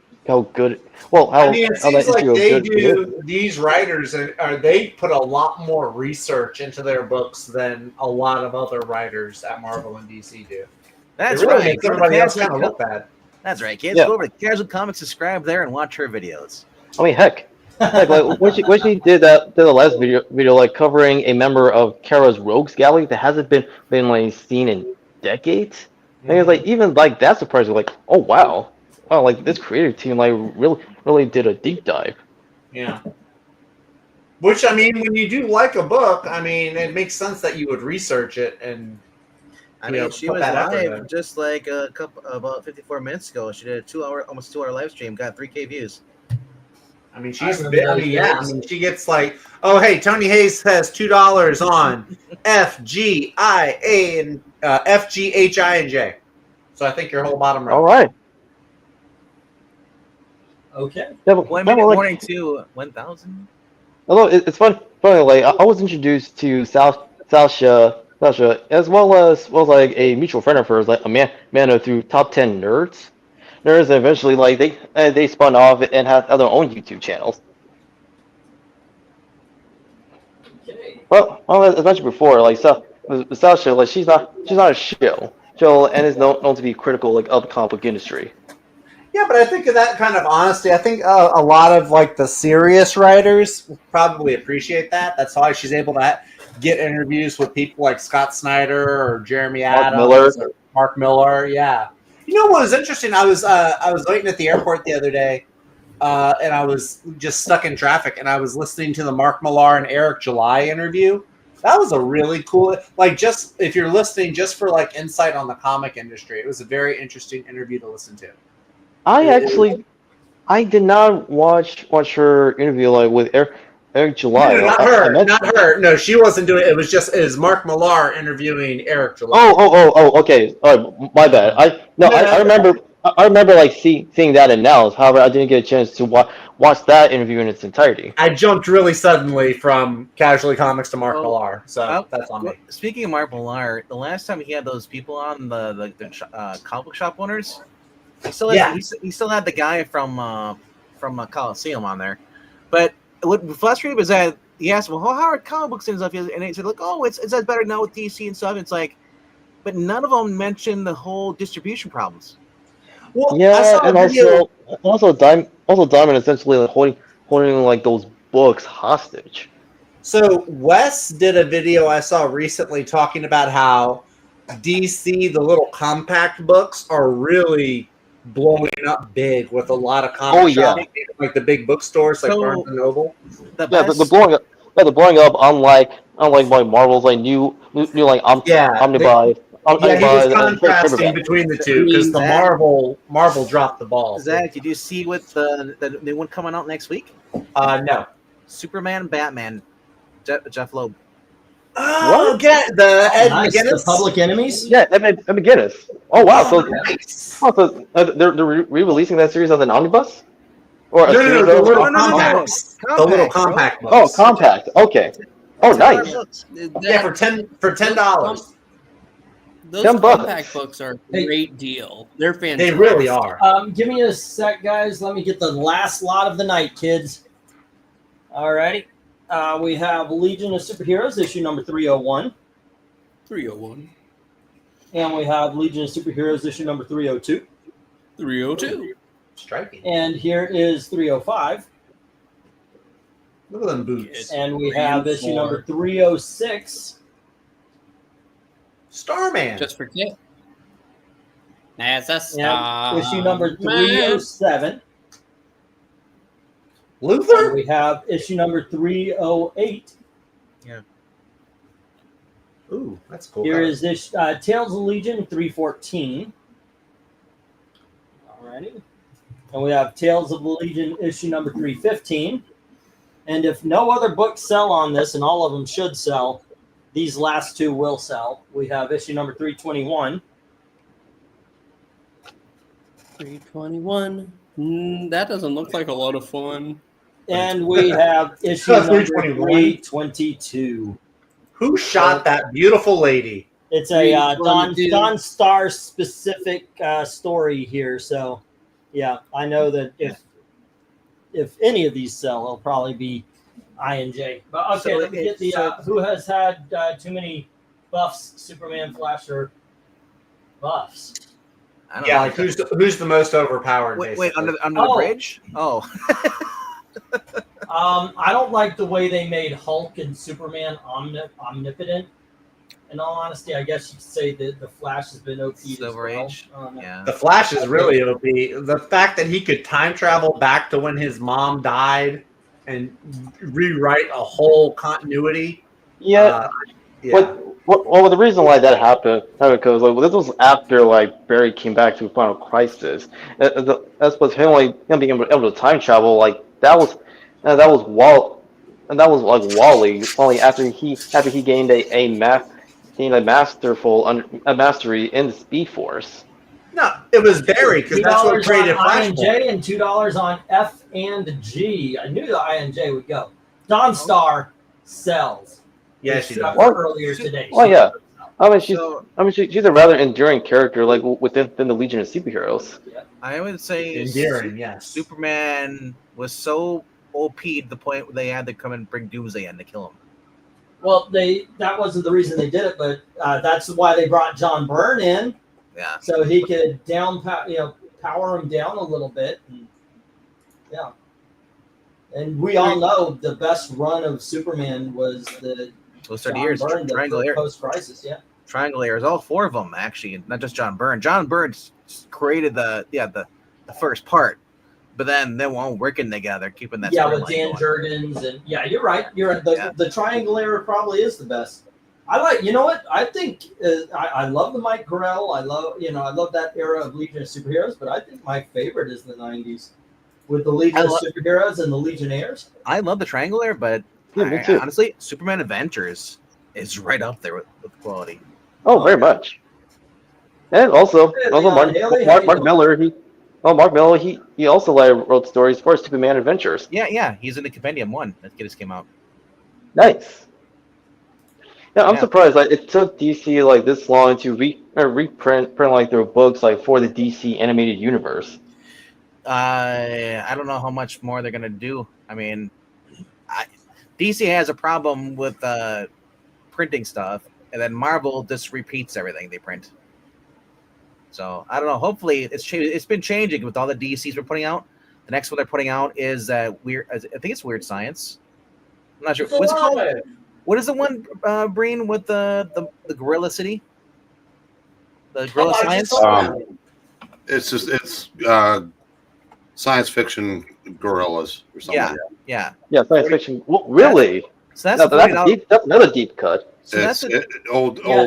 good. Well, I mean, it how that seems like issue of they good. do. These writers they put a lot more research into their books than a lot of other writers at Marvel and DC do. That's it really right. makes Go to everybody else Casual kind of look bad. That's right, kids. Yeah. Go over to Casual Comics, subscribe there, and watch her videos. I mean, heck, like when she did the last video like covering a member of Kara's Rogues Gallery that hasn't been like seen in decades. And it's like even like that surprised me, like, oh wow, like this creative team like really did a deep dive. Yeah. Which I mean, when you do like a book, I mean, it makes sense that you would research it and. I mean, she put was that effort live in. just like about 54 minutes ago. She did a almost 2 hour live stream, got 3K views. I mean, I remember those I days. mean, she gets like, oh, hey, Tony Hayes has $2 on FGIA and FGHI&J. So I think your whole bottom right. All right. Okay. Yeah, but, 1 yeah, minute well, like, warning to 1,000. although it's funny, like I was introduced to Sasha, as well as like a mutual friend of hers, like Amanda through Top 10 Nerds. And eventually like they spun off and had their own YouTube channels. Okay. Well, as mentioned before, like Sasha, like she's not a shill, and is known to be critical like of the comic book industry. Yeah, but I think of that kind of honesty. I think a lot of like the serious writers will probably appreciate that. That's why she's able to get interviews with people like Scott Snyder or Jeremy Mark Adams Miller. or Mark Miller. Yeah, you know what was interesting? I was waiting at the airport the other day, and I was just stuck in traffic, and I was listening to the Mark Millar and Eric July interview. That was a really cool, like, just if you're listening just for like insight on the comic industry, it was a very interesting interview to listen to. I did not watch her interview like with Eric July. No, not her. No, she wasn't doing it. It was Mark Millar interviewing Eric July. Okay. All right, my bad. I remember like seeing that announced. However, I didn't get a chance to watch that interview in its entirety. I jumped really suddenly from Casually Comics to Mark Millar, so that's on me. Speaking of Mark Millar, the last time he had those people on the comic book shop owners, he still had the guy from Coliseum on there, but what frustrated was that he asked him, "Well, how are comic books and stuff?" And he said, "Like, oh, it's better now with DC and stuff." It's like, but none of them mentioned the whole distribution problems. Well, yeah, and also Diamond essentially like holding like those books hostage. So Wes did a video I saw recently talking about how DC, the little compact books, are really blowing up big with a lot of comic shops, like the big bookstores like Barnes and Noble. The blowing up, unlike like Marvel's like new like Omnibus. He was contrasting between the two because the Marvel dropped the ball. Zach, did you see what the new one coming out next week? No. Superman, Batman, Jeff Loeb. Oh, get the Ed nice. McGuinness? The Public Enemies? Yeah, Ed McGuinness. Oh wow! So they're re-releasing that series as an omnibus? Or a series the of little compacts. The little compact books. Oh, compact. Okay. Oh, nice. Yeah, for $10. Those $10. compact books are a great deal. They're fantastic. They really are. Give me a sec, guys. Let me get the last lot of the night, kids. Alrighty. We have Legion of Superheroes, issue number 301. 301. And we have Legion of Superheroes, issue number 302. 302. Striking. And here is 305. Look at them boots. And we have issue number 306. Starman. Just forget. That's a star. And issue number 307. Luther? And we have issue number 308. Yeah. Ooh, that's cool. Here is this Tales of Legion 314. Alrighty. And we have Tales of the Legion issue number 315. And if no other books sell on this, and all of them should sell, these last two will sell. We have issue number 321. 321. That doesn't look like a lot of fun. And we have issue number 322. Who shot that beautiful lady? It's a Don Star specific story here. So, yeah, I know that if any of these sell, it'll probably be I&J. But okay, let me get the who has had too many buffs, Superman, Flash, or buffs. I don't Yeah, know. like who's the most overpowered? Wait, under the Oh. bridge? Oh. I don't like the way they made Hulk and Superman omnipotent. In all honesty, I guess you could say that the Flash has been OP'd Silver as well. Age. Yeah. The Flash is really OP. The fact that he could time travel back to when his mom died and rewrite a whole continuity. Yeah. Yeah. Well, the reason why that happened because this was after Barry came back to Final Crisis. That's what him being able to time travel that was Wally. Only after he gained a mastery in the Speed Force. No, it was Barry because that's what created $2 on I and Flashpoint. J and $2 on F and G. I knew the I and J would go. Dawn Star sells. Yeah, she does. Earlier today. Oh yeah, she's a rather enduring character within the Legion of Superheroes. I would say Endearing, yes. Superman was so OP to the point where they had to come and bring Doomsday in to kill him. Well, that wasn't the reason they did it, but that's why they brought John Byrne in. Yeah. So he could power him down a little bit. And, yeah. And we all know the best run of Superman was the Those 30 years, Byrne, Triangle Era. Post-Crisis, yeah. Triangle Eras, all four of them actually, not just John Byrne. John Byrne created the first part, but then they were all working together, keeping that. Yeah, with storyline Dan going. Jurgens and you're right. You're right. The Triangle Era probably is the best. You know what? I think I love the Mike Grell. I love that era of Legion of Superheroes, but I think my favorite is the '90s with the Legion of Superheroes and the Legionnaires. I love the Triangle Era, but me too. Honestly, Superman Adventures is right up there with quality. Oh, very much. And also Mark Miller. Mark Miller. He also wrote stories for Superman Adventures. Yeah. He's in the Compendium 1 that just came out. Nice. Yeah, I'm surprised. It took DC this long to reprint their books for the DC animated universe. I don't know how much more they're gonna do. I mean, DC has a problem with printing stuff, and then Marvel just repeats everything they print. So I don't know. Hopefully, it's been changing with all the DCs we're putting out. The next one they're putting out is I think it's Weird Science. I'm not sure what's it called. What is the one, Breen, with the Gorilla City? The Gorilla Science. It's science fiction gorillas or something. Yeah. Science fiction. Really? So that's another deep cut. So it's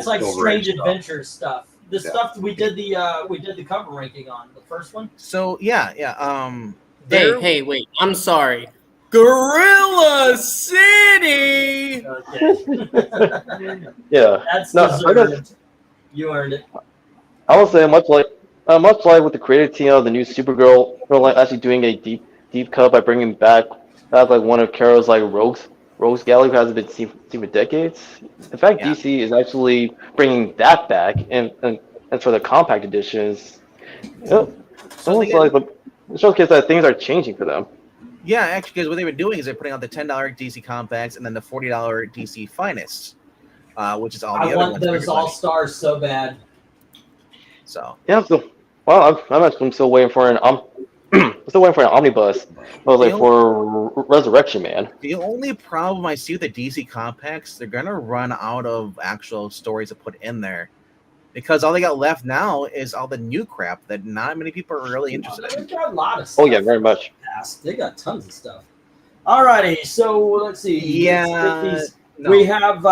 like Strange stuff. Adventures stuff. The stuff we did the cover ranking on the first one. So yeah. Hey, wait. I'm sorry. Gorilla City. Okay. Yeah. That's deserved. You earned it. I would say much like with the creative team of the new Supergirl, we're actually doing a deep cut by bringing back one of Carol's Rogues Gallery, who hasn't been seen for decades. In fact, DC is actually bringing that back, and for the compact editions, it showcase that things are changing for them. Yeah, actually, because what they've been doing is they're putting out the $10 DC compacts and then the $40 DC Finest, which is all the other ones. I want those All Stars so bad. So I'm still waiting for an omnibus. For Resurrection Man. The only problem I see with the DC compacts, they're gonna run out of actual stories to put in there, because all they got left now is all the new crap that not many people are really interested in. They got a lot of stuff. Oh yeah, very much. They got tons of stuff. Alrighty, so let's see. Yeah, We have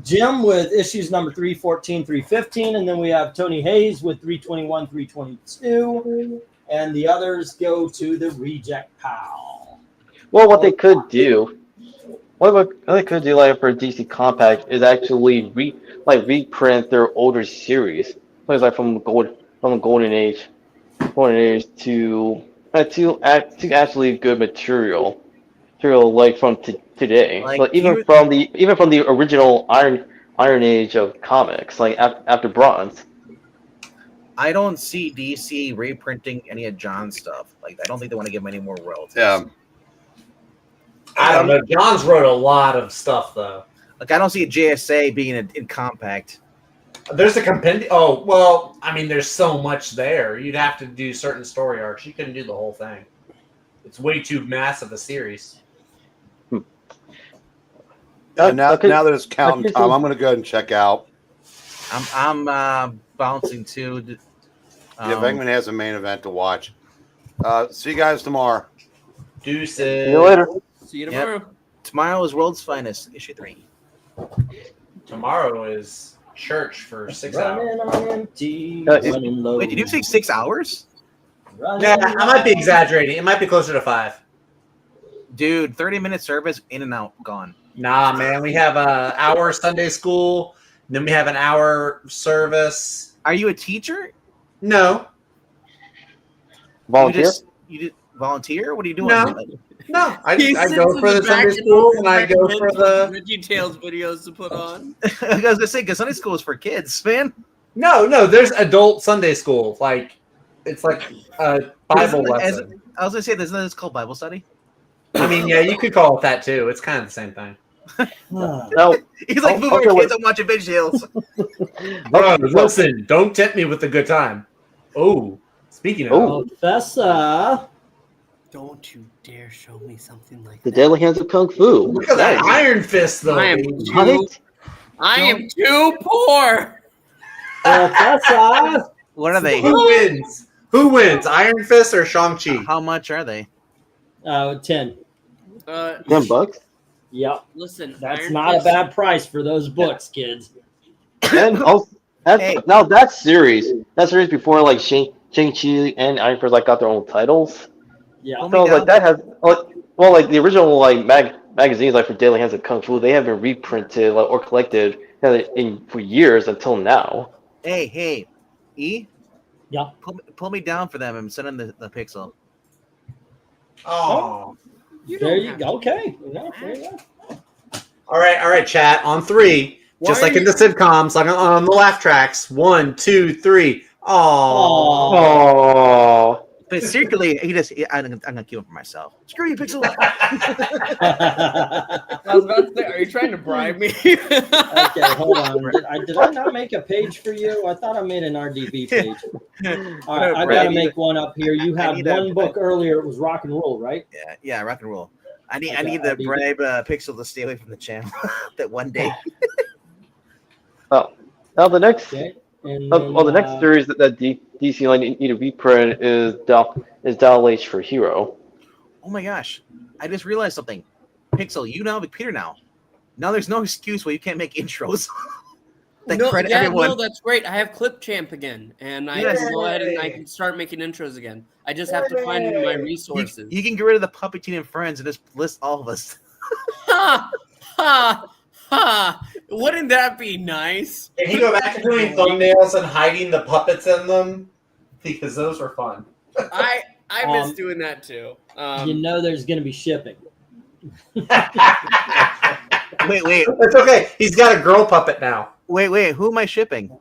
Jim with issues number 314, 315, and then we have Tony Hayes with 321, 322, and the others go to the reject pile. Well, what they could do, like for DC Compact is actually reprint their older series, like from the Golden Age to actually good material like from today. Like, Like even from the original Iron Age of comics, like after Bronze. I don't see DC reprinting any of John's stuff. Like, I don't think they want to give him any more royalties. Yeah. I don't know. John's wrote a lot of stuff though. Like, I don't see a JSA being in compact. There's a compendium. Oh well, I mean, there's so much there. You'd have to do certain story arcs. You couldn't do the whole thing. It's way too massive a series. Now that it's counting time, I'm going to go ahead and check out. I'm bouncing too. Venkman has a main event to watch. See you guys tomorrow. Deuces. See you later. See you tomorrow. Yep. Tomorrow is World's Finest, issue 3. Tomorrow is church for 6 hours. Running on empty, Wait, running low. Wait, did you say 6 hours? Yeah, I might be exaggerating. It might be closer to 5. Dude, 30-minute service, in and out, gone. Nah, man. We have an hour Sunday school. Then we have an hour service. Are you a teacher? No. Volunteer? You did volunteer? What are you doing? No. I He go sits for in the back Sunday school and I go for the. VeggieTales videos to put on. I was gonna say, because Sunday school is for kids, man. No. There's adult Sunday school. It's like a Bible lesson. I was gonna say, isn't this called Bible study? I mean, yeah, you could call it that too. It's kind of the same thing. No. He's like, move our kids. I'm watching VeggieTales. Bro, listen, don't tempt me with a good time. Oh, speaking of, Professor. Don't you dare show me something like The that. Deadly Hands of Kung Fu. look at that Iron Fist though. I am baby. I am too poor. Professor. What are they? Who wins? Who wins? Iron Fist or Shang-Chi? How much are they? 10. $10. Yep. Listen, That's Iron not a Fist- bad price for those books, kids. And also, now that series before like Shang-Chi and Iron Fist got their own titles. Yeah. Pull So me like down. that has like the original magazines for Daily Hands of Kung Fu, they have been reprinted or collected for years until now. Hey, E. Yeah. Pull me down for them and send them the pixel. Oh. There you go. Okay. Yeah, there you go. All right, chat. On 3, just like in the sitcoms, like on the laugh tracks. 1, 2, 3. Oh. Oh. But secretly, I'm gonna keep him for myself. Screw you, pixel. I was about to say, are you trying to bribe me? Okay, hold on. Did I not make a page for you? I thought I made an RDB page. All right, I got to make one up here. You had one book earlier. It was Rock and Roll, right? Yeah, rock and roll. I need Okay, to bribe Pixel to stay away from the channel that one day. Oh, now the next. Okay. And The next series that DC need to reprint is Dial H for Hero. Oh my gosh! I just realized something. Pixel, you now have Peter now. Now there's no excuse why you can't make intros. Credit everyone. No, that's great. I have Clip Champ again, and I can go ahead and I can start making intros again. I just have to find my resources. You can get rid of the Puppet Team and Friends and just list all of us. Ha! Ha! Ha! Wouldn't that be nice? Can you go back to doing thumbnails and hiding the puppets in them? Because those were fun. I miss doing that too. you know there's going to be shipping. Wait. It's okay. He's got a girl puppet now. Wait. Who am I shipping?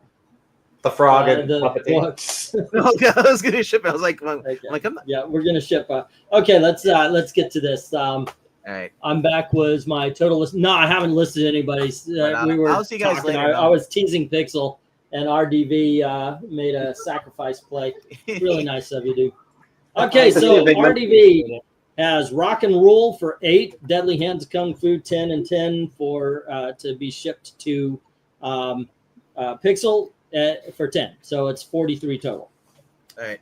The frog and the puppet team. books. Okay, I was gonna ship it. I was like, Okay. I'm Yeah, we're going to ship. Okay, let's get to this. all right. I'm back with my total list. No, I haven't listed anybody's. We were I'll see you guys talking. later. I was teasing Pixel, and RDV made a sacrifice play. Really nice of you, dude. Okay, so RDV has Rock and Roll for 8, Deadly Hands Kung Fu 10 and 10 for to be shipped to Pixel for 10. So it's 43 total. All right.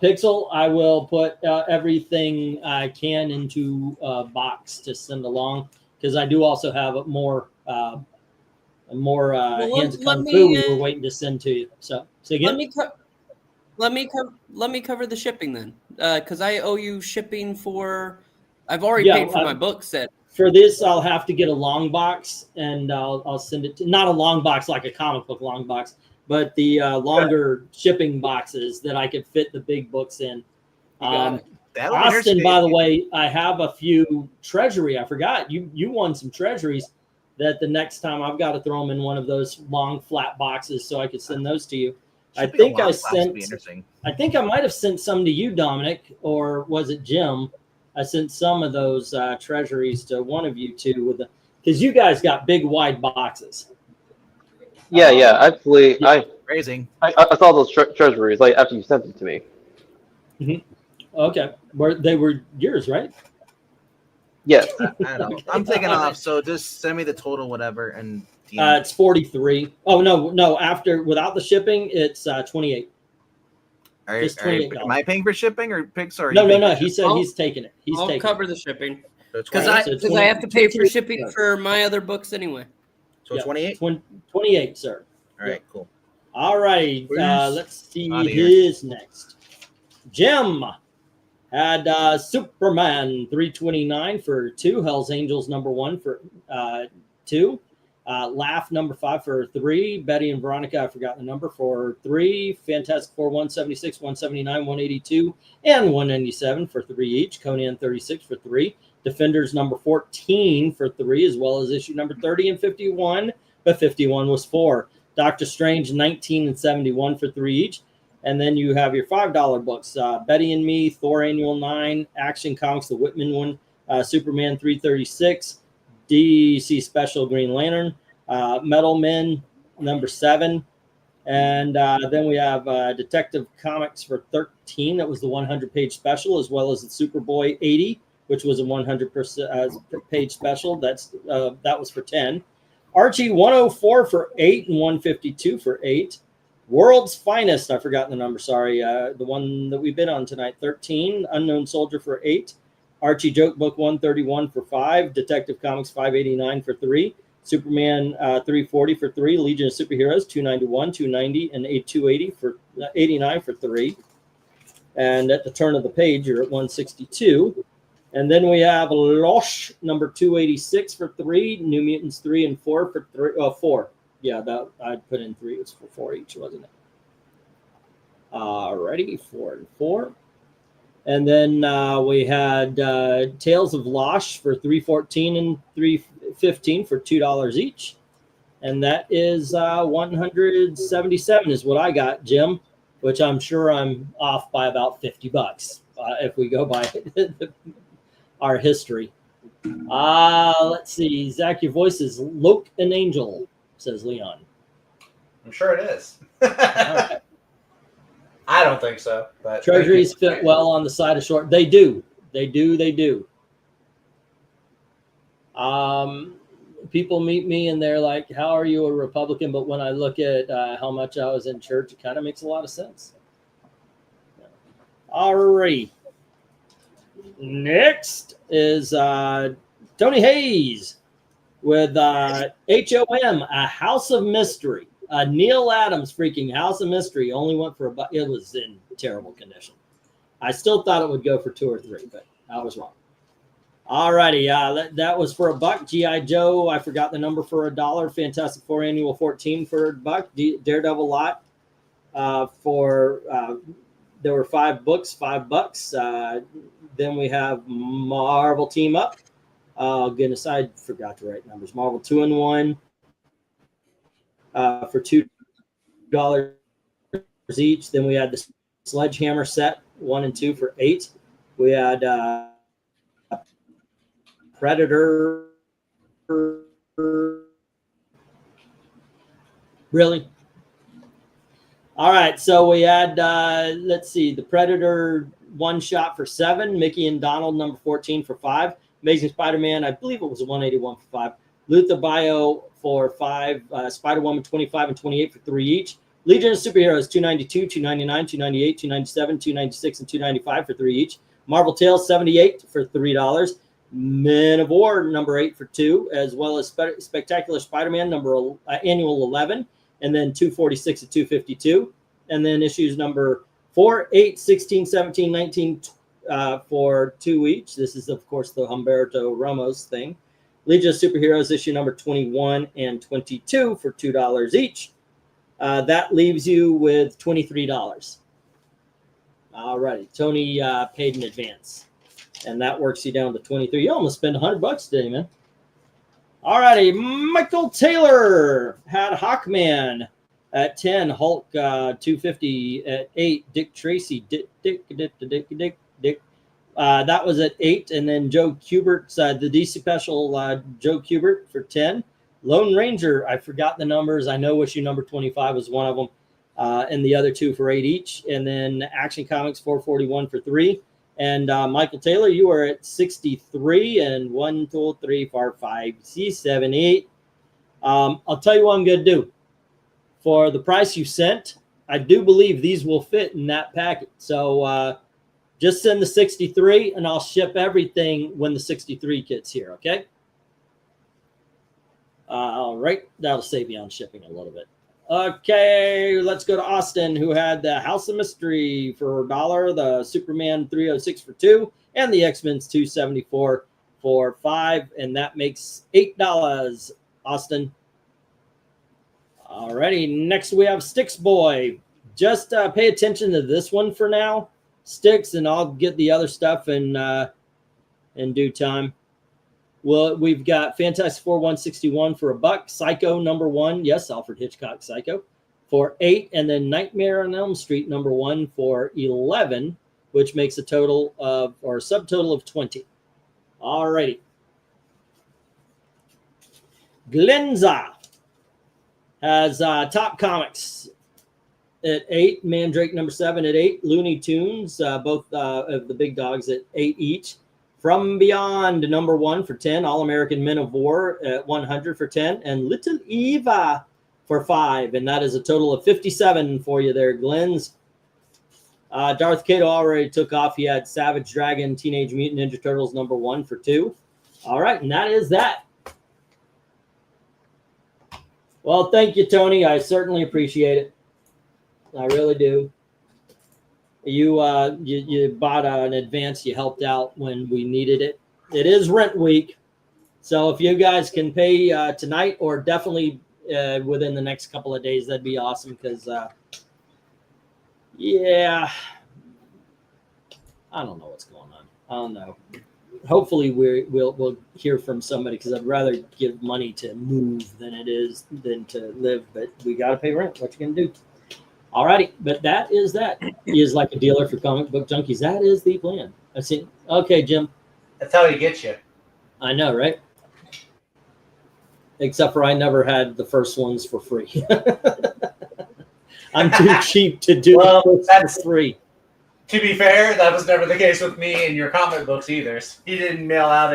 Pixel, I will put everything I can into a box to send along. because I do also have more Hands of let Kung me, Fu we were waiting to send to you. So again, let me cover the shipping then, because I owe you shipping for. I've already paid for my book set. For this, I'll have to get a long box, and I'll send it to, not a long box like a comic book long box, but the longer shipping boxes that I could fit the big books in. Austin, by the way, I have a few treasury. I forgot you won some treasuries that the next time I've got to throw them in one of those long flat boxes so I could send those to you. I think I might have sent some to you, Dominic, or was it Jim? I sent some of those treasuries to one of you two with because you guys got big wide boxes. Yeah. Actually, yeah. I saw those treasuries like after you sent them to me. Mm-hmm. Okay, they were yours, right? Yes. I don't know. Okay. I'm taking off, so just send me the total, whatever, and it's 43. Oh no! Without the shipping, it's 28. Just $28. Am I paying for shipping or Pixar? No. He said he's taking it. I'll cover the shipping because I have to pay for shipping for my other books anyway. So 28. 28, sir. All right, cool. All right, let's see who's next. Jim had Superman 329 for 2, Hell's Angels #1 for 2. Laugh #5 for 3. Betty and Veronica, I forgot the number, for 3. Fantastic Four 176, 179, 182, and 197 for 3 each. Conan 36 for 3. Defenders #14 for 3, as well as issue number 30 and 51, but 51 was 4. Doctor Strange 19 and 71 for 3 each. And then you have your $5 books, Betty and Me, Thor Annual 9, Action Comics, the Whitman one, Superman 336, DC Special Green Lantern, Metal Men #7, and then we have Detective Comics for 13. That was the 100-page special, as well as the Superboy 80, which was a 100-page special. That was for 10. Archie 104 for 8 and 152 for 8. World's Finest, I've forgotten the number, sorry. The one that we bid on tonight, 13. Unknown Soldier for 8. Archie Joke Book 131 for 5. Detective Comics 589 for 3. Superman 340 for 3. Legion of Superheroes 291, 290, and 280 for 89 for 3. And at the turn of the page, you're at 162. And then we have Losh number 286 for 3. New Mutants 3 and 4 for 3. 4. Yeah, that I put in 3. It was for 4 each, wasn't it? Alrighty, 4 and 4. And then we had Tales of Losh for 314 and 315 for $2 each. And that is 177 is what I got, Jim, which I'm sure I'm off by about $50 if we go by our history. Let's see. Zach, your voice is Loke and Angel, says Leon. I'm sure it is. Right. I don't think so. But treasuries fit well on the side of short. They do. People meet me and they're like, how are you a Republican? But when I look at how much I was in church, it kind of makes a lot of sense. All right. Next is Tony Hayes with HOM, A House of Mystery. Neil Adams freaking House of Mystery only went for $1. It was in terrible condition. I still thought it would go for 2 or 3, but I was wrong. All righty. That was for $1. G.I. Joe, I forgot the number, for $1. Fantastic Four Annual 14 for $1. Daredevil lot there were 5 books, $5. Then we have Marvel Team Up. Oh, goodness, I forgot to write numbers. Marvel 2-in-1 for $2 each. Then we had the Sledgehammer set 1 and 2 for $8. We had Predator. Really? All right, so we had let's see, the Predator one shot for $7. Mickey and Donald number 14 for $5. Amazing Spider-Man, I believe it was a 181 for $5. Luther Bio for $5. Spider-Woman 25 and 28 for $3 each. Legion of Superheroes 292, 299, 298, 297, 296, and 295 for $3 each. Marvel Tales 78 for $3. Men of War number 8 for 2, as well as Spectacular Spider-Man annual 11, and then 246 at 252, and then issues number 4, 8, 16, 17, 19 for 2 each. This is, of course, the Humberto Ramos thing. Legion of Superheroes issue number 21 and 22 for $2 each. That leaves you with $23. All righty. Tony paid in advance, and that works you down to 23. You almost spent $100 today, man. All righty. Michael Taylor had Hawkman at 10, Hulk 250 at 8, Dick Tracy, Dick. That was at 8, and then Joe Kubert's the DC special Joe Kubert for 10. Lone Ranger, I forgot the numbers. I know issue number 25 was one of them, and the other 2 for 8 each. And then Action Comics 441 for 3. And Michael Taylor, you are at 63, and 1, 2, 3, 4, 5, 6, 7, 8. I'll tell you what I'm going to do. For the price you sent, I do believe these will fit in that packet. So just send the 63, and I'll ship everything when the 63 kit's here, okay? All right. That'll save you on shipping a little bit. Okay, let's go to Austin, who had the House of Mystery for $1, the Superman 306 for 2, and the X-Men's 274 for 5, and that makes $8, Austin. All righty, next we have Sticks Boy. Just pay attention to this one for now, Sticks, and I'll get the other stuff in due time. Well, we've got Fantastic Four 161 for $1, Psycho number 1, yes, Alfred Hitchcock Psycho, for 8, and then Nightmare on Elm Street number 1 for 11, which makes a total of, or a subtotal of 20. All righty. Glenza has Top Comics at 8, Mandrake number 7 at 8, Looney Tunes, both of the big dogs at 8 each. From Beyond number 1 for 10, All-American Men of War at 100 for 10, and Little Eva for 5, and that is a total of 57 for you there, Glenn's. Darth Cato already took off. He had Savage Dragon, Teenage Mutant Ninja Turtles number 1 for 2. All right, and that is that. Well, thank you, Tony. I certainly appreciate it. I really do. You bought in advance. You helped out when we needed it. It is rent week, so if you guys can pay tonight or definitely within the next couple of days, that'd be awesome. Because yeah, I don't know what's going on. I don't know. Hopefully we'll hear from somebody, because I'd rather give money to move than to live. But we got to pay rent. What you gonna do? All righty, but that is that. He is like a dealer for comic book junkies. That is the plan. I see. Okay, Jim. That's how he gets you. I know, right? Except for I never had the first ones for free. I'm too cheap to do that's for free. To be fair, that was never the case with me and your comic books either. He didn't mail out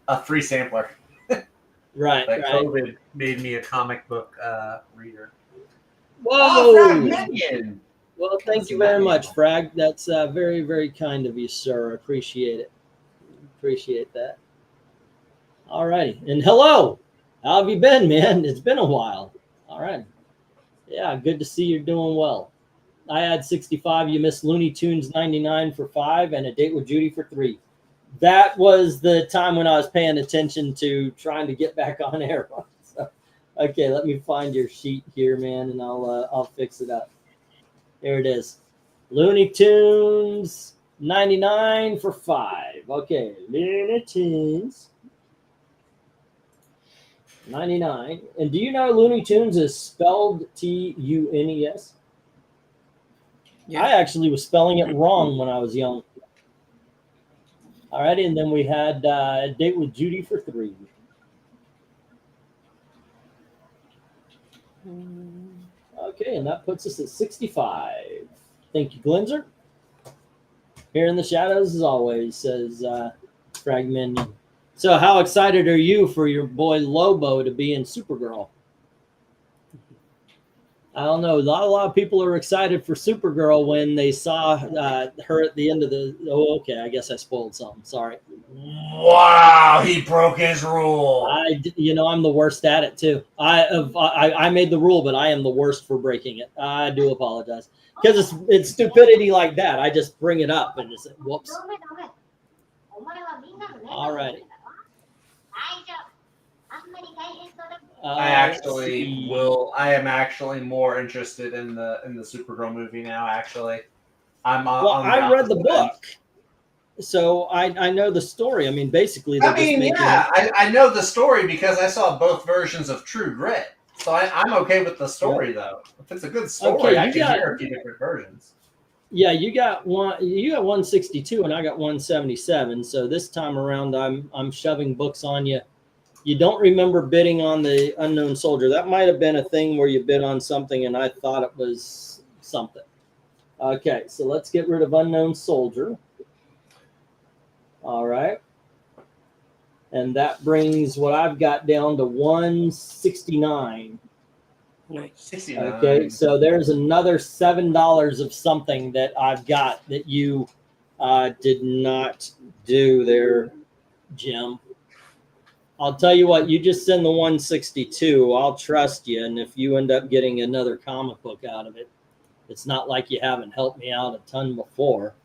a free sampler. Right. Like right. COVID made me a comic book reader. Whoa! Oh, well, thank you very much, Frag. That's very, very kind of you, sir. Appreciate it. Appreciate that. All righty. And hello. How have you been, man? It's been a while. All right. Yeah, good to see you're doing well. I had 65. You missed Looney Tunes 99 for 5 and A Date with Judy for 3. That was the time when I was paying attention to trying to get back on air. So, okay, let me find your sheet here, man, and I'll fix it up. There it is. Looney Tunes 99 for 5. Okay, Looney Tunes 99. And do you know Looney Tunes is spelled Tunes? Yeah. I actually was spelling it wrong when I was young. All righty, and then we had A Date with Judy for 3. Okay, and that puts us at 65. Thank you, Glenzer. Here in the shadows, as always, says Fragment. So how excited are you for your boy Lobo to be in Supergirl? I don't know. Not a lot of people are excited for Supergirl when they saw her at the end of the. Oh, okay. I guess I spoiled something. Sorry. Wow, he broke his rule. I'm the worst at it too. I made the rule, but I am the worst for breaking it. I do apologize because it's stupidity like that. I just bring it up and just whoops. All righty. I am actually more interested in the Supergirl movie now. Actually, I read the book, so I know the story. I mean, basically, I know the story because I saw both versions of True Grit. So I'm okay with the story though. If it's a good story, I can hear a few different versions. Yeah, you got 162 and I got 177. So this time around, I'm shoving books on you. You don't remember bidding on the Unknown Soldier. That might have been a thing where you bid on something and I thought it was something. Okay, so let's get rid of Unknown Soldier. All right. And that brings what I've got down to 169. Nice. 69. Okay, so there's another $7 of something that I've got that you did not do there, Jim. I'll tell you what, you just send the 162. I'll trust you. And if you end up getting another comic book out of it, it's not like you haven't helped me out a ton before.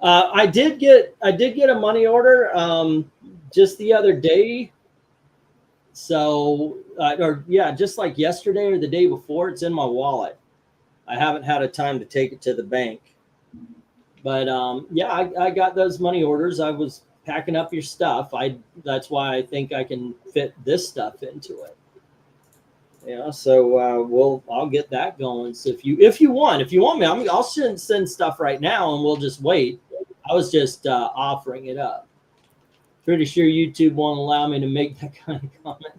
I did get a money order just the other day. So, just like yesterday or the day before, it's in my wallet. I haven't had a time to take it to the bank. But I got those money orders. I was packing up your stuff. That's why I think I can fit this stuff into it. Yeah, so I'll get that going. So if you want me, I'll send stuff right now, and we'll just wait. I was just offering it up. Pretty sure YouTube won't allow me to make that kind of comment.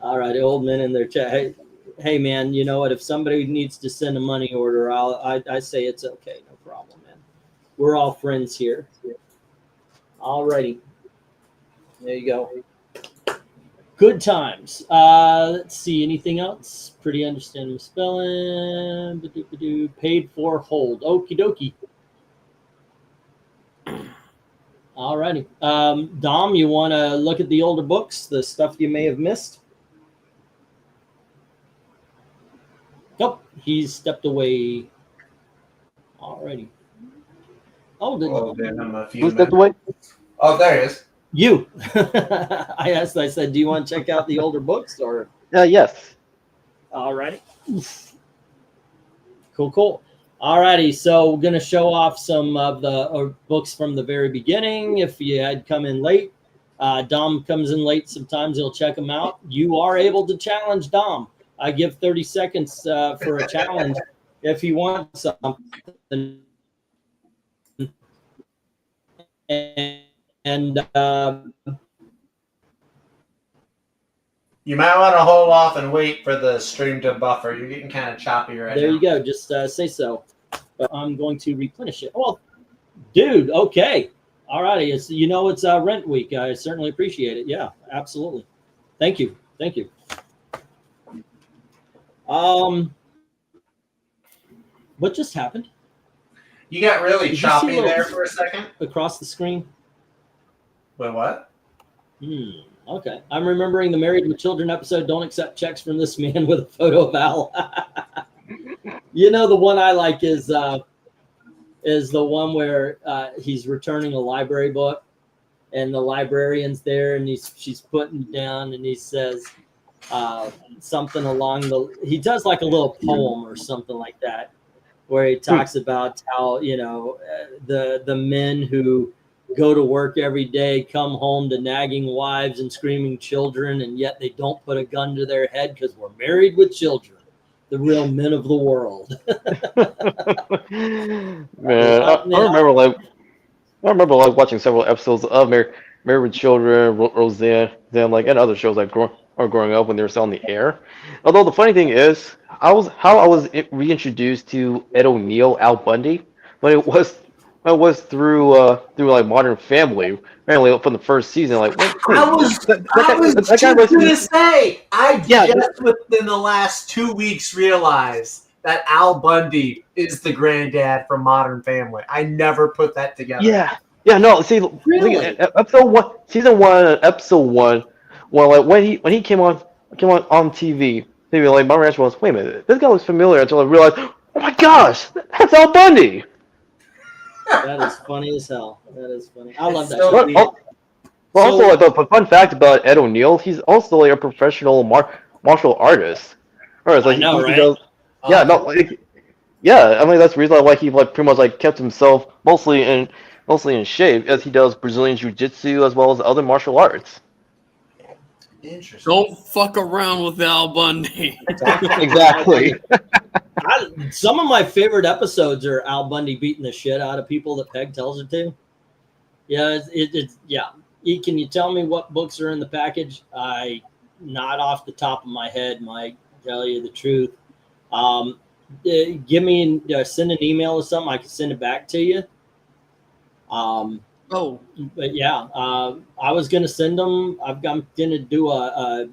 All right, old men in their chat. Hey, man, you know what? If somebody needs to send a money order, I say it's okay, no problem, man. We're all friends here. All righty, there you go. Good times. Let's see. Anything else? Pretty understandable spelling. Paid for hold. Okie dokie. All righty. Dom, you want to look at the older books, the stuff you may have missed? Nope. He's stepped away. All righty. Who stepped away? Oh, there he is. You. I said, do you want to check out the older books or? Yes. All righty. Cool. All righty. So we're going to show off some of the books from the very beginning. If you had come in late, Dom comes in late. Sometimes he'll check them out. You are able to challenge Dom. I give 30 seconds for a challenge if you want something. And you might want to hold off and wait for the stream to buffer. You're getting kind of choppy right now. There you go. Just say so. But I'm going to replenish it. Well, dude, okay. All righty. It's rent week. I certainly appreciate it. Yeah, absolutely. Thank you. What just happened? You got really choppy there for a second. Across the screen. Wait, what? Okay. I'm remembering the Married with Children episode, Don't Accept Checks from This Man with a Photo of Al. The one I like is the one where he's returning a library book and the librarian's there and she's putting it down and he says something he does like a little poem or something like that where he talks about how, the men who go to work every day, come home to nagging wives and screaming children, and yet they don't put a gun to their head because we're married with children. The real men of the world. Man, I remember watching several episodes of Married with Children, Roseanne, and other shows growing up when they were still on the air. Although the funny thing is, I was reintroduced to Ed O'Neill, Al Bundy, but it was I was through like Modern Family, apparently from the first season. Like, wait, I was that guy just was gonna say, I yeah, just within the last 2 weeks realized that Al Bundy is the granddad from Modern Family. I never put that together. yeah. No, see, Really? episode 1, season 1, episode 1. Well, like when he came on TV, maybe like my reaction was, wait a minute, this guy looks familiar until I realized, oh my gosh, that's Al Bundy. That is funny as hell. That is funny. I love that So show. weird. Well, also, So- like, the fun fact about Ed O'Neill, he's also like a professional martial artist. Or it's I like know, he right? does. Yeah, no, like, yeah. I mean, that's the reason why he like pretty much like kept himself mostly in shape, as he does Brazilian jiu-jitsu as well as other martial arts. Interesting. Don't fuck around with Al Bundy. Exactly. Some of my favorite episodes are Al Bundy beating the shit out of people that Peg tells her to. Yeah, it's yeah. Can you tell me what books are in the package? Not off the top of my head, might tell you the truth. Give me send an email or something. I can send it back to you. But yeah, I was gonna send them. I'm gonna do a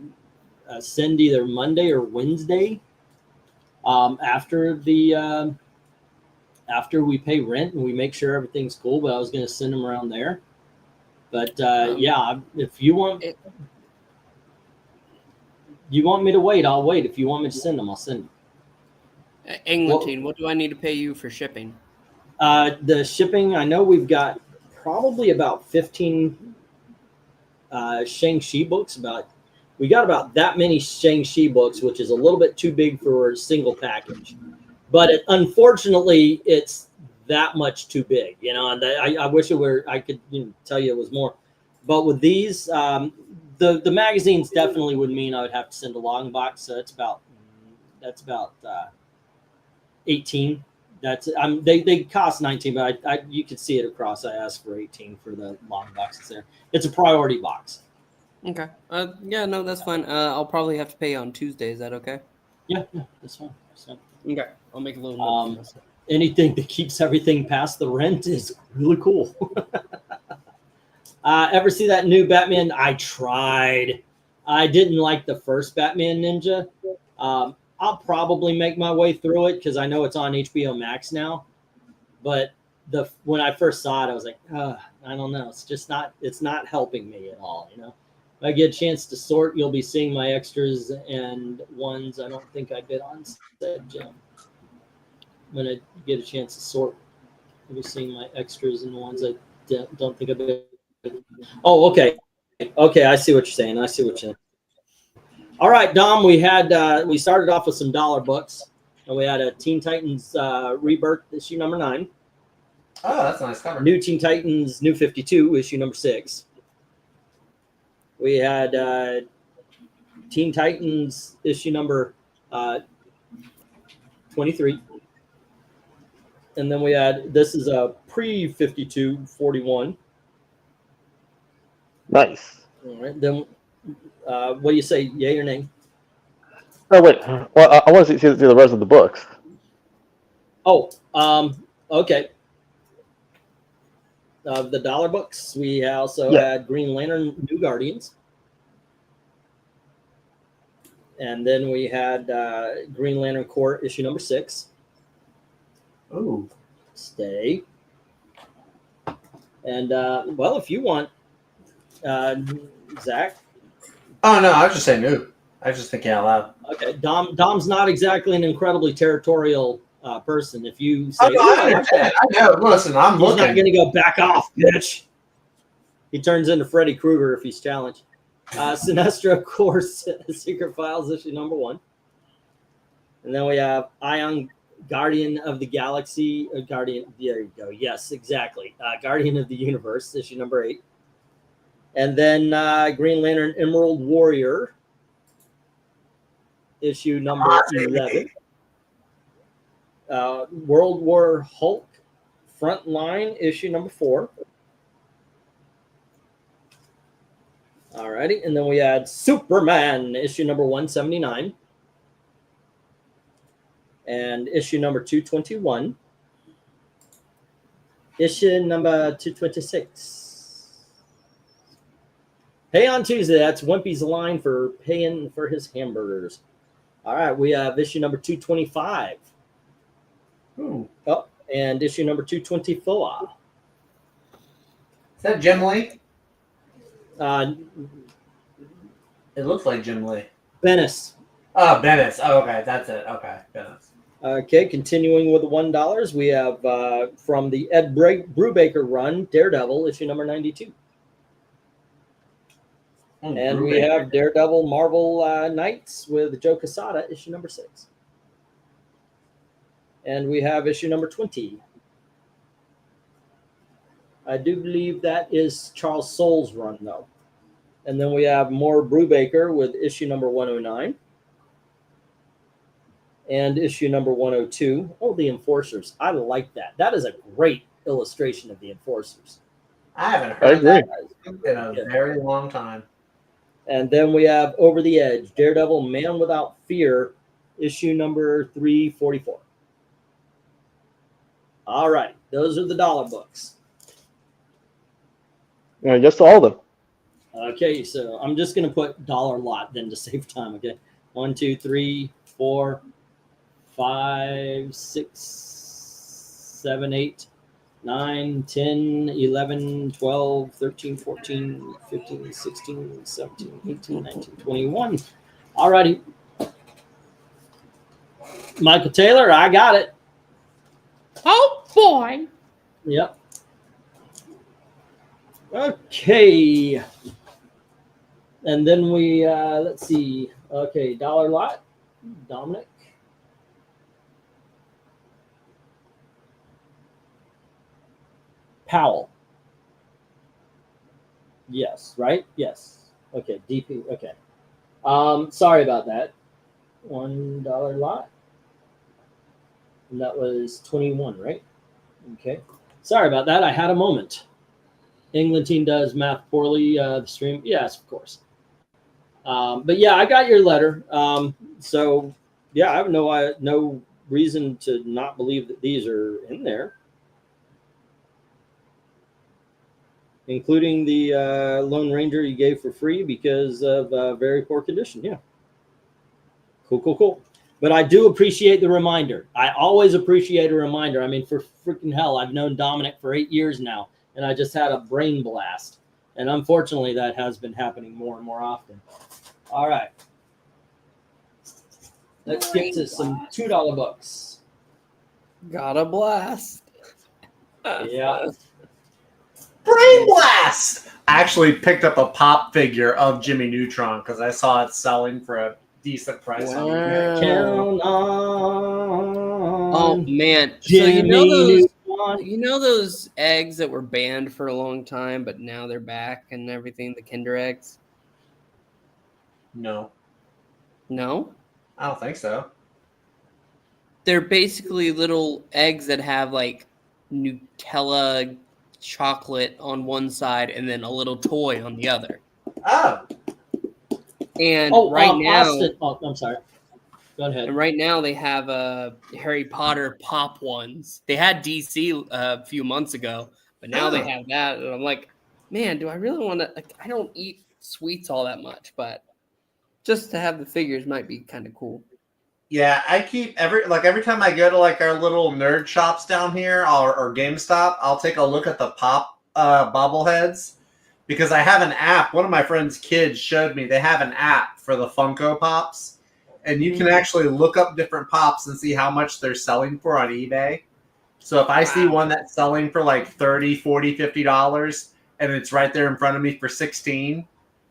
send either Monday or Wednesday. After we pay rent and we make sure everything's cool, but I was gonna send them around there. But yeah, if you want me to wait, I'll wait. If you want me to send them, I'll send them. Eglantine, what do I need to pay you for shipping? The shipping, I know we've got probably about 15 Shang-Chi books. We got about that many Shang-Chi books, which is a little bit too big for a single package. But unfortunately, it's that much too big, you know. And I wish it were. I could tell you it was more. But with these, the magazines definitely would mean I would have to send a long box. So that's about 18. They cost 19, but you could see it across. I asked for 18 for the long boxes there. It's a priority box. Okay. Yeah, no, that's fine. I'll probably have to pay on Tuesday. Is that okay? Yeah, that's fine. Okay. I'll make a little note for myself. Anything that keeps everything past the rent is really cool. Ever see that new Batman? I tried. I didn't like the first Batman Ninja. I'll probably make my way through it because I know it's on HBO Max now. But when I first saw it, I was like, I don't know. It's not helping me at all, you know. If I get a chance to sort, you'll be seeing my extras and ones I don't think I did on set, Jim. When I get a chance to sort, you'll be seeing my extras and ones I don't think I did. Oh, okay. Okay, I see what you're saying. All right, Dom, we started off with some dollar books, and we had a Teen Titans Rebirth issue number 9. Oh, that's a nice cover. New Teen Titans New 52 issue number 6. We had Teen Titans issue number 23. And then we had, this is a pre-52 41. Nice. All right, then what do you say, yay or nay? Oh wait, well I want to see the rest of the books. Oh, okay. The dollar books, we also had Green Lantern New Guardians. And then we had Green Lantern Corps issue number 6. Ooh. Stay. And, well, if you want, Zach. Oh, no, I was just saying ooh. I was just thinking out loud. Okay, Dom's not exactly an incredibly territorial person. If you say, I know. Listen, I'm he's looking. not going to go back off, bitch. He turns into Freddy Krueger if he's challenged. Sinestro, of course, Secret Files issue number 1. And then we have Ion, Guardian of the Galaxy. Guardian, there you go. Yes, exactly. Guardian of the Universe issue number 8. And then Green Lantern Emerald Warrior issue number 11. World War Hulk Frontline issue number 4. Alrighty, and then we had Superman issue number 179 and issue number 221. issue number 226. Pay on Tuesday. That's Wimpy's line for paying for his hamburgers. All right, we have issue number 225. Ooh. Oh, and issue number 224. Is that Jim Lee? Uh, It looks like Jim Lee. Venice. Oh, Venice. Oh, okay. That's it. Okay, Venice. Okay, continuing with the $1, we have from the Ed Brubaker run, Daredevil, issue number 92. And we have Daredevil Marvel Knights with Joe Quesada, issue number 6. And we have issue number 20. I do believe that is Charles Soule's run, though. And then we have more Brubaker with issue number 109. And issue number 102. Oh, the Enforcers. I like that. That is a great illustration of the Enforcers. I haven't heard that in a very long time. And then we have Over the Edge, Daredevil Man Without Fear, issue number 344. All right. Those are the dollar books. Yeah, just all of them. Okay, so I'm just going to put dollar lot then to save time. Okay. 1, 2, 3, 4, 5, 6, 7, 8, 9, 10, 11, 12, 13, 14, 15, 16, 17, 18, 19, 21. All righty. Michael Taylor, I got it. Oh, boy. Yep. Okay. And then we, let's see. Okay, dollar lot. Dominic. Powell. Yes, right? Yes. Okay, DP. Okay. Sorry about that. $1 lot. And that was 21, right? Okay. Sorry about that. I had a moment. England team does math poorly. The stream. Yes, of course. But yeah, I got your letter. So yeah, I have no reason to not believe that these are in there. Including the Lone Ranger you gave for free because of very poor condition. Yeah. Cool. But I do appreciate the reminder. I always appreciate a reminder. I mean, for freaking hell, I've known Dominic for 8 years now, and I just had a brain blast. And unfortunately, that has been happening more and more often. All right. Let's get to some $2 books. Got a blast. Yeah. Brain blast! I actually picked up a pop figure of Jimmy Neutron because I saw it selling for a decent price. Wow. Count on. Oh man! Jimmy You know those eggs that were banned for a long time, but now they're back and everything. The Kinder eggs. No, No, I don't think so. they're basically little eggs that have like Nutella chocolate on one side and then a little toy on the other. Oh, And Austin. Oh, I'm sorry. Go ahead. And right now they have Harry Potter pop ones. They had DC a few months ago, but now they have that. And I'm like, man, do I really want to? Like, I don't eat sweets all that much, but just to have the figures might be kind of cool. yeah. I keep every time I go to like our little nerd shops down here or GameStop, I'll take a look at the pop bobbleheads because I have an app. One of my friend's kids showed me they have an app for the Funko Pops. And you can actually look up different pops and see how much they're selling for on eBay. So if I see one that's selling for like $30, $40, $50 and it's right there in front of me for $16,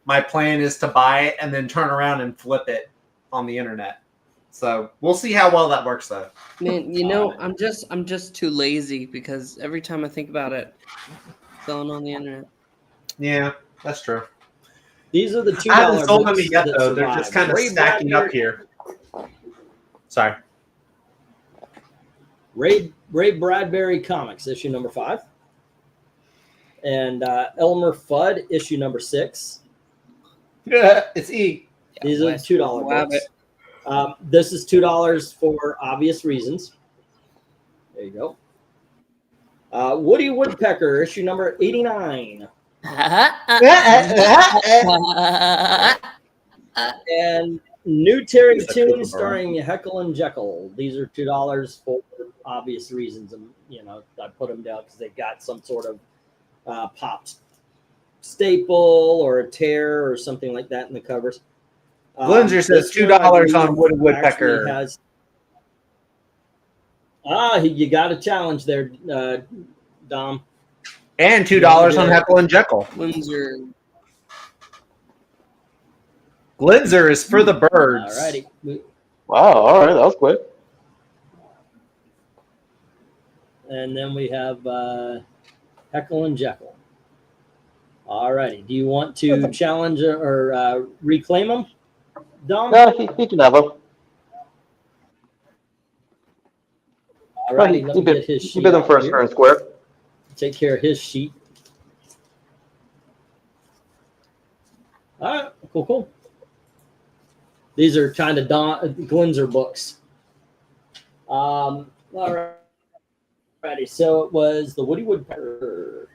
my plan is to buy it and then turn around and flip it on the internet. So we'll see how well that works though. Man, I'm just too lazy because every time I think about it, selling on the internet. Yeah, that's true. These are the $2 I haven't sold them books yet that though. They're just kind of Ray stacking up Bradbury- here. Sorry. Ray Bradbury Comics, issue number 5. And Elmer Fudd, issue number 6. Yeah, it's E. These are the $2 books. This is $2 for obvious reasons. There you go. Woody Woodpecker, issue number 89. And new Terry He's a Toon kookaburra. starring Heckle and Jekyll. These are $2 for obvious reasons. And, I put them down because they've got some sort of popped staple or a tear or something like that in the covers. Glinzer says This one, I $2 on believe, Woody Woodpecker. actually you got a challenge there, Dom. And $2 on Heckle and Jekyll. Windsor. Glinzer is for the birds. All righty. Wow, all right, that was quick. And then we have Heckle and Jekyll. All righty. Do you want to challenge or reclaim them, Dom? No, he can have them. All righty. Let me get his He sheet. bid them out first, here. fair and square. Take care of his sheet. All right. Cool. These are kind of Glinzer books. All righty. So it was the Woody Woodpecker.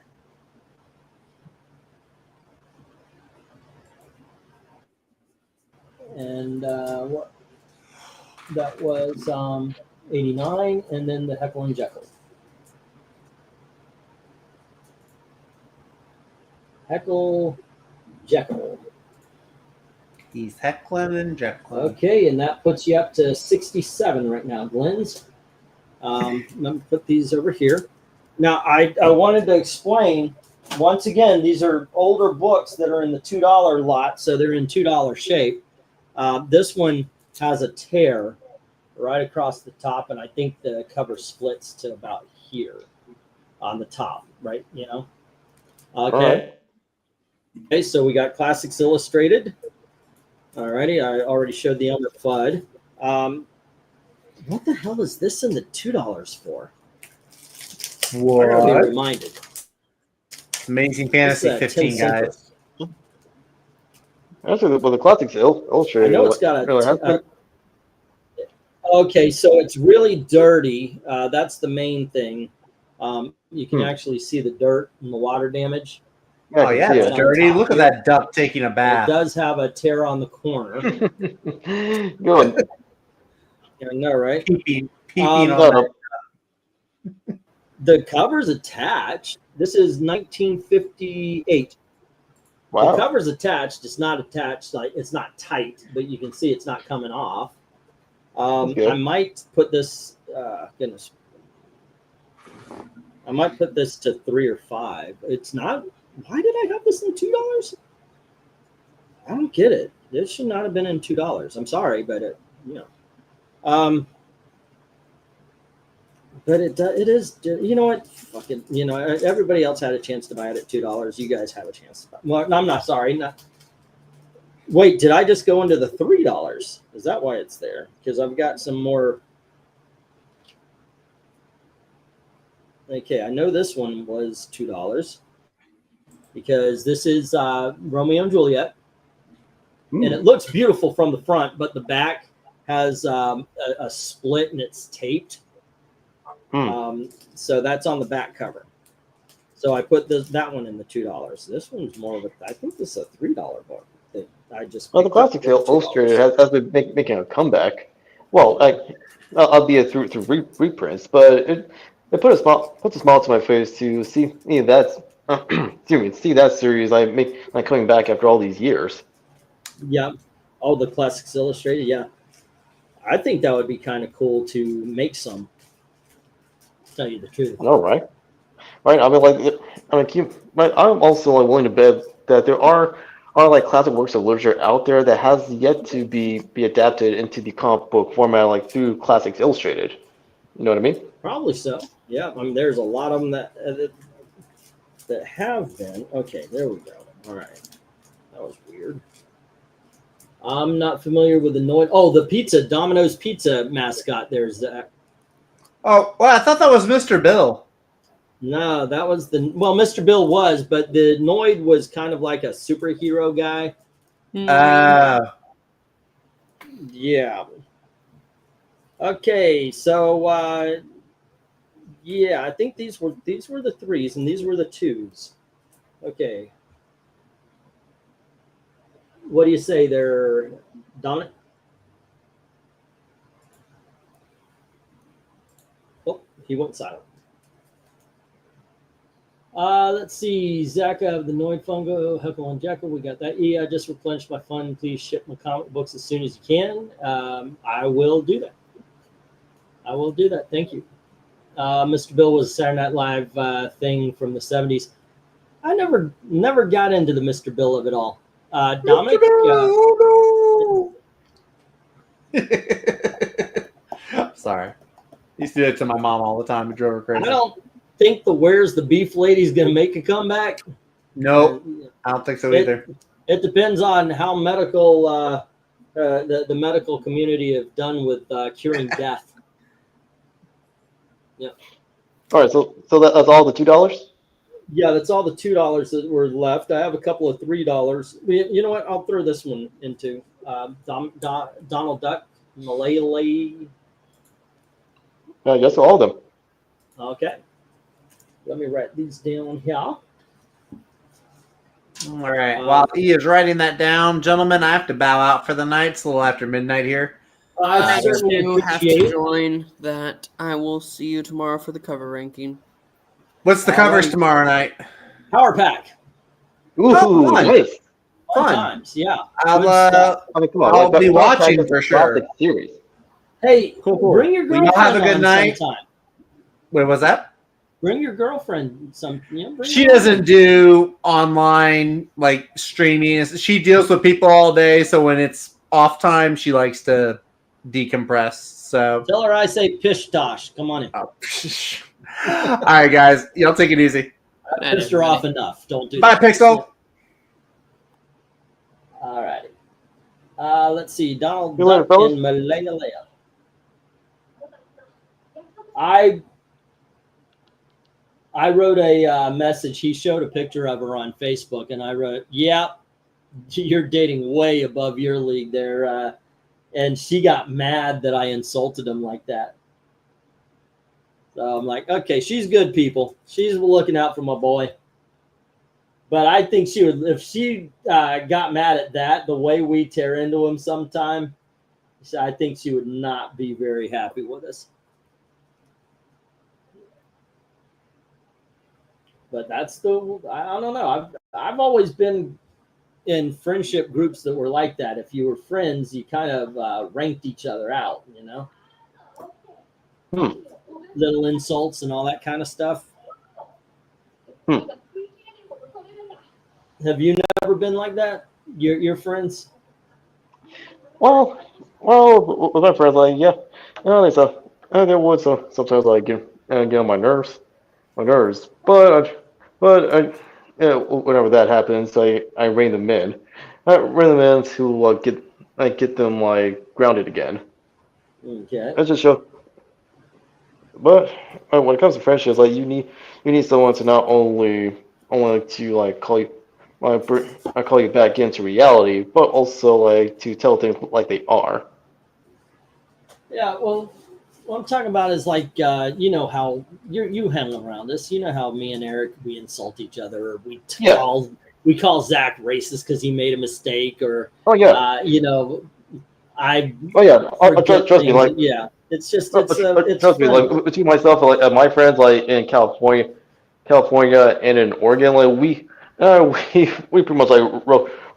And what that was 89, and then the Heckle and Jekyll. Heckle, Jekyll. He's heckling and Jekyll. Okay, and that puts you up to 67 right now, Glenn's. Let me put these over here. Now, I wanted to explain, once again, these are older books that are in the $2 lot, so they're in $2 shape. This one has a tear right across the top, and I think the cover splits to about here on the top, right? Okay. All right. Okay, so we got Classics Illustrated. All righty, I already showed the under FUD. What the hell is this in the $2 for? I gotta be What? reminded. Amazing Fantasy It's, 15, 10 cent. guys. Actually, well, the Classics illustrated. I know it's got really has been. Okay, so it's really dirty. That's the main thing. You can actually see the dirt and the water damage. Yeah, Oh, I can yeah, see it's it. dirty. Look at that duck taking a It bath. does have a tear on the corner. Good. I know, right? Peeping Um, on that. The cover's attached. This is 1958. The Wow. cover's attached. It's not attached. Like it's not tight, but you can see it's not coming off. Okay. I might put this. Goodness. I might put this to 3 or 5. It's not. Why did I have this in $2? I don't get it. This should not have been in $2. I'm sorry, but but it is. You know what? Fucking. Everybody else had a chance to buy it at $2. You guys have a chance to buy. Well, I'm not sorry. Wait, did I just go into the $3? Is that why it's there? Because I've got some more. Okay, I know this one was $2 because this is Romeo and Juliet, and it looks beautiful from the front, but the back has a split and it's taped. So that's on the back cover. So I put that one in the $2. This one's more of a. I think this is a $3 book. That I just. Well, the Classics illustrated has been making a comeback. Well, albeit through reprints, but it puts a smile to my face to see see that series like coming back after all these years. Yeah. Oh, the Classics Illustrated. Yeah. I think that would be kind of cool to make some. Tell you the truth. All right. Right. I'm also willing to bet that there are like classic works of literature out there that has yet to be adapted into the comic book format, through Classics Illustrated. You know what I mean? Probably so. Yeah. I mean, there's a lot of them that have been. Okay, there we go. All right. That was weird. I'm not familiar with the noise. Oh, the Domino's Pizza mascot. There's that. Oh, well, I thought that was Mr. Bill. No, that was Mr. Bill was, but the Noid was kind of like a superhero guy. Yeah. Okay, so Yeah, I think these were the threes and these were the twos. Okay. What do you say there, Donna? Oh, he went silent. Let's see. Zaka of the Noid Fungo, Heckle and Jekyll. We got that. Yeah, I just replenished my fund. Please ship my comic books as soon as you can. I will do that. I will do that. Thank you. Mr. Bill was a Saturday Night Live thing from the 70s. I never got into the Mr. Bill of it all. Dominic? Sorry. Used to do it to my mom all the time. It drove her I crazy. don't think the Where's the Beef lady's going to make a comeback. Nope. I don't think so either. It depends on how medical the medical community have done with curing death. Yeah. All right, so that's all the $2. Yeah, that's all the $2 that were left. I have a couple of $3. You know what? I'll throw this one into Donald Duck, Malay. I guess all of them. Okay. Let me write these down here. All right. While he is writing that down, gentlemen, I have to bow out for the night. It's a little after midnight here. I certainly do have appreciate to it. join that. I will see you tomorrow for the cover ranking. What's the covers tomorrow night? Power Pack. Ooh, fun. nice. Fun times, yeah. I'll come on, I'll like, be Power Pack watching is a for sure. classic series. Hey, Cool. bring your Well, girlfriend y'all have a good on night. sometime. Wait, what's that? Bring your girlfriend some. Bring She her doesn't on. do online like streaming. She deals with people all day, so when it's off time, she likes to decompress. So, Tell her I say pish tosh. Come on in. all right, guys, y'all take it easy. I pissed her off enough. Don't do Bye, that. Pixel. All righty. Let's see. Donald You later, Duck fellas. in Malaya. I wrote a message. He showed a picture of her on Facebook, and I wrote, "Yeah, you're dating way above your league there." And she got mad that I insulted him like that. So I'm like, okay, she's good, people. She's looking out for my boy. But I think she would, if she got mad at that, the way we tear into him sometime, I think she would not be very happy with us. But that's I don't know. I've always been in friendship groups that were like that. If you were friends, you kind of ranked each other out, you know? Little insults and all that kind of stuff. Have you never been like that? Your friends? Well, with my friends, like, yeah, there was sometimes like get on my nerves, but whenever that happens, I rein them in. I rein them in to get them like grounded again. Okay. That's just show. But when it comes to friendships, like you need someone to not only to like call you. I call you back into reality, but also like to tell things like they are. Yeah, well, what I'm talking about is like you know how you hang around us. You know how me and Eric, we insult each other, or we call Zach racist because he made a mistake, or you know, trust me, like yeah, it's just trust me, friendly. like between myself and like my friends, like in California, and in Oregon, like we pretty much like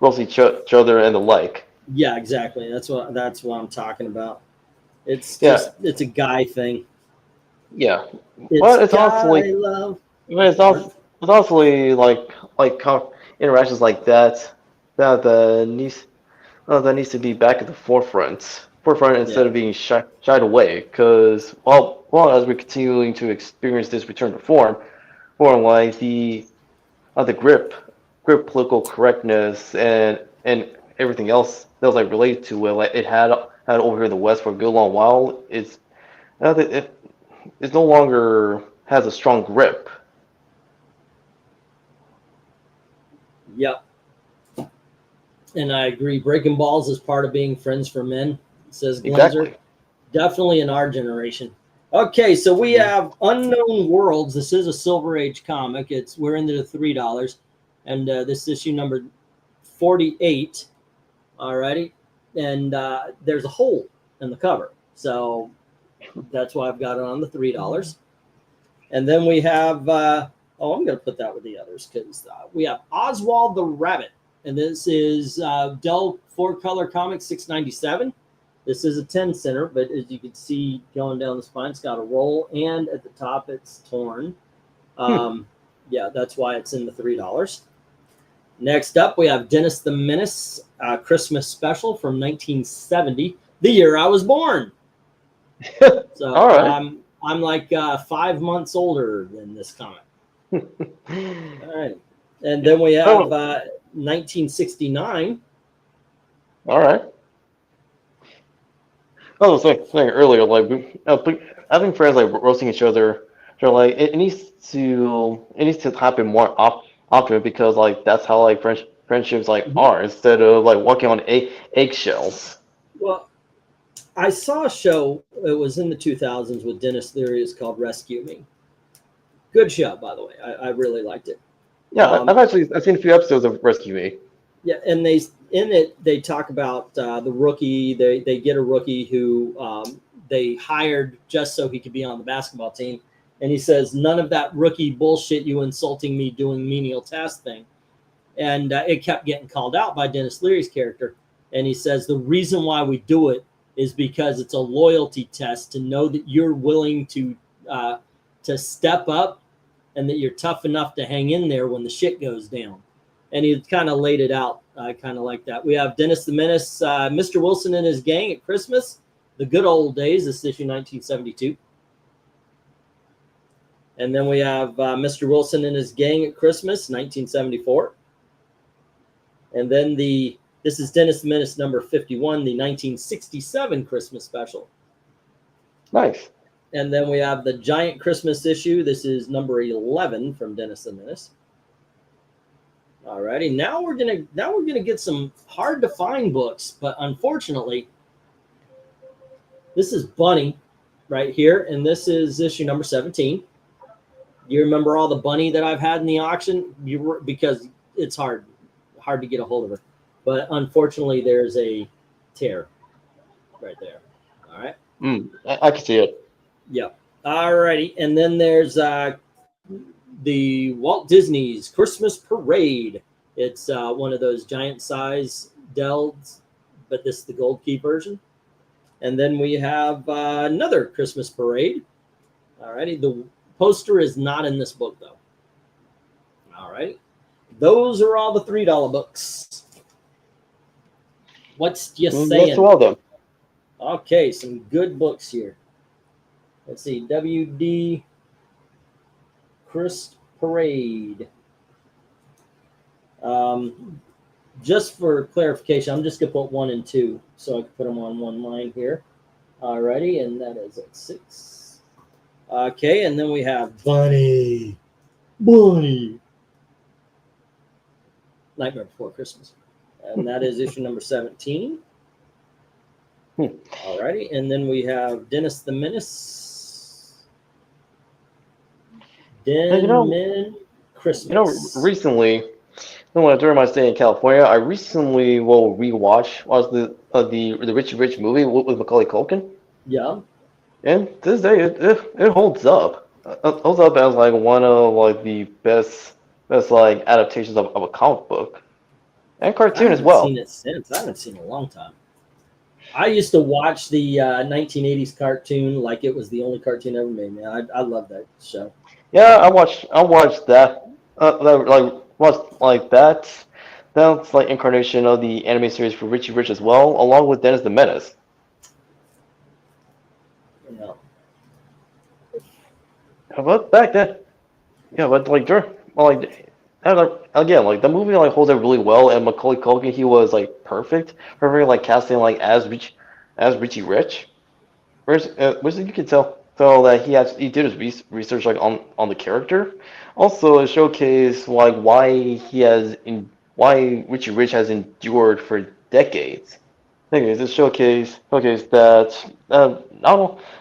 roast each other and the like. Yeah, exactly. That's what I'm talking about. It's just it's a guy thing. Yeah, It's it's also like love. it's also like interactions like that needs to be back at the forefront instead of being shied away. Because as we're continuing to experience this return to form like the grip political correctness and everything else that was like related to it, like it had over here in the West for a good long while, it's no longer has a strong grip. Yep. And I agree. Breaking balls is part of being friends for men, says Glenzer. Exactly. Definitely in our generation. Okay, so we have Unknown Worlds. This is a Silver Age comic. We're into the $3, and this issue number 48. Alrighty, and there's a hole in the cover, so that's why I've got it on the $3. And then we have I'm going to put that with the others because we have Oswald the Rabbit, and this is Dell 4-color comic 697. This is a 10 center, but as you can see going down the spine, it's got a roll, and at the top it's torn. Yeah, that's why it's in the $3. Next up, we have Dennis the Menace Christmas special from 1970, the year I was born. So All right. I'm like 5 months older than this comic. All right, and then we have 1969. All right. Oh, saying earlier, like I think friends like roasting each other. They're like it needs to happen more often because like that's how like friendships like are instead of like walking on eggshells. Well, I saw a show. It was in the 2000s with Dennis Leary. It's called Rescue Me. Good show, by the way. I really liked it. Yeah, I've seen a few episodes of Rescue Me. Yeah, and they talk about the rookie. They get a rookie who they hired just so he could be on the basketball team, and he says none of that rookie bullshit. You insulting me doing menial task thing, and it kept getting called out by Dennis Leary's character. And he says the reason why we do it is because it's a loyalty test to know that you're willing to step up and that you're tough enough to hang in there when the shit goes down. And he kind of laid it out. I kind of like that. We have Dennis the Menace, Mr. Wilson and his gang at Christmas, the good old days. This issue 1972. And then we have Mr. Wilson and his gang at Christmas, 1974. And then this is Dennis the Menace number 51, the 1967 Christmas special. Nice. And then we have the giant Christmas issue. This is number 11 from Dennis the Menace. Alrighty, now we're gonna get some hard to find books, but unfortunately, this is Bunny right here, and this is issue number 17. You remember all the Bunny that I've had in the auction? Because it's hard to get a hold of her. But unfortunately, there's a tear right there. All right. I can see it. Yep. Alrighty, and then there's the Walt Disney's Christmas Parade. It's one of those giant size Dells, but this is the gold key version. And then we have another Christmas Parade. Alrighty, the poster is not in this book though. Alrighty, those are all the $3 books. What's you saying? That's all of them. Okay, some good books here. Let's see, WD Chris Parade. Just for clarification, I'm just going to put 1 and 2 so I can put them on one line here. Alrighty, and that is at 6. Okay, and then we have Bunny. Nightmare Before Christmas. And that is issue number 17. Alrighty, and then we have Dennis the Menace. Christmas. Recently, during my stay in California, I recently rewatched the Richie Rich movie with Macaulay Culkin. Yeah. And to this day, it holds up. It holds up as like one of like the best like adaptations of a comic book and cartoon as well. I haven't seen it since. I haven't seen it in a long time. I used to watch the 1980s cartoon like it was the only cartoon ever made. Man, I love that show. Yeah, I watched that. That's like incarnation of the anime series for Richie Rich as well, along with Dennis the Menace. Yeah. But back then, yeah, but like again, like the movie like holds up really well, and Macaulay Culkin, he was like perfect like casting like as Richie Rich. Whereas you can tell that he did his research like on the character. Also, it showcased like why Richie Rich has endured for decades. Anyways, it showcased that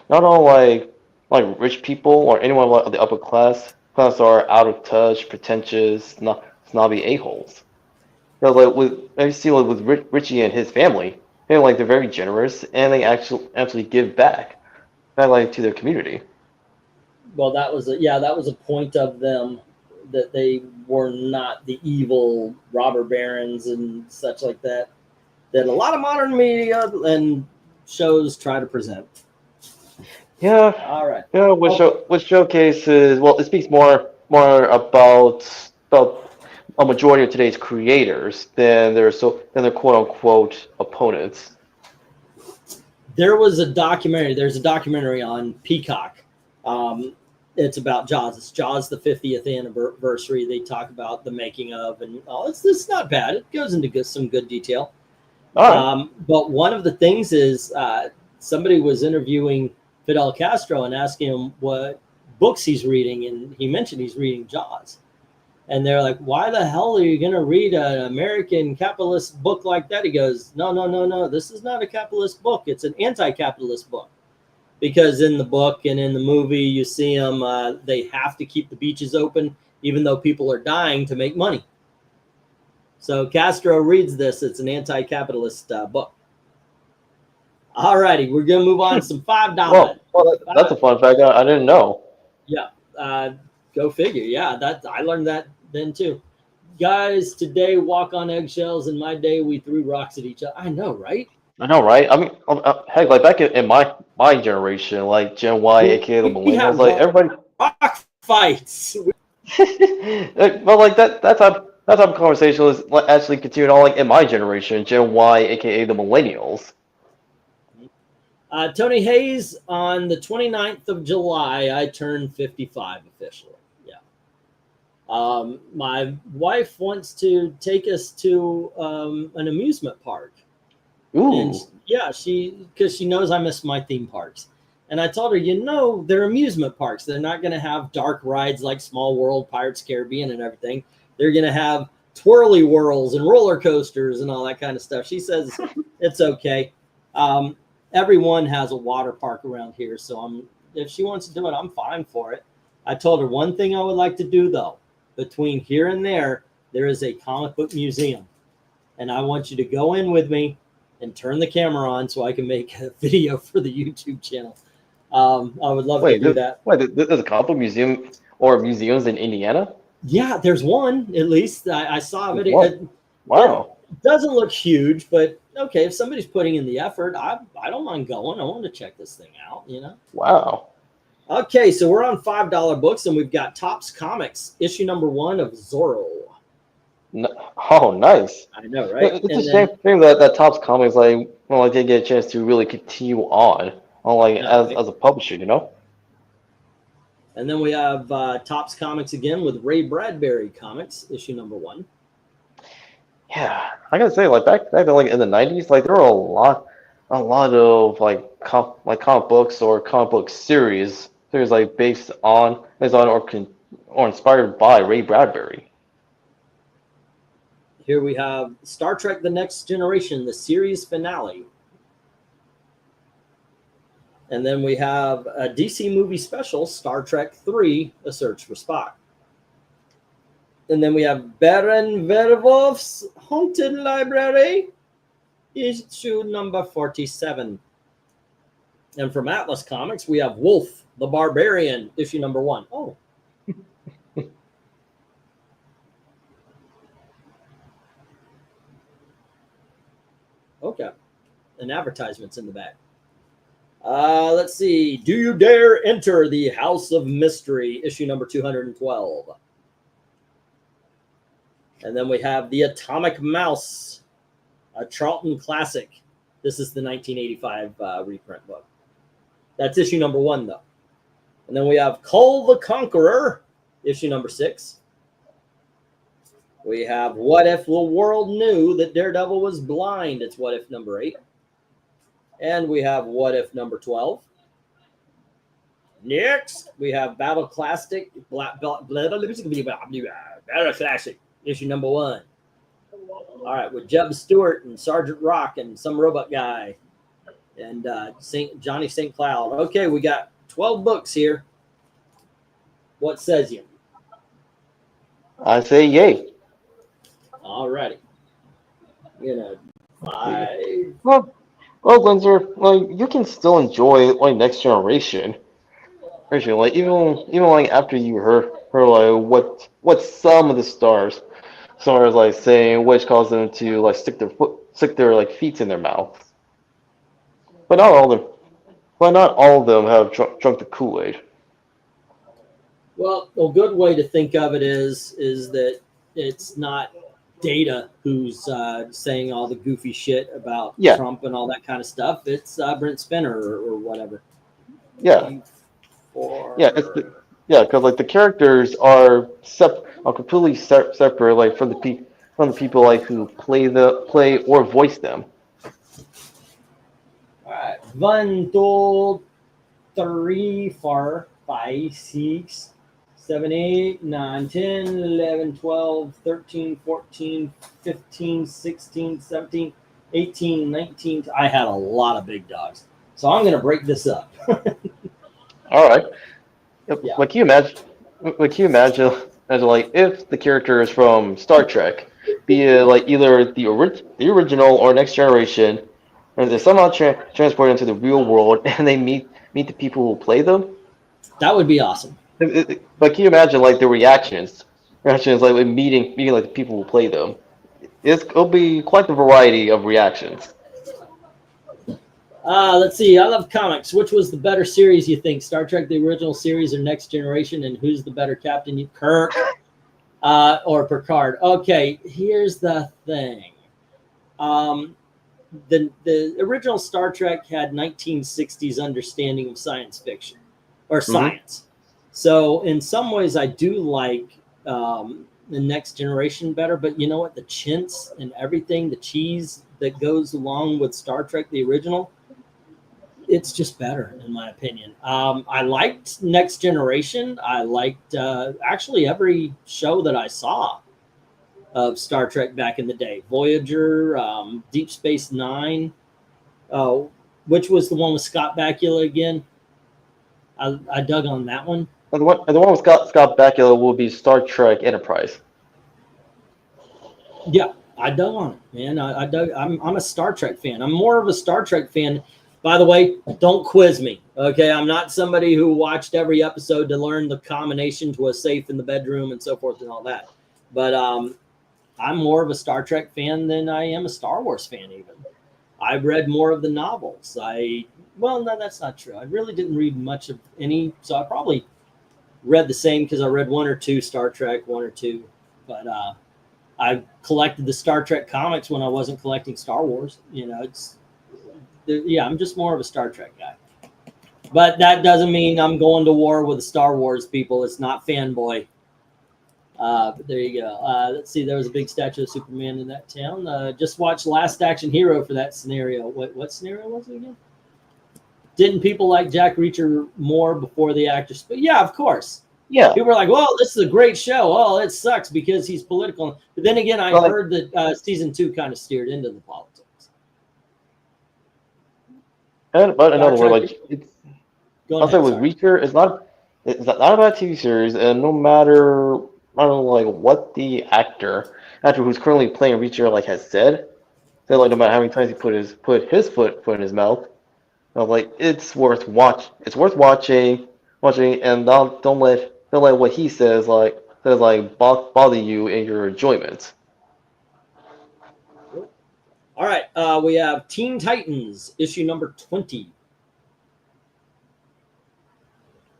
not all like like rich people or anyone of the upper class are out of touch, pretentious, snobby a-holes. Because like I see like with Richie and his family, they're very generous and they actually give back, like to their community. Well, that was a point of them, that they were not the evil robber barons and such like that a lot of modern media and shows try to present. Yeah, All right. yeah, which showcases, well, it speaks more about a majority of today's creators than their quote unquote opponents. There's a documentary on Peacock. It's about Jaws. It's Jaws the 50th anniversary. They talk about the making of and all. It's not bad. It goes into some good detail. All right. But one of the things is somebody was interviewing Fidel Castro and asking him what books he's reading, and he mentioned he's reading Jaws. And they're like, why the hell are you going to read an American capitalist book like that? He goes, no. This is not a capitalist book. It's an anti-capitalist book. Because in the book and in the movie, you see them, they have to keep the beaches open, even though people are dying to make money. So Castro reads this. It's an anti-capitalist book. All righty. We're going to move on to some $5. Well, that's a fun fact I didn't know. Yeah. Go figure. Yeah, I learned that then too. Guys, today walk on eggshells. In my day, we threw rocks at each other. I know, right? I know, right? I mean, heck, like back in my generation, like Gen Y, aka the We have millennials, like everybody. rock fights. But like that type of conversation was actually continuing on like in my generation, Gen Y, aka the millennials. Tony Hayes, on the 29th of July, I turned 55 officially. Yeah. My wife wants to take us to an amusement park. Ooh. And because she knows I miss my theme parks. And I told her, they're amusement parks. They're not going to have dark rides like Small World, Pirates Caribbean, and everything. They're going to have twirly whirls and roller coasters and all that kind of stuff. She says it's okay. Everyone has a water park around here, so if she wants to do it, I'm fine for it. I told her one thing I would like to do, though. Between here and there is a comic book museum, and I want you to go in with me and turn the camera on so I can make a video for the YouTube channel. I would love to do that. Wait, there's a comic book museum or museums in Indiana? Yeah, there's one, at least. I saw it. Wow. It doesn't look huge, but okay, if somebody's putting in the effort, I don't mind going. I want to check this thing out, Wow. Okay, so we're on $5 books, and we've got Topps Comics, issue number 1 of Zorro. Oh, nice. I know, right? It's a shame that Topps Comics didn't get a chance to really continue on as a publisher, And then we have Topps Comics again with Ray Bradbury Comics, issue number 1. Yeah, I gotta say, back in the '90s, there were a lot of comic books or comic book series based on or inspired by Ray Bradbury. Here we have Star Trek: The Next Generation, the series finale. And then we have a DC movie special, Star Trek 3, A Search for Spock. And then we have Baron Werewolf's Haunted Library, issue number 47. And from Atlas Comics, we have Wolf the Barbarian, issue number 1. Oh. Okay. And advertisements in the back. Let's see. Do You Dare Enter the House of Mystery, issue number 212. And then we have The Atomic Mouse, a Charlton classic. This is the 1985 reprint book. That's issue number 1, though. And then we have Kull the Conqueror, issue number 6. We have What If the World Knew That Daredevil Was Blind? It's What If number 8. And we have What If number 12. Next, we have Battle Classic, Battle Classic, issue number 1. All right, with Jeb Stewart and Sergeant Rock and some robot guy and Johnny St. Cloud. Okay, we got 12 books here. What says you? I say yay. Alrighty. You know, 5. Well, Linzer, like you can still enjoy like Next Generation. Like even like after you heard like what some of the stars like saying, which caused them to like stick their like feet in their mouths. But not all of them have drunk the Kool-Aid. Well, a good way to think of it is that it's not Data who's saying all the goofy shit about Yeah. Trump and all that kind of stuff. It's Brent Spinner or whatever. Yeah. Yeah, because like the characters are completely separate like from the people like who play or voice them. All right. 1, 2, 3, 4, 5, 6, 7, 8, 9, 10, 11, 12, 13, 14, 15, 16, 17, 18, 19. I had a lot of big dogs. So I'm going to break this up. All right. Yeah. Like you imagine like if the characters from Star Trek, be it like either the original or Next Generation, and they're somehow transported into the real world and they meet the people who play them. That would be awesome. But can you imagine like the reactions like meeting like the people who play them? It'll be quite the variety of reactions. Let's see. I love comics. Which was the better series, you think? Star Trek, the original series, or Next Generation? And who's the better captain? Kirk or Picard? Okay, here's the thing. The original Star Trek had 1960s understanding of science fiction or science. So in some ways, I do like the Next Generation better. But you know what? The chintz and everything, the cheese that goes along with Star Trek, the original, it's just better in my opinion. I liked Next Generation. I liked actually every show that I saw of Star Trek back in the day. Voyager, Deep Space Nine, which was the one with Scott Bakula again. I dug on that one. The one with Scott Bakula will be Star Trek Enterprise. Yeah, I dug on it, man. I dug. I'm a Star Trek fan. I'm more of a Star Trek fan. By the way, don't quiz me, okay? I'm not somebody who watched every episode to learn the combination to a safe in the bedroom and so forth and all that. But I'm more of a Star Trek fan than I am a Star Wars fan even. I've read more of the novels. Well, no, that's not true. I really didn't read much of any, so I probably read the same because I read 1 or 2 Star Trek, 1 or 2. But I collected the Star Trek comics when I wasn't collecting Star Wars. You know, I'm just more of a Star Trek guy. But that doesn't mean I'm going to war with the Star Wars people. It's not fanboy. But there you go. Let's see. There was a big statue of Superman in that town. Just watched Last Action Hero for that scenario. What scenario was it again? Didn't people like Jack Reacher more before the actors? But yeah, of course. Yeah. People were like, well, this is a great show. Oh, it sucks because he's political. But then again, I heard that season 2 kind of steered into the politics. But in other words, like Go I'll say ahead, with sorry. Reacher, it's not a bad TV series, and no matter I don't know like what the actor who's currently playing Reacher like has said, like no matter how many times he put his foot in his mouth, like it's worth watching, and don't let what he says bother you in your enjoyment. All right, we have Teen Titans issue number 20.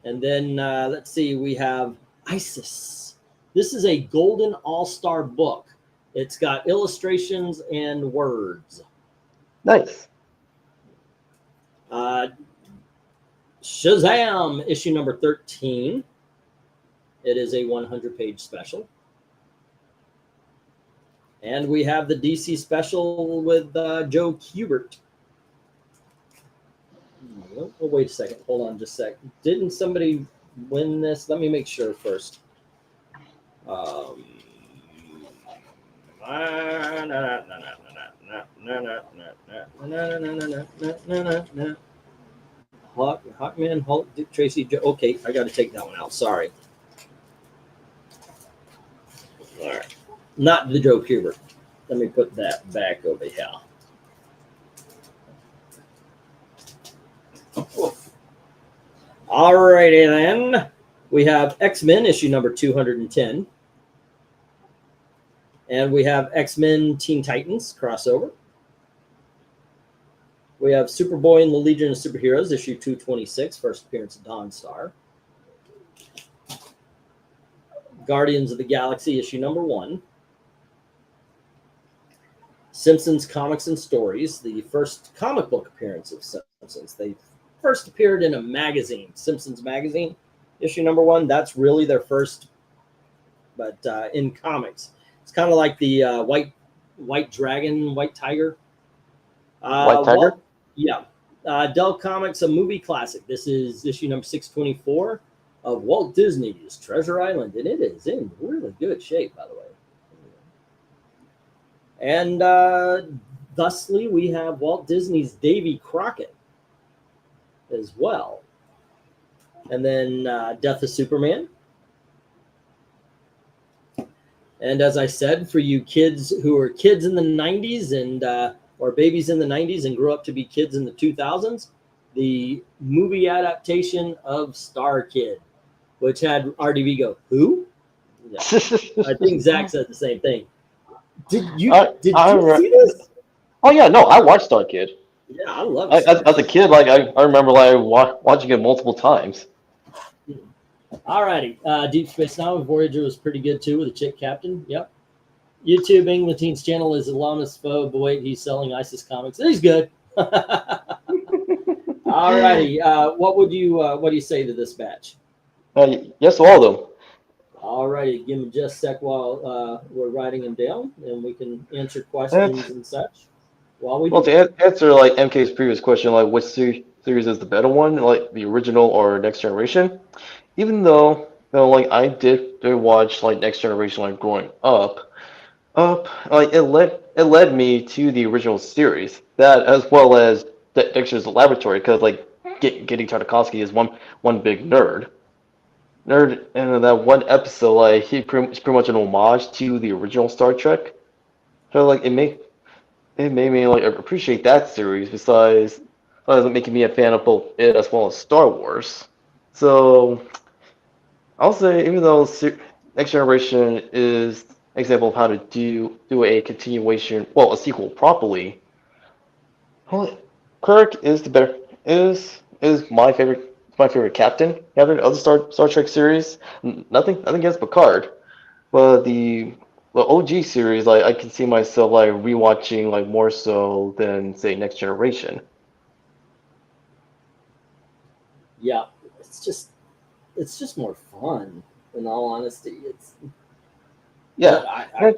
And then let's see, we have Isis. This is a Golden All-Star book. It's got illustrations and words. Nice. Shazam issue number 13. It is a 100-page special. And we have the DC special with Joe Kubert. Oh, wait a second. Hold on just a second. Didn't somebody win this? Let me make sure first. Hawkman, Hulk, Dick Tracy. Okay, I got to take that one out. Sorry. All right. Not the Joe Kubert. Let me put that back over here. All righty then. We have X-Men issue number 210. And we have X-Men Teen Titans crossover. We have Superboy and the Legion of Superheroes issue 226, first appearance of Dawnstar. Guardians of the Galaxy issue number 1. Simpsons Comics and Stories, the first comic book appearance of Simpsons. They first appeared in a magazine, Simpsons Magazine, issue number 1. That's really their first, but in comics. It's kind of like the White Dragon, White Tiger. White Tiger? Yeah. Dell Comics, a movie classic. This is issue number 624 of Walt Disney's Treasure Island, and it is in really good shape, by the way. And thusly, we have Walt Disney's Davy Crockett as well. And then Death of Superman. And as I said, for you kids who are kids in the 90s and or babies in the 90s and grew up to be kids in the 2000s, the movie adaptation of Star Kid, which had RDV go, who? Yeah. I think Zach said the same thing. Did you see this? Oh yeah, no, I watched Star Kid. Yeah, I love it. As a kid, like I remember like watching it multiple times. Alrighty, Deep Space Nine Voyager was pretty good too with a chick captain. Yep. YouTube England Teens channel is Alanis Foe, but wait, he's selling ISIS comics. He's good. Alrighty, what do you say to this batch? Yes, to all of them. Alrighty, give me just a sec while we're writing them down, and we can answer questions and such. To answer like MK's previous question, like which series is the better one, like the original or Next Generation? Even though like I did watch like Next Generation like growing up, like it led me to the original series, that as well as Dexter's Laboratory, because like getting Tartakovsky is one big nerd, and in that one episode, like it's pretty much an homage to the original Star Trek. So like it made me like appreciate that series, besides making me a fan of both it as well as Star Wars. So I'll say, even though Next Generation is an example of how to do a continuation, well, a sequel properly, Kirk is my favorite captain of the Star Trek series. Nothing against Picard, but the OG series, like I can see myself like rewatching like more so than say Next Generation. Yeah, it's just more fun. In all honesty, I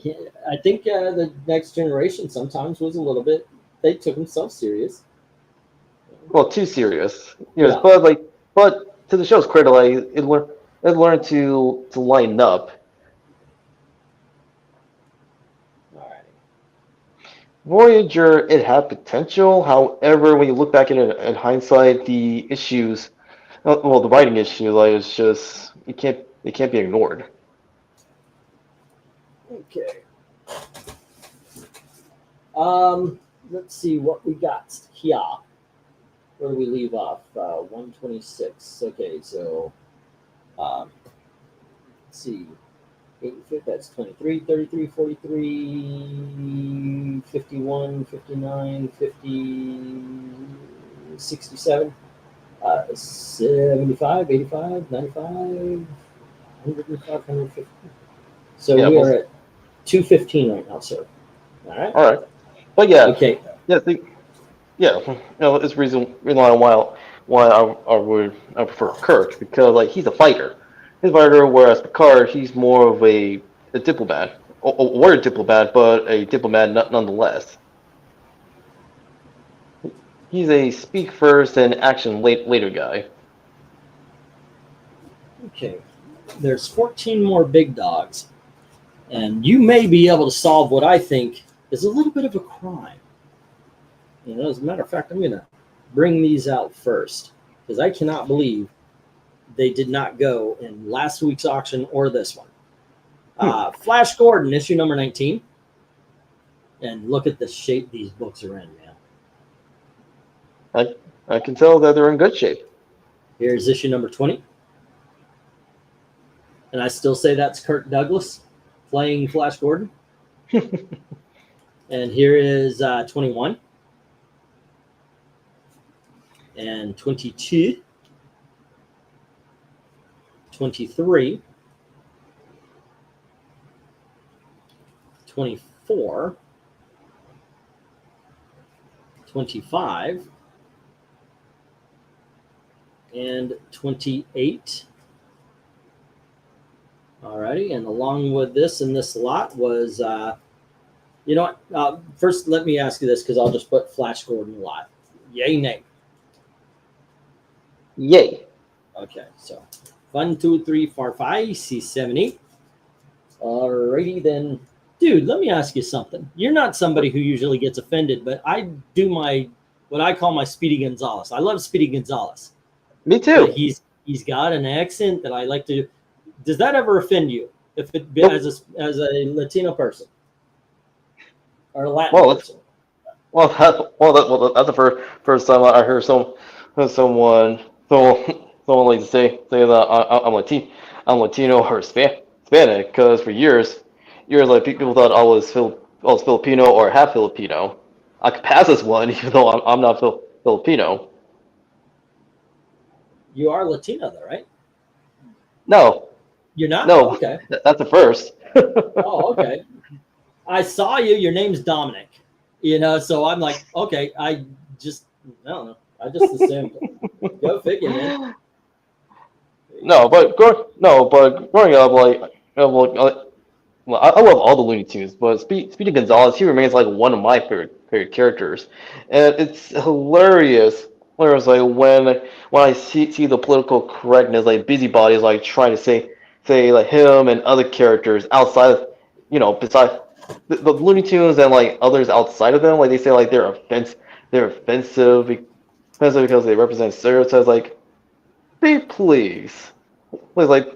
think the Next Generation sometimes was a little bit. They took themselves serious. Well, too serious. Yes, yeah. But to the show's credit, like it learned to line up. Voyager, it had potential. However, when you look back at it in hindsight, the issues, well, the writing issue, like it's just it can't be ignored. Okay. Let's see what we got here. Where do we leave off? 126. Okay, so let's see. 85, that's 23, 33, 43, 51, 59, 50, 67, 75, 85, 95, 105, 150. So we are at 215 right now, sir. All right. But yeah. Okay. It's reason why I prefer Kirk, because like he's a fighter. Whereas Picard, he's more of a diplomat, or a diplomat, but a diplomat nonetheless. He's a speak first and action later guy. Okay, there's 14 more big dogs, and you may be able to solve what I think is a little bit of a crime. As a matter of fact, I'm going to bring these out first. because I cannot believe they did not go in last week's auction or this one. Flash Gordon, issue number 19. And look at the shape these books are in, man. I can tell that they're in good shape. Here's issue number 20. And I still say that's Kirk Douglas playing Flash Gordon. And here is 21. And 22. 23. 24. 25. And 28. Alrighty, and along with this in this lot was, you know what? First, let me ask you this because I'll just put Flash Gordon lot. Yay, nay? Yay. Okay, so 1, 2, 3, 4, 5, 6, 7, 8. Alrighty then. Dude, let me ask you something. You're not somebody who usually gets offended, but I do what I call my Speedy Gonzalez. I love Speedy Gonzalez. Me too. But he's got an accent that I like to. Does that ever offend you? If it Nope. as a Latino person or a Latin person? That's the first time I heard someone like to say that I'm Latino or Hispanic, because for years like people thought I was Filipino or half Filipino. I could pass as one even though I'm not Filipino. You are Latino, though, right? No. You're not? No. Oh, okay. That's the first. Oh, okay. I saw you. Your name's Dominic. You know, so I'm like, okay. I don't know. I just assumed. Go figure, man. But growing up, I love all the Looney Tunes, but Speedy Gonzalez, he remains like one of my favorite characters, and it's hilarious. Like when I see the political correctness, like busybodies, like trying to say like him and other characters outside, besides the Looney Tunes and like others outside of them, like they say like they're offensive because they represent stereotypes. Like, please, like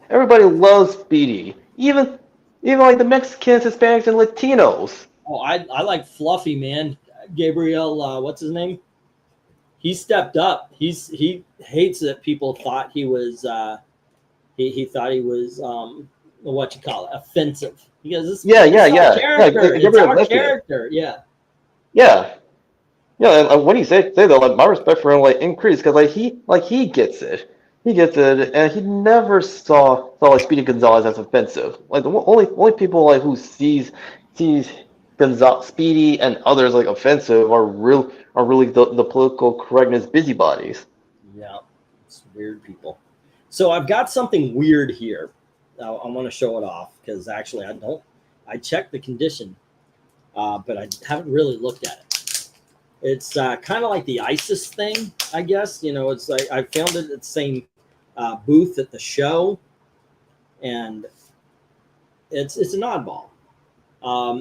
everybody loves Speedy, even like the Mexicans, Hispanics, and Latinos. Oh, I like Fluffy, man. Gabriel, what's his name? He stepped up. He hates that people thought he was he thought he was what you call it, offensive. He goes, it's our character. It's our character. Yeah. And when he say that, like my respect for him like increased because he gets it. He gets it, and he never saw like Speedy Gonzalez as offensive. Like the only people like who sees Speedy and others like offensive are really the political correctness busybodies. Yeah, it's weird people. So I've got something weird here. I want to show it off because actually I checked the condition, but I haven't really looked at it. It's kind of like the ISIS thing, I guess. It's like I found it at the same booth at the show, and it's an oddball.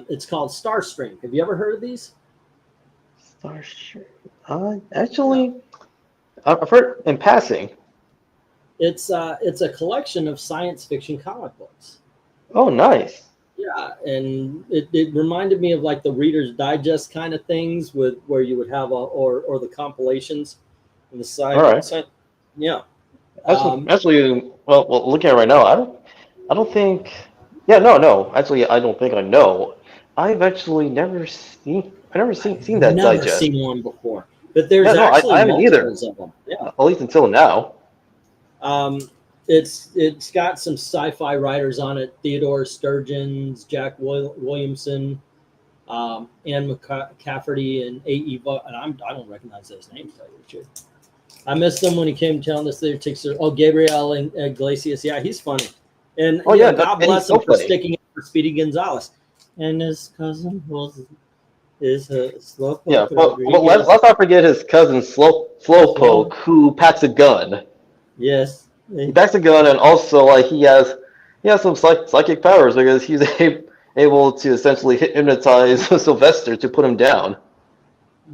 It's called Starstream. Have you ever heard of these? Starstream. Actually, I've heard in passing. It's a collection of science fiction comic books. Oh, nice. Yeah, and it reminded me of like the Reader's Digest kind of things where you would have or the compilations on the side. All right. Yeah. Actually, well, looking at it right now, I don't think. Yeah, no. Actually, I don't think I know. I've actually never seen that Never digest. seen one before, but there's actually I haven't either. multiples of them. Yeah. At least until now. It's got some sci-fi writers on it: Theodore Sturgeon, Jack Williamson, Anne McCafferty, and A.E. And I don't recognize those names. To tell you the truth. I missed him when he came telling us their tickets. Oh, Gabriel Iglesias. Yeah, he's funny. And God bless him for sticking up for Speedy Gonzalez. And his cousin is Slowpoke. Yeah, but let's not forget his cousin Slowpoke, who packs a gun. Yes, he packs a gun, and also like he has some psychic powers because he's able to essentially hypnotize Sylvester to put him down.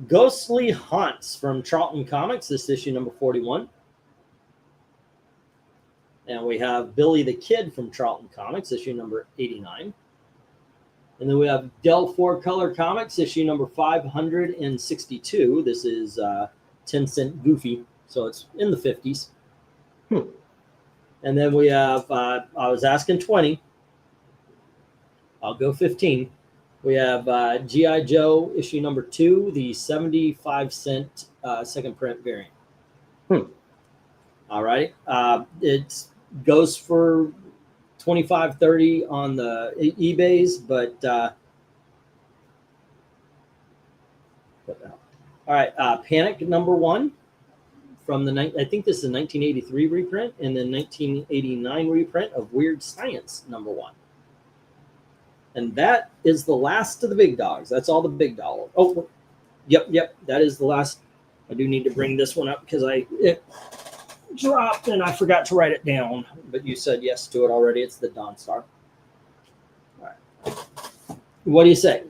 Ghostly Haunts from Charlton Comics. This issue number 41. And we have Billy the Kid from Charlton Comics, issue number 89. And then we have Del 4 Color Comics, issue number 562. This is 10-cent Goofy, so it's in the 50s. And then we have, I was asking 20. I'll go 15. We have G.I. Joe, issue number 2, the 75-cent second print variant. All right. It goes for $25-30 on the eBays, but all right. Panic number 1 from the I think this is a 1983 reprint and then 1989 reprint of Weird Science number 1. And that is the last of the big dogs. That's all the big dollars. Oh, yep. That is the last. I do need to bring this one up because it dropped and I forgot to write it down. But you said yes to it already. It's the Dawn Star. All right. What do you say?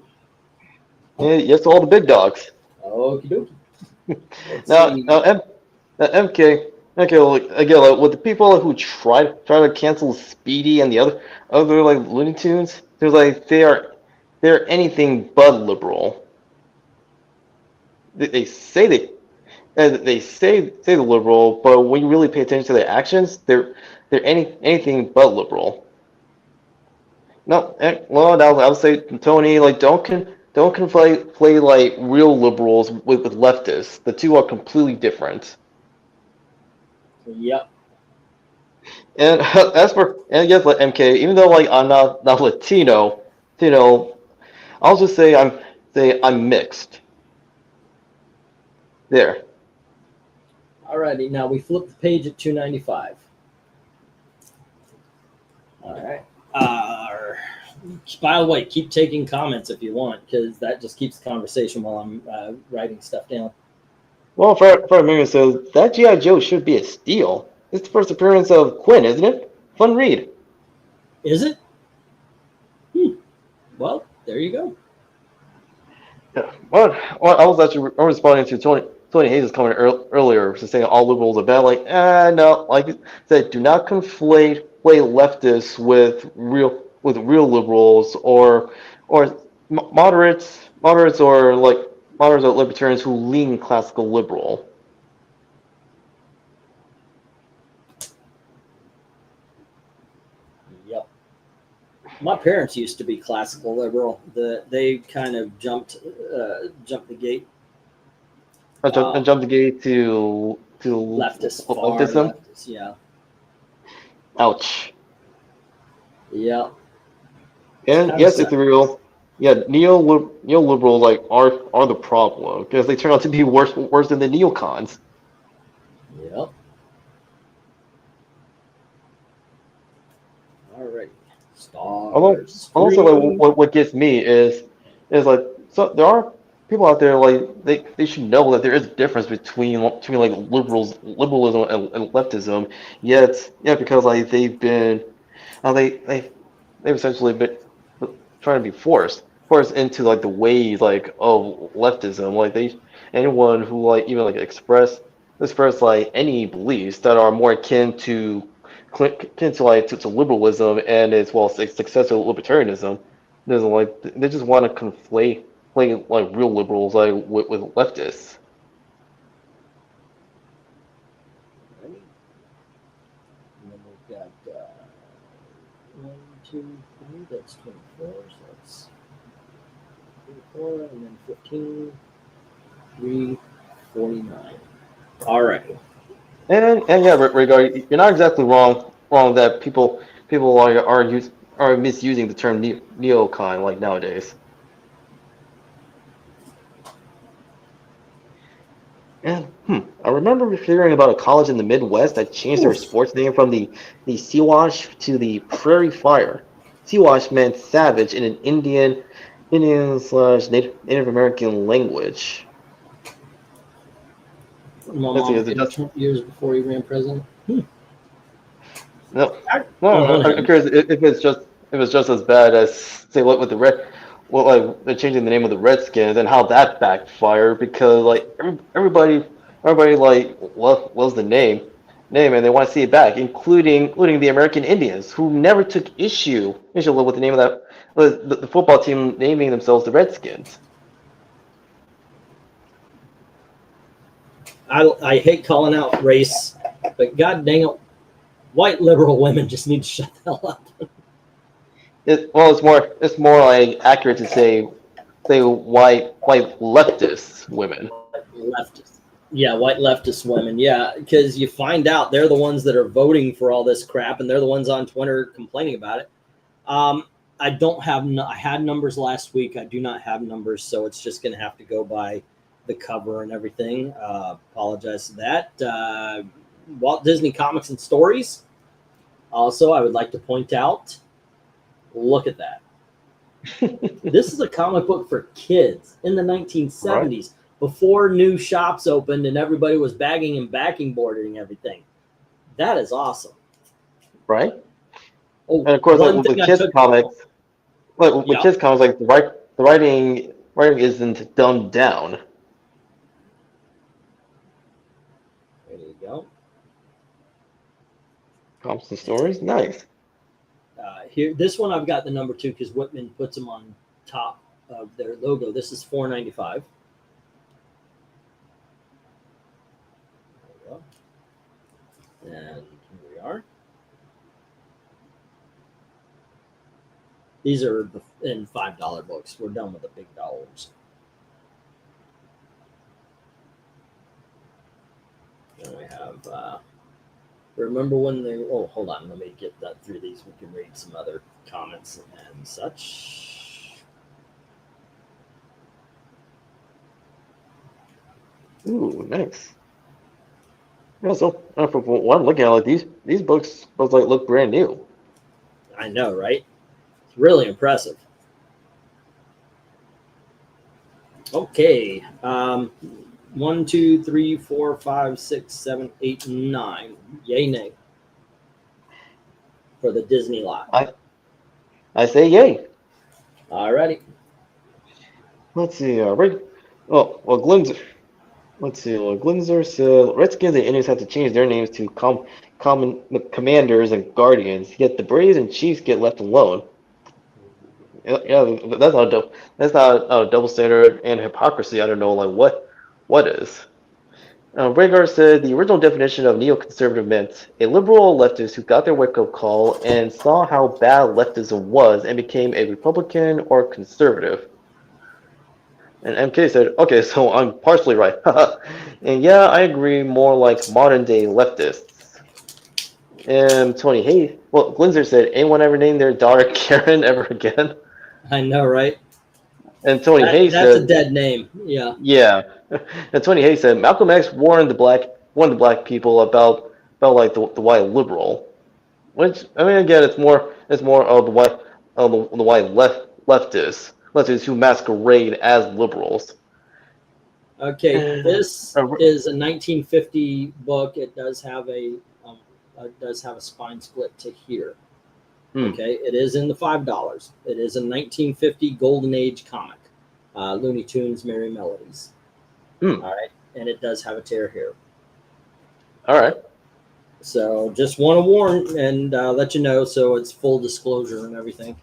Yes, to all the big dogs. Okie dokie. Now, MK. Okay, well, again, like, with the people who try to cancel Speedy and the other like Looney Tunes, they're like they're anything but liberal. They say they're liberal, but when you really pay attention to their actions, they're anything but liberal. No, well, I would say, Tony, like don't conflate like real liberals with leftists. The two are completely different. Yep. And yes, like MK, even though like I'm not Latino, I'll just say I'm mixed. There. Alrighty, now we flip the page at 295. All right. By the way, keep taking comments if you want, because that just keeps the conversation while I'm writing stuff down. Well, for American says that G.I. Joe should be a steal. It's the first appearance of Quinn, isn't it? Fun read. Is it? Well, there you go. Yeah. Well, I was actually responding to Tony Hayes' comment earlier, saying all liberals are bad. Like, no, like I said, do not conflate leftists with real liberals or moderates or libertarians who lean classical liberal. Yep. My parents used to be classical liberal. They kind of jumped the gate. Jump the gate to leftist, leftism. Leftist, yeah. Ouch. Yeah. And yes, it's real. Yeah, neoliberals like are the problem because they turn out to be worse than the neocons. Yep. All right. Stars. Also, like, what gets me is like, so there are people out there like they should know that there is a difference between like liberalism and leftism. Yet, because like they've essentially been trying to be forced into like the ways like of leftism. Like anyone who like even like express like any beliefs that are more akin to liberalism and as well as successful libertarianism, they just want to conflate like real liberals like with leftists. And then we've got 1, 2, 3. That's 24. So that's 24, and then 15, 3, 49. All right. And yeah, regard, you're not exactly wrong that people are misusing the term neocon like nowadays. And I remember hearing about a college in the Midwest that changed their sports name from the Siwash to the Prairie Fire. Siwash meant savage in an Indian/Native American language. My mom did Trump years before he ran president. No, I'm curious if it's just as bad as say what with the well, like they're changing the name of the Redskins and how that backfired because like everybody like loves the name and they want to see it back, including the American Indians who never took issue with the name of that the football team naming themselves the Redskins. I hate calling out race, but god dang it, white liberal women just need to shut the hell up. It's more like accurate to say white leftist women. Leftist. Yeah, white leftist women. Yeah, because you find out they're the ones that are voting for all this crap, and they're the ones on Twitter complaining about it. I don't have. I had numbers last week. I do not have numbers, so it's just going to have to go by the cover and everything. Apologize for that. Walt Disney Comics and Stories. Also, I would like to point out. Look at that. This is a comic book for kids in the 1970s. Right. Before new shops opened and everybody was bagging and backing boarding everything. That is awesome. Right? Oh, and of course, like, with kids comics, kids comics, like the writing isn't dumbed down. There you go. Comics and Stories, nice. Here, this one I've got the number 2 because Whitman puts them on top of their logo. This is $4.95. And here we are. These are in $5 books. We're done with the big dollars. Then we have, remember when they, oh, hold on. Let me get that through these. We can read some other comments and such. Ooh, nice. Yeah, so from what I'm looking at, like these books look brand new. I know, right? It's really impressive. Okay, 1, 2, 3, 4, 5, 6, 7, 8, 9. Yay, nay. For the Disney lot. I say yay. Alrighty. Let's see. Glinzer. Let's see. Glinzer said Redskins and Indians have to change their names to Commanders and Guardians, yet the Braves and Chiefs get left alone. Yeah, that's not a double standard and hypocrisy. I don't know, like what is. Rhaegar said the original definition of neoconservative meant a liberal leftist who got their wake-up call and saw how bad leftism was and became a Republican or conservative. And MK said, okay, so I'm partially right. And yeah, I agree, more like modern-day leftists. And Tony Hayes, well, Glinzer said, anyone ever named their daughter Karen ever again? I know, right? And Tony Hayes said, that's a dead name. Yeah. Yeah. And Tony Hayes said Malcolm X warned the black people about like the white liberal, which I mean again it's more of the white leftists who masquerade as liberals. Okay, this is a 1950 book. It does have a spine split to here. Okay, it is in the $5. It is a 1950 Golden Age comic, Looney Tunes, Merry Melodies. All right, and it does have a tear here. All right. So just want to warn and let you know, so it's full disclosure and everything.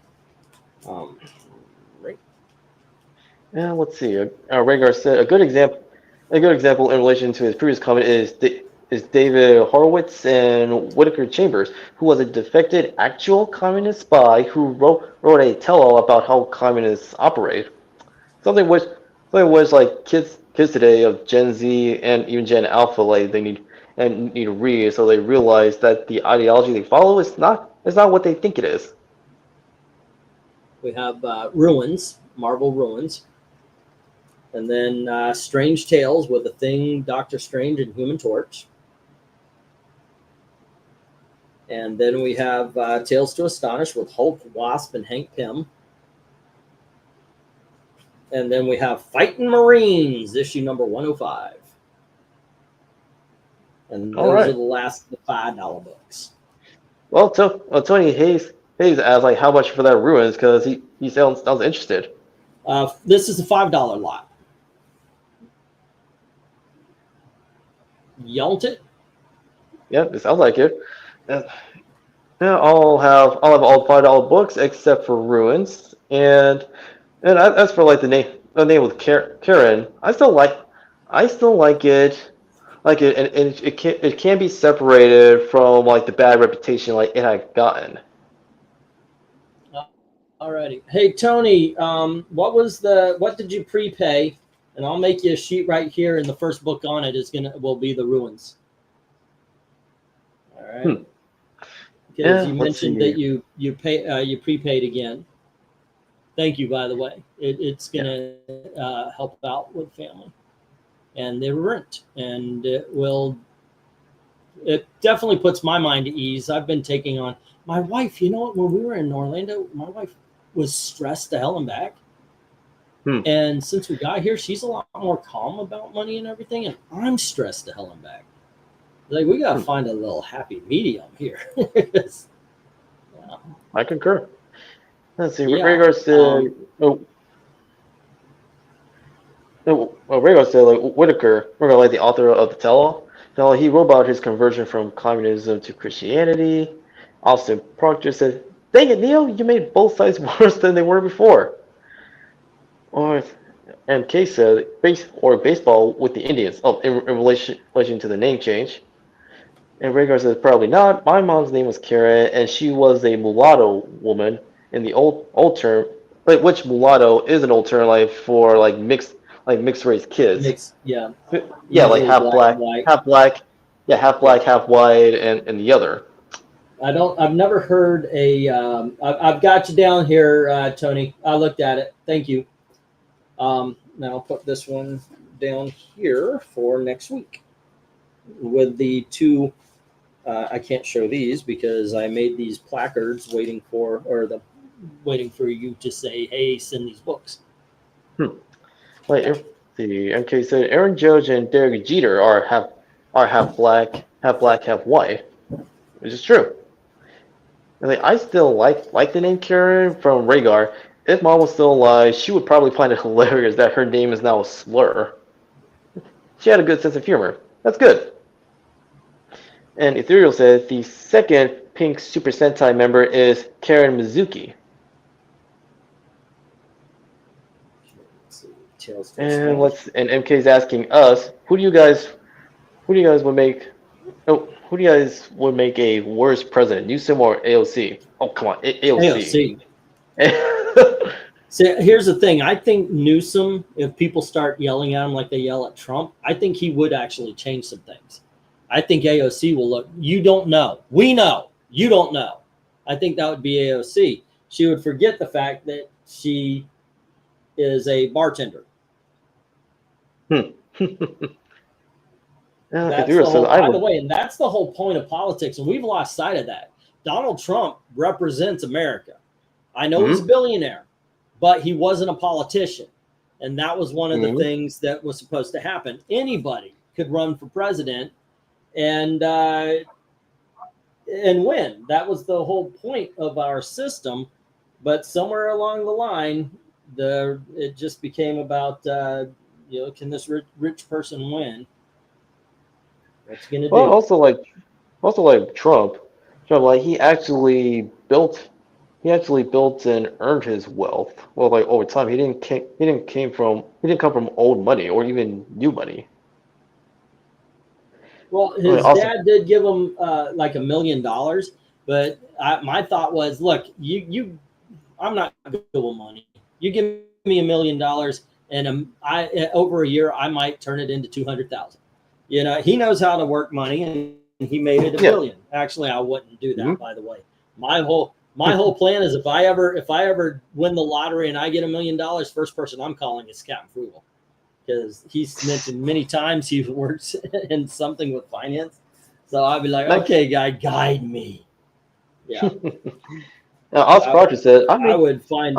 Right. Yeah, let's see. Rhaegar said a good example in relation to his previous comment is David Horowitz and Whittaker Chambers, who was a defected actual communist spy who wrote a tell-all about how communists operate. Something which like kids today of Gen Z and even Gen Alpha, like they need to read, so they realize that the ideology they follow is not what they think it is. We have Ruins, Marvel Ruins, and then Strange Tales with The Thing, Doctor Strange, and Human Torch. And then we have Tales to Astonish with Hulk, Wasp, and Hank Pym. And then we have Fightin' Marines, issue number 105. And those are the last $5 books. Well, Tony Hayes asked like how much for that Ruins because he sounds interested. This is a $5 lot. Yelled it. Yep, it sounds like it. Uh, yeah, I'll have all $5 books except for Ruins, and as for like the name with Karen, I still like it, and it can be separated from like the bad reputation like it had gotten. Alrighty. Hey Tony, what did you prepay? And I'll make you a sheet right here, and the first book on it will be the Ruins. All right. Because Yeah, you let's mentioned see. that you prepaid again. Thank you, by the way. It's gonna help out with family and their rent, and it definitely puts my mind at ease. I've been taking on my wife. You know what? When we were in Orlando, my wife was stressed to hell and back. And since we got here, she's a lot more calm about money and everything, and I'm stressed to hell and back. Like, we gotta find a little happy medium here. Yeah. I concur. Let's see. Yeah. Regards to regards to like Whitaker, we're gonna like the author of the Tell-All. He wrote about his conversion from communism to Christianity. Austin Proctor said, "Dang it, Neil, you made both sides worse than they were before." Or MK said, baseball with the Indians. Oh, in relation to the name change. And Rhaegar says, probably not. My mom's name was Karen, and she was a mulatto woman in the old term. Like, which mulatto is an old term, like for mixed race kids. Yeah. Yeah, like Usually half black, white. half black. Yeah, half black, half white, and the other. I've never heard I've got you down here, Tony. I looked at it. Thank you. Now I'll put this one down here for next week with the two. I can't show these because I made these placards waiting for you to say, "Hey, send these books." Like the MK said, Aaron Judge and Derek Jeter are half black, half white, which is true. And like, I still like the name Karen from Rhaegar. If Mom was still alive, she would probably find it hilarious that her name is now a slur. She had a good sense of humor. That's good. And Ethereal says the second Pink Super Sentai member is Karen Mizuki. And MK's asking us, who do you guys would make a worse president, Newsom or AOC? Oh, come on, AOC. See, here's the thing. I think Newsom, if people start yelling at him like they yell at Trump, I think he would actually change some things. I think AOC will look. You don't know. We know. You don't know. I think that would be AOC. She would forget the fact that she is a bartender. By the way, and that's the whole point of politics, and we've lost sight of that. Donald Trump represents America. I know he's a billionaire, but he wasn't a politician, and that was one of the things that was supposed to happen. Anybody could run for president and win. That was the whole point of our system. But somewhere along the line, it just became about can this rich person win? What's he gonna do? Well, also like Trump, like he actually built and earned his wealth. Well, like over time, he didn't come from old money or even new money. Well, his dad did give him like $1 million, but my thought was, look, I'm not good with money. You give me $1 million, and over a year, I might turn it into 200,000. He knows how to work money, and he made it $1 billion. Actually, I wouldn't do that. By the way, my whole plan is if I ever win the lottery and I get $1 million, first person I'm calling is Captain Frugal, because he's mentioned many times he works in something with finance. So I'd be like, okay, guy, guide me. Yeah. Now, Oscar said, I would find.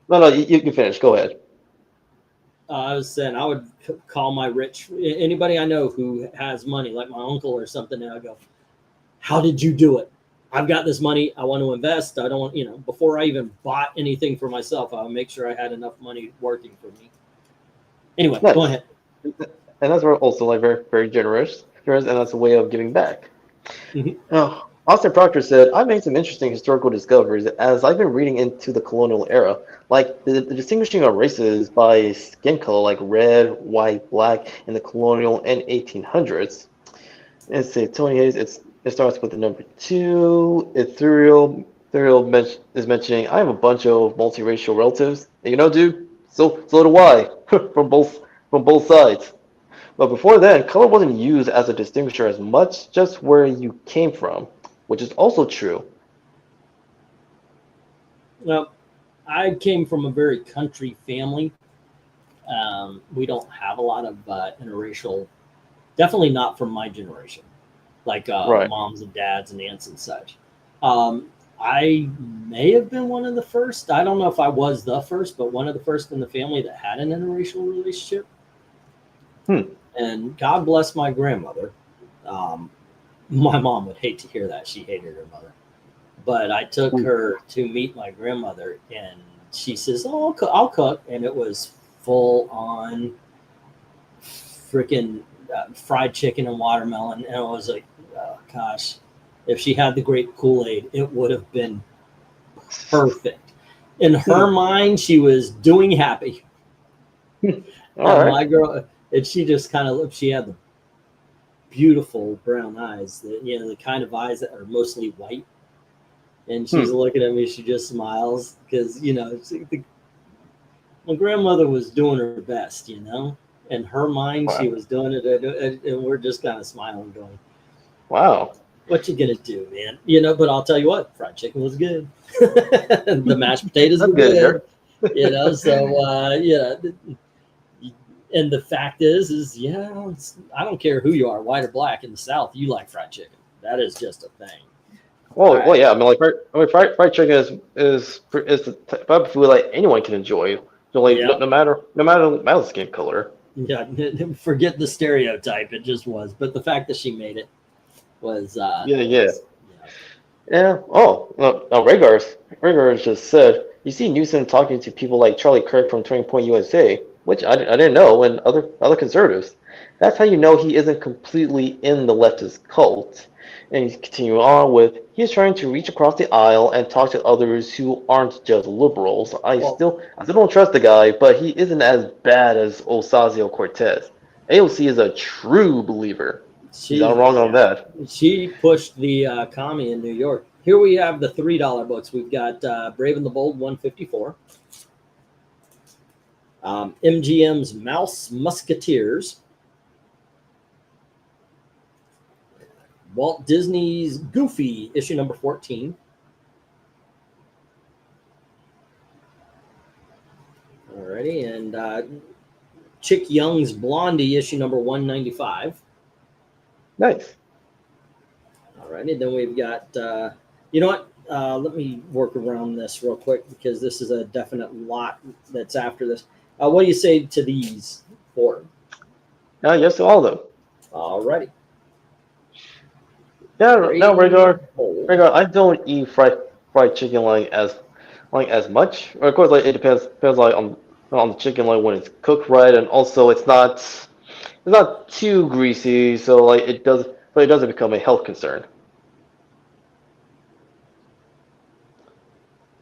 No, you can finish. Go ahead. I was saying I would call anybody I know who has money, like my uncle or something, and I go, how did you do it? I've got this money. I want to invest. I don't want, before I even bought anything for myself, I'll make sure I had enough money working for me. Anyway, Nice. go ahead. And that's also like very, very generous, and that's a way of giving back. Mhm. Now, Austin Proctor said, I made some interesting historical discoveries as I've been reading into the colonial era, like the distinguishing of races by skin color, like red, white, black, in the colonial and 1800s. Let's see, Tony Hayes, it starts with the number 2. Ethereal is mentioning, I have a bunch of multiracial relatives. And dude, so do I, from both sides. But before then, color wasn't used as a distinguisher as much, just where you came from, which is also true. Well, I came from a very country family. We don't have a lot of interracial, definitely not from my generation, like Right. moms and dads and aunts and such. I may have been one of the first. I don't know if I was the first, but one of the first in the family that had an interracial relationship. And God bless my grandmother. My mom would hate to hear that. She hated her mother. But I took her to meet my grandmother, and she says, "Oh, I'll cook." And it was full on freaking fried chicken and watermelon. And I was like, oh, gosh, if she had the grape Kool-Aid, it would have been perfect. In her mind, she was doing happy. My girl, and she just kind of looked, she had the beautiful brown eyes, the kind of eyes that are mostly white. And she's looking at me, she just smiles because, my grandmother was doing her best, In her mind, she was doing it, and we're just kind of smiling, going, wow. What you gonna do, man? But I'll tell you what, fried chicken was good. The mashed potatoes were good. So and the fact is I don't care who you are, white or black. In the South, you like fried chicken. That is just a thing. Well, yeah. I mean, fried chicken is the type of food like anyone can enjoy. So, no matter the skin color. Yeah, forget the stereotype. It just was. But the fact that she made it was. Yeah. Oh, no, Rhaegar just said, you see Newsom talking to people like Charlie Kirk from Turning Point USA, which I didn't know, and other conservatives. That's how you know he isn't completely in the leftist cult. And he's continuing on with, he's trying to reach across the aisle and talk to others who aren't just liberals. I still don't trust the guy, but he isn't as bad as Ocasio-Cortez. AOC is a true believer. She's not wrong on that. She pushed the commie in New York. Here we have the $3 books. We've got Brave and the Bold 154. MGM's Mouse Musketeers. Walt Disney's Goofy, issue number 14. Alrighty, and Chick Young's Blondie, issue number 195. Nice. Alrighty, then we've got, you know what? Let me work around this real quick because this is a definite lot that's after this. What do you say to these four? Yes to all of them. Alrighty. Yeah, no, Rhaegar, I don't eat fried chicken like as much. Of course, it depends on the chicken when it's cooked right, and also it's not too greasy, so it doesn't become a health concern.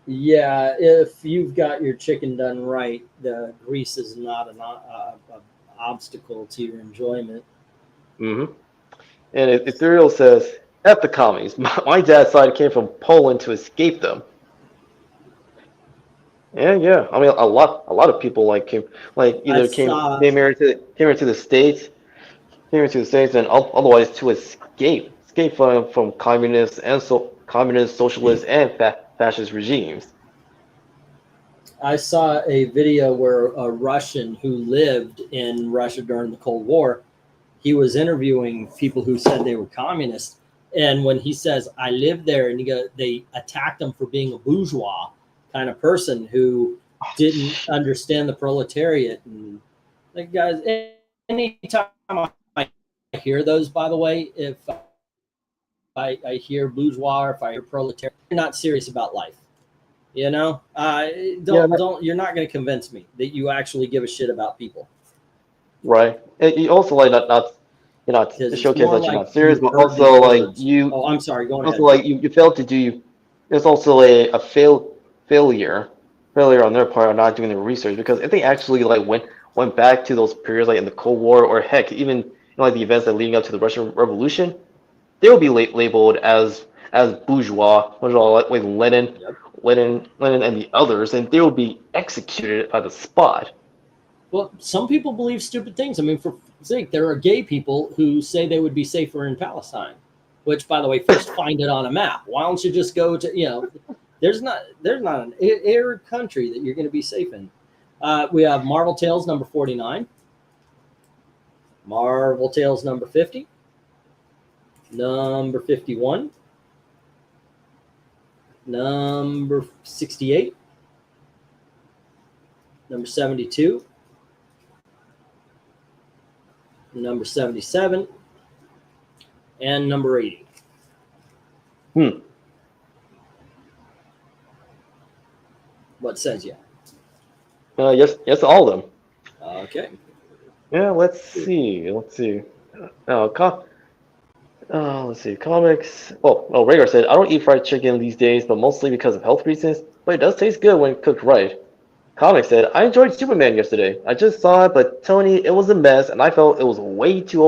Yeah, if you've got your chicken done right, the grease is not an obstacle to your enjoyment. Mm-hmm. And Ethereal says, F the commies. My dad's side came from Poland to escape them. Yeah. I mean, a lot of people came here to the States, and otherwise to escape from communists and communist, socialist, and fascist regimes. I saw a video where a Russian who lived in Russia during the Cold War, he was interviewing people who said they were communists. And when he says, I lived there, and they attacked him for being a bourgeois kind of person who didn't understand the proletariat. And guys, anytime I hear those, by the way, if I hear bourgeois, or if I hear proletariat, you're not serious about life. You know, don't. You're not going to convince me that you actually give a shit about people. Right. And you also like not you're not Because to it's showcase more that you're like not serious, you but heard also these like words. you Oh, I'm sorry. Go also ahead. like you failed to do. There's also failure on their part on not doing the research because if they actually like went back to those periods like in the Cold War or heck even like the events that leading up to the Russian Revolution, they will be labeled as bourgeois like Lenin, Yep. Lenin, and the others, and they will be executed by the spot. Well, some people believe stupid things. I mean, for sake, there are gay people who say they would be safer in Palestine. Which, by the way, first find it on a map. Why don't you just go to There's not an Arab country that you're going to be safe in. We have Marvel Tales number 49, Marvel Tales number 50, number 51, number 68, number 72, number 77, and number 80. What says you? Yes, all of them. Okay. Yeah, let's see. Let's see. Comics. Well, Rhaegar said, I don't eat fried chicken these days, but mostly because of health reasons. But it does taste good when cooked right. Comics said, I enjoyed Superman yesterday. I just saw it, but Tony, it was a mess, and I felt it was way too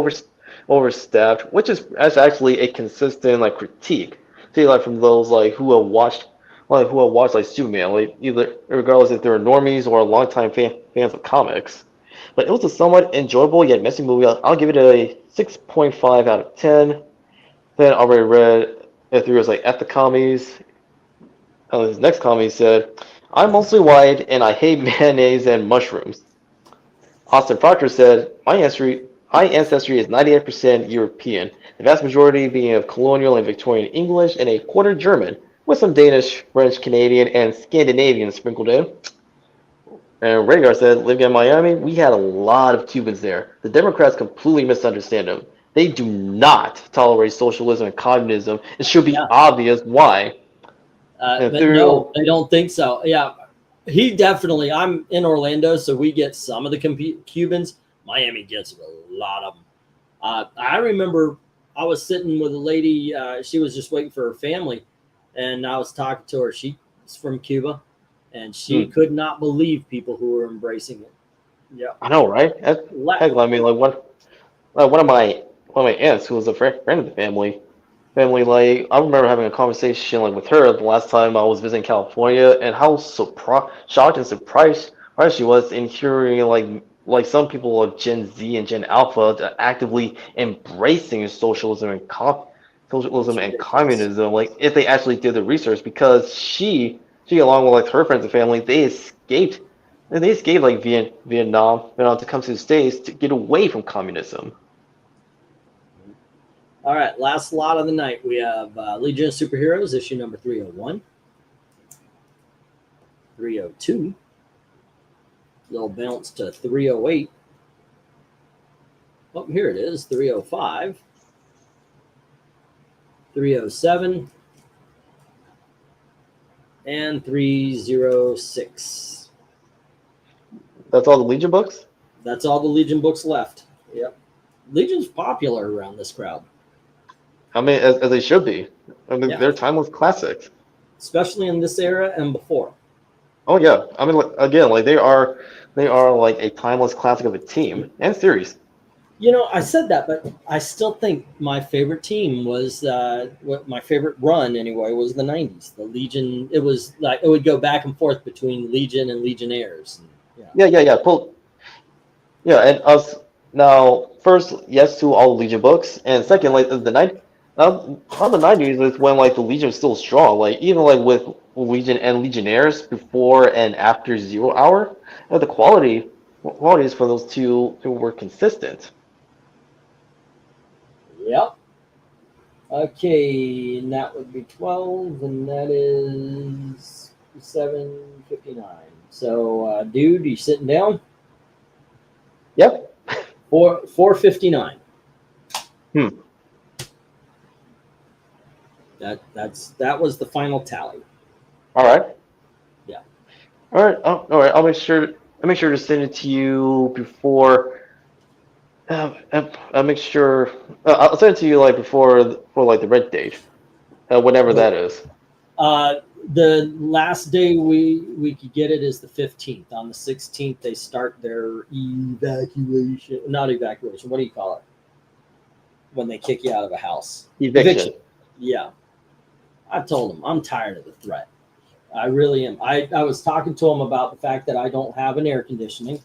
overstaffed, which is actually a consistent like critique. See, like from those like who have watched like Superman, like either regardless if they're normies or longtime fans of comics. But it was a somewhat enjoyable yet messy movie. I'll give it a 6.5 out of 10. Then I already read it through as like at the commies. His next comment said, I'm mostly white and I hate mayonnaise and mushrooms. Austin Proctor said, my ancestry is 98% European, the vast majority being of colonial and Victorian English and a quarter German, with some Danish, French, Canadian, and Scandinavian sprinkled in. And Rhaegar said, living in Miami, we had a lot of Cubans there. The Democrats completely misunderstand them. They do not tolerate socialism and communism. It should be Yeah. obvious why. But no, they don't think so. Yeah, he definitely. I'm in Orlando, so we get some of the Cubans. Miami gets a lot of them. I remember I was sitting with a lady. She was just waiting for her family, and I was talking to her. She's from Cuba, and she could not believe people who were embracing it. Yeah, I know, right? Heck, I mean, one of my aunts who was a friend of the family, like I remember having a conversation like with her the last time I was visiting California, and how shocked and surprised she was in hearing like some people of Gen Z and Gen Alpha actively embracing socialism and communism, like if they actually did the research, because she along with like her friends and family, they escaped like Vietnam to come to the States to get away from communism. All right, last lot of the night. We have Legion of Superheroes, issue number 301, 302. Little bounce to 308. Oh, here it is, 305, 307, and 306. That's all the Legion books? That's all the Legion books left. Yep. Legion's popular around this crowd. I mean, as they should be. I mean, they're timeless classics. Especially in this era and before. Oh yeah, I mean, again, like they are like a timeless classic of a team and series. You know, I said that, but I still think my favorite team was what my favorite run anyway was the '90s. The Legion. It was like it would go back and forth between Legion and Legionnaires. Yeah. Cool. Yeah, and us now. First, yes to all Legion books, and second, like the night. On the '90s is when like the Legion was still strong. Like even like with Legion and Legionnaires before and after 0 Hour, the qualities for those two were consistent. Yep. Okay, and that would be 12, and that is 7:59. So, dude, you sitting down? Yep. 4:59. That was the final tally. All right. Yeah. All right. All right. I'll make sure to send it to you before. I'll make sure. I'll send it to you like for like the red date, whenever that is. The last day we could get it is the 15th. On the 16th, they start their evacuation. Not evacuation. What do you call it? When they kick you out of a house. Eviction. Yeah. I told them I'm tired of the threat. I really am. I was talking to them about the fact that I don't have an air conditioning.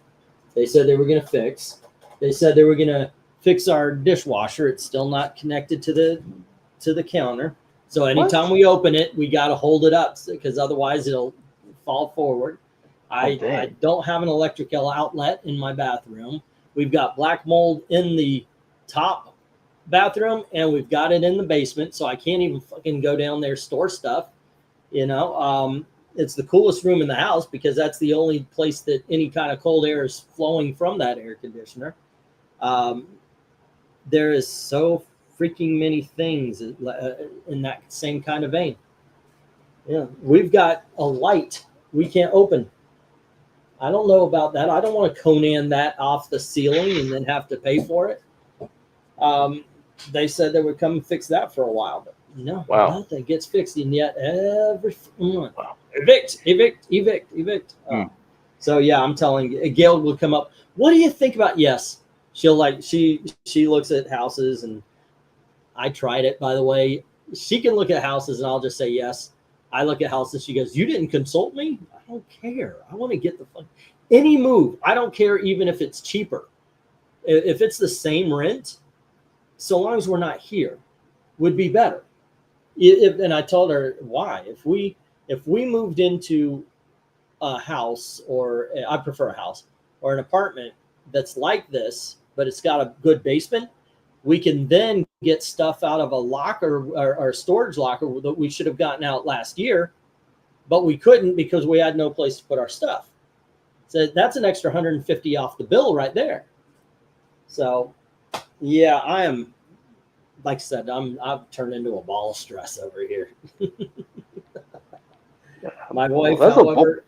They said they were going to fix. They said they were going to fix our dishwasher. It's still not connected to the counter. So anytime we open it, we got to hold it up because otherwise it'll fall forward. I don't have an electrical outlet in my bathroom. We've got black mold in the top bathroom and we've got it in the basement. So I can't even fucking go down there, store stuff. It's the coolest room in the house because that's the only place that any kind of cold air is flowing from that air conditioner. There is so freaking many things in that same kind of vein. Yeah, we've got a light we can't open. I don't know about that. I don't want to Conan that off the ceiling and then have to pay for it. They said they would come and fix that for a while, but no, nothing gets fixed, and yet evict. So yeah, I'm telling you, Gail will come up. What do you think about? Yes, she'll she looks at houses, and I tried it, by the way. She can look at houses, and I'll just say yes. I look at houses. She goes, "You didn't consult me? I don't care. I want to get the fun. Any move. I don't care, even if it's cheaper. If it's the same rent, so long as we're not here, would be better." And I told her why. If we moved into a house, or I prefer a house or an apartment that's like this, but it's got a good basement, we can then get stuff out of a locker or storage locker that we should have gotten out last year, but we couldn't because we had no place to put our stuff. So that's an extra $150 off the bill right there. So yeah, I am. Like I said, I've turned into a ball of stress over here. My wife, however,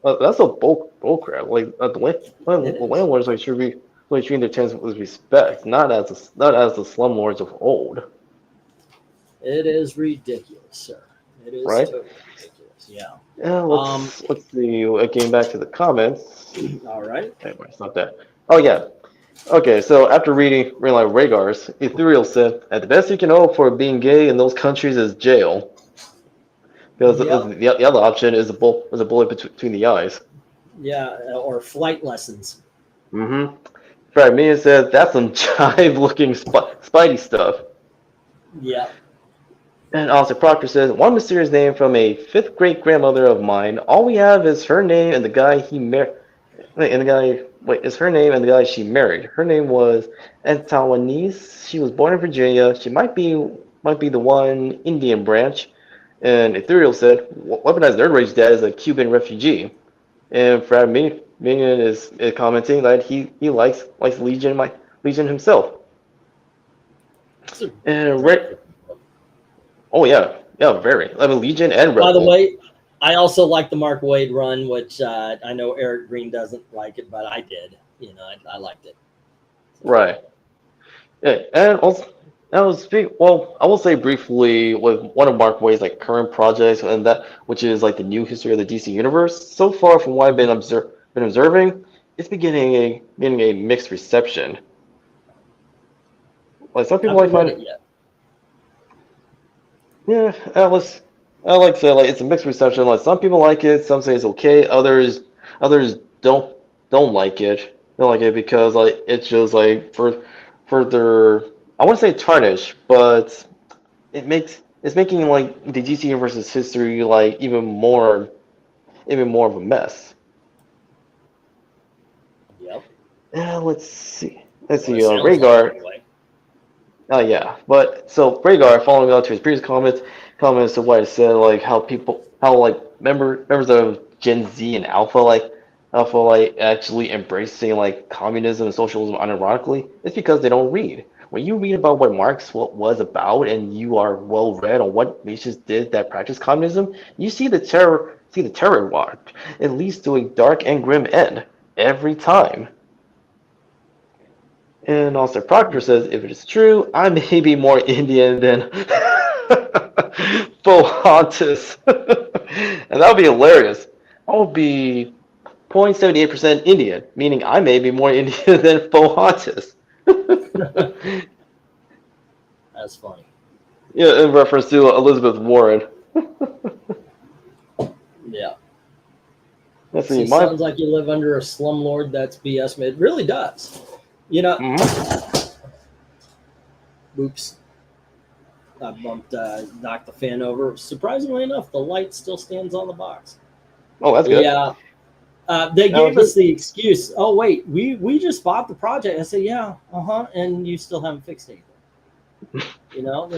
that's a bull crap. Like the landlords should be treating their tenants with respect, not as the slumlords of old. It is ridiculous, sir. It is right? totally ridiculous. Yeah. Yeah. Let's see. Getting back to the comments. All right. Anyway, it's not that. Oh yeah. Okay, so after reading like Rhaegar's, Ethereal said, "At the best you can hope for being gay in those countries is jail, because the other option is a bullet between the eyes." Yeah, or flight lessons. Mm-hmm. Right, Mia said, "That's some jive-looking Spidey stuff." Yeah. And also Proctor says, "One mysterious name from a fifth great grandmother of mine. All we have is her name and the guy he married, and the guy." Wait, is her name and the guy she married. Her name was Antoinese. She was born in Virginia. She might be the one Indian branch." And Ethereal said, "Weaponized Nerd Rage Dad is a Cuban refugee." And Brad Minion is commenting that he likes Legion himself. And oh yeah, very. I mean, Legion and Rebel. By the way, I also like the Mark Wade run, which I know Eric Green doesn't like it, but I did. I liked it. Right. Yeah, and also, I will say briefly with one of Mark Wade's current projects, and which is the new history of the DC universe. So far, from what I've been observing, it's been getting a mixed reception. Some people find it yet. Yeah, I like to say it's a mixed reception. Some people like it, some say it's okay. Others don't like it. Don't like it because it's just further. I wouldn't say tarnish, but it's making the DC universe's history even more of a mess. Yep. Let's see. Rhaegar. Oh yeah, but so Rhaegar, following on to his previous comments to what I said, how members of Gen Z and Alpha actually embracing communism and socialism unironically, it's because they don't read. when you read about what Marx was about, and you are well read on what nations did that practice communism, you see the terror march. It leads to a dark and grim end every time. And also Proctor says, if it is true, I may be more Indian than Pocahontas. And that would be hilarious. I will be 0.78% Indian, meaning I may be more Indian than Pocahontas. That's funny. Yeah, in reference to Elizabeth Warren. Yeah. Let's See, see. sounds like you live under a slumlord. That's BS. It really does. You know. Oops. I bumped, knocked the fan over. Surprisingly enough, the light still stands on the box. Oh, that's good. Yeah. They gave us the excuse. Oh wait, we just bought the project. I said, yeah, and you still haven't fixed anything. You know,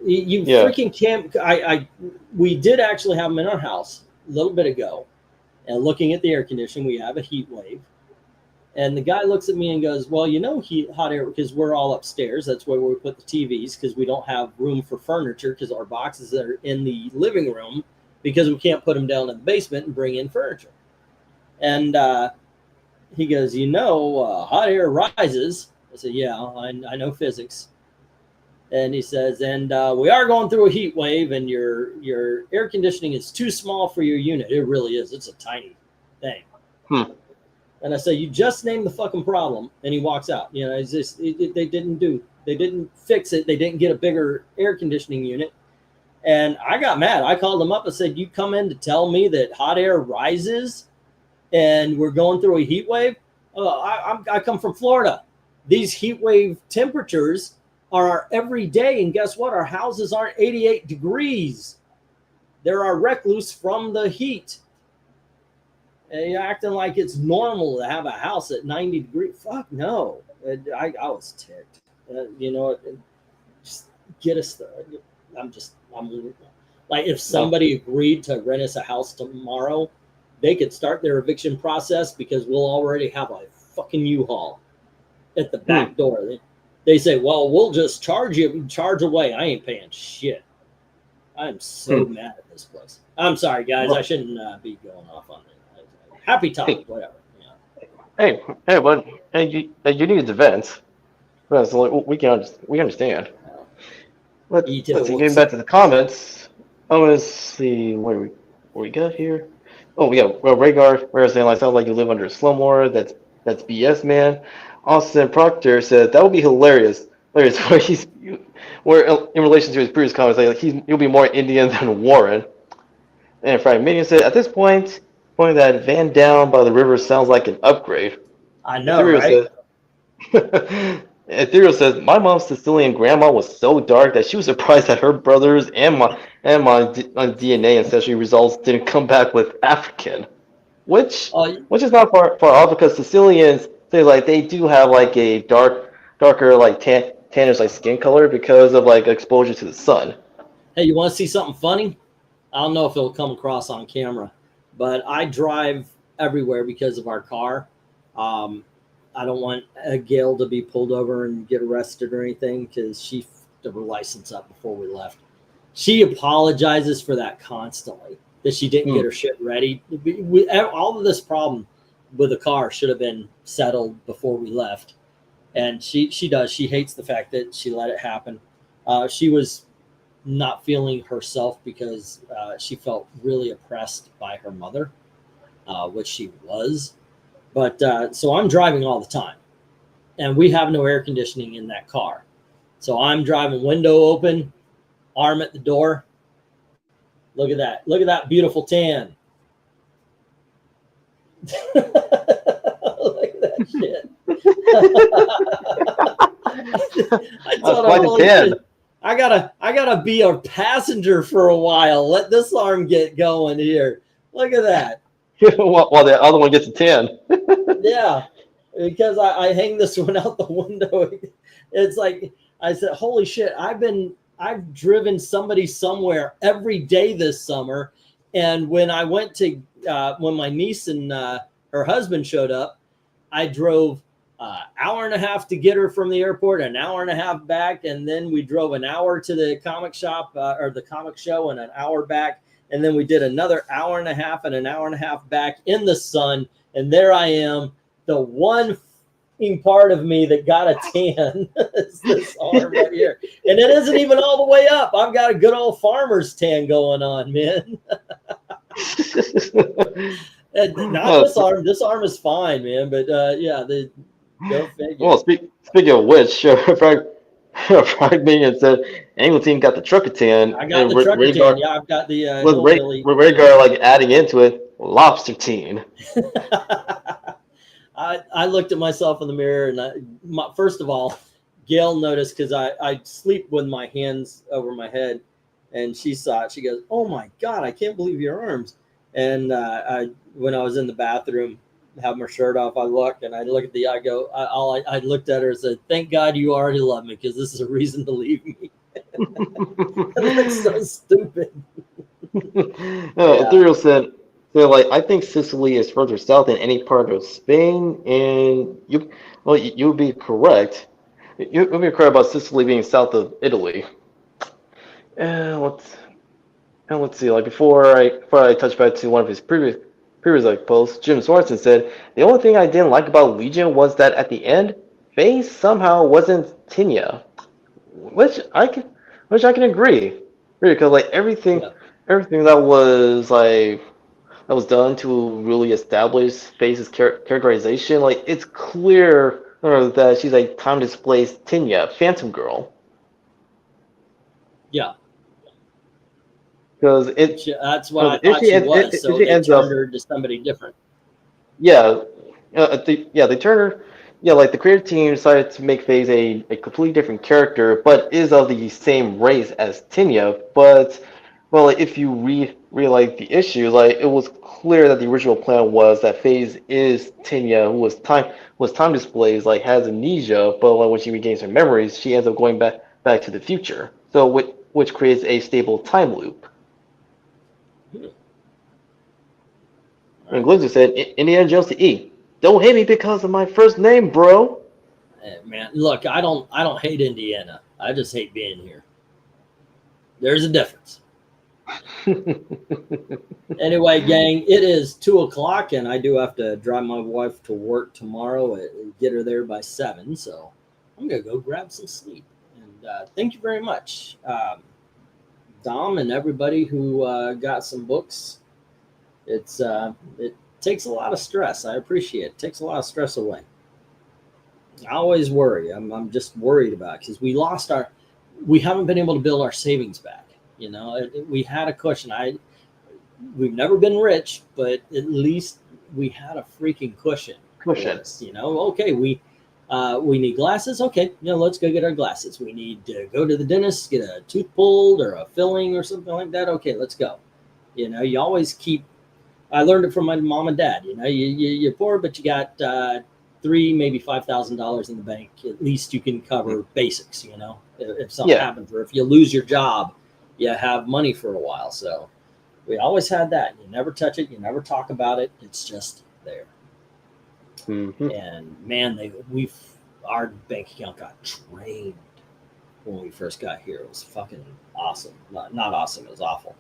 you freaking can't. We did actually have them in our house a little bit ago, and looking at the air conditioning, we have a heat wave. And the guy looks at me and goes, well, you know, hot air, because we're all upstairs. That's where we put the TVs, because we don't have room for furniture, because our boxes are in the living room, because we can't put them down in the basement and bring in furniture. And he goes, you know, hot air rises. I said, yeah, I know physics. And he says, and we are going through a heat wave, and your air conditioning is too small for your unit. It really is. It's a tiny thing. And I say, you just named the fucking problem. And he walks out. You know, it's just, they didn't fix it. They didn't get a bigger air conditioning unit. And I got mad. I called him up and said, you come in to tell me that hot air rises and we're going through a heat wave? I come from Florida. These heat wave temperatures are every day. And guess what? Our houses aren't 88 degrees. They're our recluse from the heat. And you're acting like it's normal to have a house at 90 degrees. Fuck no. I was ticked. You know, just get us there. I'm like, if somebody agreed to rent us a house tomorrow, they could start their eviction process, because we'll already have a fucking U-Haul at the back door. They say, well, we'll just charge away. I ain't paying shit. I'm so mad at this place. I'm sorry, guys. I shouldn't be going off on it. Happy topic, whatever. Yeah. Hey, but you need a defense. So we understand. Let's see. Getting back to the comments. Let's see what we got here. Oh, yeah. Well, Rhaegar, where saying like, sounds like you live under a slumlord. That's BS, man. Austin Proctor said that would be hilarious. Where in relation to his previous comments, like he'll be more Indian than Warren. And Frank Minion said, at this point that van down by the river sounds like an upgrade. I know, right? Ethereal says, my mom's Sicilian grandma was so dark that she was surprised that her brothers and my DNA ancestry results didn't come back with African, which is not far off, because Sicilians say like they do have like a darker like tannish like skin color because of like exposure to the sun. Hey, you want to see something funny? I don't know if it'll come across on camera, but I drive everywhere because of our car. I don't want Gail to be pulled over and get arrested or anything, because she fucked her license up before we left. She apologizes for that constantly, that she didn't get her shit ready. All of this problem with the car should have been settled before we left. And she does. She hates the fact that she let it happen. She was not feeling herself because she felt really oppressed by her mother, which she was. But so I'm driving all the time, and we have no air conditioning in that car. So I'm driving, window open, arm at the door. Look at that. Look at that beautiful tan. Look at that shit. I thought, holy shit, I gotta be a passenger for a while. Let this arm get going here. Look at that. While the other one gets a 10. Yeah, because I hang this one out the window. It's like, I said, holy shit, I've driven somebody somewhere every day this summer. And when I went to, when my niece and her husband showed up, I drove hour and a half to get her from the airport, an hour and a half back, and then we drove an hour to the comic shop or the comic show and an hour back, and then we did another hour and a half and an hour and a half back in the sun, and there I am, the one part of me that got a tan is this arm right here, and it isn't even all the way up. I've got a good old farmer's tan going on, man. Not this arm. This arm is fine, man. But yeah, go figure. Well, speaking of which, Frog Minion said Angle team got the trucker tan. I got the trucker tan. Yeah, I've got the with Rhaegar like adding into it, lobster tan. I looked at myself in the mirror, and first of all, Gail noticed because I sleep with my hands over my head, and she saw it. She goes, "Oh my God, I can't believe your arms." And when I was in the bathroom, have my shirt off, I look and I look at I looked at her and said, "Thank God you already love me, because this is a reason to leave me." That's so stupid. Ethereal said, "So like I think Sicily is further south than any part of Spain, and you'll be correct. You'll be correct about Sicily being south of Italy." And let's see, like before I touch back to one of his previous like posts, Jim Swanson said, "The only thing I didn't like about Legion was that at the end, Faye somehow wasn't Tinya," which I can agree, because like everything that was done to really establish Faye's characterization, like it's clear that she's a time displaced Tinya, Phantom Girl. Yeah. Because that's what I thought she was. So they turned her to somebody different. Yeah, they turned her. Yeah, like the creative team decided to make Faze a completely different character, but is of the same race as Tinya. But well, like, if you read like the issue, like it was clear that the original plan was that Faze is Tinya, who was time displays, like has amnesia, but like, when she regains her memories, she ends up going back to the future. So which creates a stable time loop. And Glizzy said, "Indiana Jones to E. Don't hate me because of my first name, bro." Man, look, I don't hate Indiana. I just hate being here. There's a difference. Anyway, gang, it is 2:00, and I do have to drive my wife to work tomorrow and get her there by 7. So I'm gonna go grab some sleep. And thank you very much, Dom, and everybody who got some books. It takes a lot of stress. I appreciate it. It takes a lot of stress away. I always worry. I'm just worried about it because we haven't been able to build our savings back. You know, we had a cushion. We've never been rich, but at least we had a freaking cushion. You know, okay, we need glasses. Okay, let's go get our glasses. We need to go to the dentist, get a tooth pulled or a filling or something like that. Okay, let's go. You know, you always keep. I learned it from my mom and dad. You know, you're poor, but you got $3,000, maybe $5,000 in the bank. At least you can cover basics. You know, if something happens, or if you lose your job, you have money for a while. So we always had that. You never touch it. You never talk about it. It's just there. Mm-hmm. And man, our bank account got drained when we first got here. It was fucking awesome. Not awesome. It was awful.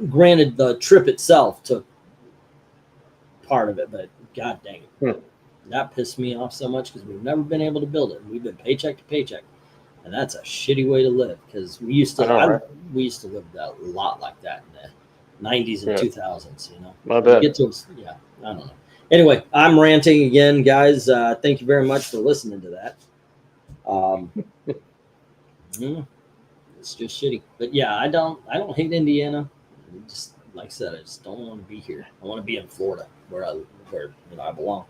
Granted, the trip itself took part of it, but god dang it. That pissed me off so much because we've never been able to build it. We've been paycheck to paycheck, and that's a shitty way to live because we used to live a lot like that in the 90s and 2000s. You know, my bad. I don't know. Anyway, I'm ranting again, guys. Thank you very much for listening to that. It's just shitty, but yeah, I don't hate Indiana. Just like I said, I just don't want to be here. I want to be in Florida, where I belong.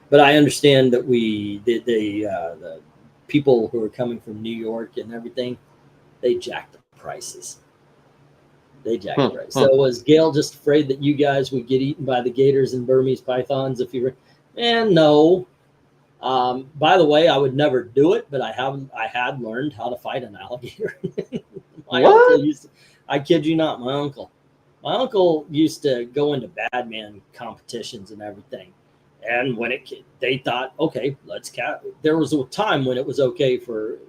But I understand that the people who are coming from New York and everything, they jacked the prices. So was Gail just afraid that you guys would get eaten by the gators and Burmese pythons if you were? And no. By the way, I would never do it, but I had learned how to fight an alligator. I kid you not, my uncle used to go into Badman competitions and everything. And when they thought, okay, there was a time when it was okay for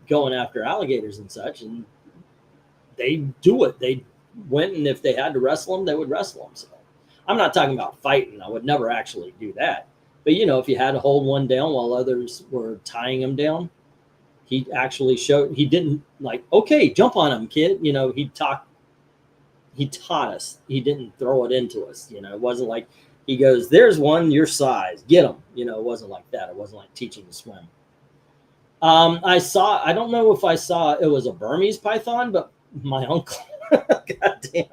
going after alligators and such, and they do it. They went, and if they had to wrestle them, they would wrestle them. So I'm not talking about fighting. I would never actually do that. But, if you had to hold one down while others were tying him down, he actually he didn't like, okay, jump on him, kid. He taught us. He didn't throw it into us. It wasn't like he goes, there's one your size, get him. It wasn't like that. It wasn't like teaching to swim. I don't know if I saw, it was a Burmese python, but my uncle, goddamn,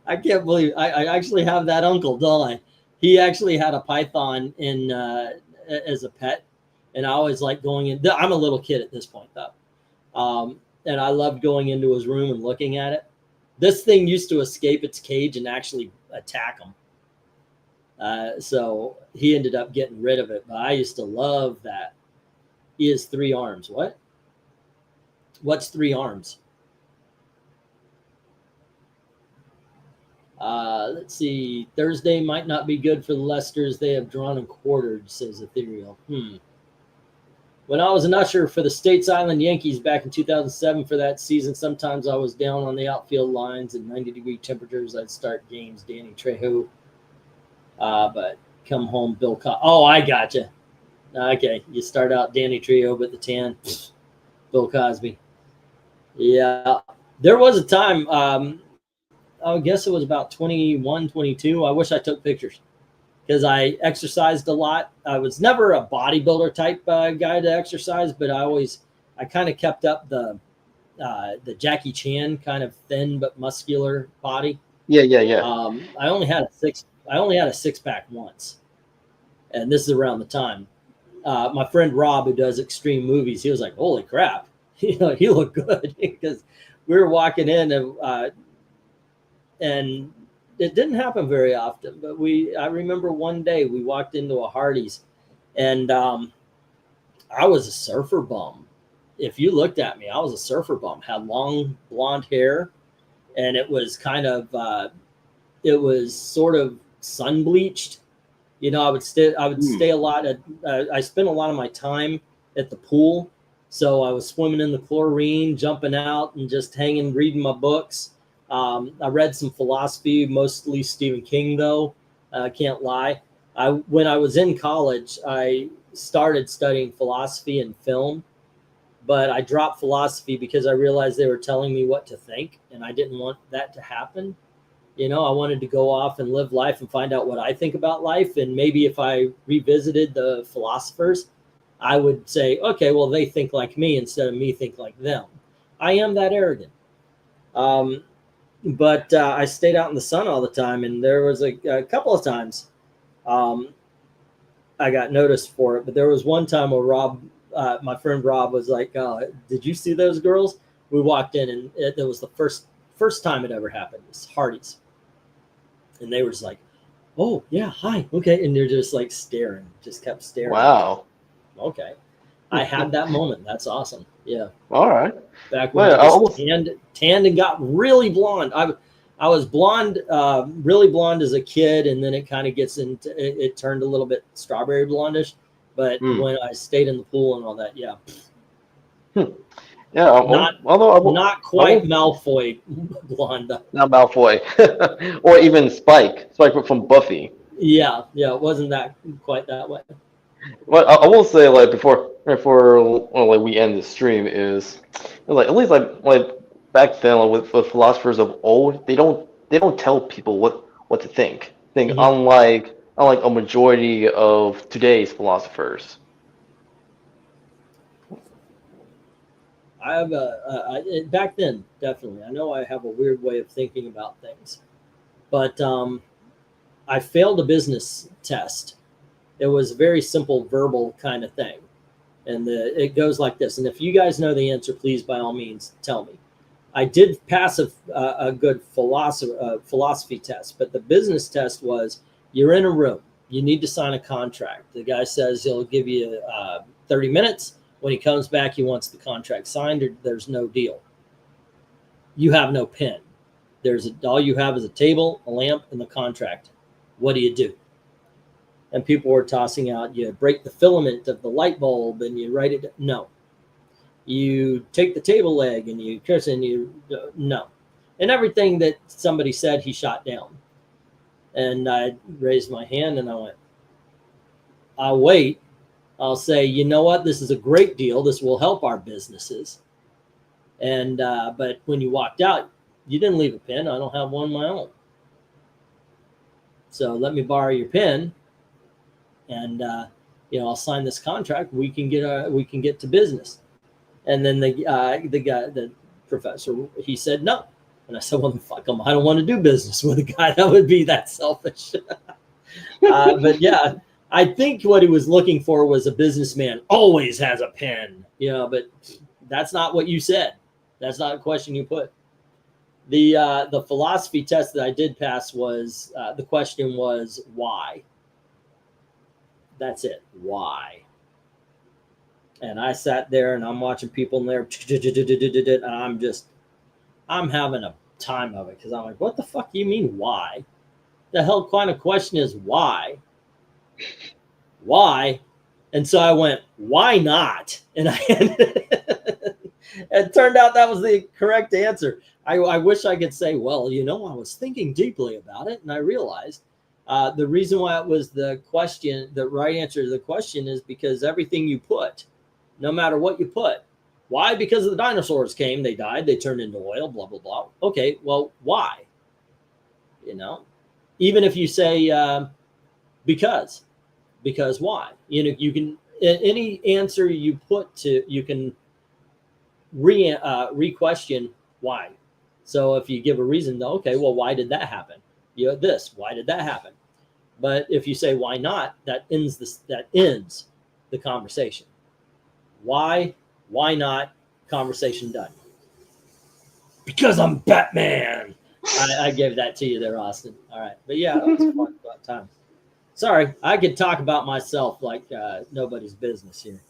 I can't believe I actually have that uncle, don't I? He actually had a python as a pet, and I always like going in. I'm a little kid at this point, though, and I loved going into his room and looking at it. This thing used to escape its cage and actually attack him. So he ended up getting rid of it, but I used to love that. He has 3 arms. What? What's 3 arms? Let's see. Thursday might not be good for the Leicesters. They have drawn and quartered, says Ethereal. When I was an usher for the States Island Yankees back in 2007 for that season, sometimes I was down on the outfield lines in 90-degree temperatures. I'd start games, Danny Trejo. But come home, Bill Cosby. Oh, I gotcha. Okay, you start out Danny Trejo, but the tan, Bill Cosby. Yeah, there was a time, I guess it was about 21, 22. I wish I took pictures because I exercised a lot. I was never a bodybuilder type guy to exercise, but I kind of kept up the Jackie Chan kind of thin but muscular body. Yeah. I only had a 6-pack once, and this is around the time. My friend Rob, who does extreme movies, he was like, "Holy crap, he looked good," because we were walking in and it didn't happen very often. But I remember one day we walked into a Hardee's, and I was a surfer bum. If you looked at me, I was a surfer bum. Had long blonde hair, and it was kind of it was sort of sun bleached. I would stay a lot at. I spent a lot of my time at the pool, so I was swimming in the chlorine, jumping out, and just hanging, reading my books. I read some philosophy, mostly Stephen King, though. I can't lie. When I was in college, I started studying philosophy and film, but I dropped philosophy because I realized they were telling me what to think, and I didn't want that to happen. I wanted to go off and live life and find out what I think about life. And maybe if I revisited the philosophers, I would say, okay, well, they think like me instead of me think like them. I am that arrogant. But I stayed out in the sun all the time. And there was a couple of times I got noticed for it. But there was one time where Rob, my friend Rob, was like, did you see those girls? We walked in, and it was the first time it ever happened. It was Hardee's. And they were just like, "Oh, yeah, hi, okay." And they're just like staring, just kept staring. Wow. Okay. I had that moment. That's awesome. Yeah. All right. Back when I was tanned and got really blonde. I was blonde, really blonde as a kid, and then it kind of gets into it turned a little bit strawberry blondish. But when I stayed in the pool and all that, yeah. Yeah, not quite Malfoy blonde. Not Malfoy, or even Spike from Buffy. Yeah, it wasn't that quite that way. Well, I will say, like, before we end the stream, is like at least like back then, like, with philosophers of old, they don't tell people what to think. Unlike a majority of today's philosophers. I have back then, definitely. I know I have a weird way of thinking about things, but I failed a business test. It was a very simple verbal kind of thing, and it goes like this. And if you guys know the answer, please, by all means, tell me. I did pass a good philosophy test, but the business test was, you're in a room, you need to sign a contract. The guy says he'll give you 30 minutes. When he comes back, he wants the contract signed, or there's no deal. You have no pen. All you have is a table, a lamp, and the contract. What do you do? and people were tossing out, you break the filament of the light bulb and you write it. No, you take the table leg and you curse and you no, and everything that somebody said he shot down. And I raised my hand and I went, I'll wait. I'll say, you know what? This is a great deal. This will help our businesses. And but when you walked out, you didn't leave a pen. I don't have one of my own. So let me borrow your pen, and I'll sign this contract. We can get to business. And then the professor, he said no. And I said, well, fuck him. I don't want to do business with a guy that would be that selfish. But yeah, I think what he was looking for was a businessman always has a pen, but that's not what you said. That's not a question you put. The philosophy test that I did pass was, the question was why. That's it. Why? And I sat there and I'm watching people in there, and I'm having a time of it because I'm like, what the fuck do you mean why? The hell kind of question is why? Why? And so I went, why not? And it turned out that was the correct answer. I wish I could say, well, I was thinking deeply about it, and I realized the reason why it was the right answer to the question is because everything you put, no matter what you put, why? Because the dinosaurs came, they died, they turned into oil, blah, blah, blah. Okay, well, why? Even if you say because why? You can, any answer you put to, you can re-question why. So if you give a reason, okay, well, why did that happen? Why did that happen? But if you say why not, that ends the conversation. Why not? Conversation done. Because I'm Batman. I gave that to you there, Austin. All right, but yeah, that was fun time. Sorry, I could talk about myself like nobody's business here.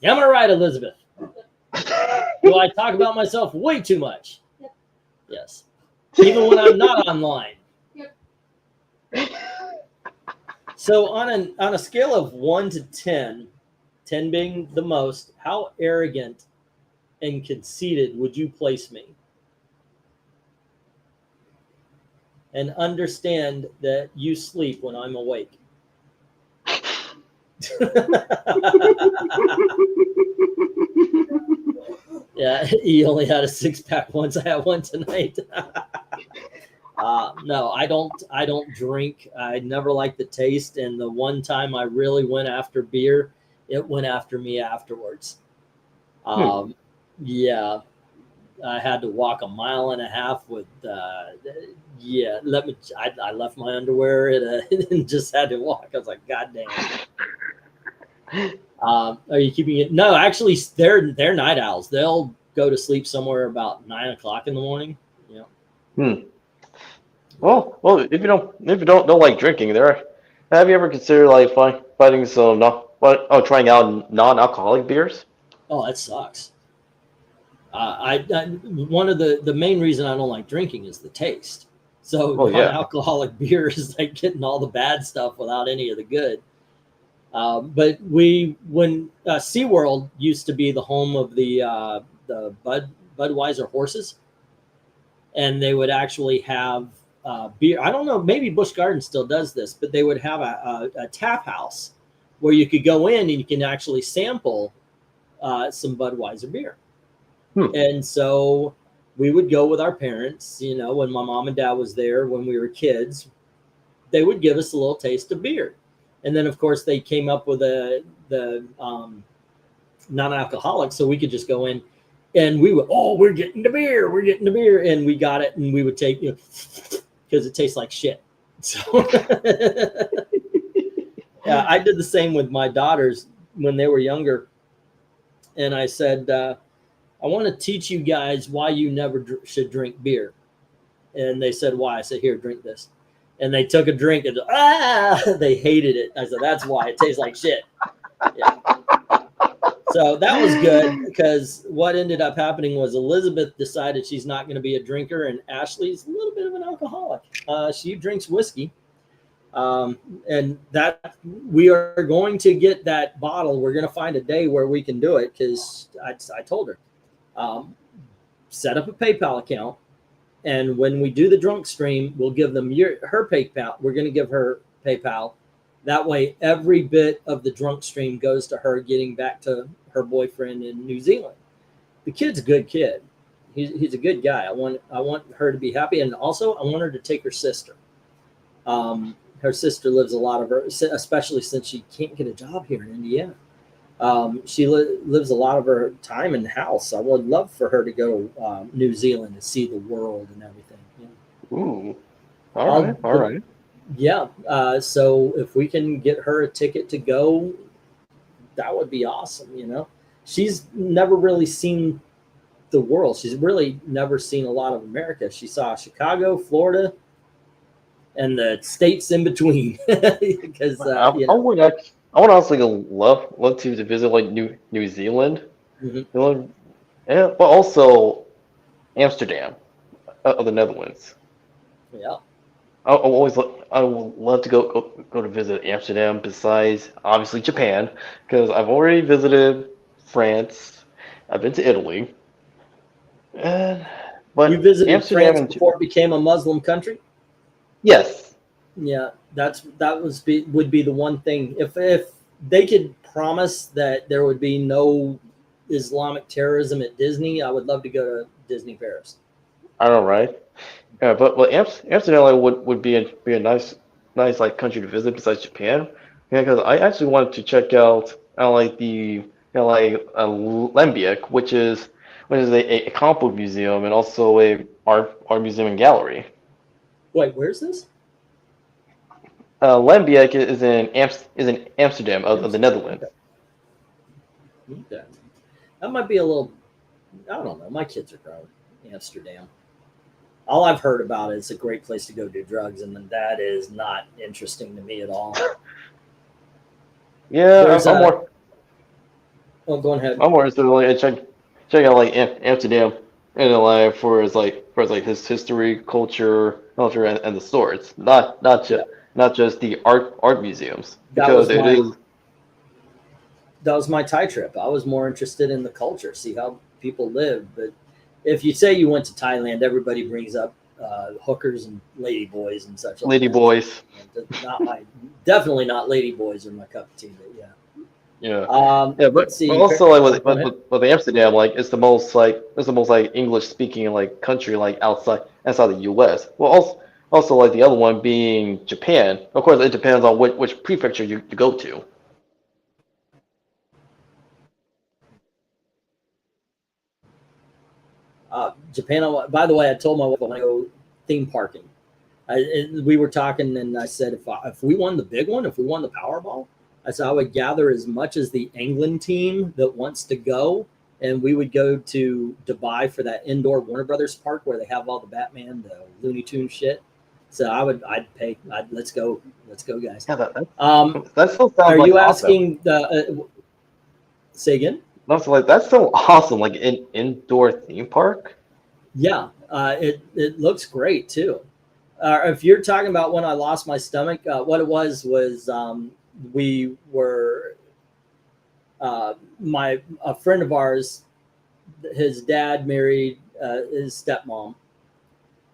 Yeah, I'm right, Elizabeth. Do I talk about myself way too much? Yep. Yes. Even when I'm not online. Yep. So on a scale of 1 to 10, 10 being the most, how arrogant and conceited would you place me? And understand that you sleep when I'm awake. Yeah, he only had a 6-pack once. I had one tonight. No, I don't drink. I never liked the taste. And the one time I really went after beer, it went after me afterwards. Yeah, I had to walk 1.5 miles with. I left my underwear and just had to walk. I was like, God damn. Are you keeping it? No, actually, they're night owls. They'll go to sleep somewhere about 9 o'clock in the morning. Well, if you don't like drinking, have you ever considered like finding some trying out non-alcoholic beers? Oh, that sucks. One of the main reason I don't like drinking is the taste. So non-alcoholic beer is like getting all the bad stuff without any of the good. But when SeaWorld used to be the home of the Budweiser horses, and they would actually have beer. I don't know, maybe Busch Gardens still does this, but they would have a tap house where you could go in and you can actually sample some Budweiser beer. And so we would go with our parents, when my mom and dad was there when we were kids, they would give us a little taste of beer. And then, of course, they came up with the non-alcoholic, so we could just go in and we would, we're getting the beer. And we got it, and we would take, because it tastes like shit. So yeah, I did the same with my daughters when they were younger. And I said, I want to teach you guys why you never should drink beer. And they said, why? I said, here, drink this. And they took a drink and they hated it. I said, that's why it tastes like shit. Yeah. So that was good, because what ended up happening was Elizabeth decided she's not going to be a drinker, and Ashley's a little bit of an alcoholic. She drinks whiskey, And that we are going to get that bottle. We're going to find a day where we can do it because I told her, set up a PayPal account. And when we do the drunk stream, we'll give them her PayPal. We're going to give her PayPal. That way, every bit of the drunk stream goes to her getting back to her boyfriend in New Zealand. The kid's a good kid. He's a good guy. I want her to be happy, and also I want her to take her sister. Her sister lives a lot of her, especially since she can't get a job here in Indiana. She lives a lot of her time in the house. I would love for her to go to New Zealand and see the world and everything. Yeah. Ooh. All right. Yeah. So if we can get her a ticket to go, that would be awesome. She's never really seen the world. She's really never seen a lot of America. She saw Chicago, Florida, and the states in between. Because I would honestly love to visit like New Zealand, Mhm. yeah, but also Amsterdam of the Netherlands. Yeah. I would love to go to visit Amsterdam. Besides, obviously Japan, because I've already visited France. I've been to Italy, but You visited Amsterdam France before it became a Muslim country? yes, Yeah, would be the one thing. If they could promise that there would be no Islamic terrorism at Disney, I would love to go to Disney Paris. I know, right? Yeah, but Amsterdam like, would be a nice like country to visit besides Japan. Yeah, because I actually wanted to check out like the Lembiek, which is a comic book museum and also a art museum and gallery. Wait, where's this? Lembiek is in Amsterdam of the Netherlands. Okay. That might be a little. I don't know. My kids are grown. Amsterdam. All I've heard about is it's a great place to go do drugs, and that is not interesting to me at all. Yeah, I'm more. Oh, go ahead. I'm more interested in like check out like Amsterdam and like for its his history, culture, and the stores. Not just the art museums because it is. That was my Thai trip. I was more interested in the culture, see how people live. But if you say you went to Thailand, everybody brings up hookers and lady boys and such. Lady boys. Definitely not lady boys are my cup of tea. But yeah. Yeah. But let's see. also like with Amsterdam, like it's the most like English speaking like country like outside the U.S. Well, also like the other one being Japan. Of course, it depends on which prefecture you go to. Japan. By the way, I told my wife I want to go theme parking. We were talking, and I said if we won the big one, if we won the Powerball, I said I would gather as much as the England team that wants to go, and we would go to Dubai for that indoor Warner Brothers park where they have all the Batman, the Looney Tunes shit. So I'd pay. Let's go, guys. Yeah, that still sounds Are like you awesome. asking say again? That's that's so awesome, like an indoor theme park. Yeah, it looks great too. If you're talking about when I lost my stomach, what it was we were a friend of ours, his dad married his stepmom,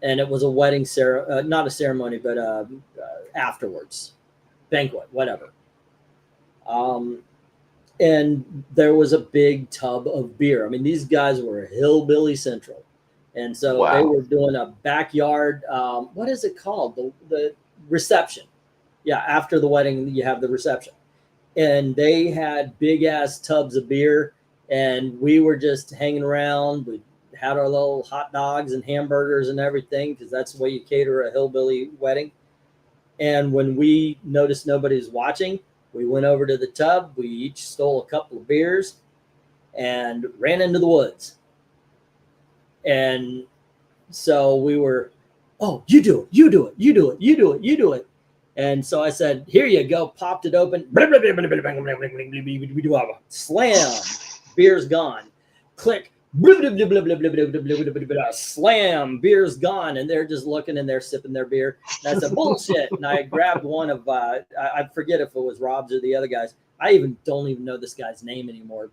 and it was a wedding not a ceremony, but afterwards, banquet, whatever. And there was a big tub of beer. I mean, these guys were hillbilly central. And so they were doing a backyard, what is it called? The reception. Yeah, after the wedding, you have the reception. And they had big ass tubs of beer, and we were just hanging around. We had our little hot dogs and hamburgers and everything, because that's the way you cater a hillbilly wedding. And when we noticed nobody's watching, we went over to the tub. We each stole a couple of beers and ran into the woods. And so we were, oh, you do it, you do it, you do it, you do it, you do it. And so I said, here you go, popped it open. Slam, beer's gone. Click, Slam, beer's gone, and they're just looking and they're sipping their beer. And I said, bullshit. And I grabbed one of, I forget if it was Rob's or the other guys. I don't even know this guy's name anymore.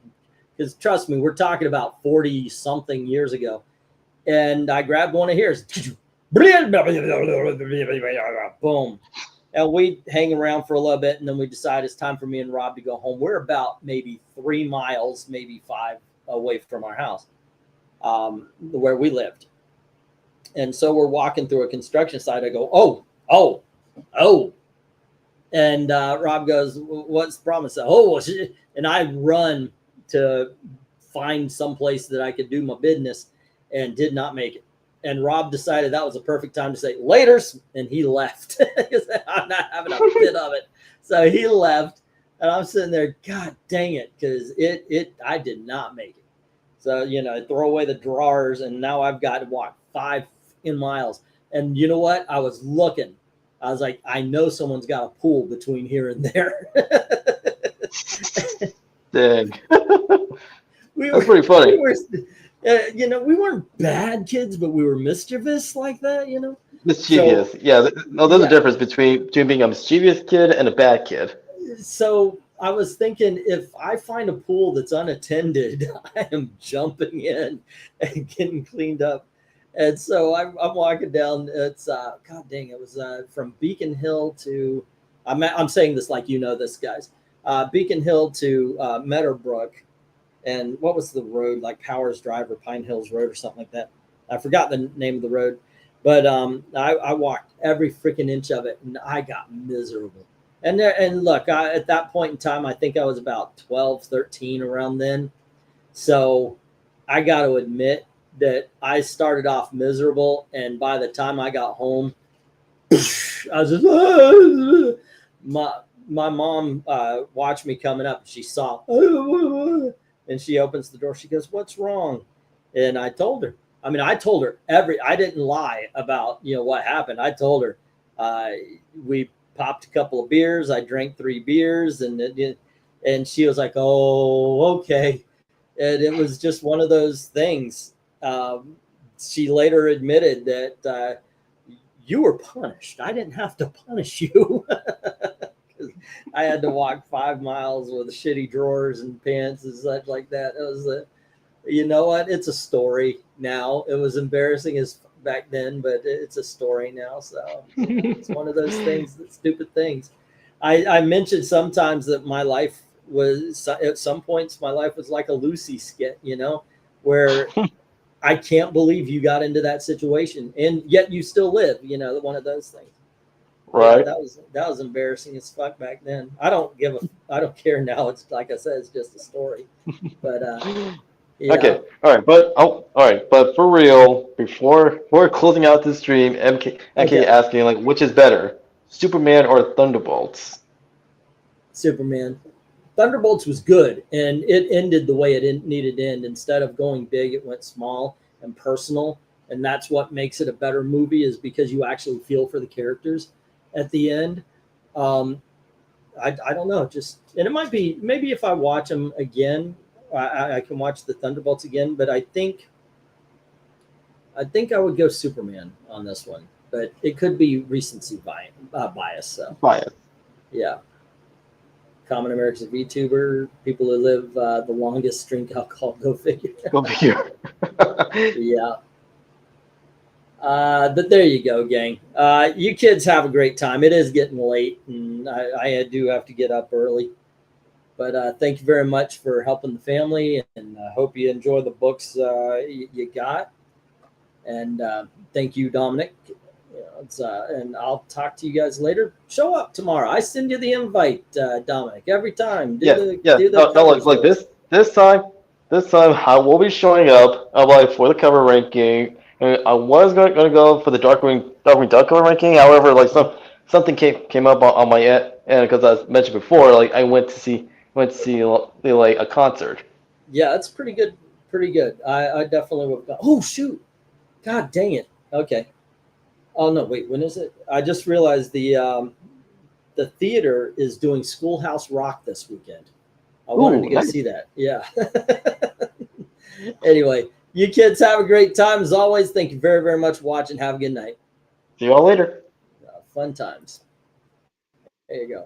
Because trust me, we're talking about 40 something years ago. And I grabbed one of his. Boom. And we hang around for a little bit, and then we decide it's time for me and Rob to go home. We're about maybe 3 miles, maybe 5 away from our house, where we lived. And so we're walking through a construction site. I go, oh. And Rob goes, what's the problem? I said, and I run to find some place that I could do my business and did not make it. And Rob decided that was a perfect time to say laters, and he left. I'm not having a bit of it. So he left, and I'm sitting there, God dang it, because I did not make it. So, throw away the drawers, and now I've got to walk 5 miles. And you know what? I was looking. I was like, I know someone's got a pool between here and there. Dang. That's pretty funny. We weren't bad kids, but we were mischievous like that, Mischievous. So, yeah. No, there's a difference between being a mischievous kid and a bad kid. So I was thinking, if I find a pool that's unattended, I am jumping in and getting cleaned up. And so I'm walking down. It's God dang, it was from Beacon Hill to. I'm saying this like this, guys. Beacon Hill to Meadowbrook. And what was the road, like Powers Drive or Pine Hills Road or something like that? I forgot the name of the road. But I walked every freaking inch of it, and I got miserable. And look, at that point in time, I think I was about 12, 13 around then. So I got to admit that I started off miserable. And by the time I got home, I was just, my mom watched me coming up. She saw, and she opens the door. She goes, "What's wrong?" And I told her. I told her I didn't lie about, what happened. I told her we popped a couple of beers. I drank 3 beers, and she was like, "Oh, okay." And it was just one of those things. She later admitted that you were punished. I didn't have to punish you. I had to walk 5 miles with shitty drawers and pants and such like that. It was, you know what? It's a story now. It was embarrassing as back then, but it's a story now. So it's one of those things, stupid things. I mentioned sometimes that my life was, at some points, my life was like a Lucy skit, where I can't believe you got into that situation, and yet you still live. One of those things. Right. Yeah, that was embarrassing as fuck back then. I don't care now. It's like I said, it's just a story. But yeah. Okay. All right. But for real, before closing out this stream, MK asking like, which is better, Superman or Thunderbolts? Superman. Thunderbolts was good, and it ended the way it needed to end. Instead of going big, it went small and personal, and that's what makes it a better movie, is because you actually feel for the characters at the end. I don't know, and it might be, maybe if I watch them again, I can watch the Thunderbolts again, but I think I would go Superman on this one, but it could be recency bias. So bias. Yeah. Common American's a VTuber. People who live the longest drink alcohol. Go figure. Go figure. Yeah. But there you go, gang. You kids have a great time. It is getting late, and I do have to get up early. But thank you very much for helping the family, and I hope you enjoy the books you got. And thank you, Dominic. And I'll talk to you guys later. Show up tomorrow. I send you the invite, Dominic, every time. Like this time I will be showing up. For the cover ranking. I was going to go for the Darkwing Duck cover ranking. However, something came up on my end, and because I mentioned before, I went to see a concert. Yeah, that's pretty good. I definitely would go. Oh shoot! God dang it. Okay. Oh no! Wait, when is it? I just realized the theater is doing Schoolhouse Rock this weekend. I wanted to go see that. Yeah. Anyway, you kids have a great time as always. Thank you very, very much for watching. Have a good night. See you all later. Fun times. There you go.